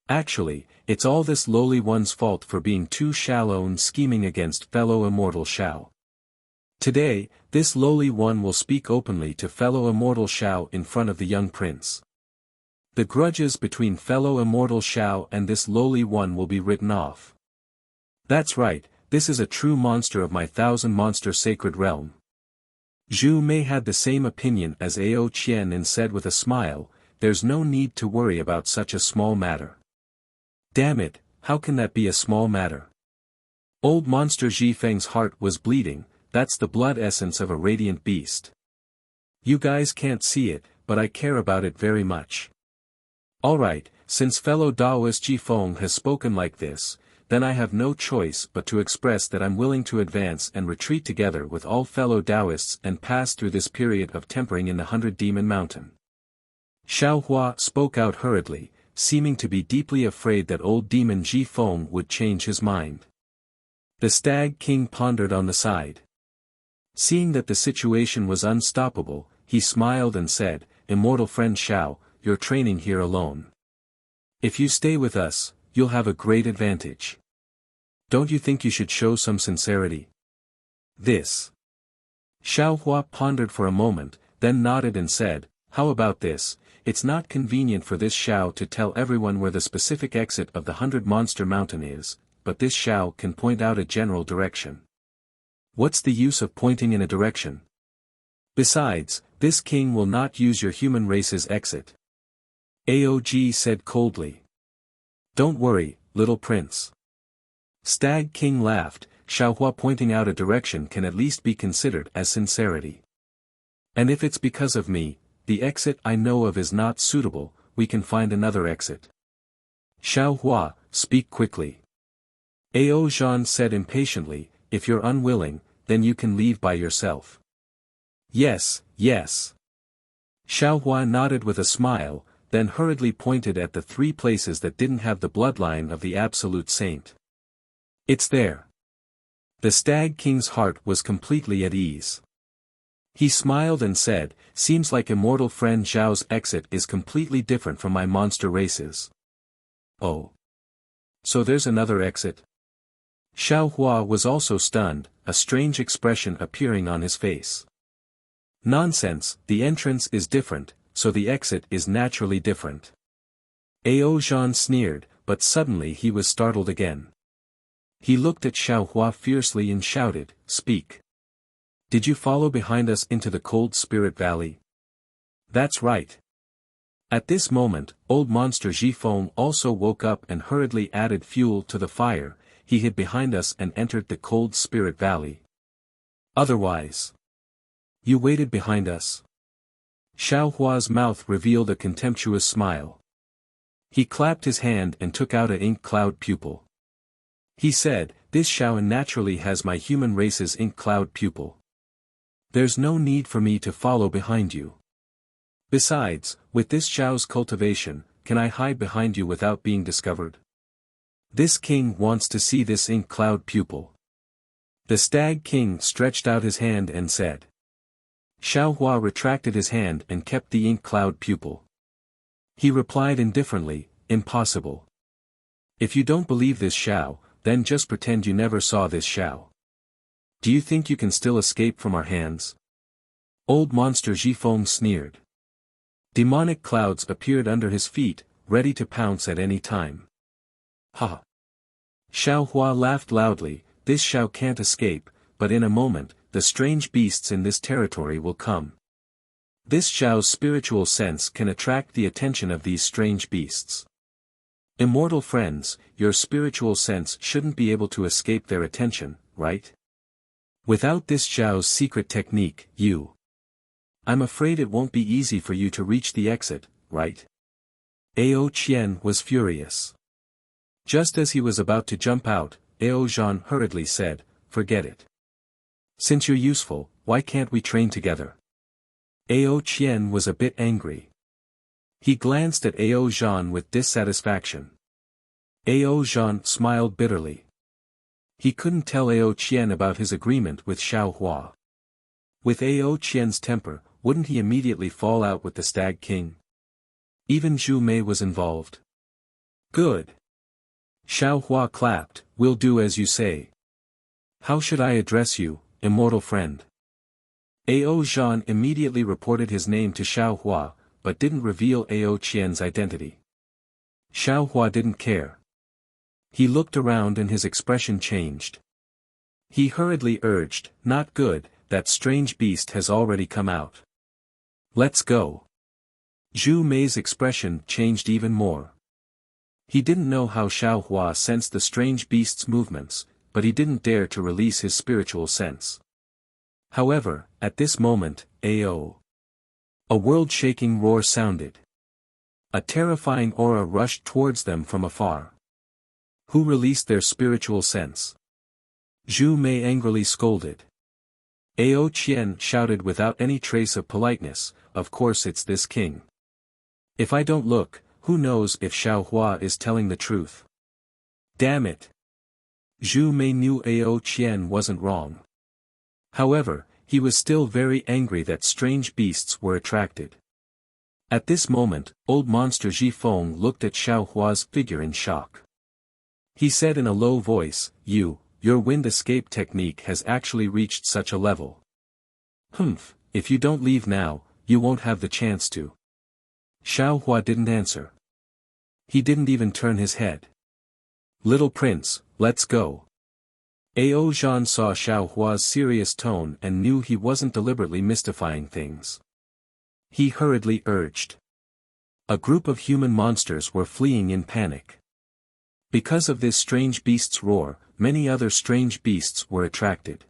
"Actually, it's all this lowly one's fault for being too shallow and scheming against fellow immortal Xiao. Today, this lowly one will speak openly to fellow immortal Xiao in front of the young prince. The grudges between fellow immortal Xiao and this lowly one will be written off. That's right, this is a true monster of my thousand-monster sacred realm. Zhu Mei had the same opinion as Ao Qian and said with a smile, there's no need to worry about such a small matter. Damn it, how can that be a small matter? Old monster Ji Feng's heart was bleeding, that's the blood essence of a radiant beast. You guys can't see it, but I care about it very much. Alright, since fellow Taoist Ji Feng has spoken like this, then I have no choice but to express that I'm willing to advance and retreat together with all fellow Taoists and pass through this period of tempering in the 100-demon mountain. Xiao Hua spoke out hurriedly, seeming to be deeply afraid that old demon Ji Feng would change his mind. The Stag King pondered on the side. Seeing that the situation was unstoppable, he smiled and said, Immortal friend Xiao, you're training here alone. If you stay with us, you'll have a great advantage. Don't you think you should show some sincerity? This. Xiao Hua pondered for a moment, then nodded and said, how about this? It's not convenient for this Xiao to tell everyone where the specific exit of the 100-monster mountain is, but this Xiao can point out a general direction. What's the use of pointing in a direction? Besides, this king will not use your human race's exit. Aog said coldly. Don't worry, little prince. Stag King laughed, Xiaohua pointing out a direction can at least be considered as sincerity. And if it's because of me, the exit I know of is not suitable, we can find another exit. Xiaohua, speak quickly. Ao Zhan said impatiently, if you're unwilling, then you can leave by yourself. Yes, yes. Xiaohua nodded with a smile, then hurriedly pointed at the 3 places that didn't have the bloodline of the absolute saint. It's there. The Stag King's heart was completely at ease. He smiled and said, seems like immortal friend Zhao's exit is completely different from my monster race's. Oh. So there's another exit? Xiaohua was also stunned, a strange expression appearing on his face. Nonsense, the entrance is different, so the exit is naturally different. Ao Zhan sneered, but suddenly he was startled again. He looked at Xiaohua fiercely and shouted, speak. Did you follow behind us into the Cold Spirit Valley? That's right. At this moment, old monster Ji Feng also woke up and hurriedly added fuel to the fire, he hid behind us and entered the Cold Spirit Valley. Otherwise. You waited behind us. Xiaohua's mouth revealed a contemptuous smile. He clapped his hand and took out an ink cloud pupil. He said, this Xiao naturally has my human race's ink cloud pupil. There's no need for me to follow behind you. Besides, with this Xiao's cultivation, can I hide behind you without being discovered? This king wants to see this ink cloud pupil. The Stag King stretched out his hand and said. Xiaohua retracted his hand and kept the ink cloud pupil. He replied indifferently, impossible. If you don't believe this Xiao, then just pretend you never saw this Xiao. Do you think you can still escape from our hands? Old monster Ji Feng sneered. Demonic clouds appeared under his feet, ready to pounce at any time. Ha! Xiaohua laughed loudly, this Xiao can't escape, but in a moment, the strange beasts in this territory will come. This Xiao's spiritual sense can attract the attention of these strange beasts. Immortal friends, your spiritual sense shouldn't be able to escape their attention, right? Without this Xiao's secret technique, I'm afraid it won't be easy for you to reach the exit, right? Ao Qian was furious. Just as he was about to jump out, Ao Zhan hurriedly said, forget it. Since you're useful, why can't we train together? Ao Qian was a bit angry. He glanced at Ao Zhan with dissatisfaction. Ao Zhan smiled bitterly. He couldn't tell Ao Qian about his agreement with Xiaohua. With Ao Qian's temper, wouldn't he immediately fall out with the Stag King? Even Zhu Mei was involved. Good. Xiaohua clapped, we'll do as you say. How should I address you, immortal friend? Ao Zhan immediately reported his name to Xiaohua, but didn't reveal Ao Qian's identity. Xiao Hua didn't care. He looked around and his expression changed. He hurriedly urged, "Not good, that strange beast has already come out. Let's go." Zhu Mei's expression changed even more. He didn't know how Xiao Hua sensed the strange beast's movements, but he didn't dare to release his spiritual sense. However, at this moment, a world-shaking roar sounded. A terrifying aura rushed towards them from afar. Who released their spiritual sense? Zhu Mei angrily scolded. Ao Qian shouted without any trace of politeness, "Of course it's this king. If I don't look, who knows if Xiao Hua is telling the truth? Damn it!" Zhu Mei knew Ao Qian wasn't wrong. However, he was still very angry that strange beasts were attracted. At this moment, old monster Ji Feng looked at Xiao Hua's figure in shock. He said in a low voice, Your wind escape technique has actually reached such a level. Humph, if you don't leave now, you won't have the chance to." Xiao Hua didn't answer. He didn't even turn his head. "Little prince, let's go." Ao Zhan saw Xiao Hua's serious tone and knew he wasn't deliberately mystifying things. He hurriedly urged. A group of human monsters were fleeing in panic. Because of this strange beast's roar, many other strange beasts were attracted.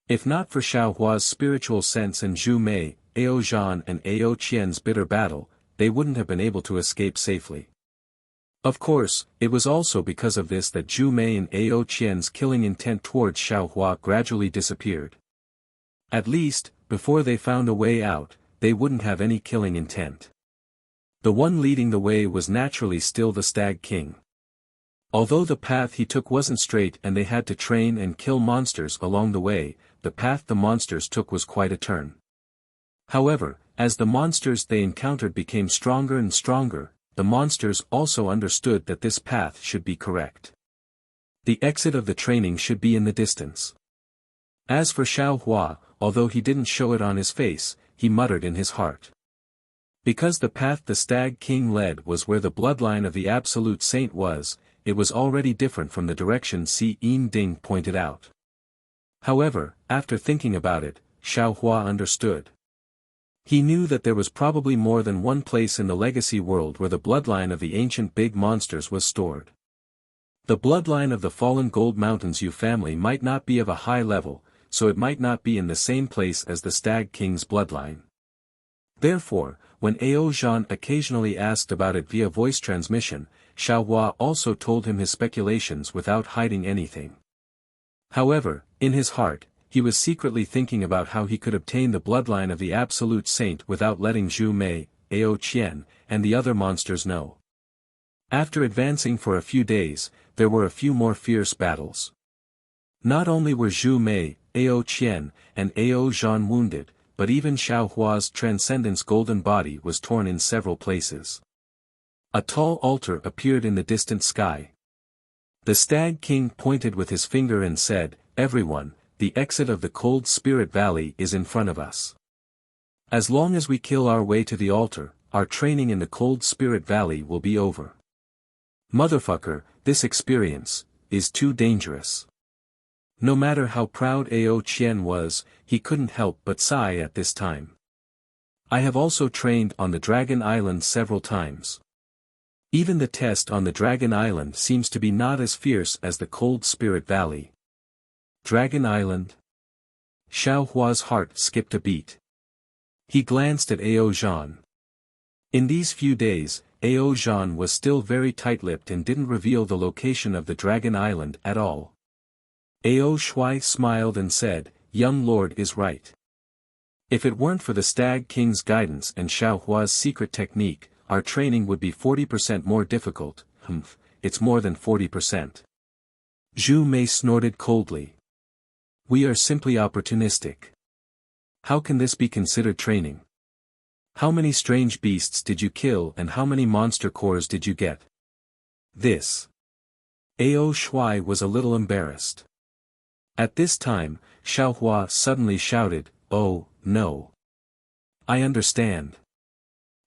If not for Xiao Hua's spiritual sense and Zhu Mei, Ao Zhan and Ao Qian's bitter battle, they wouldn't have been able to escape safely. Of course, it was also because of this that Zhu Mei and Ao Qian's killing intent towards Xiao Hua gradually disappeared. At least, before they found a way out, they wouldn't have any killing intent. The one leading the way was naturally still the Stag King. Although the path he took wasn't straight and they had to train and kill monsters along the way, the path the monsters took was quite a turn. However, as the monsters they encountered became stronger and stronger, the monsters also understood that this path should be correct. The exit of the training should be in the distance. As for Xiao Hua, although he didn't show it on his face, he muttered in his heart. Because the path the Stag King led was where the bloodline of the Absolute Saint was, it was already different from the direction Si Yin Ding pointed out. However, after thinking about it, Xiao Hua understood. He knew that there was probably more than one place in the legacy world where the bloodline of the ancient big monsters was stored. The bloodline of the fallen Gold Mountains Yu family might not be of a high level, so it might not be in the same place as the Stag King's bloodline. Therefore, when Ao Zhan occasionally asked about it via voice transmission, Xiao Hua also told him his speculations without hiding anything. However, in his heart, he was secretly thinking about how he could obtain the bloodline of the Absolute Saint without letting Zhu Mei, Ao Qian, and the other monsters know. After advancing for a few days, there were a few more fierce battles. Not only were Zhu Mei, Ao Qian, and Ao Zhan wounded, but even Xiao Hua's Transcendence golden body was torn in several places. A tall altar appeared in the distant sky. The Stag King pointed with his finger and said, "Everyone, the exit of the Cold Spirit Valley is in front of us. As long as we kill our way to the altar, our training in the Cold Spirit Valley will be over. Motherfucker, this experience is too dangerous." No matter how proud Ao Qian was, he couldn't help but sigh at this time. I have also trained on the Dragon Island several times. Even the test on the Dragon Island seems to be not as fierce as the Cold Spirit Valley. Dragon Island? Xiao Hua's heart skipped a beat. He glanced at Ao Zhan. In these few days, Ao Zhan was still very tight-lipped and didn't reveal the location of the Dragon Island at all. Ao Shui smiled and said, "Young lord is right. If it weren't for the Stag King's guidance and Xiao Hua's secret technique, our training would be 40% more difficult. It's more than 40%. Zhu Mei snorted coldly. We are simply opportunistic. How can this be considered training? How many strange beasts did you kill and how many monster cores did you get? This. Ao Shui was a little embarrassed. At this time, Xiao Hua suddenly shouted, "Oh, no. I understand.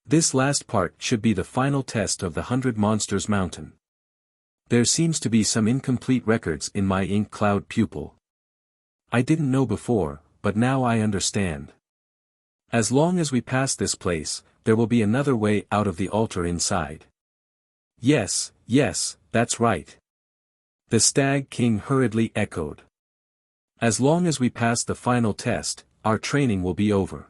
This last part should be the final test of the 100 Monsters Mountain. There seems to be some incomplete records in my ink cloud pupil. I didn't know before, but now I understand. As long as we pass this place, there will be another way out of the altar inside. Yes, that's right. The Stag King hurriedly echoed. As long as we pass the final test, our training will be over.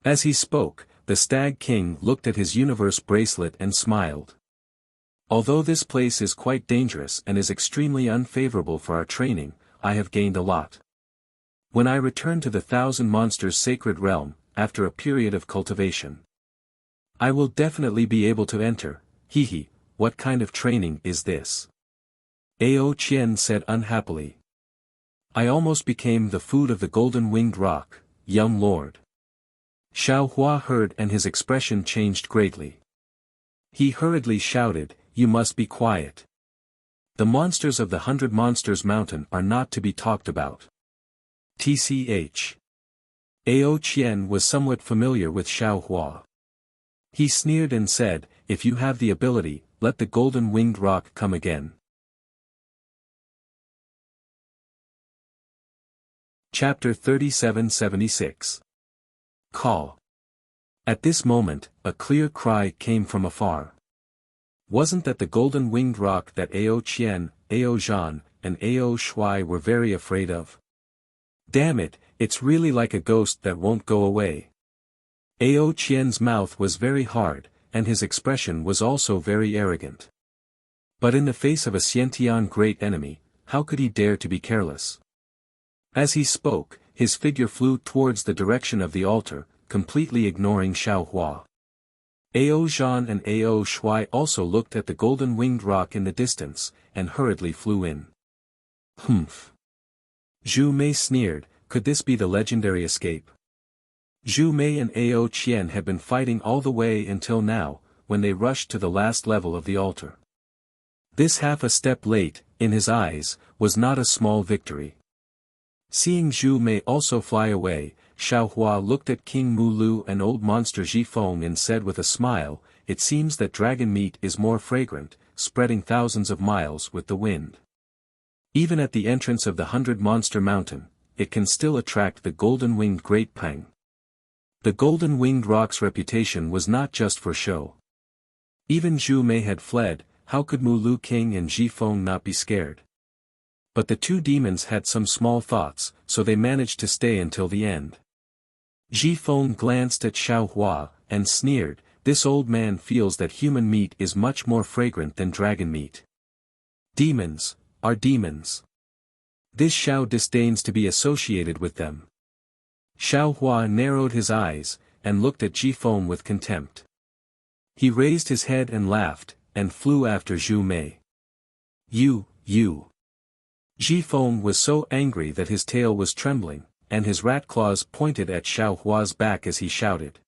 As he spoke, the Stag King looked at his universe bracelet and smiled. Although this place is quite dangerous and is extremely unfavorable for our training, I have gained a lot. When I return to the 1,000 Monsters Sacred Realm, after a period of cultivation, I will definitely be able to enter. What kind of training is this? Ao Qian said unhappily. I almost became the food of the golden-winged rock, young lord. Xiao Hua heard and his expression changed greatly. He hurriedly shouted, you must be quiet. The monsters of the 100 Monsters Mountain are not to be talked about. Tch. Ao Qian was somewhat familiar with Xiao Hua. He sneered and said, if you have the ability, let the golden-winged rock come again. Chapter 3776. Call. At this moment, a clear cry came from afar. Wasn't that the golden-winged rock that Ao Qian, Ao Zhan, and Ao Shui were very afraid of? Damn it, it's really like a ghost that won't go away. Ao Qian's mouth was very hard, and his expression was also very arrogant. But in the face of a Xiantian great enemy, how could he dare to be careless? As he spoke, his figure flew towards the direction of the altar, completely ignoring Xiao Hua. Ao Zhan and Ao Shui also looked at the golden-winged rock in the distance, and hurriedly flew in. Humph. Zhu Mei sneered, could this be the legendary escape? Zhu Mei and Ao Qian had been fighting all the way until now, when they rushed to the last level of the altar. This half a step late, in his eyes, was not a small victory. Seeing Zhu Mei also fly away, Xiao Hua looked at King Mu Lu and old monster Ji Feng and said with a smile, it seems that dragon meat is more fragrant, spreading thousands of miles with the wind. Even at the entrance of the 100 Monster Mountain, it can still attract the golden-winged Great Pang. The golden-winged rock's reputation was not just for show. Even Zhu Mei had fled, how could Mu Lu King and Ji Feng not be scared? But the two demons had some small thoughts, so they managed to stay until the end. Ji Feng glanced at Xiao Hua, and sneered, this old man feels that human meat is much more fragrant than dragon meat. Demons, are demons. This Xiao disdains to be associated with them. Xiao Hua narrowed his eyes, and looked at Ji Feng with contempt. He raised his head and laughed, and flew after Zhu Mei. You. Ji Feng was so angry that his tail was trembling, and his rat claws pointed at Xiao Hua's back as he shouted.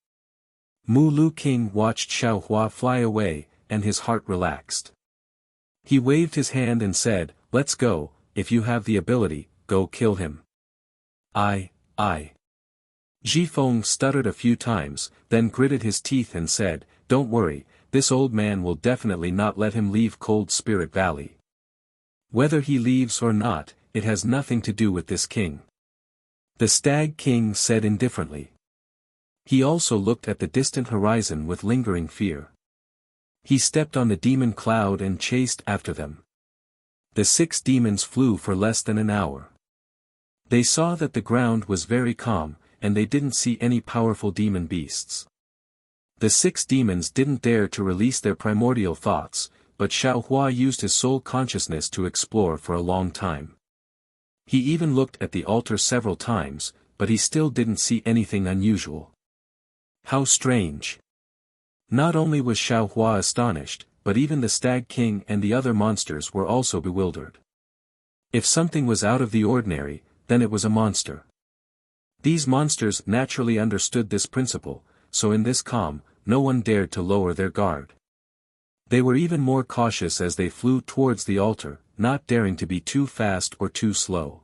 Mu Lu King watched Xiao Hua fly away, and his heart relaxed. He waved his hand and said, let's go, if you have the ability, go kill him. I. Ji Feng stuttered a few times, then gritted his teeth and said, don't worry, this old man will definitely not let him leave Cold Spirit Valley. Whether he leaves or not, it has nothing to do with this king. The Stag King said indifferently. He also looked at the distant horizon with lingering fear. He stepped on the demon cloud and chased after them. The 6 demons flew for less than an hour. They saw that the ground was very calm, and they didn't see any powerful demon beasts. The 6 demons didn't dare to release their primordial thoughts, but Xiao Hua used his soul consciousness to explore for a long time. He even looked at the altar several times, but he still didn't see anything unusual. How strange. Not only was Xiao Hua astonished, but even the Stag King and the other monsters were also bewildered. If something was out of the ordinary, then it was a monster. These monsters naturally understood this principle, so in this calm, no one dared to lower their guard. They were even more cautious as they flew towards the altar, not daring to be too fast or too slow.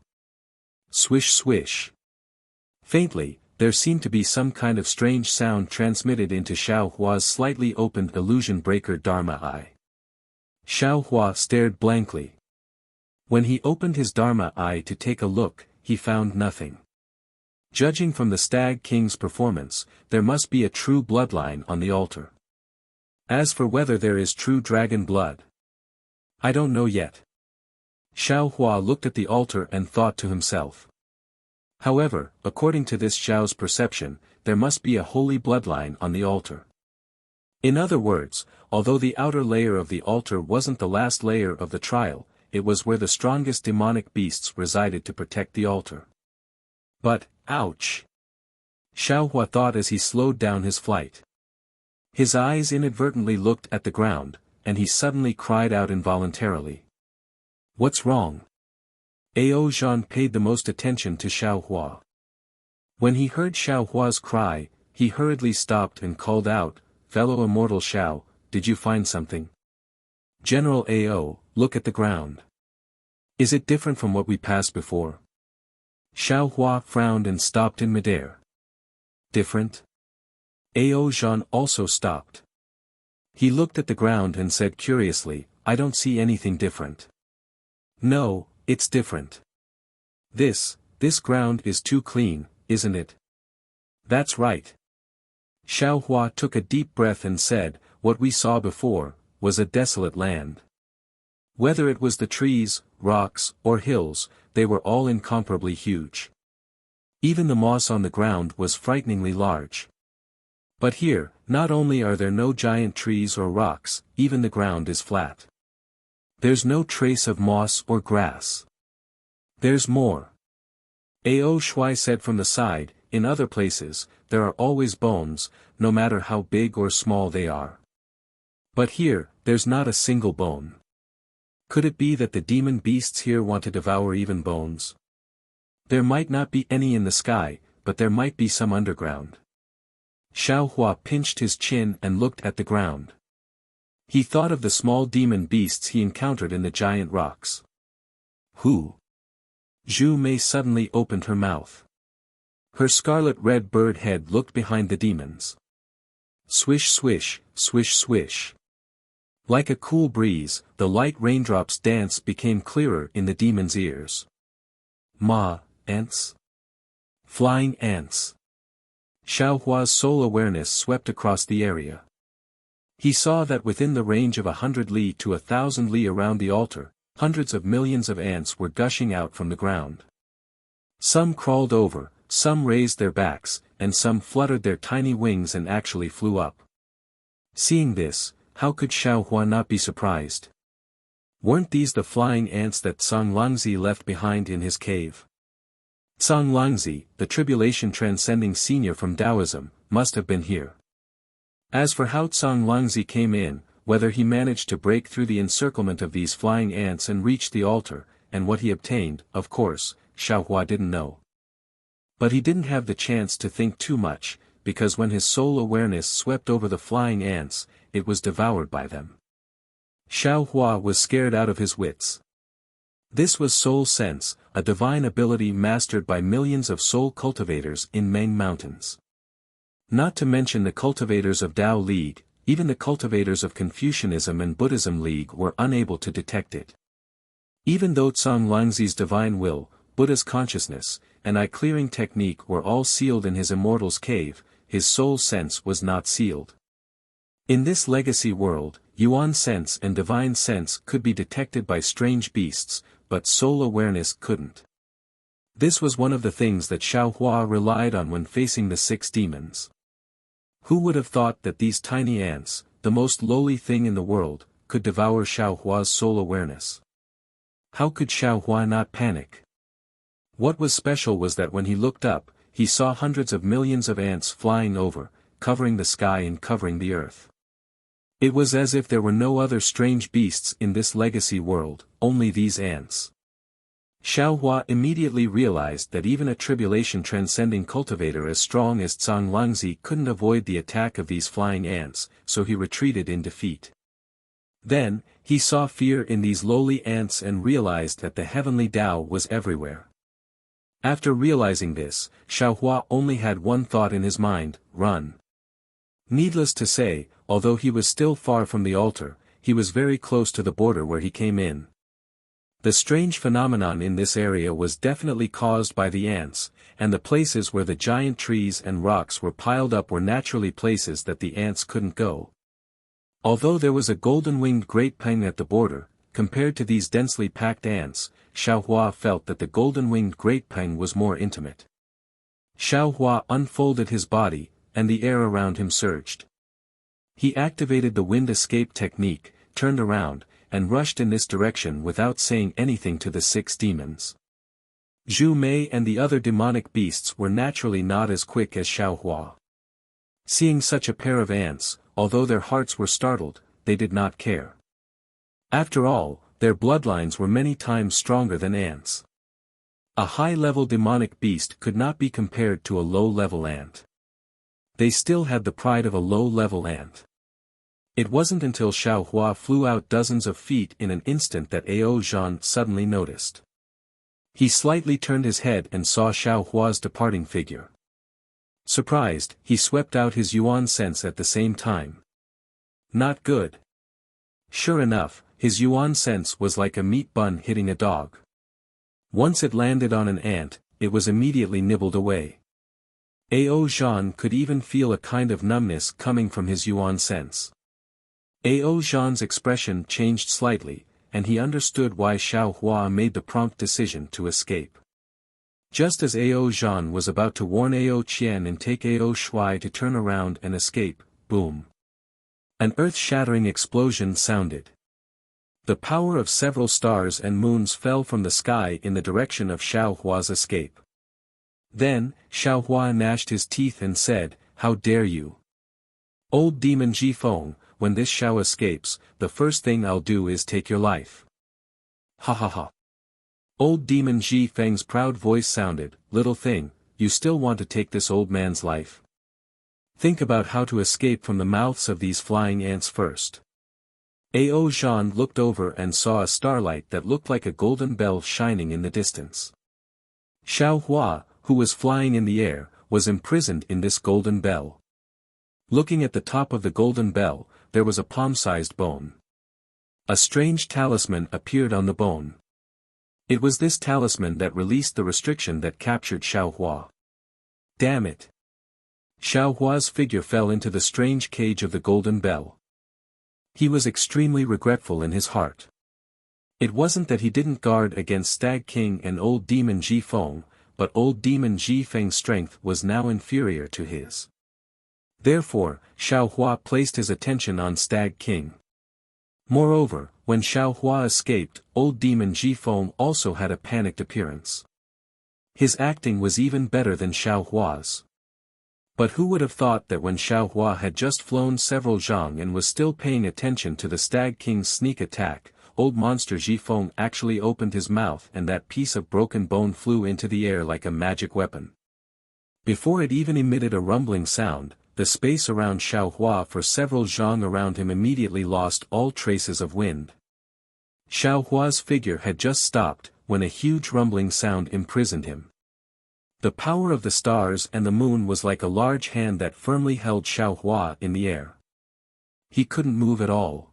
Swish swish. Faintly, there seemed to be some kind of strange sound transmitted into Xiao Hua's slightly opened illusion breaker Dharma eye. Xiao Hua stared blankly. When he opened his Dharma eye to take a look, he found nothing. Judging from the Stag King's performance, there must be a true bloodline on the altar. As for whether there is true dragon blood, I don't know yet. Xiao Hua looked at the altar and thought to himself. However, according to this Xiao's perception, there must be a holy bloodline on the altar. In other words, although the outer layer of the altar wasn't the last layer of the trial, it was where the strongest demonic beasts resided to protect the altar. But, ouch! Xiao Hua thought as he slowed down his flight. His eyes inadvertently looked at the ground, and he suddenly cried out involuntarily. What's wrong? Ao Zhan paid the most attention to Xiao Hua. When he heard Xiao Hua's cry, he hurriedly stopped and called out, Fellow immortal Xiao, did you find something? General Ao, look at the ground. Is it different from what we passed before? Xiao Hua frowned and stopped in midair. Different? Ao Zhan also stopped. He looked at the ground and said curiously, I don't see anything different. No, it's different. This ground is too clean, isn't it? That's right. Xiao Hua took a deep breath and said, what we saw before, was a desolate land. Whether it was the trees, rocks, or hills, they were all incomparably huge. Even the moss on the ground was frighteningly large. But here, not only are there no giant trees or rocks, even the ground is flat. There's no trace of moss or grass. There's more. Ao Shui said from the side, in other places, there are always bones, no matter how big or small they are. But here, there's not a single bone. Could it be that the demon beasts here want to devour even bones? There might not be any in the sky, but there might be some underground. Xiao Hua pinched his chin and looked at the ground. He thought of the small demon beasts he encountered in the giant rocks. Who? Zhu Mei suddenly opened her mouth. Her scarlet-red bird head looked behind the demons. Swish swish, swish swish. Like a cool breeze, the light raindrops' dance became clearer in the demon's ears. Ma, ants? Flying ants. Xiao Hua's soul awareness swept across the area. He saw that within the range of 100 li to 1,000 li around the altar, hundreds of millions of ants were gushing out from the ground. Some crawled over, some raised their backs, and some fluttered their tiny wings and actually flew up. Seeing this, how could Xiao Hua not be surprised? Weren't these the flying ants that Cang Langzi left behind in his cave? Cang Langzi, the tribulation transcending senior from Taoism, must have been here. As for how Cang Langzi came in, whether he managed to break through the encirclement of these flying ants and reach the altar, and what he obtained, of course, Xiao Hua didn't know. But he didn't have the chance to think too much, because when his soul awareness swept over the flying ants, it was devoured by them. Xiao Hua was scared out of his wits. This was soul sense, a divine ability mastered by millions of soul cultivators in Meng Mountains. Not to mention the cultivators of Tao League, even the cultivators of Confucianism and Buddhism League were unable to detect it. Even though Cang Langzi's divine will, Buddha's consciousness, and eye-clearing technique were all sealed in his immortal's cave, his soul sense was not sealed. In this legacy world, Yuan sense and divine sense could be detected by strange beasts, but soul awareness couldn't. This was one of the things that Xiao Hua relied on when facing the 6 demons. Who would have thought that these tiny ants, the most lowly thing in the world, could devour Xiao Hua's soul awareness? How could Xiao Hua not panic? What was special was that when he looked up, he saw hundreds of millions of ants flying over, covering the sky and covering the earth. It was as if there were no other strange beasts in this legacy world, only these ants. Xiao Hua immediately realized that even a tribulation-transcending cultivator as strong as Cang Langzi couldn't avoid the attack of these flying ants, so he retreated in defeat. Then, he saw fear in these lowly ants and realized that the heavenly Tao was everywhere. After realizing this, Xiaohua only had one thought in his mind: run. Needless to say, although he was still far from the altar, he was very close to the border where he came in. The strange phenomenon in this area was definitely caused by the ants, and the places where the giant trees and rocks were piled up were naturally places that the ants couldn't go. Although there was a golden-winged great peng at the border, compared to these densely packed ants, Xiaohua felt that the golden-winged great peng was more intimate. Xiaohua unfolded his body, and the air around him surged. He activated the wind escape technique, turned around, and rushed in this direction without saying anything to the 6 demons. Zhu Mei and the other demonic beasts were naturally not as quick as Xiaohua. Seeing such a pair of ants, although their hearts were startled, they did not care. After all, their bloodlines were many times stronger than ants. A high-level demonic beast could not be compared to a low-level ant. They still had the pride of a low-level ant. It wasn't until Xiaohua flew out dozens of feet in an instant that Ao Zhan suddenly noticed. He slightly turned his head and saw Xiaohua's departing figure. Surprised, he swept out his yuan sense at the same time. Not good. Sure enough, his yuan sense was like a meat bun hitting a dog. Once it landed on an ant, it was immediately nibbled away. Ao Zhan could even feel a kind of numbness coming from his yuan sense. Ao Zhan's expression changed slightly, and he understood why Xiaohua made the prompt decision to escape. Just as Ao Zhan was about to warn Ao Qian and take Ao Shui to turn around and escape, boom! An earth-shattering explosion sounded. The power of several stars and moons fell from the sky in the direction of Xiaohua's escape. Then, Xiaohua gnashed his teeth and said, "How dare you! Old demon Jifeng, when this Xiao escapes, the first thing I'll do is take your life." Ha ha ha. Old demon Jifeng's proud voice sounded, "Little thing, you still want to take this old man's life? Think about how to escape from the mouths of these flying ants first." Ao Zhan looked over and saw a starlight that looked like a golden bell shining in the distance. Xiaohua, who was flying in the air, was imprisoned in this golden bell. Looking at the top of the golden bell, there was a palm-sized bone. A strange talisman appeared on the bone. It was this talisman that released the restriction that captured Xiaohua. Damn it! Xiaohua's figure fell into the strange cage of the golden bell. He was extremely regretful in his heart. It wasn't that he didn't guard against Stag King and old demon Jifeng, but old demon Jifeng's strength was now inferior to his. Therefore, Xiaohua placed his attention on Stag King. Moreover, when Xiaohua escaped, old demon Jifeng also had a panicked appearance. His acting was even better than Xiaohua's. But who would have thought that when Xiaohua had just flown several zhang and was still paying attention to the Stag King's sneak attack, old monster Jifeng actually opened his mouth and that piece of broken bone flew into the air like a magic weapon. Before it even emitted a rumbling sound, the space around Xiaohua for several zhang around him immediately lost all traces of wind. Xiaohua's figure had just stopped, when a huge rumbling sound imprisoned him. The power of the stars and the moon was like a large hand that firmly held Xiaohua in the air. He couldn't move at all.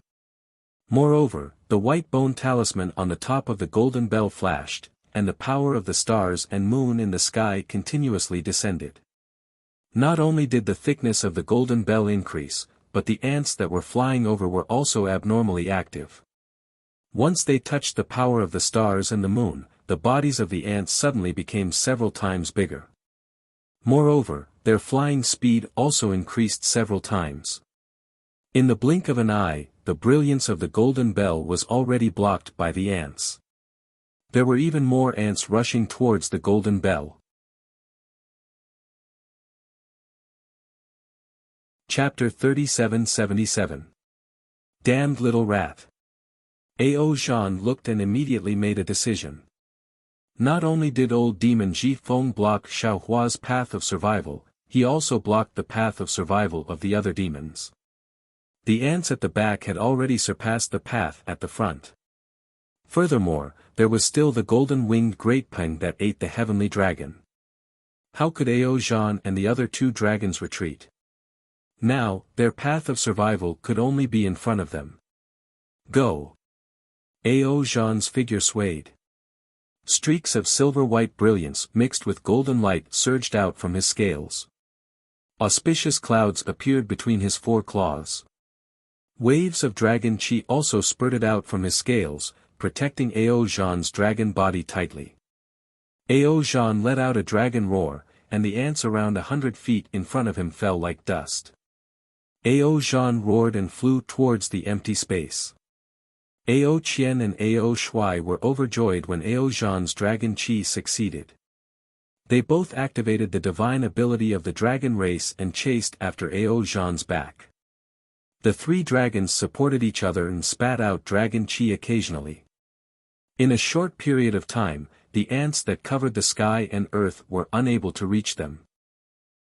Moreover, the white bone talisman on the top of the golden bell flashed, and the power of the stars and moon in the sky continuously descended. Not only did the thickness of the golden bell increase, but the ants that were flying over were also abnormally active. Once they touched the power of the stars and the moon, the bodies of the ants suddenly became several times bigger. Moreover, their flying speed also increased several times. In the blink of an eye, the brilliance of the golden bell was already blocked by the ants. There were even more ants rushing towards the golden bell. Chapter 3777. Damned little rat. Ao Zhan looked and immediately made a decision. Not only did old demon Jifeng block Xiaohua's path of survival, he also blocked the path of survival of the other demons. The ants at the back had already surpassed the path at the front. Furthermore, there was still the golden-winged great peng that ate the heavenly dragon. How could Ao Zhan and the other two dragons retreat? Now, their path of survival could only be in front of them. Go! Ao Zhan's figure swayed. Streaks of silver-white brilliance mixed with golden light surged out from his scales. Auspicious clouds appeared between his four claws. Waves of dragon chi also spurted out from his scales, protecting Ao Zhan's dragon body tightly. Ao Zhan let out a dragon roar, and the ants around 100 feet in front of him fell like dust. Ao Zhan roared and flew towards the empty space. Ao Qian and Ao Shui were overjoyed when Ao Zhan's dragon chi succeeded. They both activated the divine ability of the dragon race and chased after Ao Zhan's back. The three dragons supported each other and spat out dragon chi occasionally. In a short period of time, the ants that covered the sky and earth were unable to reach them.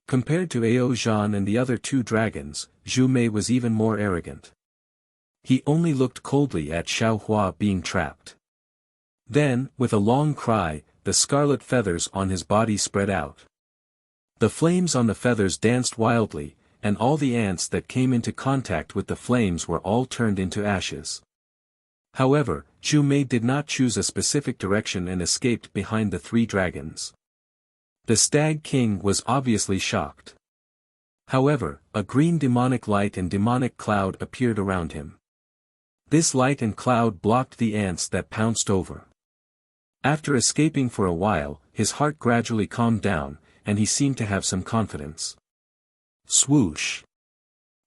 Compared to Ao Zhan and the other two dragons, Zhu Mei was even more arrogant. He only looked coldly at Xiao Hua being trapped. Then, with a long cry, the scarlet feathers on his body spread out. The flames on the feathers danced wildly, and all the ants that came into contact with the flames were all turned into ashes. However, Zhu Mei did not choose a specific direction and escaped behind the three dragons. The Stag King was obviously shocked. However, a green demonic light and demonic cloud appeared around him. This light and cloud blocked the ants that pounced over. After escaping for a while, his heart gradually calmed down, and he seemed to have some confidence. Swoosh!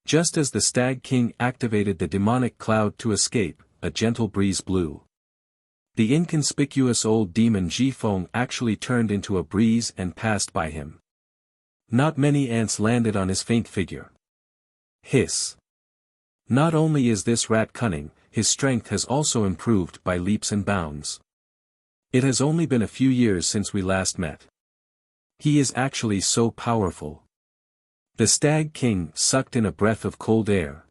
Just as the Stag King activated the demonic cloud to escape, a gentle breeze blew. The inconspicuous old demon Zhifeng actually turned into a breeze and passed by him. Not many ants landed on his faint figure. Hiss! Not only is this rat cunning, his strength has also improved by leaps and bounds. It has only been a few years since we last met. He is actually so powerful. The Stag King sucked in a breath of cold air.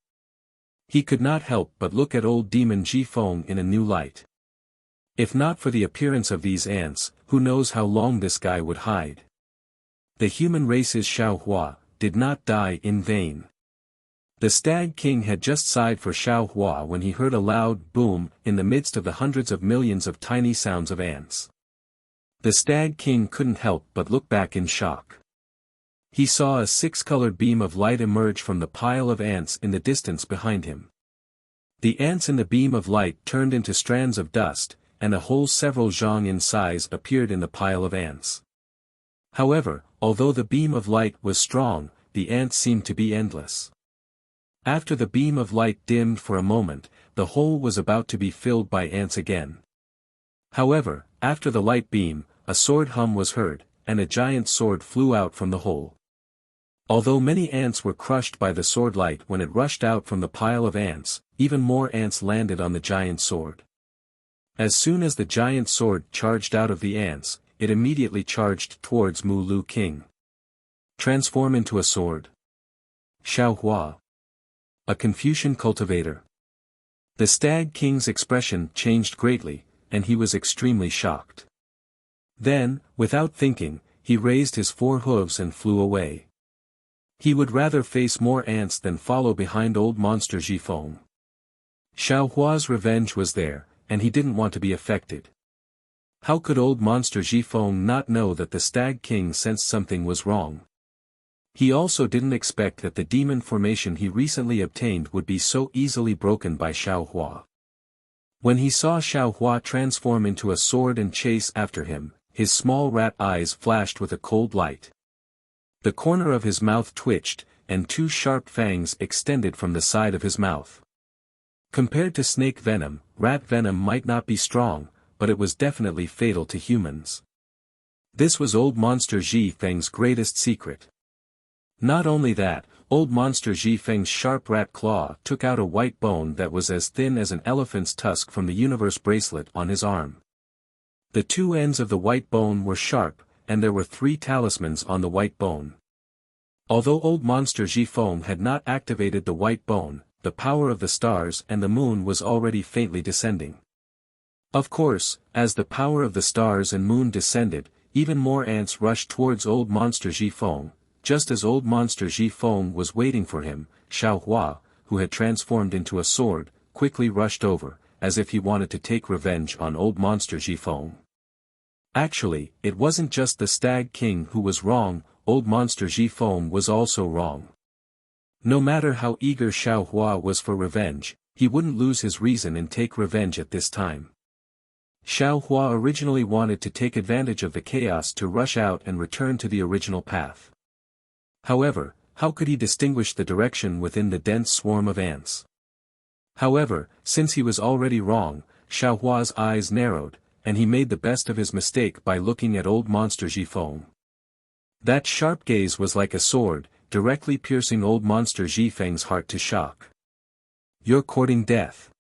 He could not help but look at old demon Zhifeng in a new light. If not for the appearance of these ants, who knows how long this guy would hide. The human race's Xiao Hua did not die in vain. The Stag King had just sighed for Xiao Hua when he heard a loud boom in the midst of the hundreds of millions of tiny sounds of ants. The Stag King couldn't help but look back in shock. He saw a six-colored beam of light emerge from the pile of ants in the distance behind him. The ants in the beam of light turned into strands of dust, and a whole several zhang in size appeared in the pile of ants. However, although the beam of light was strong, the ants seemed to be endless. After the beam of light dimmed for a moment, the hole was about to be filled by ants again. However, after the light beam, a sword hum was heard, and a giant sword flew out from the hole. Although many ants were crushed by the sword light when it rushed out from the pile of ants, even more ants landed on the giant sword. As soon as the giant sword charged out of the ants, it immediately charged towards Mu Lu King. Transform into a sword. Xiao Hua. A Confucian cultivator. The Stag King's expression changed greatly, and he was extremely shocked. Then, without thinking, he raised his four hooves and flew away. He would rather face more ants than follow behind old monster Zhifeng. Xiao Hua's revenge was there, and he didn't want to be affected. How could old monster Zhifeng not know that the Stag King sensed something was wrong? He also didn't expect that the demon formation he recently obtained would be so easily broken by Xiao Hua. When he saw Xiao Hua transform into a sword and chase after him, his small rat eyes flashed with a cold light. The corner of his mouth twitched, and two sharp fangs extended from the side of his mouth. Compared to snake venom, rat venom might not be strong, but it was definitely fatal to humans. This was old monster Zhifeng's greatest secret. Not only that, old monster Zhifeng's sharp rat claw took out a white bone that was as thin as an elephant's tusk from the universe bracelet on his arm. The two ends of the white bone were sharp, and there were 3 talismans on the white bone. Although old monster Zhifeng had not activated the white bone, the power of the stars and the moon was already faintly descending. Of course, as the power of the stars and moon descended, even more ants rushed towards old monster Zhifeng. Just as old monster Zhifeng was waiting for him, Xiaohua, who had transformed into a sword, quickly rushed over, as if he wanted to take revenge on old monster Zhifeng. Actually, it wasn't just the Stag King who was wrong, old monster Zhifeng was also wrong. No matter how eager Xiaohua was for revenge, he wouldn't lose his reason and take revenge at this time. Xiaohua originally wanted to take advantage of the chaos to rush out and return to the original path. However, how could he distinguish the direction within the dense swarm of ants? However, since he was already wrong, Xiaohua's eyes narrowed, and he made the best of his mistake by looking at old monster Zhifeng. That sharp gaze was like a sword, directly piercing old monster Zhifeng's heart to shock. "You're courting death."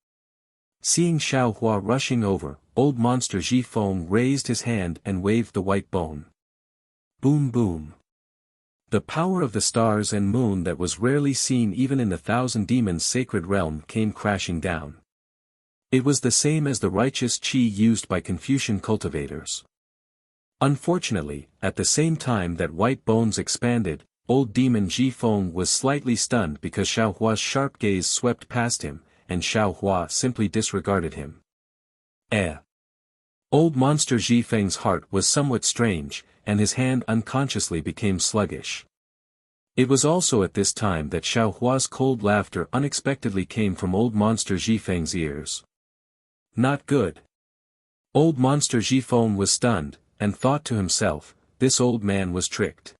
Seeing Xiaohua rushing over, old monster Zhifeng raised his hand and waved the white bone. Boom boom. The power of the stars and moon that was rarely seen even in the Thousand Demons' sacred realm came crashing down. It was the same as the righteous qi used by Confucian cultivators. Unfortunately, at the same time that white bones expanded, old demon Zhifeng was slightly stunned because Xiaohua's sharp gaze swept past him, and Xiaohua simply disregarded him. Old monster Zhifeng's heart was somewhat strange, and his hand unconsciously became sluggish. It was also at this time that Xiaohua's cold laughter unexpectedly came from old monster Zhifeng's ears. Not good. Old monster Zhifeng was stunned, and thought to himself, this old man was tricked.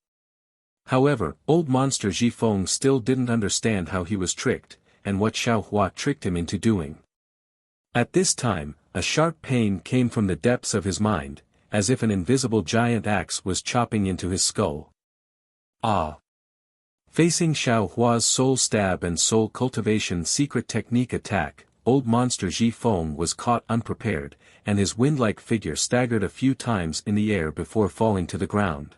However, old monster Zhifeng still didn't understand how he was tricked, and what Xiaohua tricked him into doing. At this time, a sharp pain came from the depths of his mind, as if an invisible giant axe was chopping into his skull. Ah! Facing Xiaohua's soul stab and soul cultivation secret technique attack, old monster Zhifeng was caught unprepared, and his wind-like figure staggered a few times in the air before falling to the ground.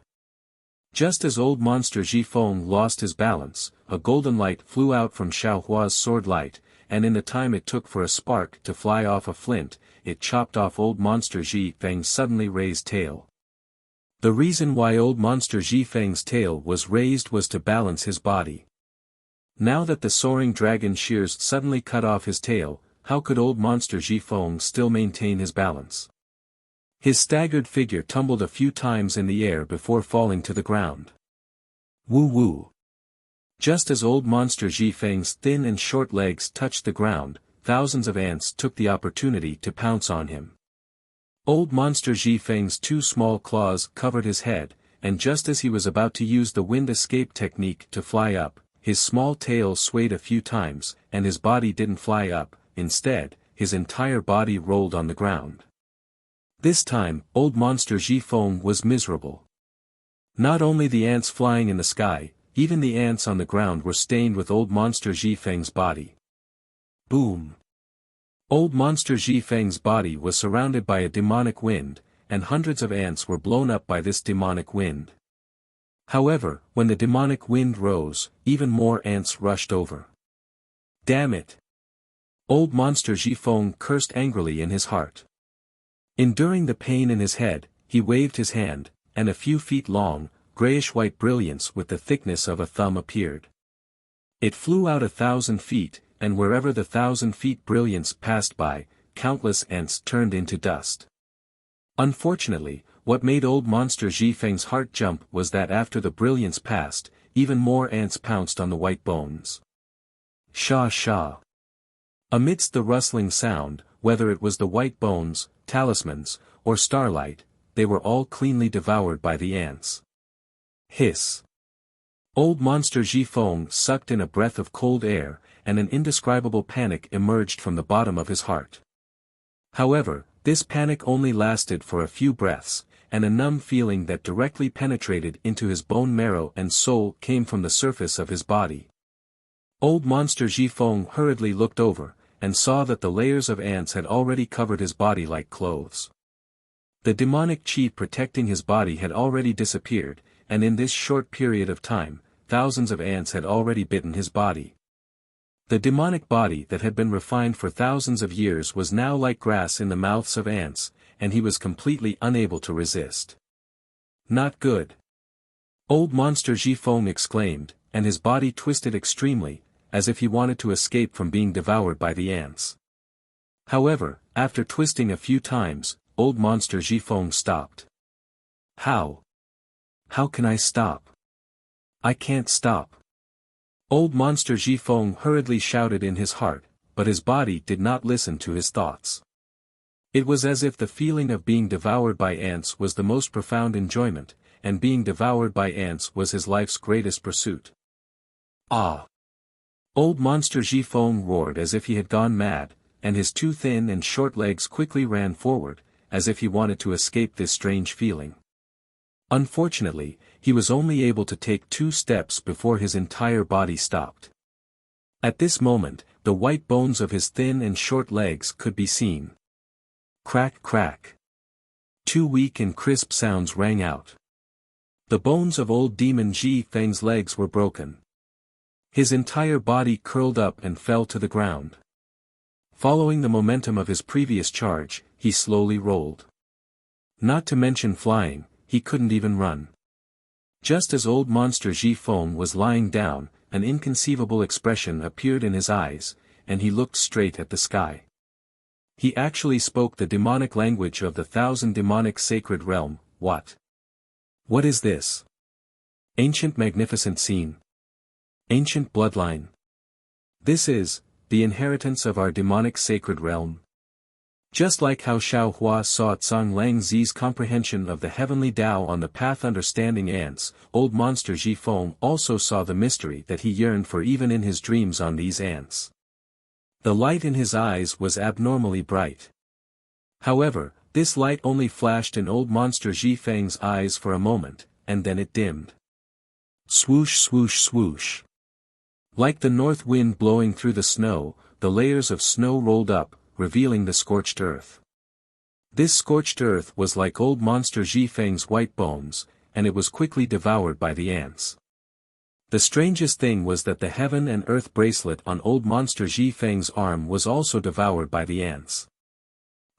Just as old monster Zhifeng lost his balance, a golden light flew out from Xiaohua's sword light, and in the time it took for a spark to fly off a flint, it chopped off old monster Zhifeng's suddenly raised tail. The reason why old monster Zhifeng's tail was raised was to balance his body. Now that the soaring dragon shears suddenly cut off his tail, how could old monster Zhifeng still maintain his balance? His staggered figure tumbled a few times in the air before falling to the ground. Woo woo! Just as old monster Zhifeng's thin and short legs touched the ground, thousands of ants took the opportunity to pounce on him. Old monster Zhifeng's two small claws covered his head, and just as he was about to use the wind escape technique to fly up, his small tail swayed a few times, and his body didn't fly up, instead, his entire body rolled on the ground. This time, old monster Zhifeng was miserable. Not only the ants flying in the sky, even the ants on the ground were stained with old monster Zhifeng's body. Boom! Old monster Zhifeng's body was surrounded by a demonic wind, and hundreds of ants were blown up by this demonic wind. However, when the demonic wind rose, even more ants rushed over. Damn it! Old monster Zhifeng cursed angrily in his heart. Enduring the pain in his head, he waved his hand, and a few feet long, grayish-white brilliance with the thickness of a thumb appeared. It flew out 1,000 feet, and wherever the 1,000 feet brilliance passed by, countless ants turned into dust. Unfortunately, what made old monster Zhifeng's heart jump was that after the brilliance passed, even more ants pounced on the white bones. Sha sha. Amidst the rustling sound, whether it was the white bones, talismans, or starlight, they were all cleanly devoured by the ants. Hiss. Old monster Zhifeng sucked in a breath of cold air, and an indescribable panic emerged from the bottom of his heart. However, this panic only lasted for a few breaths, and a numb feeling that directly penetrated into his bone marrow and soul came from the surface of his body. Old monster Zhifeng hurriedly looked over, and saw that the layers of ants had already covered his body like clothes. The demonic qi protecting his body had already disappeared, and in this short period of time, thousands of ants had already bitten his body. The demonic body that had been refined for thousands of years was now like grass in the mouths of ants, and he was completely unable to resist. Not good. Old Monster Jifeng exclaimed, and his body twisted extremely, as if he wanted to escape from being devoured by the ants. However, after twisting a few times, Old Monster Jifeng stopped. How? How can I stop? I can't stop. Old Monster Jifeng hurriedly shouted in his heart, but his body did not listen to his thoughts. It was as if the feeling of being devoured by ants was the most profound enjoyment, and being devoured by ants was his life's greatest pursuit. Ah! Old Monster Jifeng roared as if he had gone mad, and his two thin and short legs quickly ran forward, as if he wanted to escape this strange feeling. Unfortunately, he was only able to take 2 steps before his entire body stopped. At this moment, the white bones of his thin and short legs could be seen. Crack crack. 2 weak and crisp sounds rang out. The bones of old demon Ji Feng's legs were broken. His entire body curled up and fell to the ground. Following the momentum of his previous charge, he slowly rolled. Not to mention flying, he couldn't even run. Just as Old Monster Jifeng was lying down, an inconceivable expression appeared in his eyes, and he looked straight at the sky. He actually spoke the demonic language of the 1,000 demonic sacred realm. What? What is this? Ancient magnificent scene. Ancient bloodline. This is, the inheritance of our demonic sacred realm. Just like how Xiao Hua saw Tsang Lang Zi's comprehension of the heavenly Tao on the path understanding ants, Old Monster Jifeng also saw the mystery that he yearned for even in his dreams on these ants. The light in his eyes was abnormally bright. However, this light only flashed in Old Monster Jifeng's eyes for a moment, and then it dimmed. Swoosh swoosh swoosh. Like the north wind blowing through the snow, the layers of snow rolled up, revealing the scorched earth. This scorched earth was like Old Monster Jifeng's white bones, and it was quickly devoured by the ants. The strangest thing was that the heaven and earth bracelet on Old Monster Jifeng's arm was also devoured by the ants.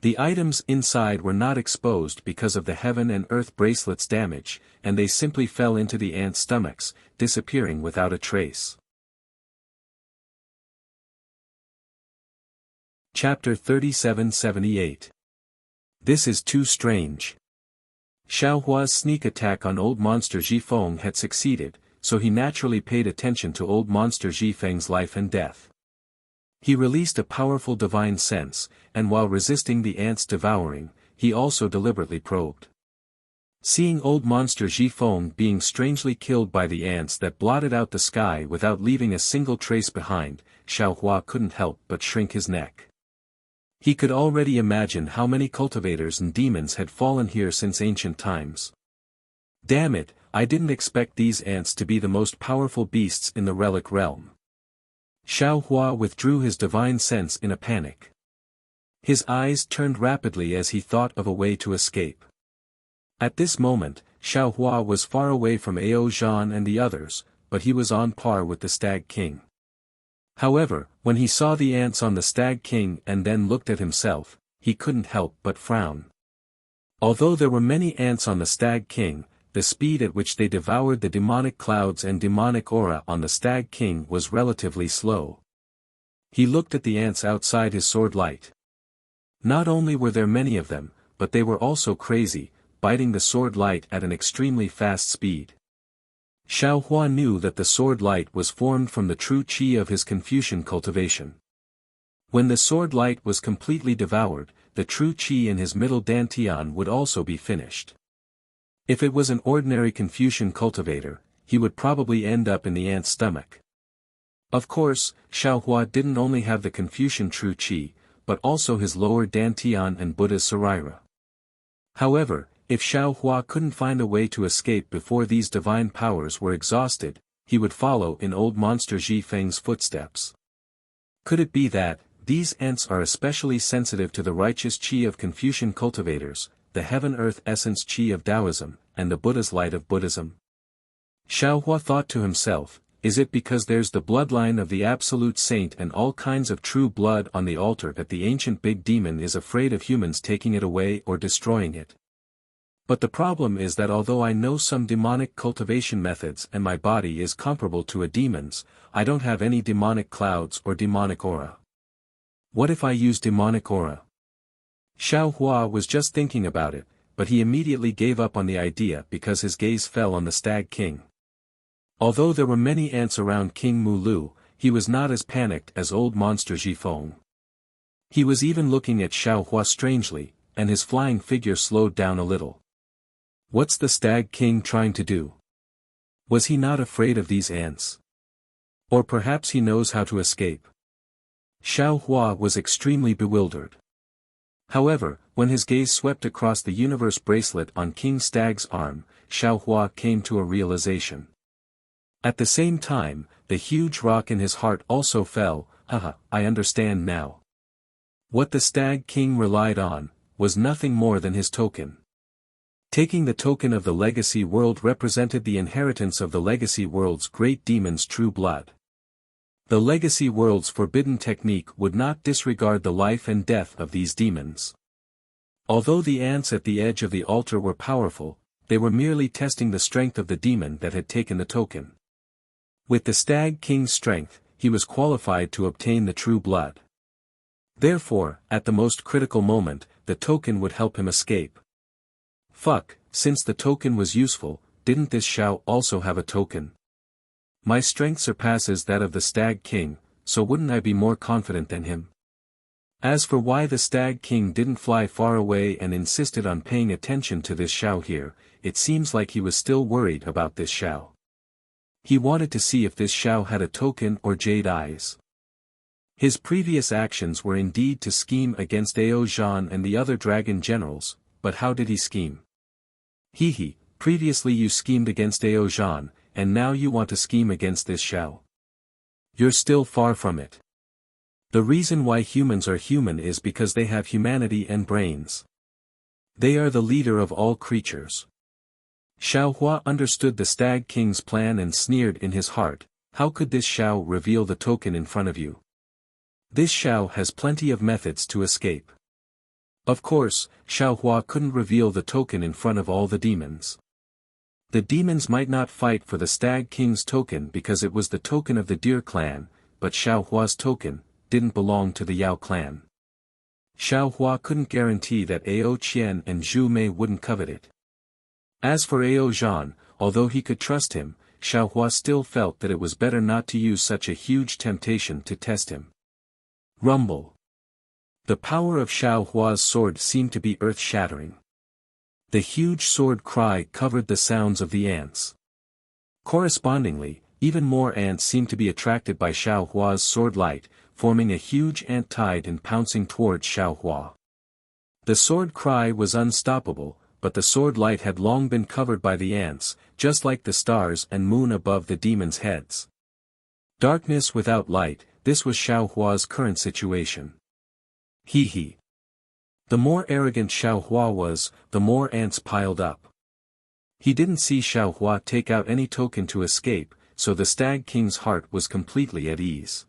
The items inside were not exposed because of the heaven and earth bracelet's damage, and they simply fell into the ants' stomachs, disappearing without a trace. Chapter 3778. This is too strange. Xiao Hua's sneak attack on Old Monster Jifeng had succeeded, so he naturally paid attention to Old Monster Jifeng's life and death. He released a powerful divine sense, and while resisting the ants' devouring, he also deliberately probed. Seeing Old Monster Jifeng being strangely killed by the ants that blotted out the sky without leaving a single trace behind, Xiao Hua couldn't help but shrink his neck. He could already imagine how many cultivators and demons had fallen here since ancient times. Damn it, I didn't expect these ants to be the most powerful beasts in the relic realm. Xiao Hua withdrew his divine sense in a panic. His eyes turned rapidly as he thought of a way to escape. At this moment, Xiao Hua was far away from Ao Zhan and the others, but he was on par with the Stag King. However, when he saw the ants on the Stag King and then looked at himself, he couldn't help but frown. Although there were many ants on the Stag King, the speed at which they devoured the demonic clouds and demonic aura on the Stag King was relatively slow. He looked at the ants outside his sword light. Not only were there many of them, but they were also crazy, biting the sword light at an extremely fast speed. Xiao Hua knew that the sword light was formed from the true qi of his Confucian cultivation. When the sword light was completely devoured, the true qi in his middle dantian would also be finished. If it was an ordinary Confucian cultivator, he would probably end up in the ant's stomach. Of course, Xiao Hua didn't only have the Confucian true qi, but also his lower dantian and Buddha's sarira. However, if Xiao Hua couldn't find a way to escape before these divine powers were exhausted, he would follow in Old Monster Jifeng's footsteps. Could it be that, these ants are especially sensitive to the righteous qi of Confucian cultivators, the heaven-earth essence qi of Taoism, and the Buddha's light of Buddhism? Xiao Hua thought to himself, Is it because there's the bloodline of the absolute saint and all kinds of true blood on the altar that the ancient big demon is afraid of humans taking it away or destroying it? But the problem is that although I know some demonic cultivation methods and my body is comparable to a demon's, I don't have any demonic clouds or demonic aura. What if I use demonic aura? Xiao Hua was just thinking about it, but he immediately gave up on the idea because his gaze fell on the Stag King. Although there were many ants around King Mulu, he was not as panicked as old monster Jifeng. He was even looking at Xiao Hua strangely, and his flying figure slowed down a little. What's the Stag King trying to do? Was he not afraid of these ants? Or perhaps he knows how to escape? Xiao Hua was extremely bewildered. However, when his gaze swept across the universe bracelet on King Stag's arm, Xiao Hua came to a realization. At the same time, the huge rock in his heart also fell. Haha, I understand now. What the Stag King relied on, was nothing more than his token. Taking the token of the legacy world represented the inheritance of the legacy world's great demon's true blood. The legacy world's forbidden technique would not disregard the life and death of these demons. Although the ants at the edge of the altar were powerful, they were merely testing the strength of the demon that had taken the token. With the Stag King's strength, he was qualified to obtain the true blood. Therefore, at the most critical moment, the token would help him escape. Fuck, since the token was useful, didn't this Xiao also have a token? My strength surpasses that of the Stag King, so wouldn't I be more confident than him? As for why the Stag King didn't fly far away and insisted on paying attention to this Xiao here, it seems like he was still worried about this Xiao. He wanted to see if this Xiao had a token or jade eyes. His previous actions were indeed to scheme against Ao Zhan and the other dragon generals, but how did he scheme? Hehe, previously you schemed against Ao Zhan, and now you want to scheme against this Xiao. You're still far from it. The reason why humans are human is because they have humanity and brains. They are the leader of all creatures. Xiao Hua understood the Stag King's plan and sneered in his heart, how could this Xiao reveal the token in front of you? This Xiao has plenty of methods to escape. Of course, Xiao Hua couldn't reveal the token in front of all the demons. The demons might not fight for the Stag King's token because it was the token of the Deer clan, but Xiao Hua's token didn't belong to the Yao clan. Xiao Hua couldn't guarantee that Ao Qian and Zhu Mei wouldn't covet it. As for Ao Zhan, although he could trust him, Xiao Hua still felt that it was better not to use such a huge temptation to test him. Rumble. The power of Xiao Hua's sword seemed to be earth-shattering. The huge sword cry covered the sounds of the ants. Correspondingly, even more ants seemed to be attracted by Xiao Hua's sword light, forming a huge ant tide and pouncing towards Xiao Hua. The sword cry was unstoppable, but the sword light had long been covered by the ants, just like the stars and moon above the demons' heads. Darkness without light, this was Xiao Hua's current situation. He. The more arrogant Xiao Hua was, the more ants piled up. He didn't see Xiao Hua take out any token to escape, so the Stag King's heart was completely at ease.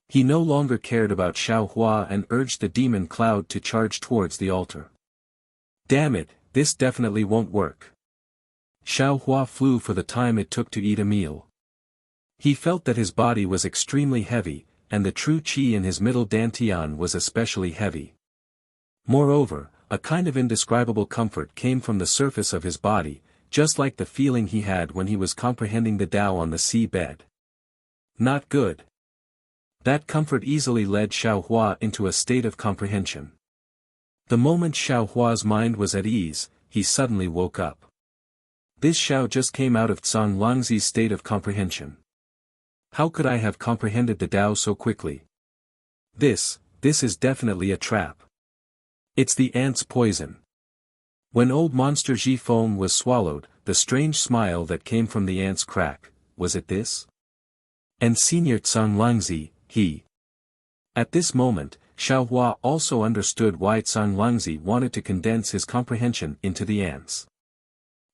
He no longer cared about Xiao Hua and urged the demon cloud to charge towards the altar. Damn it, this definitely won't work. Xiao Hua flew for the time it took to eat a meal. He felt that his body was extremely heavy, and the true qi in his middle dantian was especially heavy. Moreover, a kind of indescribable comfort came from the surface of his body, just like the feeling he had when he was comprehending the Tao on the sea bed. Not good. That comfort easily led Xiao Hua into a state of comprehension. The moment Xiao Hua's mind was at ease, he suddenly woke up. This Xiao just came out of Tsang Langzi's state of comprehension. How could I have comprehended the Tao so quickly? This is definitely a trap. It's the ant's poison. When old monster Jifeng was swallowed, the strange smile that came from the ant's crack, was it this? And Senior Tsang Langzi, he. At this moment, Xiao Hua also understood why Tsang Langzi wanted to condense his comprehension into the ants.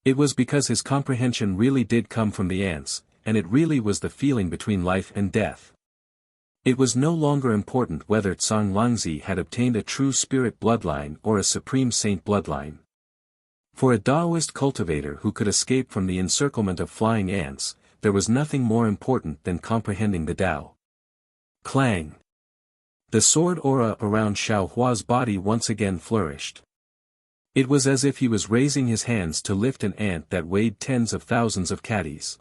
It was because his comprehension really did come from the ants, and it really was the feeling between life and death. It was no longer important whether Tsang Langzi had obtained a true spirit bloodline or a supreme saint bloodline. For a Taoist cultivator who could escape from the encirclement of flying ants, there was nothing more important than comprehending the Tao. Clang! The sword aura around Xiao Hua's body once again flourished. It was as if he was raising his hands to lift an ant that weighed tens of thousands of catties.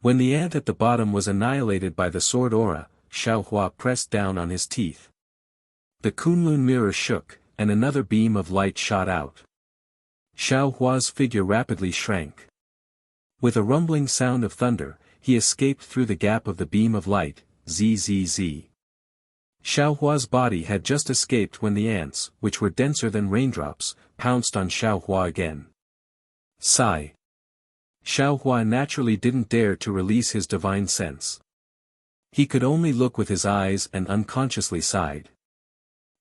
When the ant at the bottom was annihilated by the sword aura, Xiao Hua pressed down on his teeth. The Kunlun mirror shook, and another beam of light shot out. Xiao Hua's figure rapidly shrank. With a rumbling sound of thunder, he escaped through the gap of the beam of light, zzz. Xiao Hua's body had just escaped when the ants, which were denser than raindrops, pounced on Xiao Hua again. Sigh. Xiao Hua naturally didn't dare to release his divine sense. He could only look with his eyes and unconsciously sighed.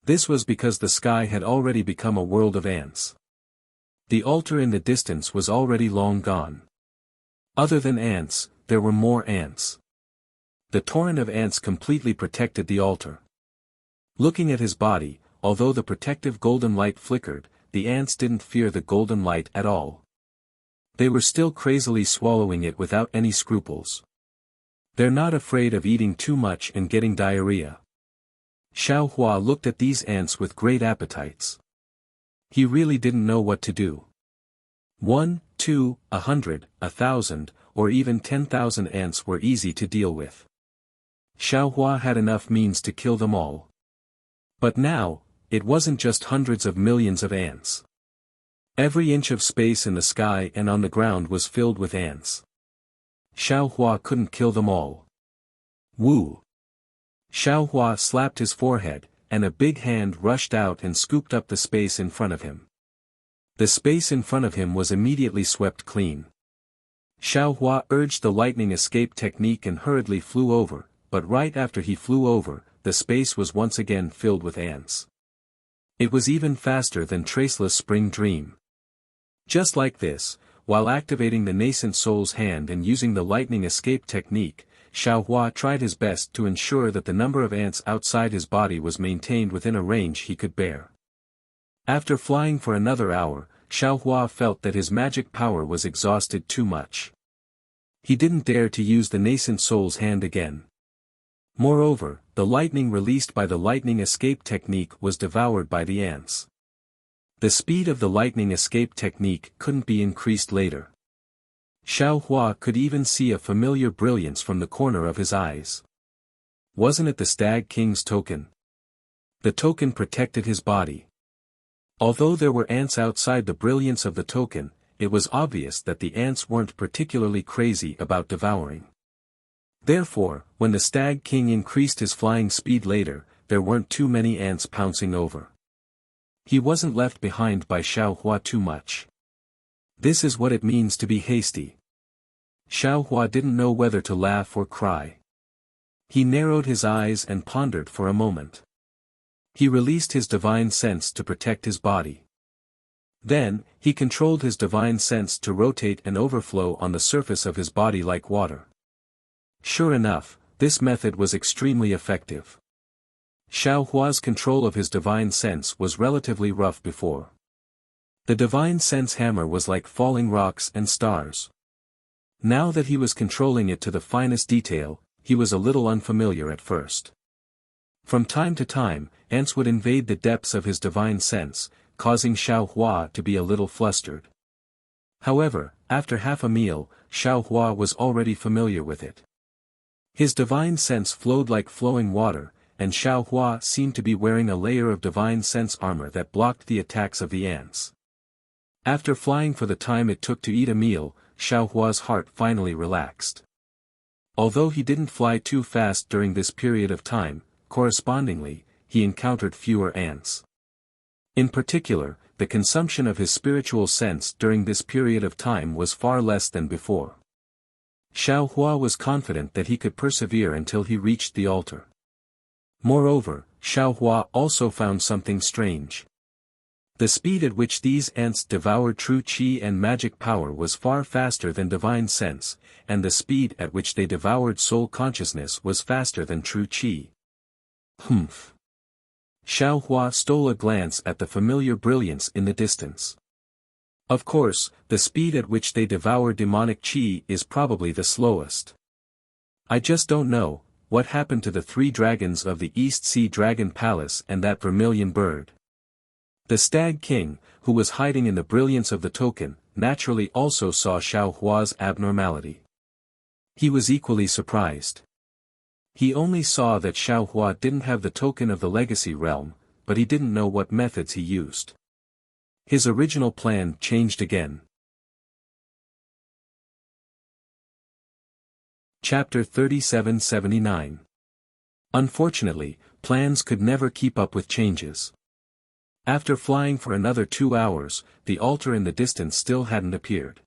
This was because the sky had already become a world of ants. The altar in the distance was already long gone. Other than ants, there were more ants. The torrent of ants completely protected the altar. Looking at his body, although the protective golden light flickered, the ants didn't fear the golden light at all. They were still crazily swallowing it without any scruples. They're not afraid of eating too much and getting diarrhea. Xiao Hua looked at these ants with great appetites. He really didn't know what to do. 1, 2, 100, 1,000, or even 10,000 ants were easy to deal with. Xiao Hua had enough means to kill them all. But now, it wasn't just hundreds of millions of ants. Every inch of space in the sky and on the ground was filled with ants. Xiao Hua couldn't kill them all. Woo! Xiao Hua slapped his forehead, and a big hand rushed out and scooped up the space in front of him. The space in front of him was immediately swept clean. Xiao Hua urged the lightning escape technique and hurriedly flew over, but right after he flew over, the space was once again filled with ants. It was even faster than Traceless Spring Dream. Just like this, while activating the nascent soul's hand and using the lightning escape technique, Xiao Hua tried his best to ensure that the number of ants outside his body was maintained within a range he could bear. After flying for another hour, Xiao Hua felt that his magic power was exhausted too much. He didn't dare to use the nascent soul's hand again. Moreover, the lightning released by the lightning escape technique was devoured by the ants. The speed of the lightning escape technique couldn't be increased later. Xiao Hua could even see a familiar brilliance from the corner of his eyes. Wasn't it the Stag King's token? The token protected his body. Although there were ants outside the brilliance of the token, it was obvious that the ants weren't particularly crazy about devouring. Therefore, when the Stag King increased his flying speed later, there weren't too many ants pouncing over. He wasn't left behind by Xiao Hua too much. This is what it means to be hasty. Xiao Hua didn't know whether to laugh or cry. He narrowed his eyes and pondered for a moment. He released his divine sense to protect his body. Then, he controlled his divine sense to rotate and overflow on the surface of his body like water. Sure enough, this method was extremely effective. Xiao Hua's control of his divine sense was relatively rough before. The divine sense hammer was like falling rocks and stars. Now that he was controlling it to the finest detail, he was a little unfamiliar at first. From time to time, ants would invade the depths of his divine sense, causing Xiao Hua to be a little flustered. However, after half a meal, Xiao Hua was already familiar with it. His divine sense flowed like flowing water, and Xiao Hua seemed to be wearing a layer of divine sense armor that blocked the attacks of the ants. After flying for the time it took to eat a meal, Xiao Hua's heart finally relaxed. Although he didn't fly too fast during this period of time, correspondingly, he encountered fewer ants. In particular, the consumption of his spiritual sense during this period of time was far less than before. Xiao Hua was confident that he could persevere until he reached the altar. Moreover, Xiao Hua also found something strange. The speed at which these ants devoured true qi and magic power was far faster than divine sense, and the speed at which they devoured soul consciousness was faster than true qi. Humph. Xiao Hua stole a glance at the familiar brilliance in the distance. Of course, the speed at which they devour demonic qi is probably the slowest. I just don't know, what happened to the 3 dragons of the East Sea Dragon Palace and that vermilion bird. The Stag King, who was hiding in the brilliance of the token, naturally also saw Xiao Hua's abnormality. He was equally surprised. He only saw that Xiao Hua didn't have the token of the legacy realm, but he didn't know what methods he used. His original plan changed again. Chapter 3779. Unfortunately, plans could never keep up with changes. After flying for another 2 hours, the altar in the distance still hadn't appeared.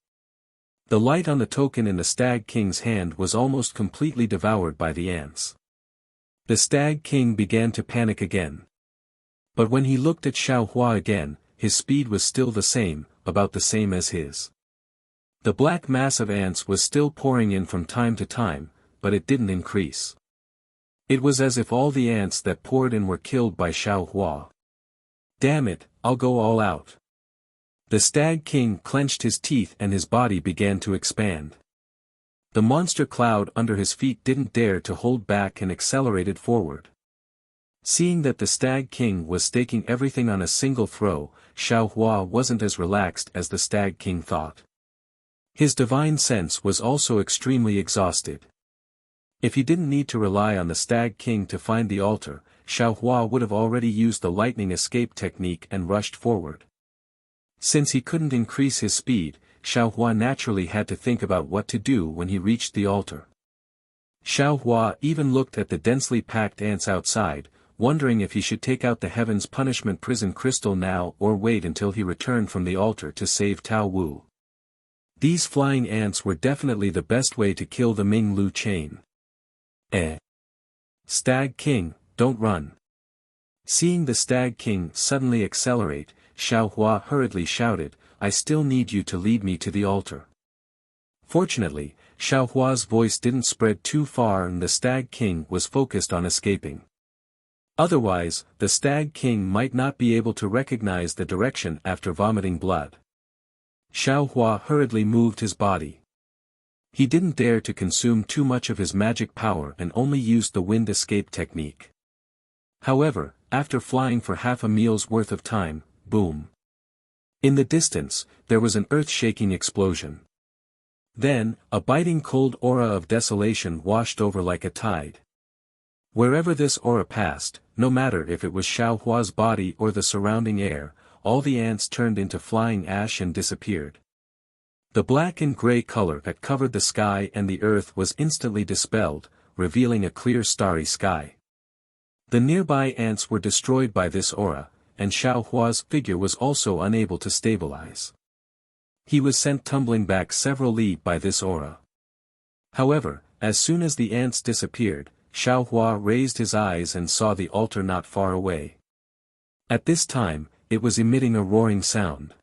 The light on the token in the Stag King's hand was almost completely devoured by the ants. The Stag King began to panic again. But when he looked at Xiao Hua again, his speed was still the same, about the same as his. The black mass of ants was still pouring in from time to time, but it didn't increase. It was as if all the ants that poured in were killed by Xiao Hua. Damn it, I'll go all out. The Stag King clenched his teeth and his body began to expand. The monster cloud under his feet didn't dare to hold back and accelerated forward. Seeing that the Stag King was staking everything on a single throw, Xiao Hua wasn't as relaxed as the Stag King thought. His divine sense was also extremely exhausted. If he didn't need to rely on the Stag King to find the altar, Xiao Hua would have already used the lightning escape technique and rushed forward. Since he couldn't increase his speed, Xiao Hua naturally had to think about what to do when he reached the altar. Xiao Hua even looked at the densely packed ants outside, wondering if he should take out the Heaven's Punishment prison crystal now or wait until he returned from the altar to save Tao Wu. These flying ants were definitely the best way to kill the Ming Lu chain. Stag King, don't run. Seeing the Stag King suddenly accelerate, Xiao Hua hurriedly shouted, I still need you to lead me to the altar. Fortunately, Xiao Hua's voice didn't spread too far and the Stag King was focused on escaping. Otherwise, the Stag King might not be able to recognize the direction after vomiting blood. Xiao Hua hurriedly moved his body. He didn't dare to consume too much of his magic power and only used the wind escape technique. However, after flying for half a meal's worth of time, boom. In the distance, there was an earth-shaking explosion. Then, a biting cold aura of desolation washed over like a tide. Wherever this aura passed, no matter if it was Xiao Hua's body or the surrounding air, all the ants turned into flying ash and disappeared. The black and gray color that covered the sky and the earth was instantly dispelled, revealing a clear starry sky. The nearby ants were destroyed by this aura, and Xiao Hua's figure was also unable to stabilize. He was sent tumbling back several li by this aura. However, as soon as the ants disappeared, Xiao Hua raised his eyes and saw the altar not far away. At this time, it was emitting a roaring sound.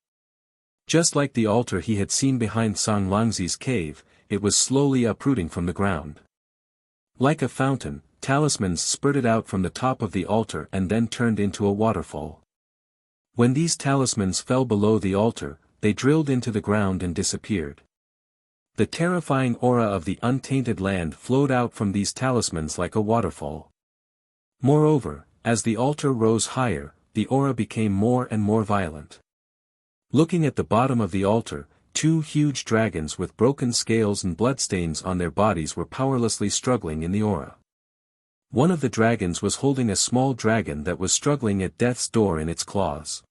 Just like the altar he had seen behind Song Langzi's cave, it was slowly uprooting from the ground. Like a fountain, talismans spurted out from the top of the altar and then turned into a waterfall. When these talismans fell below the altar, they drilled into the ground and disappeared. The terrifying aura of the untainted land flowed out from these talismans like a waterfall. Moreover, as the altar rose higher, the aura became more and more violent. Looking at the bottom of the altar, 2 huge dragons with broken scales and bloodstains on their bodies were powerlessly struggling in the aura. One of the dragons was holding a small dragon that was struggling at death's door in its claws.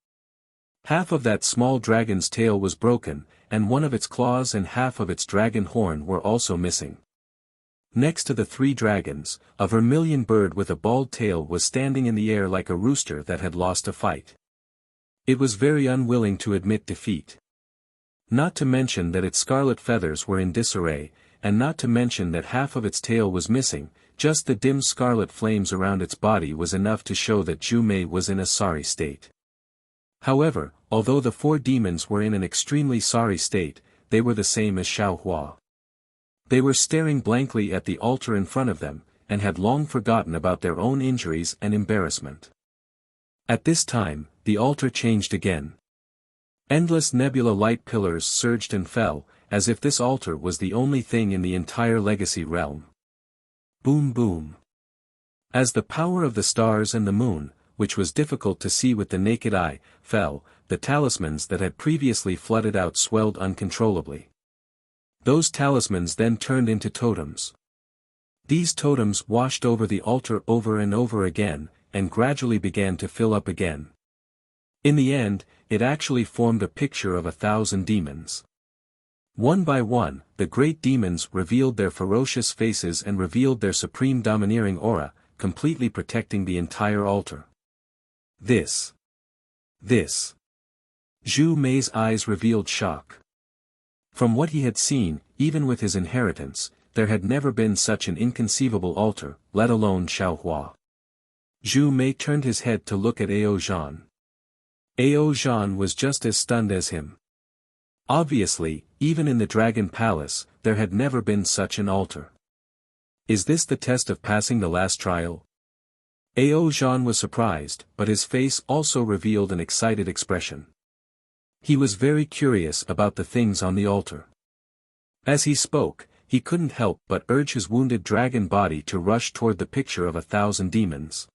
Half of that small dragon's tail was broken, and one of its claws and half of its dragon horn were also missing. Next to the 3 dragons, a vermilion bird with a bald tail was standing in the air like a rooster that had lost a fight. It was very unwilling to admit defeat. Not to mention that its scarlet feathers were in disarray, and not to mention that half of its tail was missing, just the dim scarlet flames around its body was enough to show that Zhu Mei was in a sorry state. However, although the 4 demons were in an extremely sorry state, they were the same as Xiaohua. They were staring blankly at the altar in front of them, and had long forgotten about their own injuries and embarrassment. At this time, the altar changed again. Endless nebula light pillars surged and fell, as if this altar was the only thing in the entire legacy realm. Boom boom. As the power of the stars and the moon, which was difficult to see with the naked eye, fell, the talismans that had previously flooded out swelled uncontrollably. Those talismans then turned into totems. These totems washed over the altar over and over again, and gradually began to fill up again. In the end, it actually formed a picture of 1,000 demons. One by one, the great demons revealed their ferocious faces and revealed their supreme domineering aura, completely protecting the entire altar. This. Zhu Mei's eyes revealed shock. From what he had seen, even with his inheritance, there had never been such an inconceivable altar, let alone Xiaohua. Zhu Mei turned his head to look at Ao Zhan. Ao Zhan was just as stunned as him. Obviously, even in the Dragon Palace, there had never been such an altar. Is this the test of passing the last trial? Ao Zhan was surprised, but his face also revealed an excited expression. He was very curious about the things on the altar. As he spoke, he couldn't help but urge his wounded dragon body to rush toward the picture of 1,000 demons.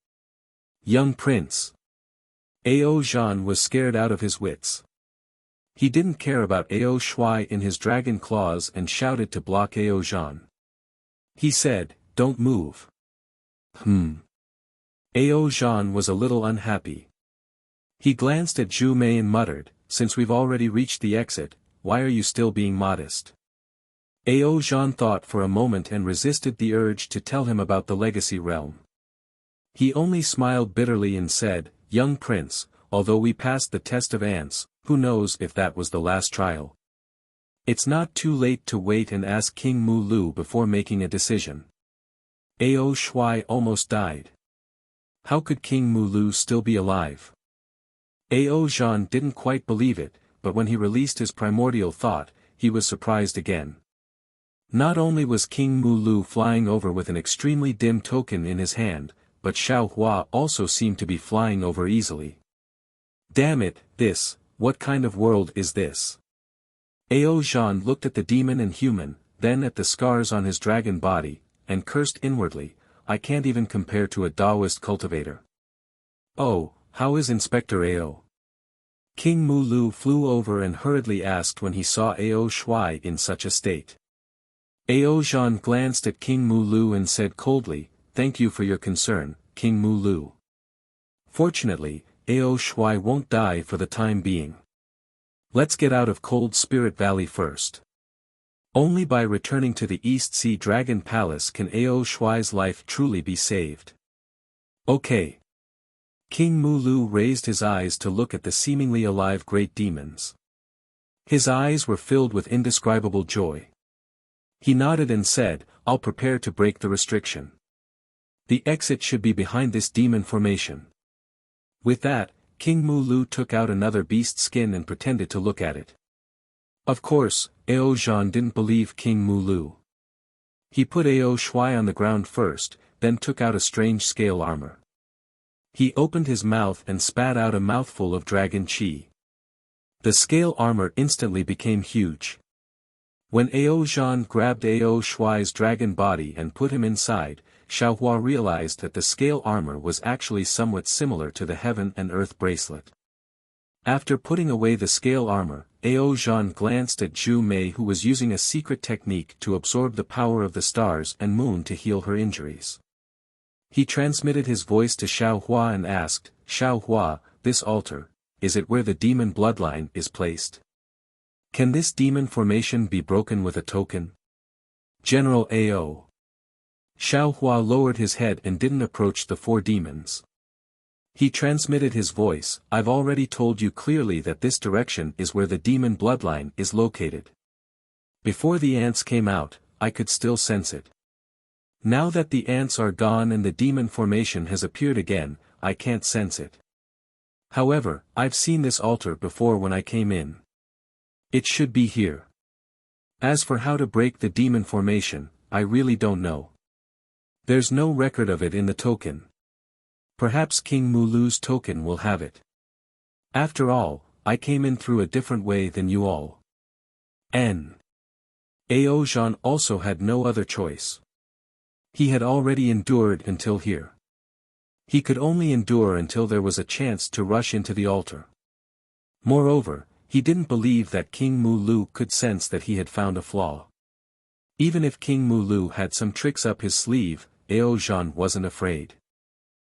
Young prince. Ao Zhan was scared out of his wits. He didn't care about Ao Shuai in his dragon claws and shouted to block Ao Zhan. He said, "Don't move." Ao Zhan was a little unhappy. He glanced at Zhu Mei and muttered, "Since we've already reached the exit, why are you still being modest?" Ao Zhan thought for a moment and resisted the urge to tell him about the legacy realm. He only smiled bitterly and said, "Young prince, although we passed the test of ants, who knows if that was the last trial? It's not too late to wait and ask King Mu Lu before making a decision." Ao Shuai almost died. How could King Mu Lu still be alive? Ao Zhan didn't quite believe it, but when he released his primordial thought, he was surprised again. Not only was King Mu Lu flying over with an extremely dim token in his hand, but Xiaohua also seemed to be flying over easily. Damn it, what kind of world is this? Ao Zhan looked at the demon and human, then at the scars on his dragon body, and cursed inwardly, "I can't even compare to a Taoist cultivator." "Oh, how is Inspector Ao?" King Mu Lu flew over and hurriedly asked when he saw Ao Shuai in such a state. Ao Zhan glanced at King Mu Lu and said coldly, "Thank you for your concern, King Mu Lu. Fortunately, Ao Shuai won't die for the time being. Let's get out of Cold Spirit Valley first. Only by returning to the East Sea Dragon Palace can Ao Shuai's life truly be saved." Okay. King Mu Lu raised his eyes to look at the seemingly alive great demons. His eyes were filled with indescribable joy. He nodded and said, "I'll prepare to break the restriction. The exit should be behind this demon formation." With that, King Mu Lu took out another beast skin and pretended to look at it. Of course, Ao Zhan didn't believe King Mu Lu. He put Ao Shuai on the ground first, then took out a strange scale armor. He opened his mouth and spat out a mouthful of dragon chi. The scale armor instantly became huge. When Ao Zhan grabbed Ao Shuai's dragon body and put him inside, Xiaohua realized that the scale armor was actually somewhat similar to the Heaven and Earth bracelet. After putting away the scale armor, Ao Zhan glanced at Zhu Mei, who was using a secret technique to absorb the power of the stars and moon to heal her injuries. He transmitted his voice to Xiaohua and asked, "Xiaohua, this altar, is it where the demon bloodline is placed? Can this demon formation be broken with a token?" "General Ao." Xiaohua lowered his head and didn't approach the 4 demons. He transmitted his voice, "I've already told you clearly that this direction is where the demon bloodline is located. Before the ants came out, I could still sense it. Now that the ants are gone and the demon formation has appeared again, I can't sense it. However, I've seen this altar before when I came in. It should be here. As for how to break the demon formation, I really don't know. There's no record of it in the token. Perhaps King Mulu's token will have it. After all, I came in through a different way than you all. Ao Jean also had no other choice. He had already endured until here. He could only endure until there was a chance to rush into the altar. Moreover, he didn't believe that King Mulu could sense that he had found a flaw. Even if King Mulu had some tricks up his sleeve, Ao Jean wasn't afraid.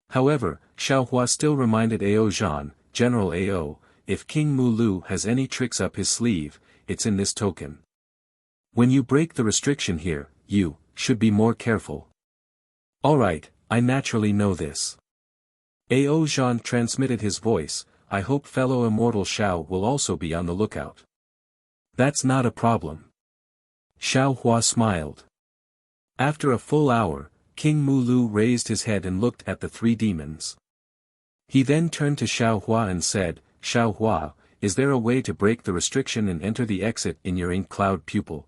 However, Xiaohua still reminded Ao Jean, General Ao, if King Mulu has any tricks up his sleeve, it's in this token. When you break the restriction here, you should be more careful. Alright, I naturally know this. Ao Jean transmitted his voice, I hope fellow immortal Xiao will also be on the lookout. That's not a problem. Xiaohua smiled. After a full hour, King Mulu raised his head and looked at the three demons. He then turned to Xiaohua and said, Xiaohua, is there a way to break the restriction and enter the exit in your ink cloud pupil?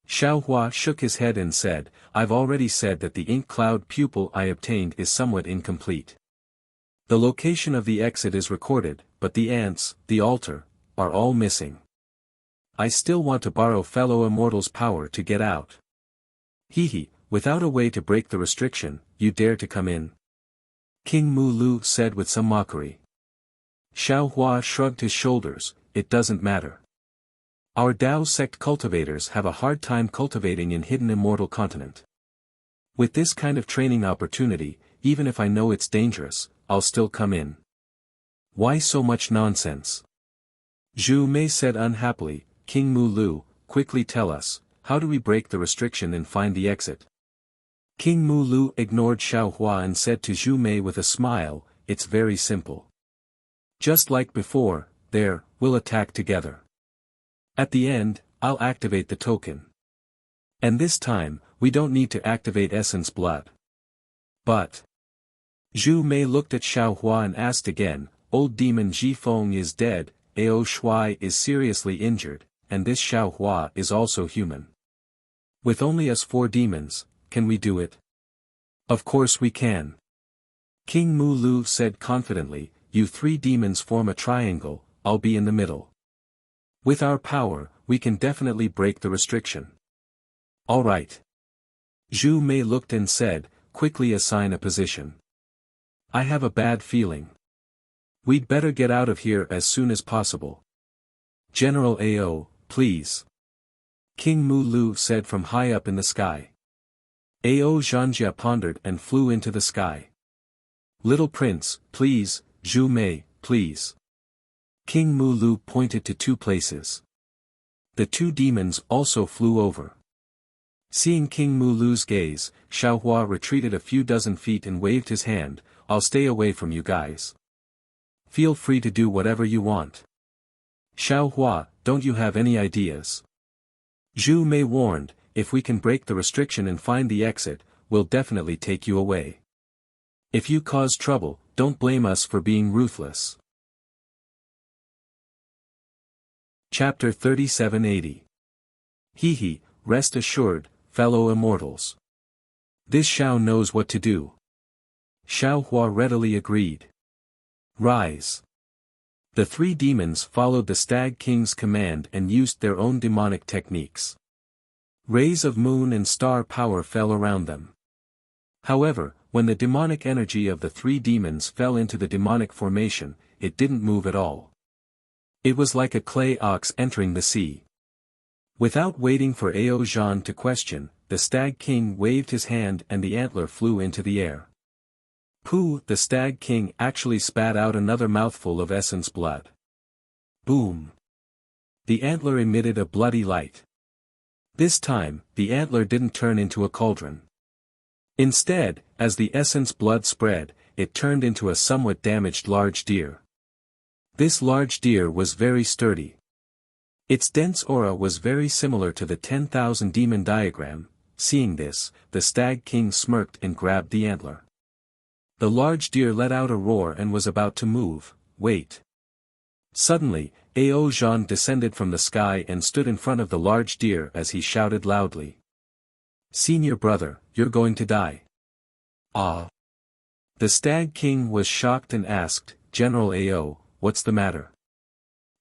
Xiaohua shook his head and said, I've already said that the ink cloud pupil I obtained is somewhat incomplete. The location of the exit is recorded, but the ants, the altar, are all missing. I still want to borrow fellow immortal's power to get out. Hehe, without a way to break the restriction, you dare to come in? King Mulu said with some mockery. Xiaohua shrugged his shoulders, it doesn't matter. Our Dao sect cultivators have a hard time cultivating in hidden immortal continent. With this kind of training opportunity, even if I know it's dangerous, I'll still come in. Why so much nonsense? Zhu Mei said unhappily, King Mulu, quickly tell us, how do we break the restriction and find the exit? King Mulu ignored Xiaohua and said to Zhu Mei with a smile, it's very simple. Just like before, we'll attack together. At the end, I'll activate the token. And this time, we don't need to activate Essence Blood. But Zhu Mei looked at Xiaohua and asked again, old demon Zhifeng is dead, Ao Shui is seriously injured, and this Xiaohua is also human. With only us 4 demons, can we do it? Of course we can. King Mulu said confidently, you 3 demons form a triangle, I'll be in the middle. With our power, we can definitely break the restriction. Alright. Zhu Mei looked and said, quickly assign a position. I have a bad feeling. We'd better get out of here as soon as possible. General Ao, please. King Mulu said from high up in the sky. Ao Zhanjia pondered and flew into the sky. Little prince, please, Zhu Mei, please. King Mulu pointed to 2 places. The 2 demons also flew over. Seeing King Mulu's gaze, Xiaohua retreated a few dozen feet and waved his hand, I'll stay away from you guys. Feel free to do whatever you want. Xiaohua, don't you have any ideas? Zhu Mei warned, if we can break the restriction and find the exit, we'll definitely take you away. If you cause trouble, don't blame us for being ruthless. Chapter 3780. Hehe, rest assured, fellow immortals. This Xiao knows what to do. Xiaohua readily agreed. Rise. The 3 demons followed the Stag King's command and used their own demonic techniques. Rays of moon and star power fell around them. However, when the demonic energy of the 3 demons fell into the demonic formation, it didn't move at all. It was like a clay ox entering the sea. Without waiting for Ao Jean to question, the Stag King waved his hand and the antler flew into the air. Pooh! The Stag King actually spat out another mouthful of essence blood. Boom! The antler emitted a bloody light. This time, the antler didn't turn into a cauldron. Instead, as the essence blood spread, it turned into a somewhat damaged large deer. This large deer was very sturdy. Its dense aura was very similar to the 10,000 demon diagram. Seeing this, the Stag King smirked and grabbed the antler. The large deer let out a roar and was about to move, wait. Suddenly, Ao Zhan descended from the sky and stood in front of the large deer as he shouted loudly. Senior brother, you're going to die. Ah. The Stag King was shocked and asked, General Ao, what's the matter?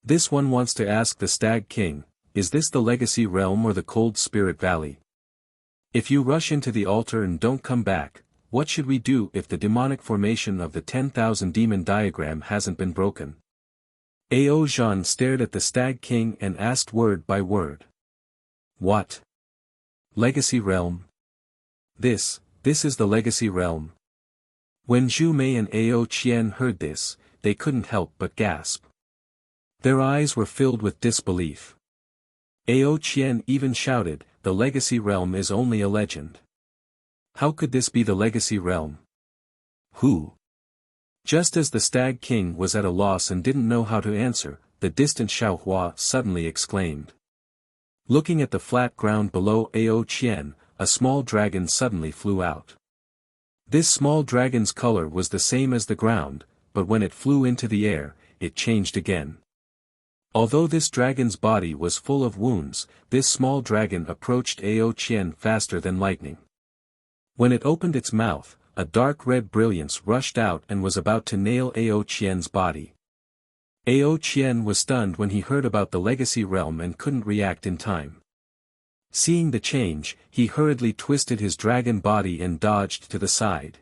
This one wants to ask the Stag King, is this the Legacy Realm or the Cold Spirit Valley? If you rush into the altar and don't come back, what should we do if the demonic formation of the 10,000 demon diagram hasn't been broken? Ao Zhan stared at the Stag King and asked word by word. What? Legacy Realm? This is the Legacy Realm. When Zhu Mei and Ao Qian heard this, they couldn't help but gasp. Their eyes were filled with disbelief. Ao Qian even shouted, the Legacy Realm is only a legend. How could this be the Legacy Realm? Who? Just as the Stag King was at a loss and didn't know how to answer, the distant Xiaohua suddenly exclaimed. Looking at the flat ground below Ao Qian, a small dragon suddenly flew out. This small dragon's color was the same as the ground, but when it flew into the air, it changed again. Although this dragon's body was full of wounds, this small dragon approached Ao Qian faster than lightning. When it opened its mouth, a dark red brilliance rushed out and was about to nail Ao Qian's body. Ao Qian was stunned when he heard about the Legacy Realm and couldn't react in time. Seeing the change, he hurriedly twisted his dragon body and dodged to the side.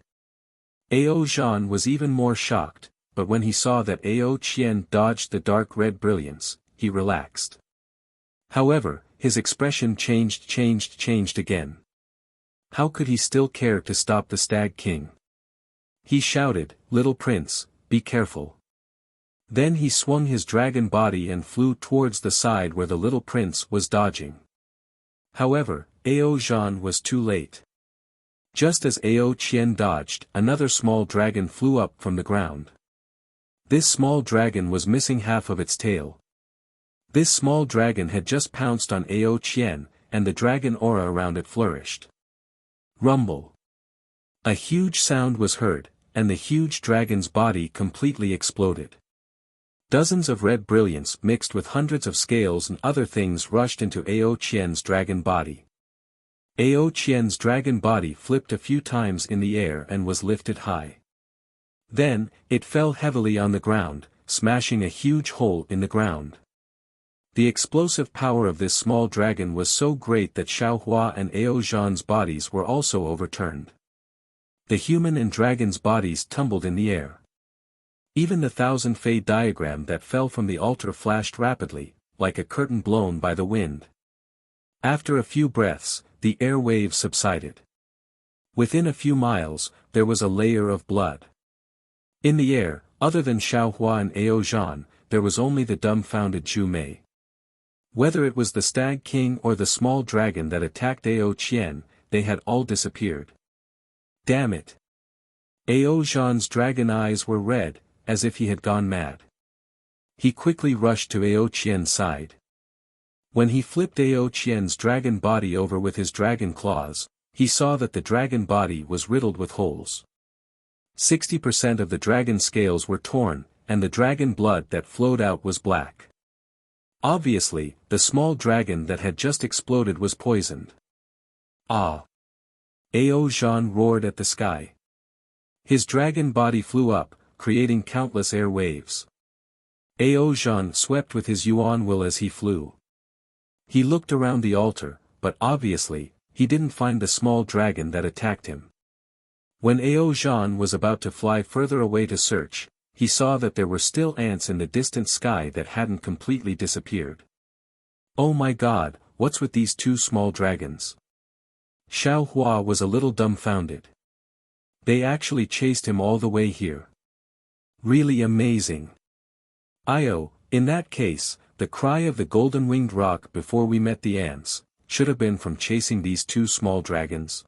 Ao Zhan was even more shocked, but when he saw that Ao Qian dodged the dark red brilliance, he relaxed. However, his expression changed again. How could he still care to stop the Stag King? He shouted, Little Prince, be careful. Then he swung his dragon body and flew towards the side where the little prince was dodging. However, Ao Zhan was too late. Just as Ao Qian dodged, another small dragon flew up from the ground. This small dragon was missing half of its tail. This small dragon had just pounced on Ao Qian, and the dragon aura around it flourished. Rumble. A huge sound was heard, and the huge dragon's body completely exploded. Dozens of red brilliance mixed with hundreds of scales and other things rushed into Ao Qian's dragon body. Ao Qian's dragon body flipped a few times in the air and was lifted high. Then, it fell heavily on the ground, smashing a huge hole in the ground. The explosive power of this small dragon was so great that Xiaohua and Ao Zhan's bodies were also overturned. The human and dragon's bodies tumbled in the air. Even the thousand fade diagram that fell from the altar flashed rapidly, like a curtain blown by the wind. After a few breaths, the air waves subsided. Within a few miles, there was a layer of blood. In the air, other than Xiaohua and Ao Zhan, there was only the dumbfounded Zhu Mei. Whether it was the Stag King or the small dragon that attacked Ao Qian, they had all disappeared. Damn it! Ao Zhan's dragon eyes were red, as if he had gone mad. He quickly rushed to Ao Qian's side. When he flipped Ao Qian's dragon body over with his dragon claws, he saw that the dragon body was riddled with holes. 60% of the dragon scales were torn, and the dragon blood that flowed out was black. Obviously, the small dragon that had just exploded was poisoned. Ah! Ao Zhan roared at the sky. His dragon body flew up, creating countless air waves. Ao Zhan swept with his yuan will as he flew. He looked around the altar, but obviously, he didn't find the small dragon that attacked him. When Ao Zhan was about to fly further away to search, he saw that there were still ants in the distant sky that hadn't completely disappeared. Oh my god, what's with these two small dragons? Xiaohua was a little dumbfounded. They actually chased him all the way here. Really amazing. In that case, the cry of the golden-winged rock before we met the ants, should have been from chasing these two small dragons.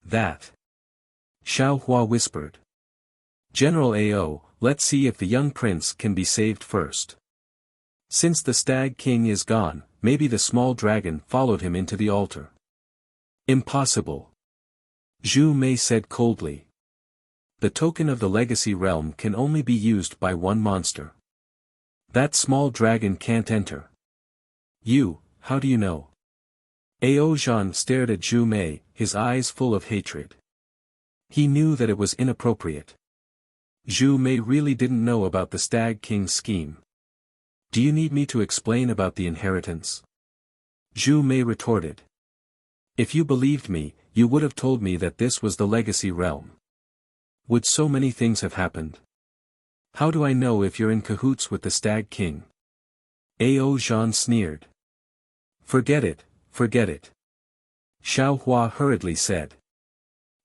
That. Xiaohua whispered. General Ao, let's see if the young prince can be saved first. Since the Stag King is gone, maybe the small dragon followed him into the altar. Impossible. Zhu Mei said coldly. The token of the legacy realm can only be used by one monster. That small dragon can't enter. You, how do you know? Ao Zhan stared at Zhu Mei, his eyes full of hatred. He knew that it was inappropriate. Zhu Mei really didn't know about the Stag King's scheme. Do you need me to explain about the inheritance? Zhu Mei retorted. If you believed me, you would have told me that this was the legacy realm. Would so many things have happened? How do I know if you're in cahoots with the Stag King? Ao Zhan sneered. Forget it, forget it. Xiao Hua hurriedly said.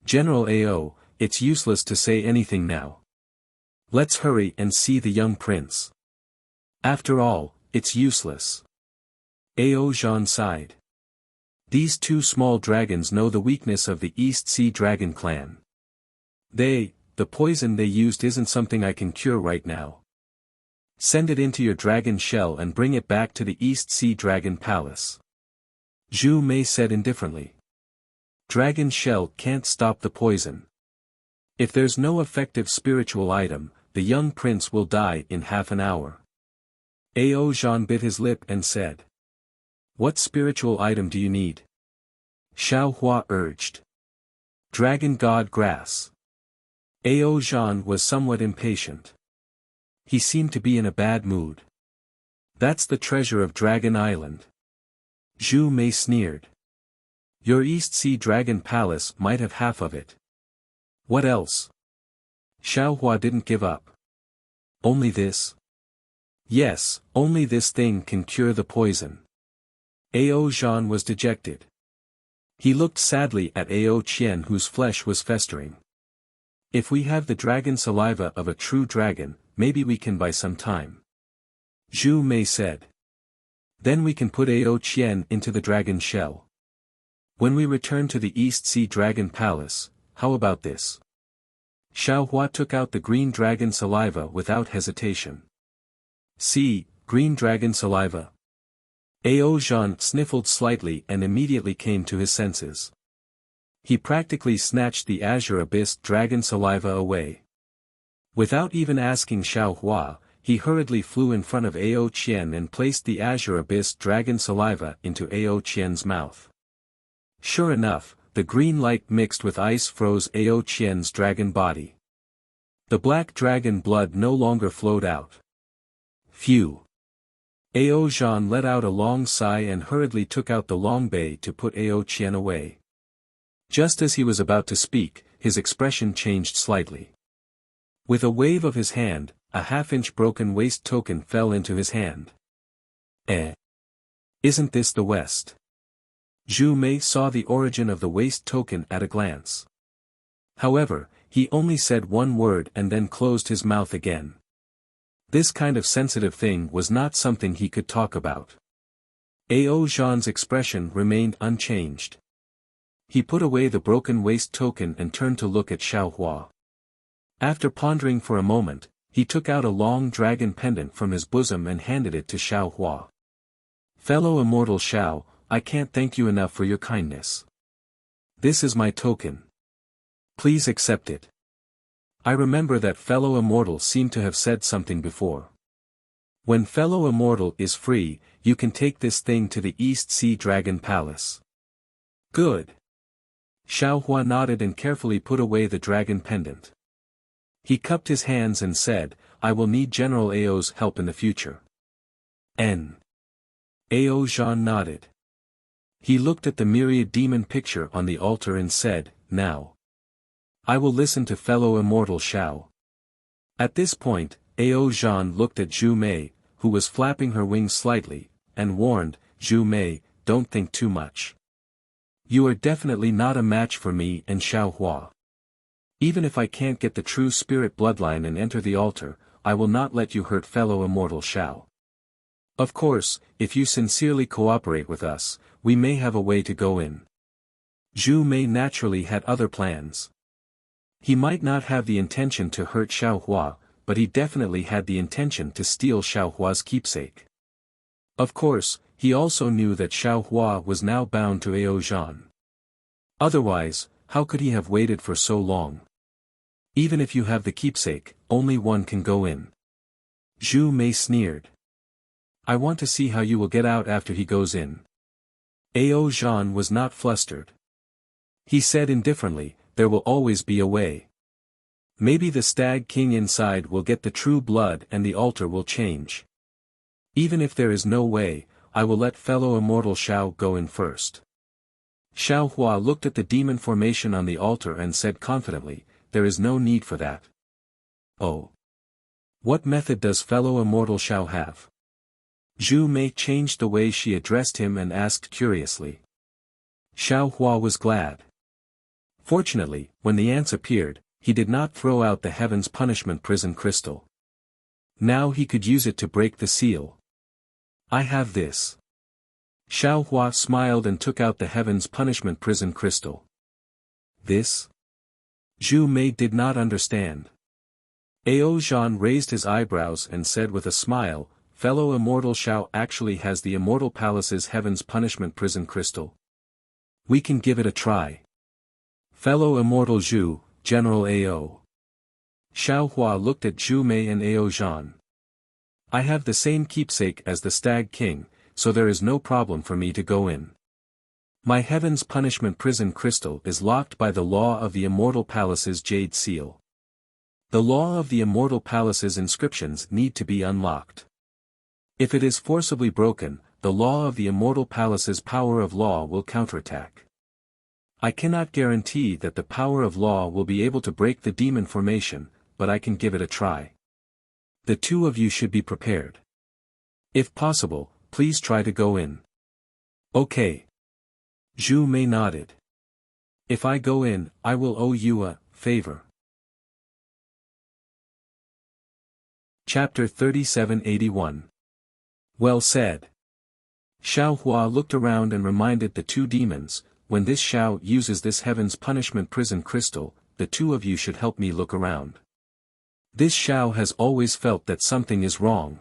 General Ao, it's useless to say anything now. Let's hurry and see the young prince. After all, it's useless. Ao Zhan sighed. These two small dragons know the weakness of the East Sea Dragon clan. The poison they used isn't something I can cure right now. Send it into your dragon shell and bring it back to the East Sea Dragon Palace. Zhu Mei said indifferently. Dragon shell can't stop the poison. If there's no effective spiritual item, the young prince will die in half an hour. Ao Zhan bit his lip and said. What spiritual item do you need? Xiao Hua urged. Dragon God Grass. Ao Zhan was somewhat impatient. He seemed to be in a bad mood. That's the treasure of Dragon Island. Zhu Mei sneered. Your East Sea Dragon Palace might have half of it. What else? Xiao Hua didn't give up. Only this? Yes, only this thing can cure the poison. Ao Zhan was dejected. He looked sadly at Ao Qian whose flesh was festering. If we have the dragon saliva of a true dragon, maybe we can buy some time. Zhu Mei said. Then we can put Ao Qian into the dragon shell. When we return to the East Sea Dragon Palace, how about this? Xiao Hua took out the green dragon saliva without hesitation. See, green dragon saliva. Ao Zhan sniffled slightly and immediately came to his senses. He practically snatched the Azure Abyss dragon saliva away. Without even asking Xiao Hua, he hurriedly flew in front of Ao Qian and placed the Azure Abyss dragon saliva into Ao Qian's mouth. Sure enough, the green light mixed with ice froze Ao Qian's dragon body. The black dragon blood no longer flowed out. Phew! Ao Zhan let out a long sigh and hurriedly took out the long bay to put Ao Qian away. Just as he was about to speak, his expression changed slightly. With a wave of his hand, a half-inch broken waist token fell into his hand. Isn't this the West? Zhu Mei saw the origin of the waist token at a glance. However, he only said one word and then closed his mouth again. This kind of sensitive thing was not something he could talk about. Ao Zhan's expression remained unchanged. He put away the broken waist token and turned to look at Xiao Hua. After pondering for a moment, he took out a long dragon pendant from his bosom and handed it to Xiao Hua. Fellow immortal Xiao, I can't thank you enough for your kindness. This is my token. Please accept it. I remember that fellow immortal seemed to have said something before. When fellow immortal is free, you can take this thing to the East Sea Dragon Palace. Good. Xiao Hua nodded and carefully put away the dragon pendant. He cupped his hands and said, I will need General Ao's help in the future. Ao Zhan nodded. He looked at the myriad demon picture on the altar and said, Now. I will listen to fellow immortal Xiao. At this point, Ao Zhan looked at Zhu Mei, who was flapping her wings slightly, and warned, Zhu Mei, don't think too much. You are definitely not a match for me and Xiao Hua. Even if I can't get the true spirit bloodline and enter the altar, I will not let you hurt fellow immortal Xiao. Of course, if you sincerely cooperate with us, we may have a way to go in. Zhu Mei naturally had other plans. He might not have the intention to hurt Xiao Hua, but he definitely had the intention to steal Xiao Hua's keepsake. Of course, he also knew that Xiao Hua was now bound to Ao Zhan. Otherwise, how could he have waited for so long? Even if you have the keepsake, only one can go in. Zhu Mei sneered. I want to see how you will get out after he goes in. Ao Zhan was not flustered. He said indifferently, there will always be a way. Maybe the Stag King inside will get the true blood and the altar will change. Even if there is no way, I will let fellow immortal Xiao go in first. Xiao Hua looked at the demon formation on the altar and said confidently, there is no need for that. Oh. What method does fellow immortal Xiao have? Zhu Mei changed the way she addressed him and asked curiously. Xiao Hua was glad. Fortunately, when the ants appeared, he did not throw out the Heaven's Punishment Prison Crystal. Now he could use it to break the seal. I have this. Xiao Hua smiled and took out the Heaven's Punishment Prison Crystal. This? Zhu Mei did not understand. Ao Zhan raised his eyebrows and said with a smile, fellow immortal Xiao actually has the Immortal Palace's Heaven's Punishment Prison Crystal. We can give it a try. Fellow immortal Zhu, General Ao. Xiao Hua looked at Zhu Mei and Ao Zhan. I have the same keepsake as the Stag King, so there is no problem for me to go in. My Heaven's Punishment Prison Crystal is locked by the law of the Immortal Palace's Jade Seal. The law of the Immortal Palace's inscriptions need to be unlocked. If it is forcibly broken, the law of the Immortal Palace's power of law will counterattack. I cannot guarantee that the power of law will be able to break the demon formation, but I can give it a try. The two of you should be prepared. If possible, please try to go in. Okay. Zhu Mei nodded. If I go in, I will owe you a favor. Chapter 3781. Well said. Xiao Hua looked around and reminded the two demons, when this Xiao uses this Heaven's Punishment Prison Crystal, the two of you should help me look around. This Xiao has always felt that something is wrong.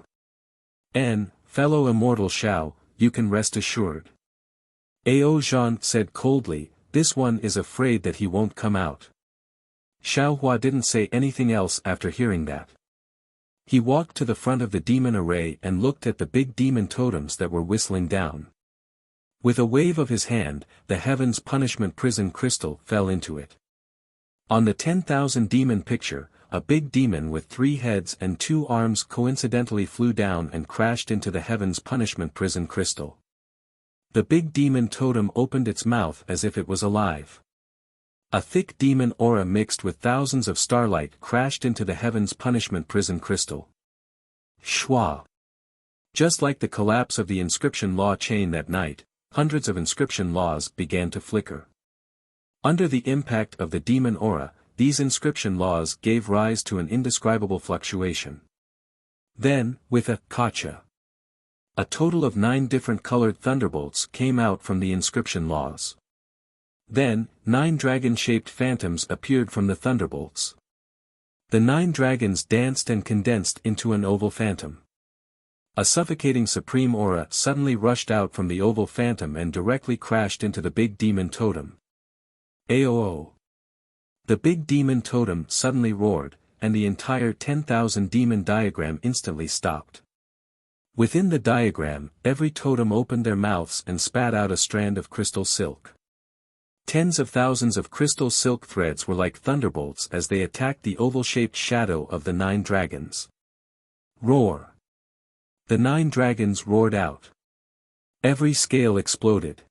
And, fellow immortal Xiao, you can rest assured. Ao Zhan said coldly, this one is afraid that he won't come out. Xiao Hua didn't say anything else after hearing that. He walked to the front of the demon array and looked at the big demon totems that were whistling down. With a wave of his hand, the Heaven's Punishment Prison Crystal fell into it. On the 10,000 demon picture, a big demon with 3 heads and 2 arms coincidentally flew down and crashed into the Heaven's Punishment Prison Crystal. The big demon totem opened its mouth as if it was alive. A thick demon aura mixed with thousands of starlight crashed into the Heaven's Punishment Prison Crystal. Shwa. Just like the collapse of the inscription law chain that night, hundreds of inscription laws began to flicker. Under the impact of the demon aura, these inscription laws gave rise to an indescribable fluctuation. Then, with a kacha, a total of 9 different colored thunderbolts came out from the inscription laws. Then, 9 dragon-shaped phantoms appeared from the thunderbolts. The 9 dragons danced and condensed into an oval phantom. A suffocating supreme aura suddenly rushed out from the oval phantom and directly crashed into the big demon totem. Aoo! The big demon totem suddenly roared, and the entire 10,000 demon diagram instantly stopped. Within the diagram, every totem opened their mouths and spat out a strand of crystal silk. Tens of thousands of crystal silk threads were like thunderbolts as they attacked the oval-shaped shadow of the 9 dragons. Roar! The 9 dragons roared out. Every scale exploded.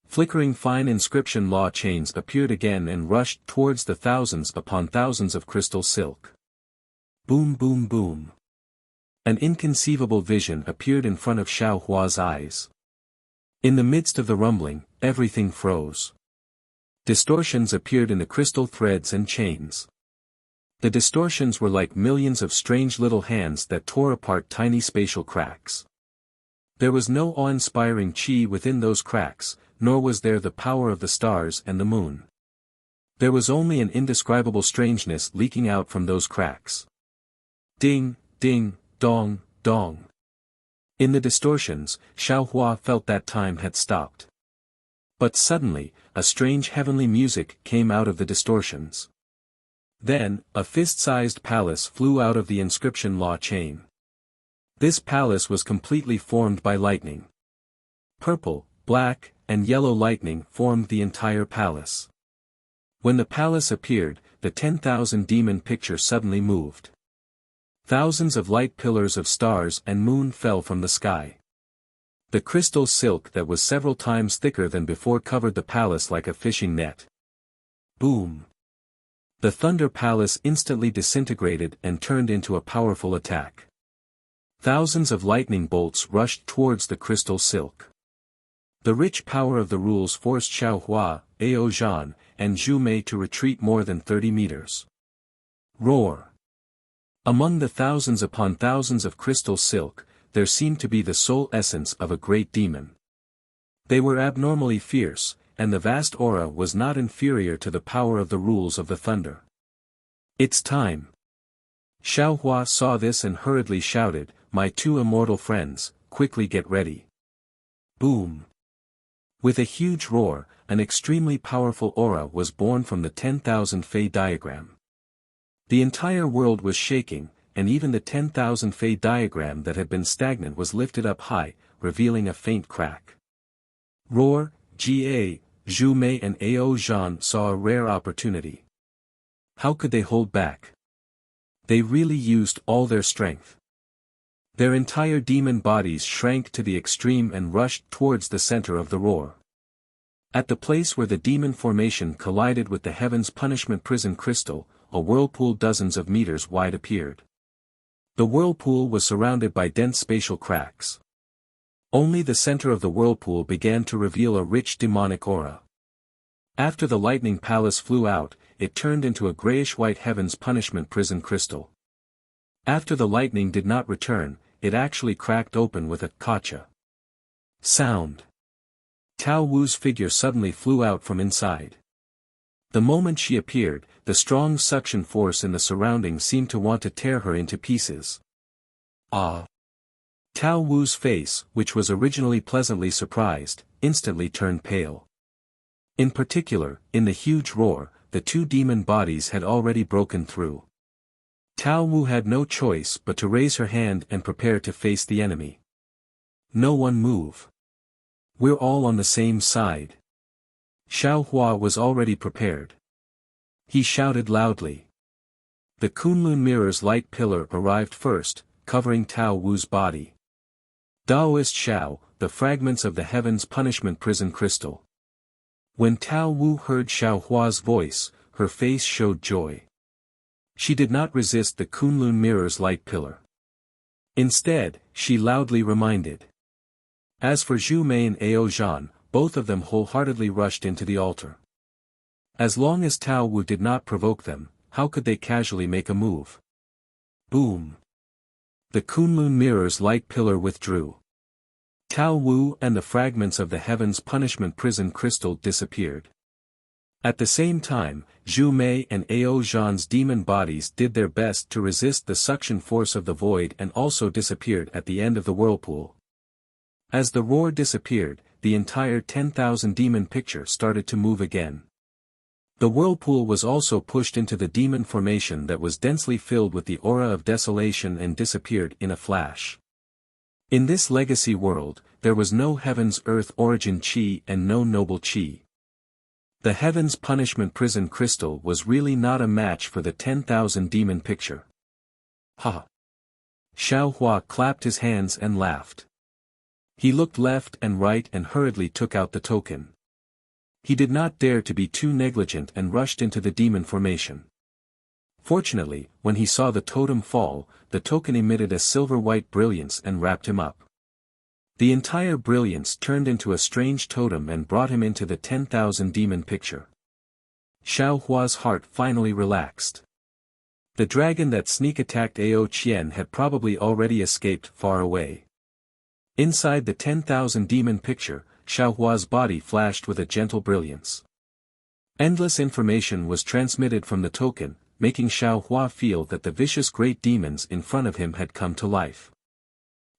Flickering fine inscription law chains appeared again and rushed towards the thousands upon thousands of crystal silk. Boom boom boom. An inconceivable vision appeared in front of Xiao Hua's eyes. In the midst of the rumbling, everything froze. Distortions appeared in the crystal threads and chains. The distortions were like millions of strange little hands that tore apart tiny spatial cracks. There was no awe-inspiring chi within those cracks, nor was there the power of the stars and the moon. There was only an indescribable strangeness leaking out from those cracks. Ding, ding, dong, dong. In the distortions, Xiao Hua felt that time had stopped. But suddenly, a strange heavenly music came out of the distortions. Then, a fist-sized palace flew out of the inscription law chain. This palace was completely formed by lightning. Purple, black, and yellow lightning formed the entire palace. When the palace appeared, the 10,000 demon picture suddenly moved. Thousands of light pillars of stars and moon fell from the sky. The crystal silk that was several times thicker than before covered the palace like a fishing net. Boom! The Thunder Palace instantly disintegrated and turned into a powerful attack. Thousands of lightning bolts rushed towards the crystal silk. The rich power of the rules forced Xiaohua, Ao Zhan, and Zhu Mei to retreat more than 30 meters. Roar! Among the thousands upon thousands of crystal silk, there seemed to be the sole essence of a great demon. They were abnormally fierce, and the vast aura was not inferior to the power of the rules of the thunder. It's time! Xiaohua saw this and hurriedly shouted, "My two immortal friends, quickly get ready." Boom! With a huge roar, an extremely powerful aura was born from the 10,000 Fei diagram. The entire world was shaking, and even the 10,000 Fei diagram that had been stagnant was lifted up high, revealing a faint crack. Roar, Ga, Zhu Mei and Ao Zhan saw a rare opportunity. How could they hold back? They really used all their strength. Their entire demon bodies shrank to the extreme and rushed towards the center of the roar. At the place where the demon formation collided with the Heaven's Punishment Prison crystal, a whirlpool dozens of meters wide appeared. The whirlpool was surrounded by dense spatial cracks. Only the center of the whirlpool began to reveal a rich demonic aura. After the lightning palace flew out, it turned into a grayish-white Heaven's Punishment Prison crystal. After the lightning did not return, it actually cracked open with a "kacha" sound. Tao Wu's figure suddenly flew out from inside. The moment she appeared, the strong suction force in the surroundings seemed to want to tear her into pieces. Ah! Tao Wu's face, which was originally pleasantly surprised, instantly turned pale. In particular, in the huge roar, the two demon bodies had already broken through. Tao Wu had no choice but to raise her hand and prepare to face the enemy. No one move. We're all on the same side. Xiaohua was already prepared. He shouted loudly. The Kunlun Mirror's light pillar arrived first, covering Tao Wu's body. Daoist Xiao, the fragments of the Heaven's Punishment Prison crystal. When Tao Wu heard Xiaohua's voice, her face showed joy. She did not resist the Kunlun Mirror's light pillar. Instead, she loudly reminded. As for Zhu Mei and Ao Zhan, both of them wholeheartedly rushed into the altar. As long as Tao Wu did not provoke them, how could they casually make a move? Boom! The Kunlun Mirror's light pillar withdrew. Tao Wu and the fragments of the Heaven's Punishment Prison crystal disappeared. At the same time, Zhu Mei and Ao Zhan's demon bodies did their best to resist the suction force of the void and also disappeared at the end of the whirlpool. As the roar disappeared, the entire 10,000 demon picture started to move again. The whirlpool was also pushed into the demon formation that was densely filled with the aura of desolation and disappeared in a flash. In this legacy world, there was no Heaven's Earth origin chi and no noble chi. The Heaven's Punishment Prison crystal was really not a match for the 10,000 demon picture. Ha! Xiaohua clapped his hands and laughed. He looked left and right and hurriedly took out the token. He did not dare to be too negligent and rushed into the demon formation. Fortunately, when he saw the totem fall, the token emitted a silver-white brilliance and wrapped him up. The entire brilliance turned into a strange totem and brought him into the 10,000 demon picture. Xiaohua's heart finally relaxed. The dragon that sneak-attacked Ao Qian had probably already escaped far away. Inside the 10,000 demon picture, Xiaohua's body flashed with a gentle brilliance. Endless information was transmitted from the token, making Xiaohua feel that the vicious great demons in front of him had come to life.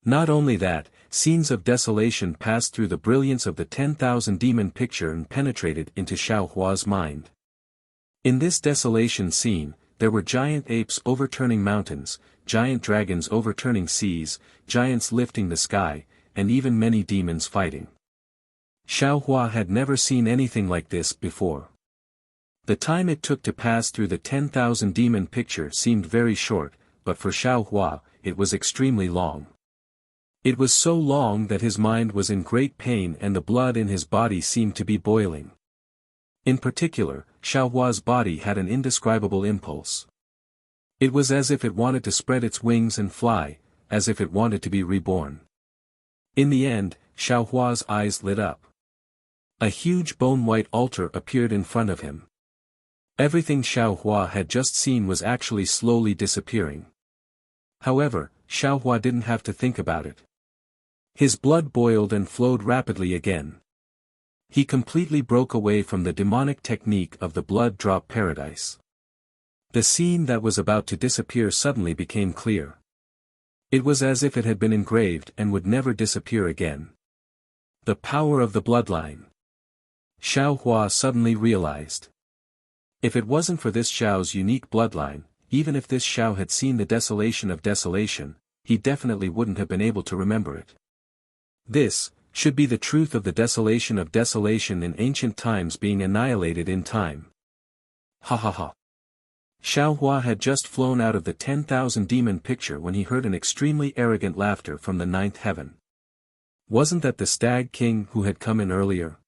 Not only that, scenes of desolation passed through the brilliance of the 10,000 demon picture and penetrated into Xiaohua's mind. In this desolation scene, there were giant apes overturning mountains, giant dragons overturning seas, giants lifting the sky, and even many demons fighting. Xiaohua had never seen anything like this before. The time it took to pass through the 10,000 demon picture seemed very short, but for Xiaohua, it was extremely long. It was so long that his mind was in great pain and the blood in his body seemed to be boiling. In particular, Xiaohua's body had an indescribable impulse. It was as if it wanted to spread its wings and fly, as if it wanted to be reborn. In the end, Xiaohua's eyes lit up. A huge bone-white altar appeared in front of him. Everything Xiaohua had just seen was actually slowly disappearing. However, Xiaohua didn't have to think about it. His blood boiled and flowed rapidly again. He completely broke away from the demonic technique of the blood drop paradise. The scene that was about to disappear suddenly became clear. It was as if it had been engraved and would never disappear again. The power of the bloodline. Xiaohua suddenly realized. If it wasn't for this Xiao's unique bloodline, even if this Xiao had seen the desolation of desolation, he definitely wouldn't have been able to remember it. This should be the truth of the desolation of desolation in ancient times being annihilated in time. Ha ha ha. Xiaohua had just flown out of the 10,000 demon picture when he heard an extremely arrogant laughter from the ninth heaven. Wasn't that the Stag King who had come in earlier?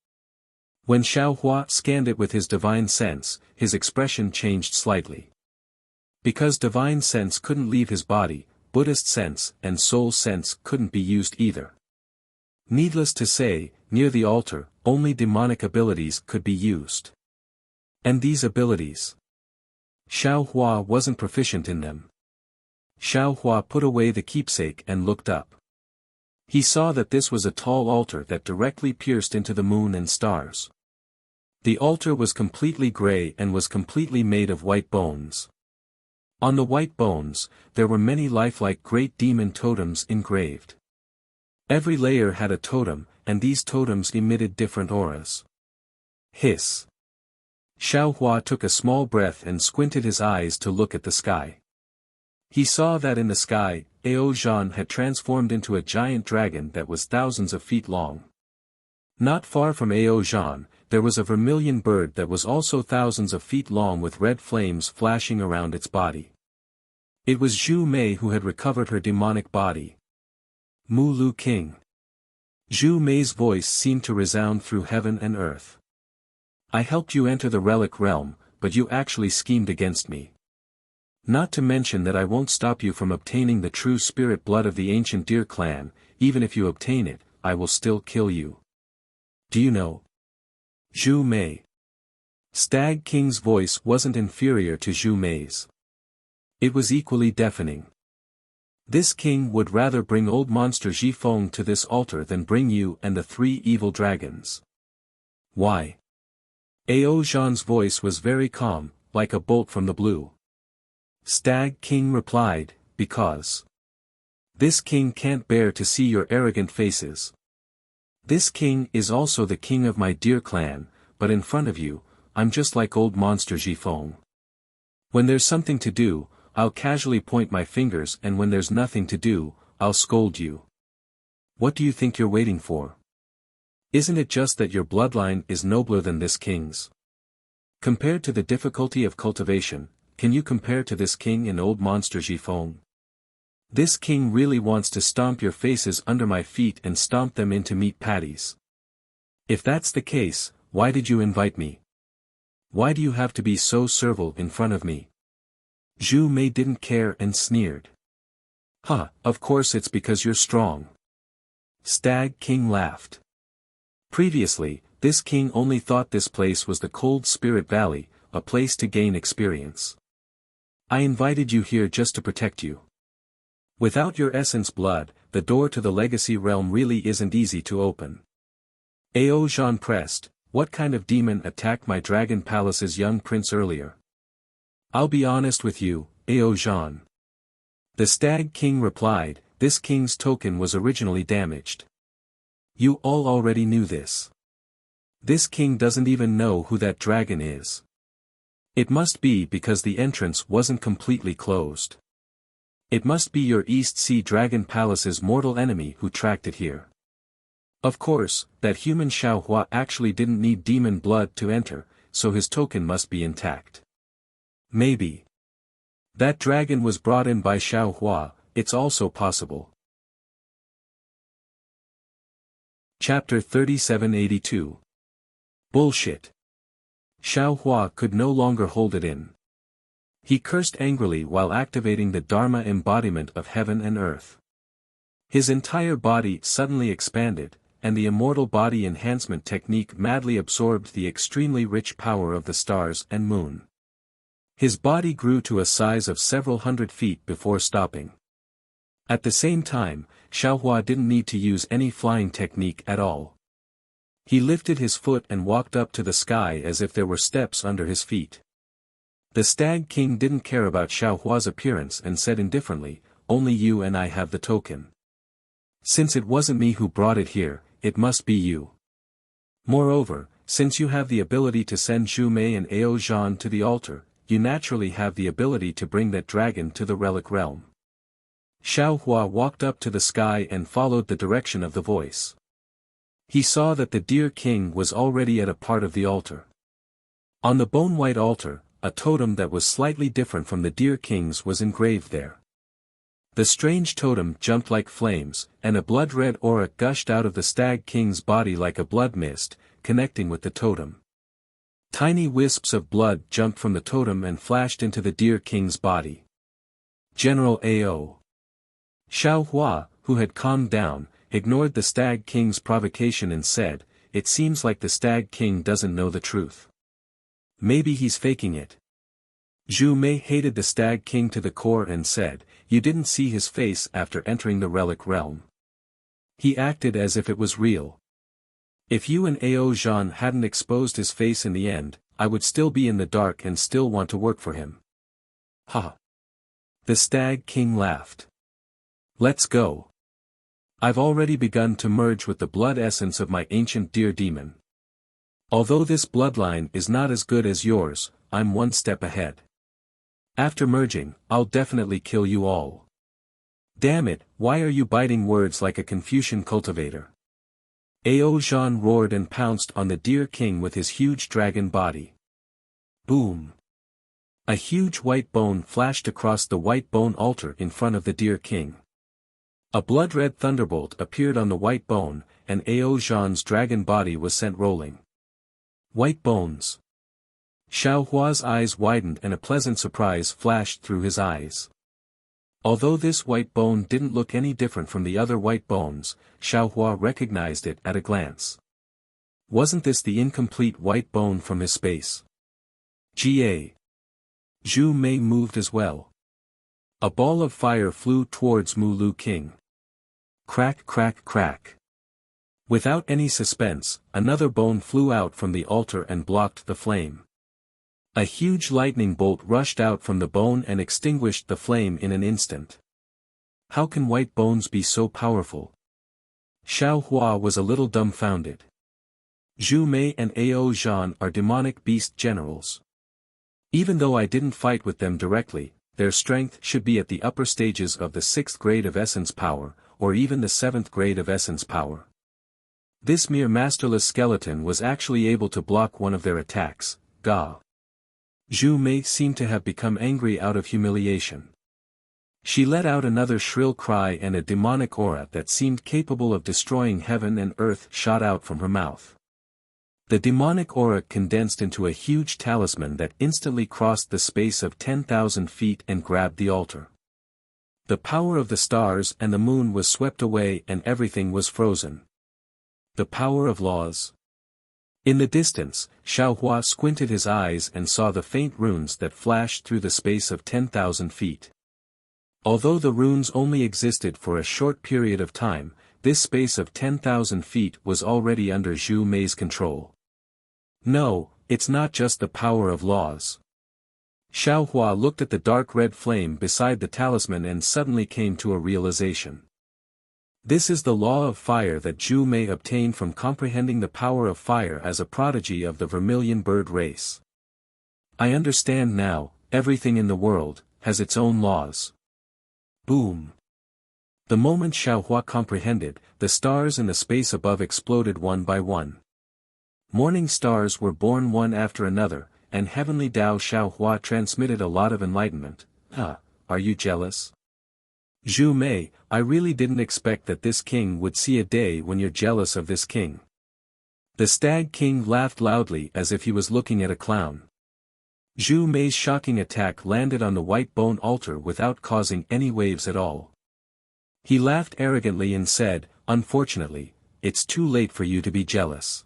When Xiaohua scanned it with his divine sense, his expression changed slightly. Because divine sense couldn't leave his body, Buddhist sense and soul sense couldn't be used either. Needless to say, near the altar, only demonic abilities could be used. And these abilities? Xiaohua wasn't proficient in them. Xiaohua put away the keepsake and looked up. He saw that this was a tall altar that directly pierced into the moon and stars. The altar was completely gray and was completely made of white bones. On the white bones, there were many lifelike great demon totems engraved. Every layer had a totem, and these totems emitted different auras. Hiss. Xiaohua took a small breath and squinted his eyes to look at the sky. He saw that in the sky, Ao Zhan had transformed into a giant dragon that was thousands of feet long. Not far from Ao Zhan, there was a vermilion bird that was also thousands of feet long with red flames flashing around its body. It was Zhu Mei who had recovered her demonic body. Mu Lu King. Zhu Mei's voice seemed to resound through heaven and earth. I helped you enter the relic realm, but you actually schemed against me. Not to mention that I won't stop you from obtaining the true spirit blood of the ancient deer clan, even if you obtain it, I will still kill you. Do you know? Zhu Mei. Stag King's voice wasn't inferior to Zhu Mei's. It was equally deafening. This king would rather bring old monster Zhifeng to this altar than bring you and the 3 evil dragons. Why? Ao Zhan's voice was very calm, like a bolt from the blue. Stag King replied, because. This king can't bear to see your arrogant faces. This king is also the king of my deer clan, but in front of you, I'm just like old monster Zhifeng. When there's something to do, I'll casually point my fingers, and when there's nothing to do, I'll scold you. What do you think you're waiting for? Isn't it just that your bloodline is nobler than this king's? Compared to the difficulty of cultivation, can you compare to this king in old monster Zhifeng? This king really wants to stomp your faces under my feet and stomp them into meat patties. If that's the case, why did you invite me? Why do you have to be so servile in front of me? Zhu Mei didn't care and sneered. Huh, of course it's because you're strong. Stag King laughed. Previously, this king only thought this place was the Cold Spirit Valley, a place to gain experience. I invited you here just to protect you. Without your essence blood, the door to the legacy realm really isn't easy to open. Ao Zhan pressed, what kind of demon attacked my dragon palace's young prince earlier? I'll be honest with you, Ao Zhan. The Stag King replied, this king's token was originally damaged. You all already knew this. This king doesn't even know who that dragon is. It must be because the entrance wasn't completely closed. It must be your East Sea Dragon Palace's mortal enemy who tracked it here. Of course, that human Xiaohua actually didn't need demon blood to enter, so his token must be intact. Maybe that dragon was brought in by Xiaohua. It's also possible. Chapter 3782. Bullshit. Xiaohua could no longer hold it in. He cursed angrily while activating the Dharma embodiment of heaven and earth. His entire body suddenly expanded, and the immortal body enhancement technique madly absorbed the extremely rich power of the stars and moon. His body grew to a size of several hundred feet before stopping. At the same time, Xiaohua didn't need to use any flying technique at all. He lifted his foot and walked up to the sky as if there were steps under his feet. The Stag King didn't care about Xiaohua's appearance and said indifferently, "Only you and I have the token. Since it wasn't me who brought it here, it must be you. Moreover, since you have the ability to send Zhu Mei and Ao Zhan to the altar, you naturally have the ability to bring that dragon to the relic realm." Xiaohua walked up to the sky and followed the direction of the voice. He saw that the Deer King was already at a part of the altar. On the bone-white altar, a totem that was slightly different from the Deer King's was engraved there. The strange totem jumped like flames, and a blood-red aura gushed out of the Stag King's body like a blood mist, connecting with the totem. Tiny wisps of blood jumped from the totem and flashed into the Deer King's body. General Ao. Xiaohua, who had calmed down, ignored the Stag King's provocation and said, "It seems like the Stag King doesn't know the truth. Maybe he's faking it." Zhu Mei hated the Stag King to the core and said, "You didn't see his face after entering the relic realm. He acted as if it was real. If you and Ao Zhan hadn't exposed his face in the end, I would still be in the dark and still want to work for him." Ha! The Stag King laughed. "Let's go. I've already begun to merge with the blood essence of my ancient deer demon. Although this bloodline is not as good as yours, I'm one step ahead. After merging, I'll definitely kill you all." "Damn it, why are you biting words like a Confucian cultivator?" Ao Zhan roared and pounced on the Deer King with his huge dragon body. Boom! A huge white bone flashed across the white bone altar in front of the Deer King. A blood-red thunderbolt appeared on the white bone, and Ao Zhan's dragon body was sent rolling. White bones. Xiaohua's eyes widened and a pleasant surprise flashed through his eyes. Although this white bone didn't look any different from the other white bones, Xiaohua recognized it at a glance. Wasn't this the incomplete white bone from his space? Ga. Zhu Mei moved as well. A ball of fire flew towards Mulu King. Crack, crack, crack. Without any suspense, another bone flew out from the altar and blocked the flame. A huge lightning bolt rushed out from the bone and extinguished the flame in an instant. How can white bones be so powerful? Xiaohua was a little dumbfounded. Zhu Mei and Ao Zhan are demonic beast generals. Even though I didn't fight with them directly, their strength should be at the upper stages of the 6th grade of essence power, or even the 7th grade of essence power. This mere masterless skeleton was actually able to block one of their attacks. Ga. Zhu Mei seemed to have become angry out of humiliation. She let out another shrill cry and a demonic aura that seemed capable of destroying heaven and earth shot out from her mouth. The demonic aura condensed into a huge talisman that instantly crossed the space of 10,000 feet and grabbed the altar. The power of the stars and the moon was swept away and everything was frozen. The power of laws. In the distance, Xiaohua squinted his eyes and saw the faint runes that flashed through the space of 10,000 feet. Although the runes only existed for a short period of time, this space of 10,000 feet was already under Zhu Mei's control. No, it's not just the power of laws. Xiaohua looked at the dark red flame beside the talisman and suddenly came to a realization. This is the law of fire that Zhu Mei obtained from comprehending the power of fire as a prodigy of the vermilion bird race. I understand now, everything in the world has its own laws. Boom. The moment Xiaohua comprehended, the stars in the space above exploded one by one. Morning stars were born one after another, and heavenly Tao Xiaohua transmitted a lot of enlightenment. Are you jealous? Zhu Mei, I really didn't expect that this king would see a day when you're jealous of this king. The Stag King laughed loudly as if he was looking at a clown. Zhu Mei's shocking attack landed on the white bone altar without causing any waves at all. He laughed arrogantly and said, unfortunately, it's too late for you to be jealous.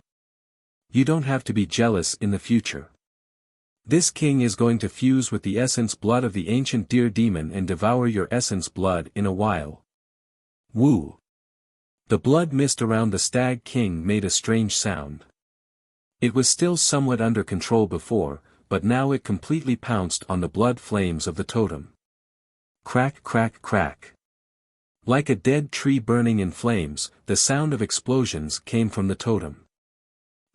You don't have to be jealous in the future. This king is going to fuse with the essence blood of the ancient deer demon and devour your essence blood in a while. Woo! The blood mist around the Stag King made a strange sound. It was still somewhat under control before, but now it completely pounced on the blood flames of the totem. Crack, crack, crack. Like a dead tree burning in flames, the sound of explosions came from the totem.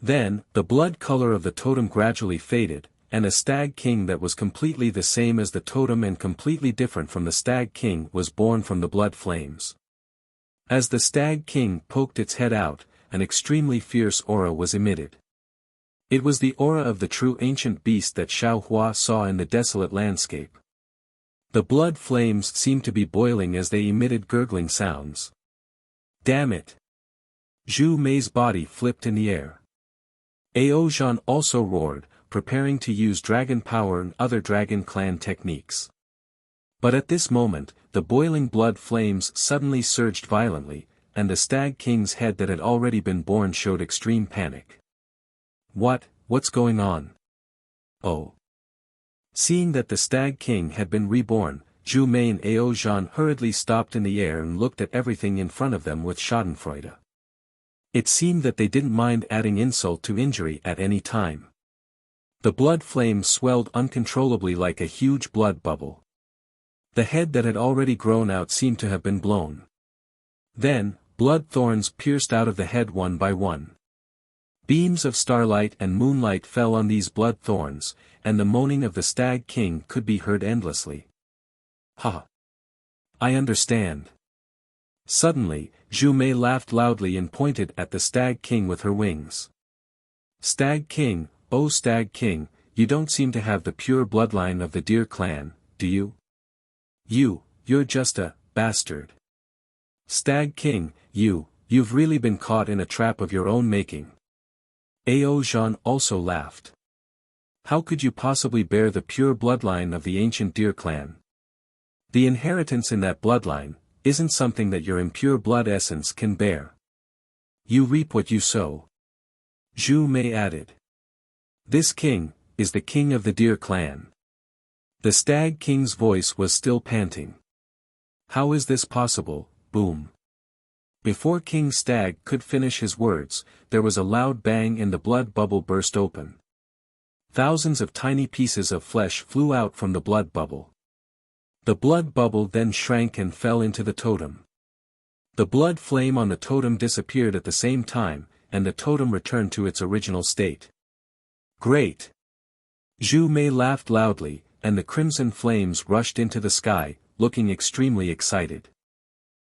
Then, the blood color of the totem gradually faded, and a Stag King that was completely the same as the totem and completely different from the Stag King was born from the blood flames. As the Stag King poked its head out, an extremely fierce aura was emitted. It was the aura of the true ancient beast that Xiaohua saw in the desolate landscape. The blood flames seemed to be boiling as they emitted gurgling sounds. Damn it! Zhu Mei's body flipped in the air. Ao Zhan also roared, preparing to use dragon power and other dragon clan techniques. But at this moment, the boiling blood flames suddenly surged violently, and the Stag King's head that had already been born showed extreme panic. What's going on? Oh. Seeing that the Stag King had been reborn, Zhu Mei and Ao Zhan hurriedly stopped in the air and looked at everything in front of them with schadenfreude. It seemed that they didn't mind adding insult to injury at any time. The blood flames swelled uncontrollably like a huge blood bubble. The head that had already grown out seemed to have been blown. Then, blood thorns pierced out of the head one by one. Beams of starlight and moonlight fell on these blood thorns, and the moaning of the Stag King could be heard endlessly. Ha! I understand. Suddenly, Zhu Mei laughed loudly and pointed at the Stag King with her wings. Stag King, oh Stag King, you don't seem to have the pure bloodline of the deer clan, do you? You're just a bastard. Stag King, you've really been caught in a trap of your own making. Ao Zhan also laughed. How could you possibly bear the pure bloodline of the ancient deer clan? The inheritance in that bloodline isn't something that your impure blood essence can bear. You reap what you sow. Zhu Mei added. This king is the king of the deer clan. The Stag King's voice was still panting. How is this possible? Boom. Before King Stag could finish his words, there was a loud bang and the blood bubble burst open. Thousands of tiny pieces of flesh flew out from the blood bubble. The blood bubble then shrank and fell into the totem. The blood flame on the totem disappeared at the same time, and the totem returned to its original state. Great! Zhu Mei laughed loudly, and the crimson flames rushed into the sky, looking extremely excited.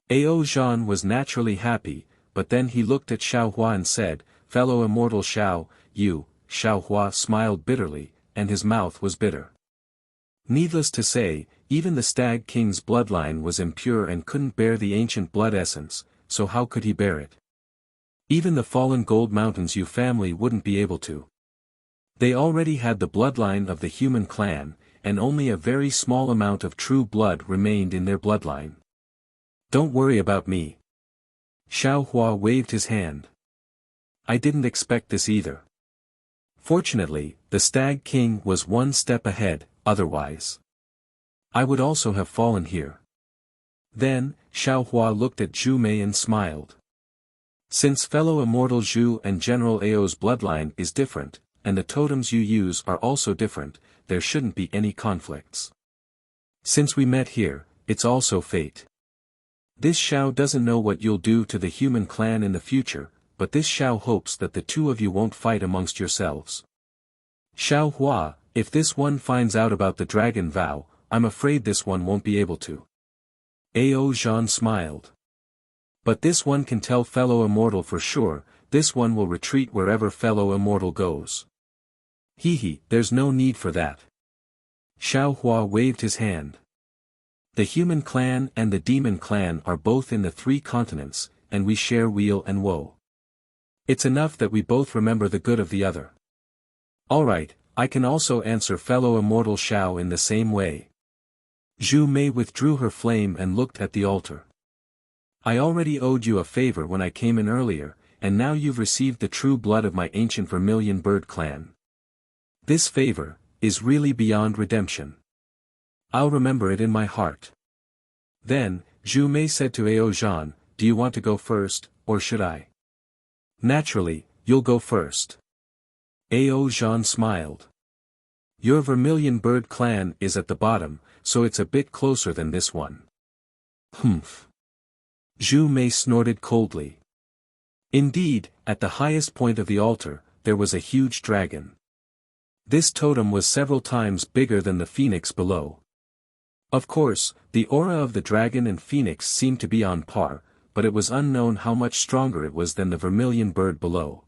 Ao Zhan was naturally happy, but then he looked at Xiaohua and said, fellow immortal Xiao, Xiaohua smiled bitterly, and his mouth was bitter. Needless to say, even the Stag King's bloodline was impure and couldn't bear the ancient blood essence, so how could he bear it? Even the fallen gold mountains Yu family wouldn't be able to. They already had the bloodline of the human clan, and only a very small amount of true blood remained in their bloodline. Don't worry about me. Xiaohua waved his hand. I didn't expect this either. Fortunately, the Stag King was one step ahead, otherwise I would also have fallen here. Then, Xiaohua looked at Zhu Mei and smiled. Since fellow immortal Zhu and General Ao's bloodline is different, and the totems you use are also different, there shouldn't be any conflicts. Since we met here, it's also fate. This Xiao doesn't know what you'll do to the human clan in the future, but this Xiao hopes that the two of you won't fight amongst yourselves. Xiaohua, if this one finds out about the dragon vow, I'm afraid this one won't be able to. Ao Jean smiled. But this one can tell fellow immortal for sure, this one will retreat wherever fellow immortal goes. Hee, there's no need for that. Xiao Hua waved his hand. The human clan and the demon clan are both in the 3 continents, and we share weal and woe. It's enough that we both remember the good of the other. Alright, I can also answer fellow immortal Xiao in the same way. Zhu Mei withdrew her flame and looked at the altar. I already owed you a favor when I came in earlier, and now you've received the true blood of my ancient vermilion bird clan. This favor is really beyond redemption. I'll remember it in my heart. Then, Zhu Mei said to Ao Jean, do you want to go first, or should I? Naturally, you'll go first. Ao Jean smiled. Your vermilion bird clan is at the bottom, so it's a bit closer than this one. Humph. Zhu Mei snorted coldly. Indeed, at the highest point of the altar, there was a huge dragon. This totem was several times bigger than the phoenix below. Of course, the aura of the dragon and phoenix seemed to be on par, but it was unknown how much stronger it was than the vermilion bird below.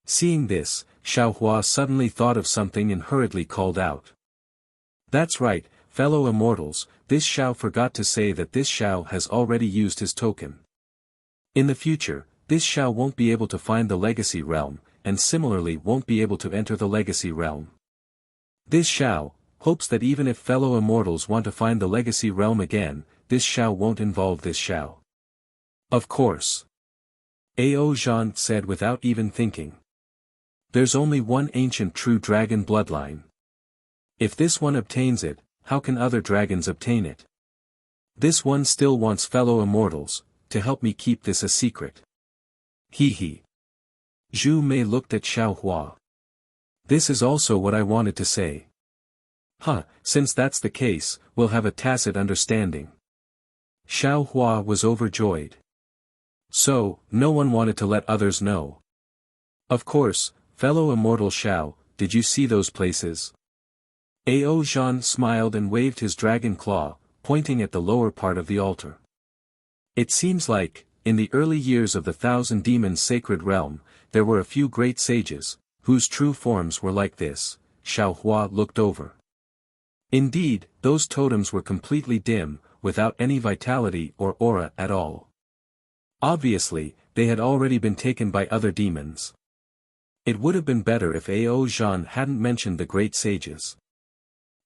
Seeing this, Xiao Hua suddenly thought of something and hurriedly called out. That's right, fellow immortals, this Xiao forgot to say that this Xiao has already used his token. In the future, this Xiao won't be able to find the legacy realm, and similarly won't be able to enter the legacy realm. This Xiao hopes that even if fellow immortals want to find the legacy realm again, this Xiao won't involve this Xiao. Of course. Ao Jean said without even thinking. There's only one ancient true dragon bloodline. If this one obtains it, how can other dragons obtain it? This one still wants fellow immortals, to help me keep this a secret. Hee. Zhu Mei looked at Xiao Hua. This is also what I wanted to say. Since that's the case, we'll have a tacit understanding. Xiao Hua was overjoyed. So, no one wanted to let others know. Of course, fellow immortal Xiao, did you see those places? Ao Jean smiled and waved his dragon claw, pointing at the lower part of the altar. It seems like, in the early years of the Thousand Demons Sacred Realm, there were a few great sages, whose true forms were like this. Xiao Hua looked over. Indeed, those totems were completely dim, without any vitality or aura at all. Obviously, they had already been taken by other demons. It would have been better if Ao Jean hadn't mentioned the great sages.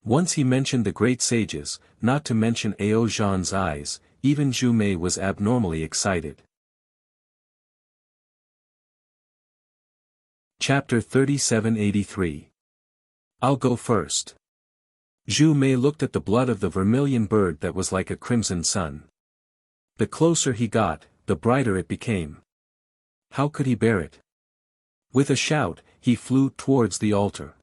Once he mentioned the great sages, not to mention Ao Jean's eyes, even Zhu Mei was abnormally excited. Chapter 3783. I'll go first. Zhu Mei looked at the blood of the vermilion bird that was like a crimson sun. The closer he got, the brighter it became. How could he bear it? With a shout, he flew towards the altar.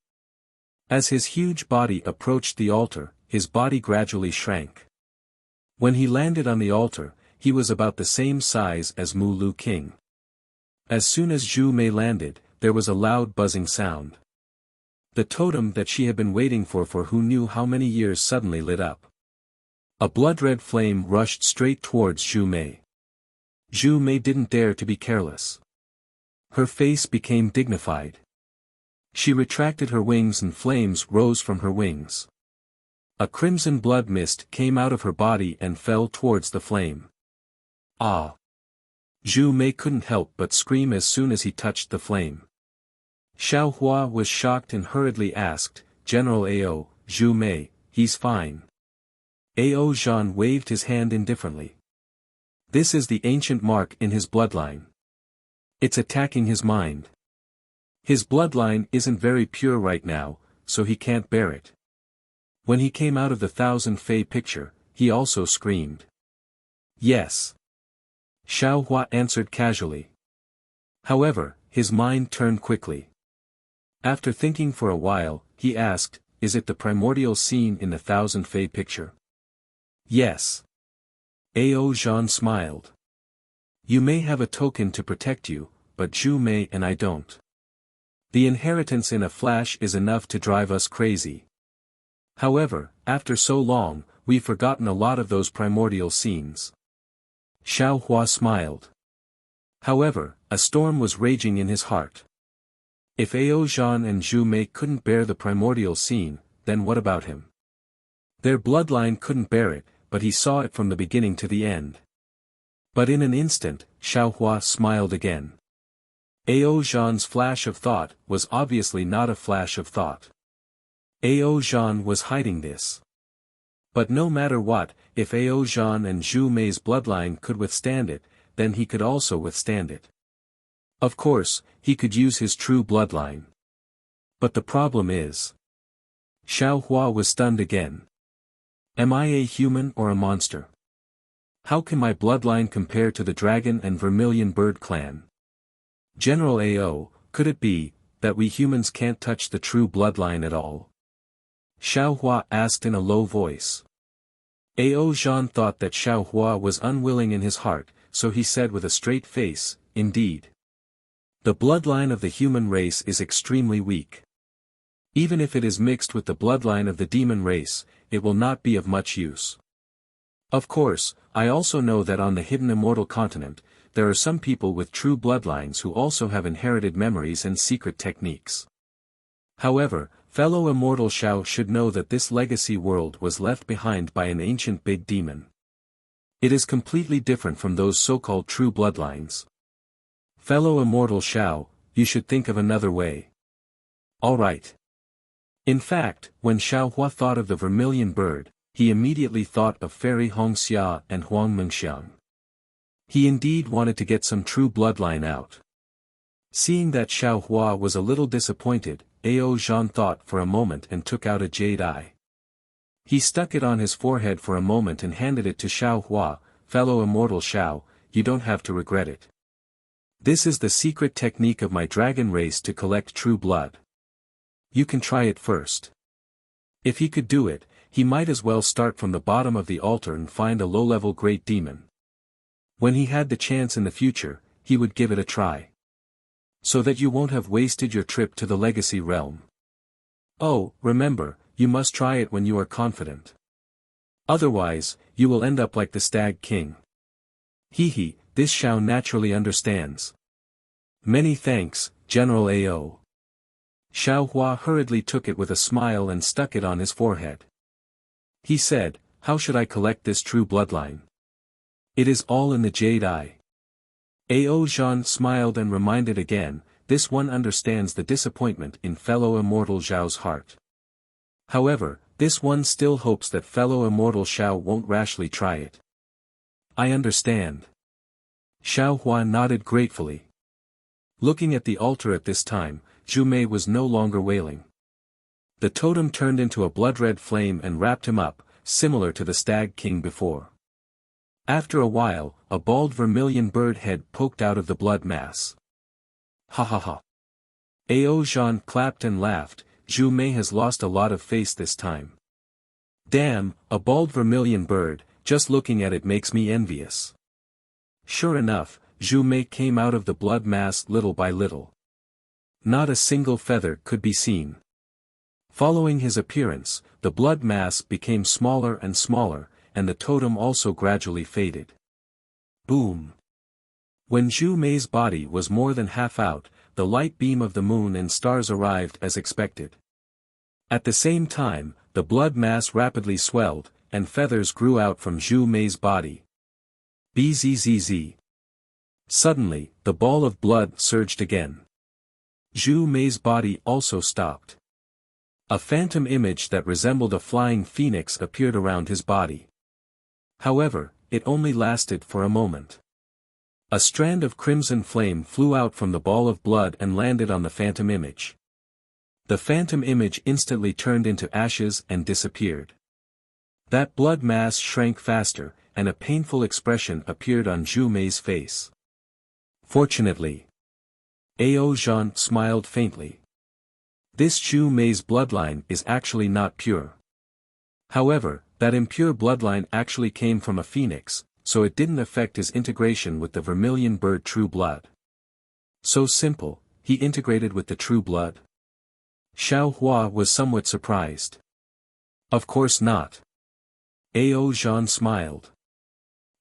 As his huge body approached the altar, his body gradually shrank. When he landed on the altar, he was about the same size as Mu Lu King. As soon as Zhu Mei landed, there was a loud buzzing sound. The totem that she had been waiting for who knew how many years suddenly lit up. A blood-red flame rushed straight towards Zhu Mei. Zhu Mei didn't dare to be careless. Her face became dignified. She retracted her wings and flames rose from her wings. A crimson blood mist came out of her body and fell towards the flame. Ah! Zhu Mei couldn't help but scream as soon as he touched the flame. Xiao Hua was shocked and hurriedly asked, General Ao, Zhu Mei, he's fine. Ao Jean waved his hand indifferently. This is the ancient mark in his bloodline. It's attacking his mind. His bloodline isn't very pure right now, so he can't bear it. When he came out of the Thousand Fei picture, he also screamed. Yes. Xiao Hua answered casually. However, his mind turned quickly. After thinking for a while, he asked, is it the primordial scene in the Thousand Fei picture? Yes. Ao Jean smiled. You may have a token to protect you, but Zhu Mei and I don't. The inheritance in a flash is enough to drive us crazy. However, after so long, we've forgotten a lot of those primordial scenes. Xiao Hua smiled. However, a storm was raging in his heart. If Ao Zhan and Zhu Mei couldn't bear the primordial scene, then what about him? Their bloodline couldn't bear it, but he saw it from the beginning to the end. But in an instant, Xiao Hua smiled again. Ao Zhan's flash of thought was obviously not a flash of thought. Ao Zhan was hiding this. But no matter what, if Ao Zhan and Zhu Mei's bloodline could withstand it, then he could also withstand it. Of course, he could use his true bloodline. But the problem is... Xiao Hua was stunned again. Am I a human or a monster? How can my bloodline compare to the dragon and vermilion bird clan? General Ao, could it be, that we humans can't touch the true bloodline at all? Xiao Hua asked in a low voice. Ao Zhan thought that Xiao Hua was unwilling in his heart, so he said with a straight face, indeed. The bloodline of the human race is extremely weak. Even if it is mixed with the bloodline of the demon race, it will not be of much use. Of course, I also know that on the hidden immortal continent, there are some people with true bloodlines who also have inherited memories and secret techniques. However, fellow immortal Xiao should know that this legacy world was left behind by an ancient big demon. It is completely different from those so-called true bloodlines. Fellow immortal Xiao, you should think of another way. Alright. In fact, when Xiao Hua thought of the vermilion bird, he immediately thought of Fairy Hongxia and Huang Mengxiang. He indeed wanted to get some true bloodline out. Seeing that Xiao Hua was a little disappointed, Ao Zhan thought for a moment and took out a jade eye. He stuck it on his forehead for a moment and handed it to Xiao Hua. Fellow immortal Xiao, you don't have to regret it. This is the secret technique of my dragon race to collect true blood. You can try it first. If he could do it, he might as well start from the bottom of the altar and find a low-level great demon. When he had the chance in the future, he would give it a try. So that you won't have wasted your trip to the legacy realm. Oh, remember, you must try it when you are confident. Otherwise, you will end up like the Stag King. Hee, this Xiao naturally understands. Many thanks, General Ao. Xiao Hua hurriedly took it with a smile and stuck it on his forehead. He said, how should I collect this true bloodline? It is all in the jade eye. Ao Zhan smiled and reminded again, this one understands the disappointment in fellow immortal Zhao's heart. However, this one still hopes that fellow immortal Xiao won't rashly try it. I understand. Xiao Hua nodded gratefully. Looking at the altar at this time, Zhu Mei was no longer wailing. The totem turned into a blood-red flame and wrapped him up, similar to the Stag King before. After a while, a bald vermilion bird head poked out of the blood mass. Ha ha ha. Ao Zhan clapped and laughed. Zhu Mei has lost a lot of face this time. Damn, a bald vermilion bird, just looking at it makes me envious. Sure enough, Zhu Mei came out of the blood mass little by little. Not a single feather could be seen. Following his appearance, the blood mass became smaller and smaller, and the totem also gradually faded. Boom! When Zhu Mei's body was more than half out, the light beam of the moon and stars arrived as expected. At the same time, the blood mass rapidly swelled, and feathers grew out from Zhu Mei's body. Bzzz. Suddenly, the ball of blood surged again. Zhu Mei's body also stopped. A phantom image that resembled a flying phoenix appeared around his body. However, it only lasted for a moment. A strand of crimson flame flew out from the ball of blood and landed on the phantom image. The phantom image instantly turned into ashes and disappeared. That blood mass shrank faster, and a painful expression appeared on Zhu Mei's face. Fortunately, Ao Zhan smiled faintly. This Zhu Mei's bloodline is actually not pure. However, that impure bloodline actually came from a phoenix, so it didn't affect his integration with the vermilion bird true blood. So simple, he integrated with the true blood? Xiao Hua was somewhat surprised. Of course not. Ao Zhan smiled.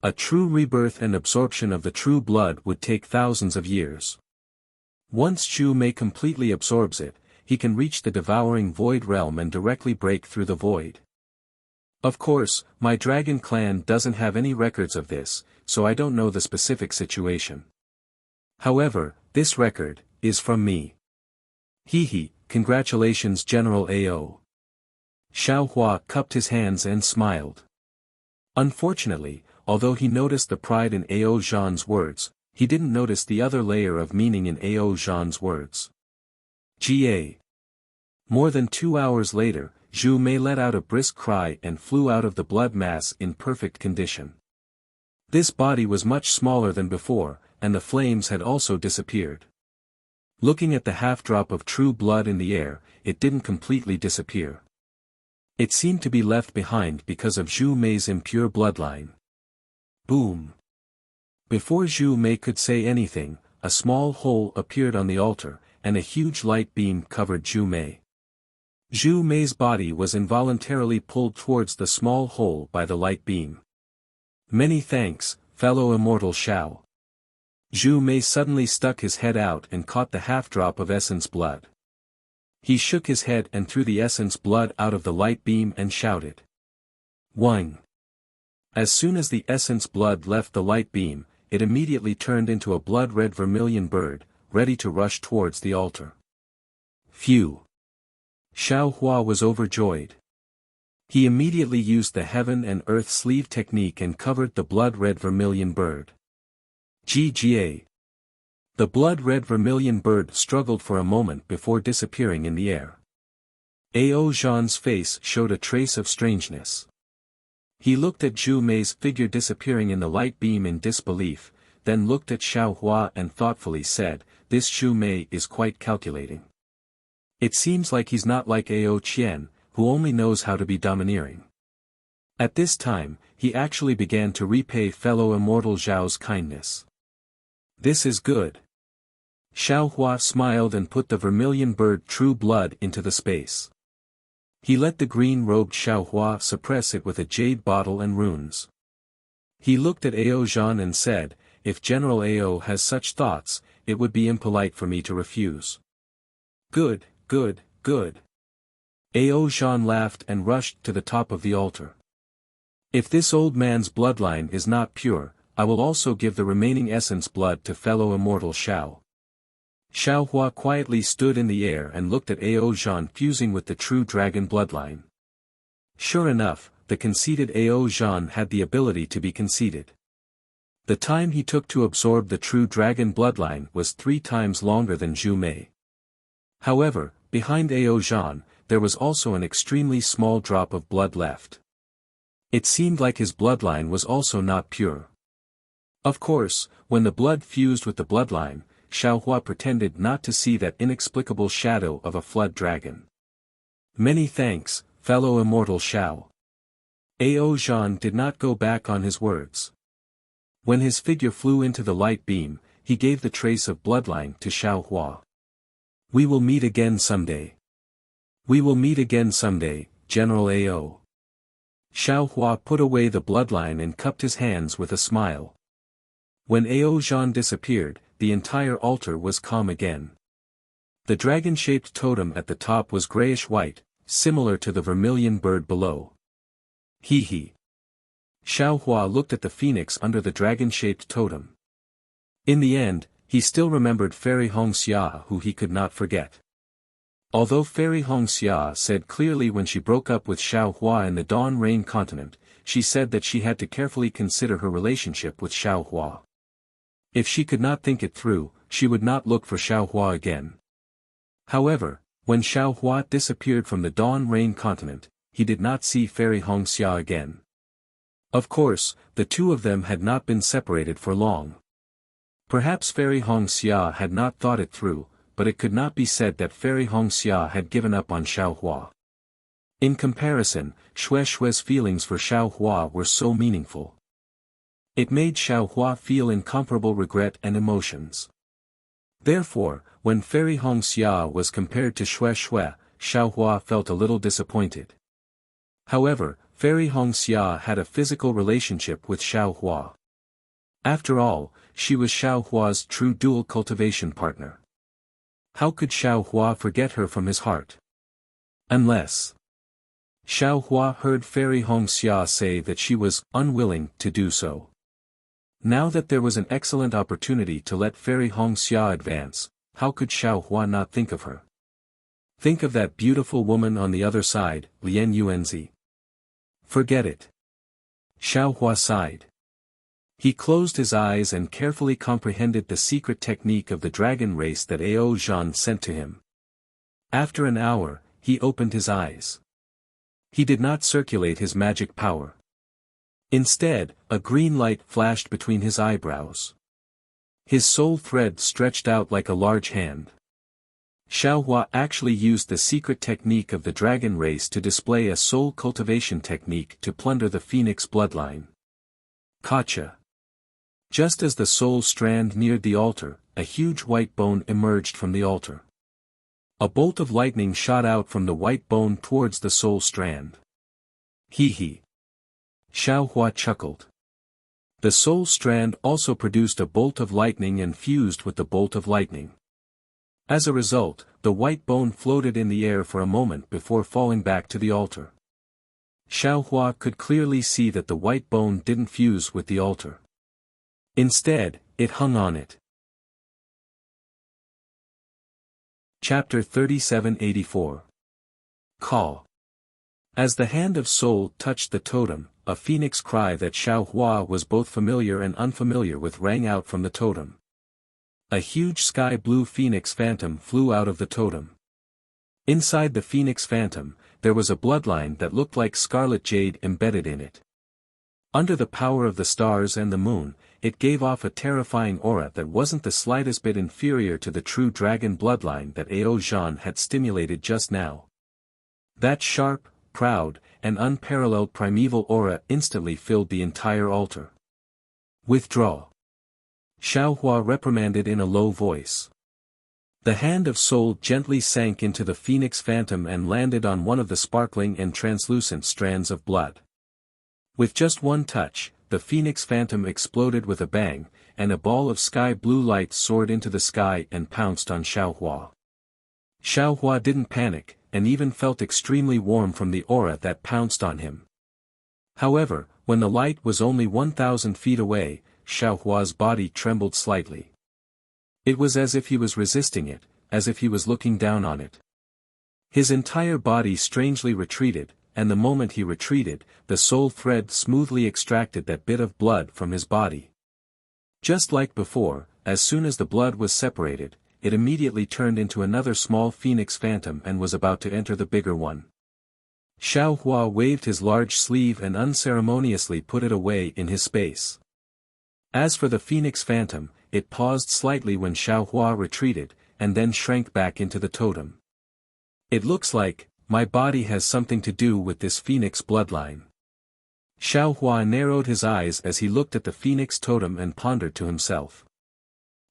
A true rebirth and absorption of the true blood would take thousands of years. Once Zhu Mei completely absorbs it, he can reach the devouring void realm and directly break through the void. Of course, my dragon clan doesn't have any records of this, so I don't know the specific situation. However, this record is from me. Hee, congratulations General Ao. Xiao Hua cupped his hands and smiled. Unfortunately, although he noticed the pride in Ao Zhan's words, he didn't notice the other layer of meaning in Ao Zhan's words. Ga. More than 2 hours later, Zhu Mei let out a brisk cry and flew out of the blood mass in perfect condition. This body was much smaller than before, and the flames had also disappeared. Looking at the half-drop of true blood in the air, it didn't completely disappear. It seemed to be left behind because of Zhu Mei's impure bloodline. Boom! Before Zhu Mei could say anything, a small hole appeared on the altar, and a huge light beam covered Zhu Mei. Zhu Mei's body was involuntarily pulled towards the small hole by the light beam. Many thanks, fellow immortal Shao. Zhu Mei suddenly stuck his head out and caught the half-drop of essence blood. He shook his head and threw the essence blood out of the light beam and shouted. Wang! As soon as the essence blood left the light beam, it immediately turned into a blood-red vermilion bird, ready to rush towards the altar. Phew! Xiao Hua was overjoyed. He immediately used the heaven and earth sleeve technique and covered the blood-red vermilion bird. Gga. The blood-red vermilion bird struggled for a moment before disappearing in the air. Ao Zhan's face showed a trace of strangeness. He looked at Zhu Mei's figure disappearing in the light beam in disbelief, then looked at Xiao Hua and thoughtfully said, "This Zhu Mei is quite calculating. It seems like he's not like Ao Qian, who only knows how to be domineering." At this time, he actually began to repay fellow immortal Zhao's kindness. This is good. Xiao Hua smiled and put the vermilion bird true blood into the space. He let the green-robed Xiao Hua suppress it with a jade bottle and runes. He looked at Ao Zhan and said, "If General Ao has such thoughts, it would be impolite for me to refuse." Good, good, good. Ao Zhan laughed and rushed to the top of the altar. If this old man's bloodline is not pure, I will also give the remaining essence blood to fellow immortal Shao. Xiao Hua quietly stood in the air and looked at Ao Zhan fusing with the true dragon bloodline. Sure enough, the conceited Ao Zhan had the ability to be conceited. The time he took to absorb the true dragon bloodline was 3 times longer than Zhu Mei. However, behind Ao Zhan, there was also an extremely small drop of blood left. It seemed like his bloodline was also not pure. Of course, when the blood fused with the bloodline, Xiao Hua pretended not to see that inexplicable shadow of a flood dragon. Many thanks, fellow immortal Shao. Ao Zhan did not go back on his words. When his figure flew into the light beam, he gave the trace of bloodline to Xiao Hua. We will meet again someday. We will meet again someday, General Ao. Xiao Hua put away the bloodline and cupped his hands with a smile. When Ao Zhan disappeared, the entire altar was calm again. The dragon-shaped totem at the top was grayish-white, similar to the vermilion bird below. Hee. Xiao Hua looked at the phoenix under the dragon-shaped totem. In the end, he still remembered Fairy Hongxia who he could not forget. Although Fairy Hongxia said clearly when she broke up with Xiao Hua in the Dawn Rain continent, she said that she had to carefully consider her relationship with Xiao Hua. If she could not think it through, she would not look for Xiao Hua again. However, when Xiao Hua disappeared from the Dawn Rain continent, he did not see Fairy Hongxia again. Of course, the two of them had not been separated for long. Perhaps Fairy Hongxia had not thought it through, but it could not be said that Fairy Hongxia had given up on Xiao Hua. In comparison, Xue Xue's feelings for Xiao Hua were so meaningful. It made Xiao Hua feel incomparable regret and emotions. Therefore, when Fairy Hongxia was compared to Xue Xue, Xiaohua felt a little disappointed. However, Fairy Hongxia had a physical relationship with Xiaohua. After all, she was Xiaohua's true dual cultivation partner. How could Xiaohua forget her from his heart? Unless Xiaohua heard Fairy Hongxia say that she was unwilling to do so. Now that there was an excellent opportunity to let Fairy Hongxia advance, how could Xiaohua not think of her? Think of that beautiful woman on the other side, Lian Yuanzi. Forget it. Xiaohua sighed. He closed his eyes and carefully comprehended the secret technique of the dragon race that Ao Zhan sent to him. After an hour, he opened his eyes. He did not circulate his magic power. Instead, a green light flashed between his eyebrows. His soul thread stretched out like a large hand. Xiaohua actually used the secret technique of the dragon race to display a soul cultivation technique to plunder the phoenix bloodline. Gotcha. Just as the soul strand neared the altar, a huge white bone emerged from the altar. A bolt of lightning shot out from the white bone towards the soul strand. Hee hee. Xiaohua chuckled. The soul strand also produced a bolt of lightning and fused with the bolt of lightning. As a result, the white bone floated in the air for a moment before falling back to the altar. Xiaohua could clearly see that the white bone didn't fuse with the altar. Instead, it hung on it. Chapter 3784. Call. As the hand of soul touched the totem, a phoenix cry that Xiaohua was both familiar and unfamiliar with rang out from the totem. A huge sky-blue phoenix phantom flew out of the totem. Inside the phoenix phantom, there was a bloodline that looked like scarlet jade embedded in it. Under the power of the stars and the moon, it gave off a terrifying aura that wasn't the slightest bit inferior to the true dragon bloodline that Ao Zhan had stimulated just now. That sharp, proud, and unparalleled primeval aura instantly filled the entire altar. Withdraw. Xiaohua reprimanded in a low voice. The hand of soul gently sank into the phoenix phantom and landed on one of the sparkling and translucent strands of blood. With just one touch, the phoenix phantom exploded with a bang, and a ball of sky-blue light soared into the sky and pounced on Xiaohua. Xiaohua didn't panic, and even felt extremely warm from the aura that pounced on him. However, when the light was only 1,000 feet away, Xiaohua's body trembled slightly. It was as if he was resisting it, as if he was looking down on it. His entire body strangely retreated, and the moment he retreated, the soul thread smoothly extracted that bit of blood from his body. Just like before, as soon as the blood was separated, it immediately turned into another small phoenix phantom and was about to enter the bigger one. Xiaohua waved his large sleeve and unceremoniously put it away in his space. As for the phoenix phantom, it paused slightly when Xiaohua retreated, and then shrank back into the totem. It looks like, my body has something to do with this phoenix bloodline. Xiaohua narrowed his eyes as he looked at the phoenix totem and pondered to himself.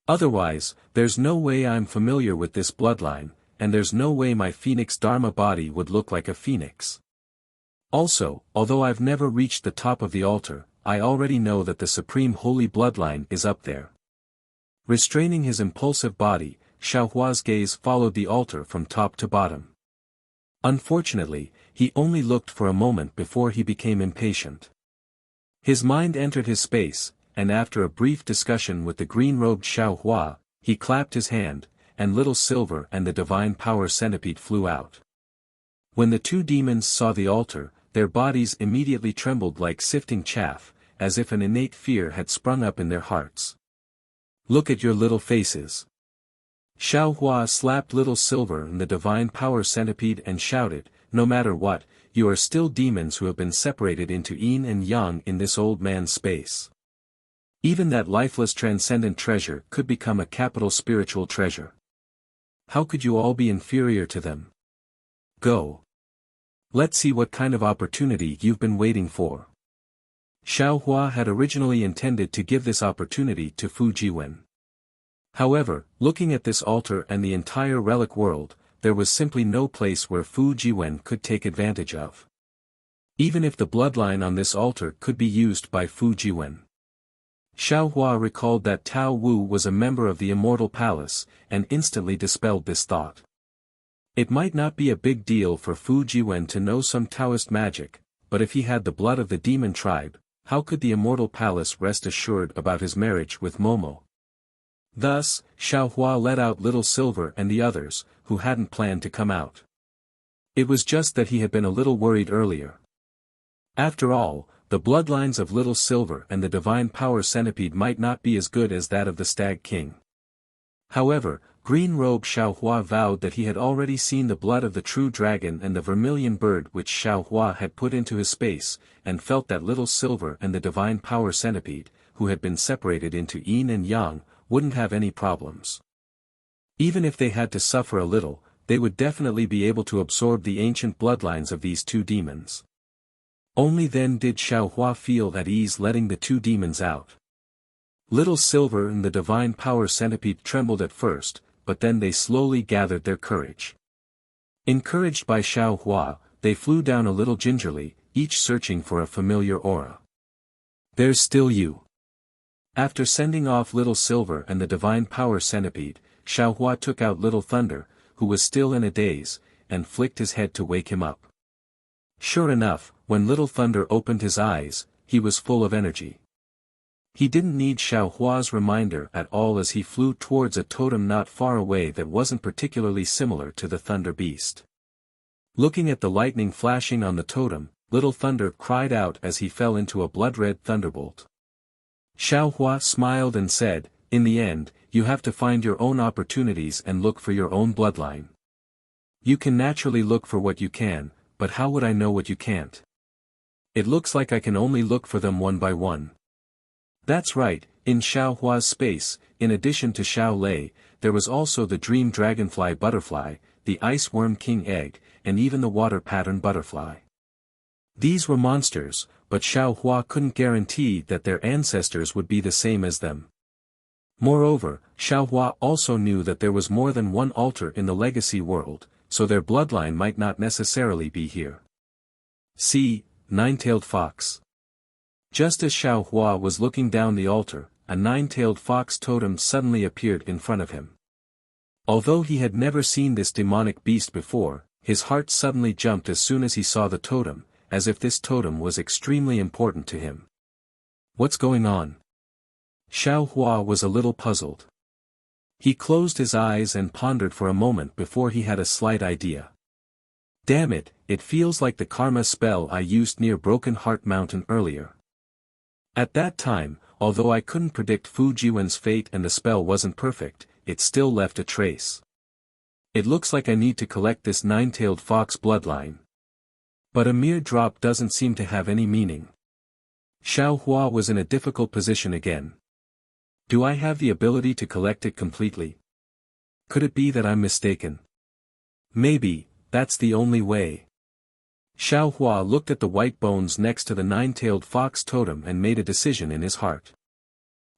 Otherwise, there's no way I'm familiar with this bloodline, and there's no way my phoenix dharma body would look like a phoenix. Also, although I've never reached the top of the altar, I already know that the supreme holy bloodline is up there. Restraining his impulsive body, Xiaohua's gaze followed the altar from top to bottom. Unfortunately, he only looked for a moment before he became impatient. His mind entered his space, and after a brief discussion with the green-robed Xiaohua, he clapped his hand, and Little Silver and the Divine Power Centipede flew out. When the two demons saw the altar, their bodies immediately trembled like sifting chaff, as if an innate fear had sprung up in their hearts. Look at your little faces. Xiaohua slapped Little Silver and the Divine Power Centipede and shouted, no matter what, you are still demons who have been separated into yin and yang in this old man's space. Even that lifeless transcendent treasure could become a capital spiritual treasure. How could you all be inferior to them? Go. Let's see what kind of opportunity you've been waiting for. Xiaohua had originally intended to give this opportunity to Fu Jiwen. However, looking at this altar and the entire relic world, there was simply no place where Fu Jiwen could take advantage of. Even if the bloodline on this altar could be used by Fu Jiwen. Xiao Hua recalled that Tao Wu was a member of the Immortal Palace, and instantly dispelled this thought. It might not be a big deal for Fu Jiwen to know some Taoist magic, but if he had the blood of the demon tribe, how could the Immortal Palace rest assured about his marriage with Momo? Thus, Xiao Hua let out Little Silver and the others, who hadn't planned to come out. It was just that he had been a little worried earlier. After all, the bloodlines of Little Silver and the Divine Power Centipede might not be as good as that of the Stag King. However, Green Robe Xiao Hua vowed that he had already seen the blood of the true dragon and the vermilion bird which Xiao Hua had put into his space, and felt that Little Silver and the Divine Power Centipede, who had been separated into yin and yang, wouldn't have any problems. Even if they had to suffer a little, they would definitely be able to absorb the ancient bloodlines of these two demons. Only then did Xiao Hua feel at ease letting the two demons out. Little Silver and the Divine Power Centipede trembled at first, but then they slowly gathered their courage. Encouraged by Xiao Hua, they flew down a little gingerly, each searching for a familiar aura. "There's still you." After sending off Little Silver and the Divine Power Centipede, Xiao Hua took out Little Thunder, who was still in a daze, and flicked his head to wake him up. Sure enough, when Little Thunder opened his eyes, he was full of energy. He didn't need Xiao Hua's reminder at all as he flew towards a totem not far away that wasn't particularly similar to the Thunder Beast. Looking at the lightning flashing on the totem, Little Thunder cried out as he fell into a blood-red thunderbolt. Xiao Hua smiled and said, "In the end, you have to find your own opportunities and look for your own bloodline. You can naturally look for what you can, but how would I know what you can't? It looks like I can only look for them one by one." That's right, in Xiao Hua's space, in addition to Xiao Lei, there was also the Dream Dragonfly Butterfly, the Ice Worm King Egg, and even the Water Pattern Butterfly. These were monsters, but Xiao Hua couldn't guarantee that their ancestors would be the same as them. Moreover, Xiao Hua also knew that there was more than one altar in the legacy world, so their bloodline might not necessarily be here. See, Nine-Tailed Fox. Just as Xiao Hua was looking down the altar, a nine-tailed fox totem suddenly appeared in front of him. Although he had never seen this demonic beast before, his heart suddenly jumped as soon as he saw the totem, as if this totem was extremely important to him. What's going on? Xiao Hua was a little puzzled. He closed his eyes and pondered for a moment before he had a slight idea. Damn it, it feels like the karma spell I used near Broken Heart Mountain earlier. At that time, although I couldn't predict Fu Jiwen's fate and the spell wasn't perfect, it still left a trace. It looks like I need to collect this nine-tailed fox bloodline. But a mere drop doesn't seem to have any meaning. Xiao Hua was in a difficult position again. Do I have the ability to collect it completely? Could it be that I'm mistaken? Maybe, that's the only way. Xiao Hua looked at the white bones next to the nine-tailed fox totem and made a decision in his heart.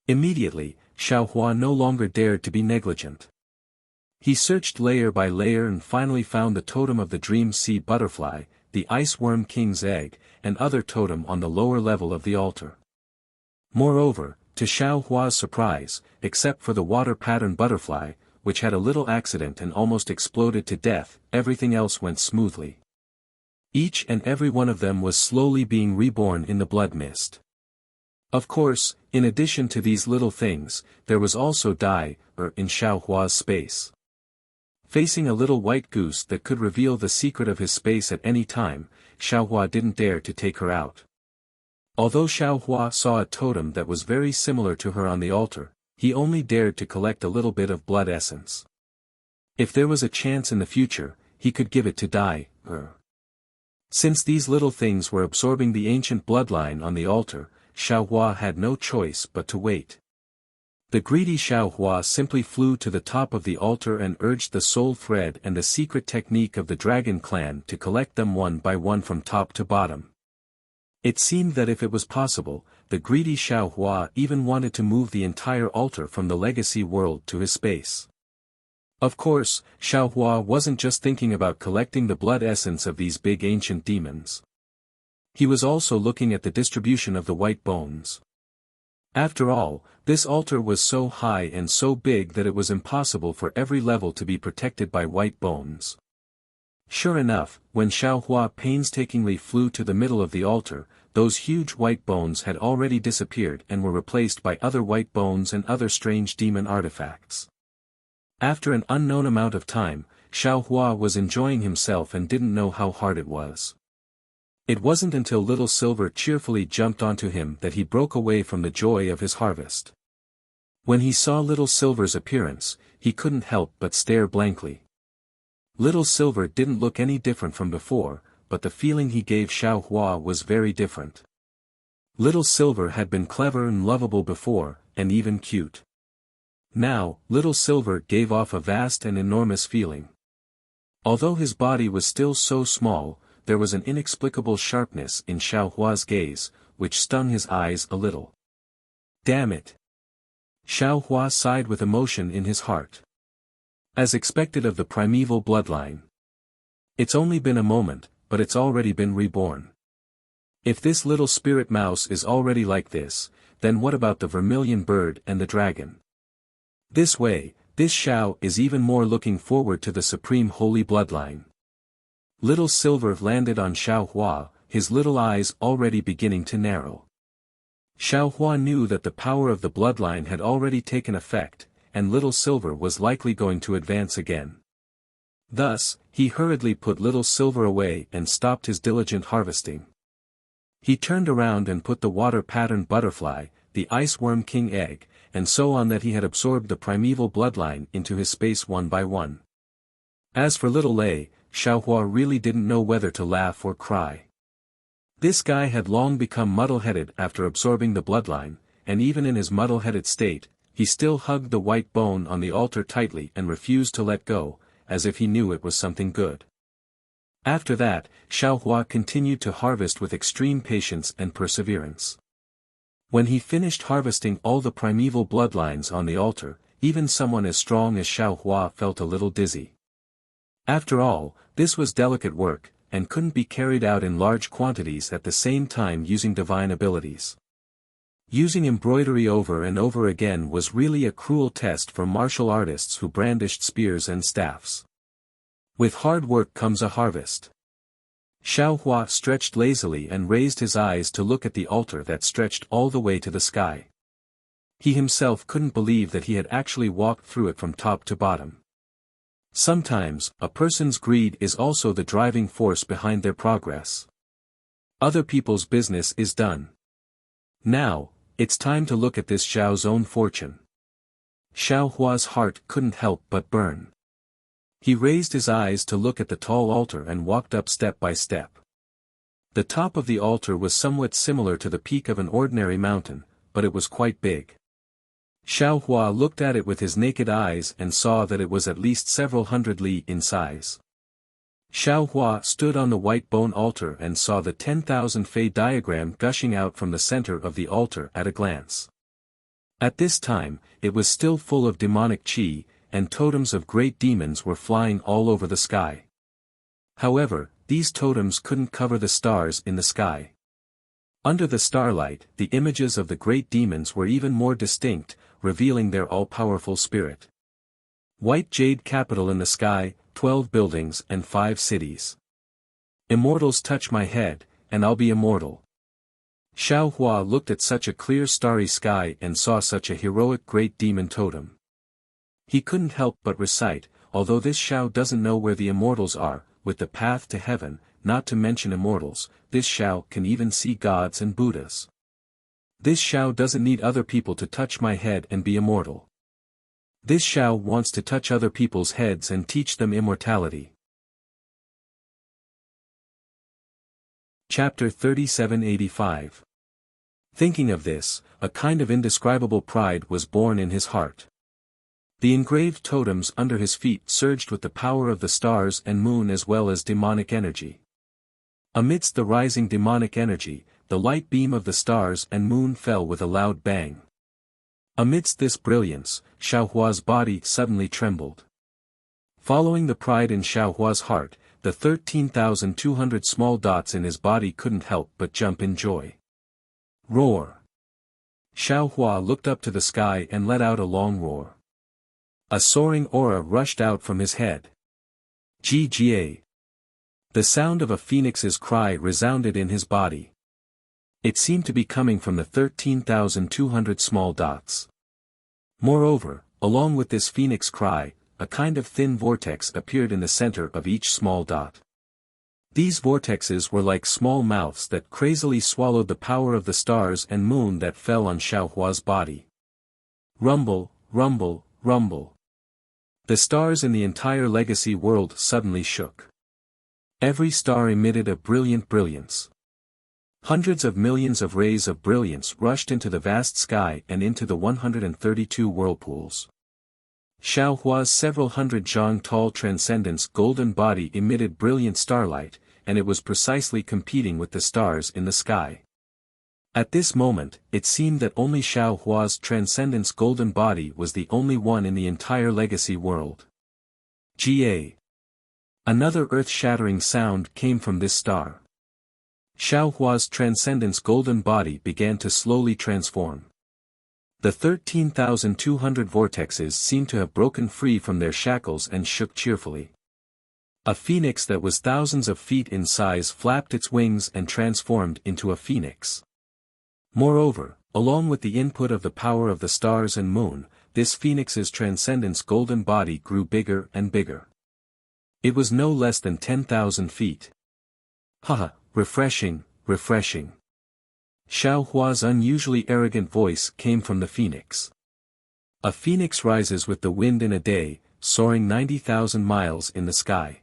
Immediately, Xiao Hua no longer dared to be negligent. He searched layer by layer and finally found the totem of the Dream Sea Butterfly, the Ice Worm King's Egg, and other totem on the lower level of the altar. Moreover, to Xiao Hua's surprise, except for the Water Pattern Butterfly, which had a little accident and almost exploded to death, everything else went smoothly. Each and every one of them was slowly being reborn in the blood mist. Of course, in addition to these little things, there was also Dai, in Xiao Hua's space. Facing a little white goose that could reveal the secret of his space at any time, Xiao Hua didn't dare to take her out. Although Xiao Hua saw a totem that was very similar to her on the altar, he only dared to collect a little bit of blood essence. If there was a chance in the future, he could give it to Dai, Since these little things were absorbing the ancient bloodline on the altar, Xiao Hua had no choice but to wait. The greedy Xiao Hua simply flew to the top of the altar and urged the soul thread and the secret technique of the dragon clan to collect them one by one from top to bottom. It seemed that if it was possible, the greedy Xiao Hua even wanted to move the entire altar from the legacy world to his space. Of course, Xiao Hua wasn't just thinking about collecting the blood essence of these big ancient demons. He was also looking at the distribution of the white bones. After all, this altar was so high and so big that it was impossible for every level to be protected by white bones. Sure enough, when Xiao Hua painstakingly flew to the middle of the altar, those huge white bones had already disappeared and were replaced by other white bones and other strange demon artifacts. After an unknown amount of time, Xiao Hua was enjoying himself and didn't know how hard it was. It wasn't until Little Silver cheerfully jumped onto him that he broke away from the joy of his harvest. When he saw Little Silver's appearance, he couldn't help but stare blankly. Little Silver didn't look any different from before, but the feeling he gave Xiao Hua was very different. Little Silver had been clever and lovable before, and even cute. Now, Little Silver gave off a vast and enormous feeling. Although his body was still so small, there was an inexplicable sharpness in Xiao Hua's gaze, which stung his eyes a little. Damn it! Xiao Hua sighed with emotion in his heart. As expected of the primeval bloodline. It's only been a moment, but it's already been reborn. If this little spirit mouse is already like this, then what about the vermilion bird and the dragon? This way, this Xiao is even more looking forward to the supreme holy bloodline. Little Silver landed on Xiao Hua, his little eyes already beginning to narrow. Xiao Hua knew that the power of the bloodline had already taken effect, and Little Silver was likely going to advance again. Thus, he hurriedly put Little Silver away and stopped his diligent harvesting. He turned around and put the water-patterned butterfly, the ice-worm king egg, and so on that he had absorbed the primeval bloodline into his space one by one. As for Little Lei, Xiao Hua really didn't know whether to laugh or cry. This guy had long become muddle-headed after absorbing the bloodline, and even in his muddle-headed state, he still hugged the white bone on the altar tightly and refused to let go, as if he knew it was something good. After that, Xiao Hua continued to harvest with extreme patience and perseverance. When he finished harvesting all the primeval bloodlines on the altar, even someone as strong as Xiao Hua felt a little dizzy. After all, this was delicate work, and couldn't be carried out in large quantities at the same time using divine abilities. Using embroidery over and over again was really a cruel test for martial artists who brandished spears and staffs. With hard work comes a harvest. Xiao Hua stretched lazily and raised his eyes to look at the altar that stretched all the way to the sky. He himself couldn't believe that he had actually walked through it from top to bottom. Sometimes, a person's greed is also the driving force behind their progress. Other people's business is done. Now, it's time to look at this Xiao's own fortune. Xiao Hua's heart couldn't help but burn. He raised his eyes to look at the tall altar and walked up step by step. The top of the altar was somewhat similar to the peak of an ordinary mountain, but it was quite big. Xiao Hua looked at it with his naked eyes and saw that it was at least several hundred li in size. Xiao Hua stood on the white bone altar and saw the 10,000 Fei diagram gushing out from the center of the altar at a glance. At this time, it was still full of demonic qi, and totems of great demons were flying all over the sky. However, these totems couldn't cover the stars in the sky. Under the starlight, the images of the great demons were even more distinct, revealing their all-powerful spirit. White jade capital in the sky, 12 buildings and 5 cities. Immortals touch my head, and I'll be immortal. Xiao Hua looked at such a clear starry sky and saw such a heroic great demon totem. He couldn't help but recite, although this Xiao doesn't know where the immortals are, with the path to heaven, not to mention immortals, this Xiao can even see gods and Buddhas. This Xiao doesn't need other people to touch my head and be immortal. This Xiao wants to touch other people's heads and teach them immortality. Chapter 3785. Thinking of this, a kind of indescribable pride was born in his heart. The engraved totems under his feet surged with the power of the stars and moon as well as demonic energy. Amidst the rising demonic energy, the light beam of the stars and moon fell with a loud bang. Amidst this brilliance, Xiaohua's body suddenly trembled. Following the pride in Xiaohua's heart, the 13,200 small dots in his body couldn't help but jump in joy. Roar! Xiaohua looked up to the sky and let out a long roar. A soaring aura rushed out from his head. Gga! The sound of a phoenix's cry resounded in his body. It seemed to be coming from the 13,200 small dots. Moreover, along with this phoenix cry, a kind of thin vortex appeared in the center of each small dot. These vortexes were like small mouths that crazily swallowed the power of the stars and moon that fell on Xiaohua's body. Rumble, rumble, rumble. The stars in the entire legacy world suddenly shook. Every star emitted a brilliant brilliance. Hundreds of millions of rays of brilliance rushed into the vast sky and into the 132 whirlpools. Xiaohua's several hundred zhang tall transcendence golden body emitted brilliant starlight, and it was precisely competing with the stars in the sky. At this moment, it seemed that only Xiaohua's transcendence golden body was the only one in the entire legacy world. Ga! Another earth-shattering sound came from this star. Xiaohua's transcendence golden body began to slowly transform. The 13,200 vortexes seemed to have broken free from their shackles and shook cheerfully. A phoenix that was thousands of feet in size flapped its wings and transformed into a phoenix. Moreover, along with the input of the power of the stars and moon, this phoenix's transcendence golden body grew bigger and bigger. It was no less than 10,000 feet. Haha, refreshing, refreshing. Xiaohua's unusually arrogant voice came from the phoenix. A phoenix rises with the wind in a day, soaring 90,000 miles in the sky.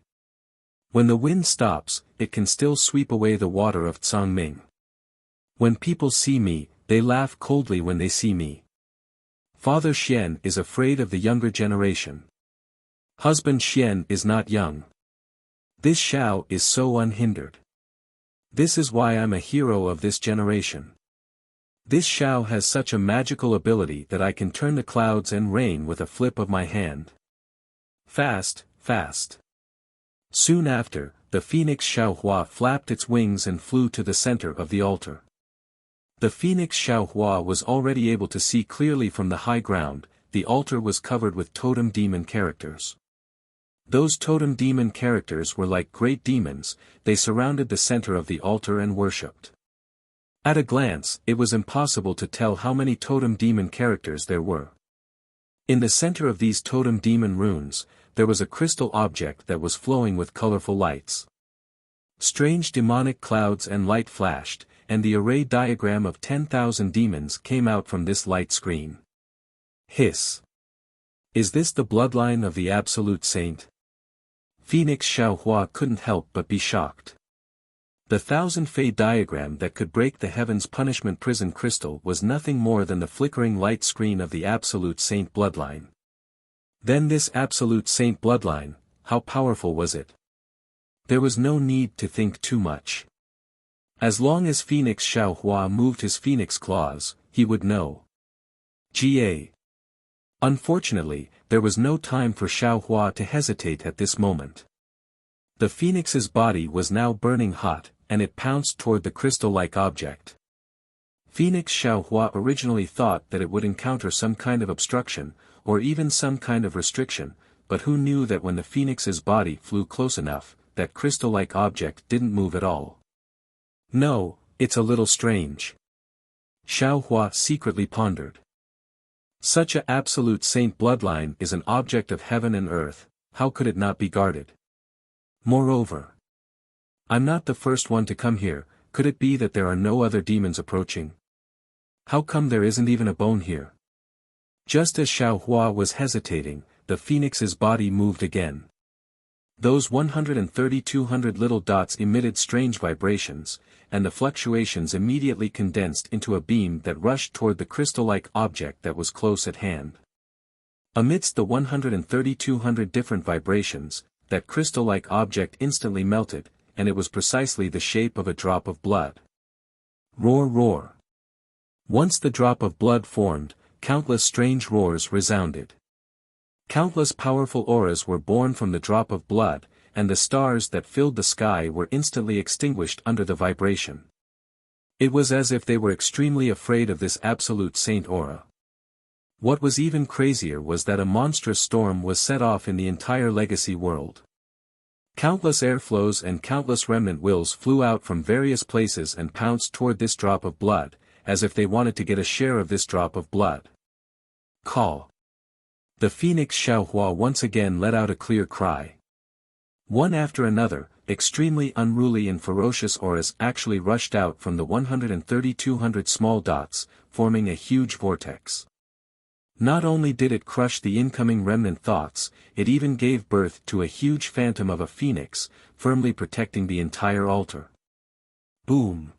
When the wind stops, it can still sweep away the water of Tsangming. When people see me, they laugh coldly when they see me. Father Xian is afraid of the younger generation. Husband Xian is not young. This Xiao is so unhindered. This is why I'm a hero of this generation. This Xiao has such a magical ability that I can turn the clouds and rain with a flip of my hand. Fast, fast. Soon after, the phoenix Xiaohua flapped its wings and flew to the center of the altar. The phoenix Xiaohua was already able to see clearly from the high ground. The altar was covered with totem demon characters. Those totem demon characters were like great demons, they surrounded the center of the altar and worshipped. At a glance, it was impossible to tell how many totem demon characters there were. In the center of these totem demon runes, there was a crystal object that was flowing with colorful lights. Strange demonic clouds and light flashed, and the array diagram of 10,000 demons came out from this light screen. Hiss! Is this the bloodline of the Absolute Saint? Phoenix Xiaohua couldn't help but be shocked. The thousand fade diagram that could break the heaven's punishment prison crystal was nothing more than the flickering light screen of the Absolute Saint bloodline. Then this Absolute Saint bloodline, how powerful was it? There was no need to think too much. As long as Phoenix Xiaohua moved his phoenix claws, he would know. Ga. Unfortunately, there was no time for Xiaohua to hesitate at this moment. The phoenix's body was now burning hot, and it pounced toward the crystal-like object. Phoenix Xiaohua originally thought that it would encounter some kind of obstruction, or even some kind of restriction, but who knew that when the phoenix's body flew close enough, that crystal-like object didn't move at all. No, it's a little strange. Xiaohua secretly pondered. Such a absolute saint bloodline is an object of heaven and earth, how could it not be guarded? Moreover, I'm not the first one to come here, could it be that there are no other demons approaching? How come there isn't even a bone here? Just as Xiaohua was hesitating, the phoenix's body moved again. Those 132,200 little dots emitted strange vibrations, and the fluctuations immediately condensed into a beam that rushed toward the crystal-like object that was close at hand. Amidst the 132,200 different vibrations, that crystal-like object instantly melted, and it was precisely the shape of a drop of blood. Roar roar. Once the drop of blood formed, countless strange roars resounded. Countless powerful auras were born from the drop of blood, and the stars that filled the sky were instantly extinguished under the vibration. It was as if they were extremely afraid of this absolute saint aura. What was even crazier was that a monstrous storm was set off in the entire legacy world. Countless airflows and countless remnant wills flew out from various places and pounced toward this drop of blood, as if they wanted to get a share of this drop of blood. Call. The phoenix Xiaohua once again let out a clear cry. One after another, extremely unruly and ferocious auras actually rushed out from the 130-200 small dots, forming a huge vortex. Not only did it crush the incoming remnant thoughts, it even gave birth to a huge phantom of a phoenix, firmly protecting the entire altar. Boom!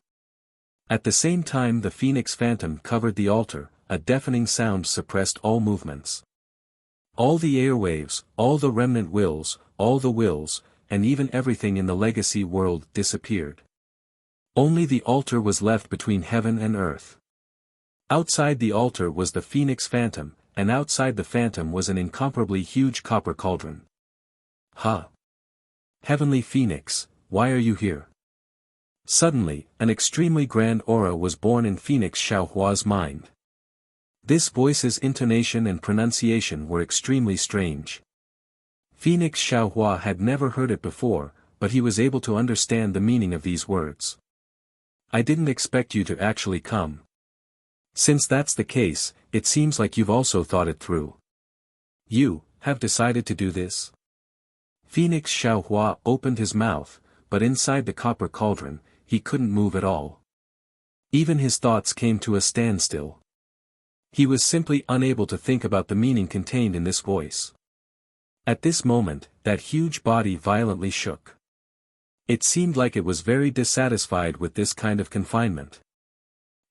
At the same time the phoenix phantom covered the altar, a deafening sound suppressed all movements. All the airwaves, all the remnant wills, all the wills, and even everything in the legacy world disappeared. Only the altar was left between heaven and earth. Outside the altar was the phoenix phantom, and outside the phantom was an incomparably huge copper cauldron. Huh! Heavenly Phoenix, why are you here? Suddenly, an extremely grand aura was born in Phoenix Xiaohua's mind. This voice's intonation and pronunciation were extremely strange. Phoenix Xiaohua had never heard it before, but he was able to understand the meaning of these words. I didn't expect you to actually come. Since that's the case, it seems like you've also thought it through. You have decided to do this? Phoenix Xiaohua opened his mouth, but inside the copper cauldron, he couldn't move at all. Even his thoughts came to a standstill. He was simply unable to think about the meaning contained in this voice. At this moment, that huge body violently shook. It seemed like it was very dissatisfied with this kind of confinement.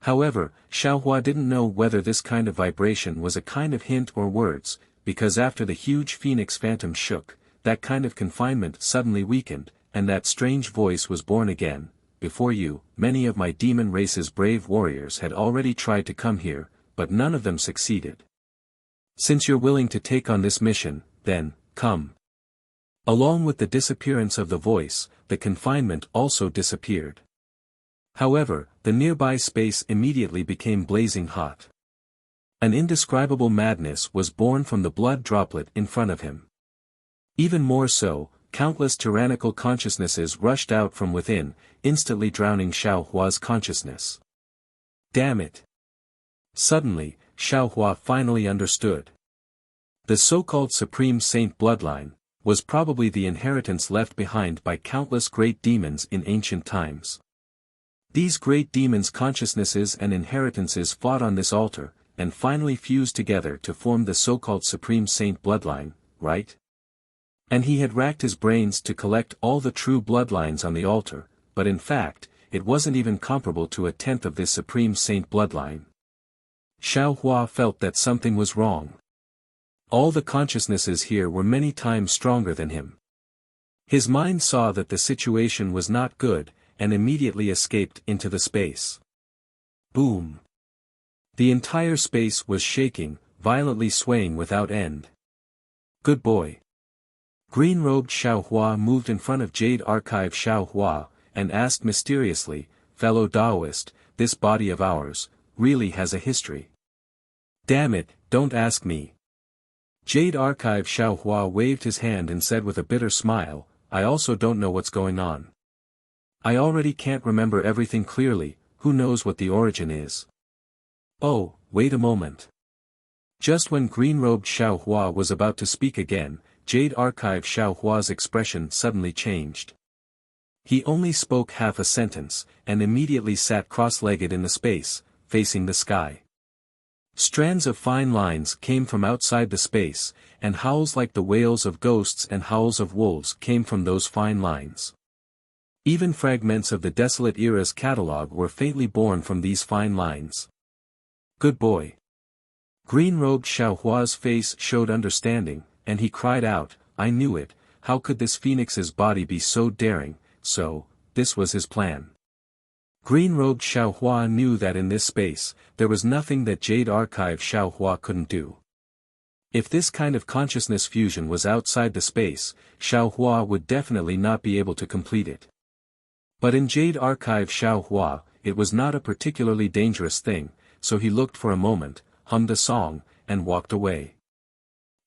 However, Xiaohua didn't know whether this kind of vibration was a kind of hint or words, because after the huge phoenix phantom shook, that kind of confinement suddenly weakened, and that strange voice was born again. Before you, many of my demon race's brave warriors had already tried to come here, but none of them succeeded. Since you're willing to take on this mission, then, come. Along with the disappearance of the voice, the confinement also disappeared. However, the nearby space immediately became blazing hot. An indescribable madness was born from the blood droplet in front of him. Even more so, countless tyrannical consciousnesses rushed out from within, instantly drowning Xiaohua's consciousness. Damn it! Suddenly, Xiaohua finally understood. The so-called Supreme Saint bloodline was probably the inheritance left behind by countless great demons in ancient times. These great demons' consciousnesses and inheritances fought on this altar, and finally fused together to form the so-called Supreme Saint bloodline, right? And he had racked his brains to collect all the true bloodlines on the altar, but in fact, it wasn't even comparable to a tenth of this Supreme Saint bloodline. Xiaohua felt that something was wrong. All the consciousnesses here were many times stronger than him. His mind saw that the situation was not good, and immediately escaped into the space. Boom! The entire space was shaking, violently swaying without end. Good boy. Green-robed Xiaohua moved in front of Jade Archive Xiaohua, and asked mysteriously, fellow Taoist, this body of ours, really has a history. Damn it, don't ask me. Jade Archive Xiaohua waved his hand and said with a bitter smile, I also don't know what's going on. I already can't remember everything clearly, who knows what the origin is. Oh, wait a moment. Just when green-robed Xiaohua was about to speak again, Jade Archive Xiaohua's expression suddenly changed. He only spoke half a sentence, and immediately sat cross-legged in the space, facing the sky. Strands of fine lines came from outside the space, and howls like the wails of ghosts and howls of wolves came from those fine lines. Even fragments of the Desolate Era's catalogue were faintly born from these fine lines. Good boy. Green-robed Xiaohua's face showed understanding, and he cried out, I knew it, how could this phoenix's body be so daring, so, this was his plan. Green-robed Xiaohua knew that in this space, there was nothing that Jade Archive Xiaohua couldn't do. If this kind of consciousness fusion was outside the space, Xiaohua would definitely not be able to complete it. But in Jade Archive Xiaohua, it was not a particularly dangerous thing, so he looked for a moment, hummed a song, and walked away.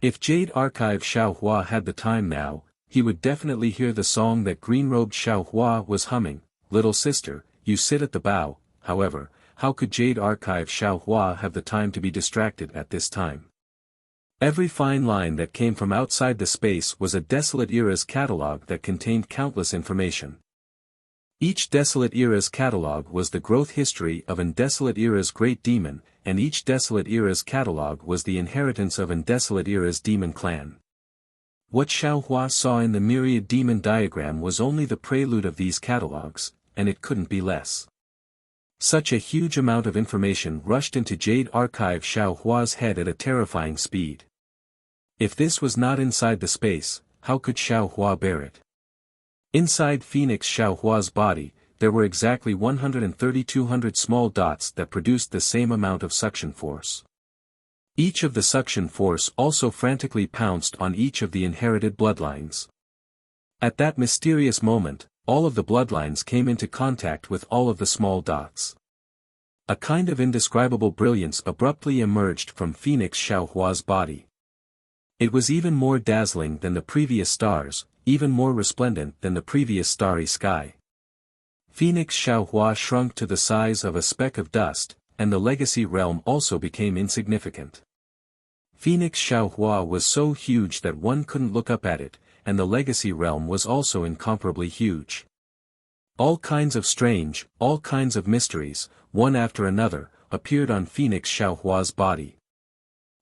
If Jade Archive Xiaohua had the time now, he would definitely hear the song that green-robed Xiaohua was humming, "Little sister, you sit at the bow." However, how could Jade Archive Xiaohua have the time to be distracted at this time? Every fine line that came from outside the space was a Desolate Era's catalog that contained countless information. Each Desolate Era's catalog was the growth history of an Desolate Era's great demon, and each Desolate Era's catalog was the inheritance of an Desolate Era's demon clan. What Xiaohua saw in the myriad demon diagram was only the prelude of these catalogs, and it couldn't be less. Such a huge amount of information rushed into Jade Archive Xiaohua's head at a terrifying speed. If this was not inside the space, how could Xiaohua bear it? Inside Phoenix Xiaohua's body, there were exactly 130-200 small dots that produced the same amount of suction force. Each of the suction force also frantically pounced on each of the inherited bloodlines. At that mysterious moment, all of the bloodlines came into contact with all of the small dots. A kind of indescribable brilliance abruptly emerged from Phoenix Xiaohua's body. It was even more dazzling than the previous stars, even more resplendent than the previous starry sky. Phoenix Xiaohua shrunk to the size of a speck of dust, and the legacy realm also became insignificant. Phoenix Xiaohua was so huge that one couldn't look up at it, and the legacy realm was also incomparably huge. All kinds of strange, all kinds of mysteries, one after another, appeared on Phoenix Xiaohua's body.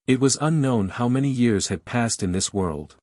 It was unknown how many years had passed in this world.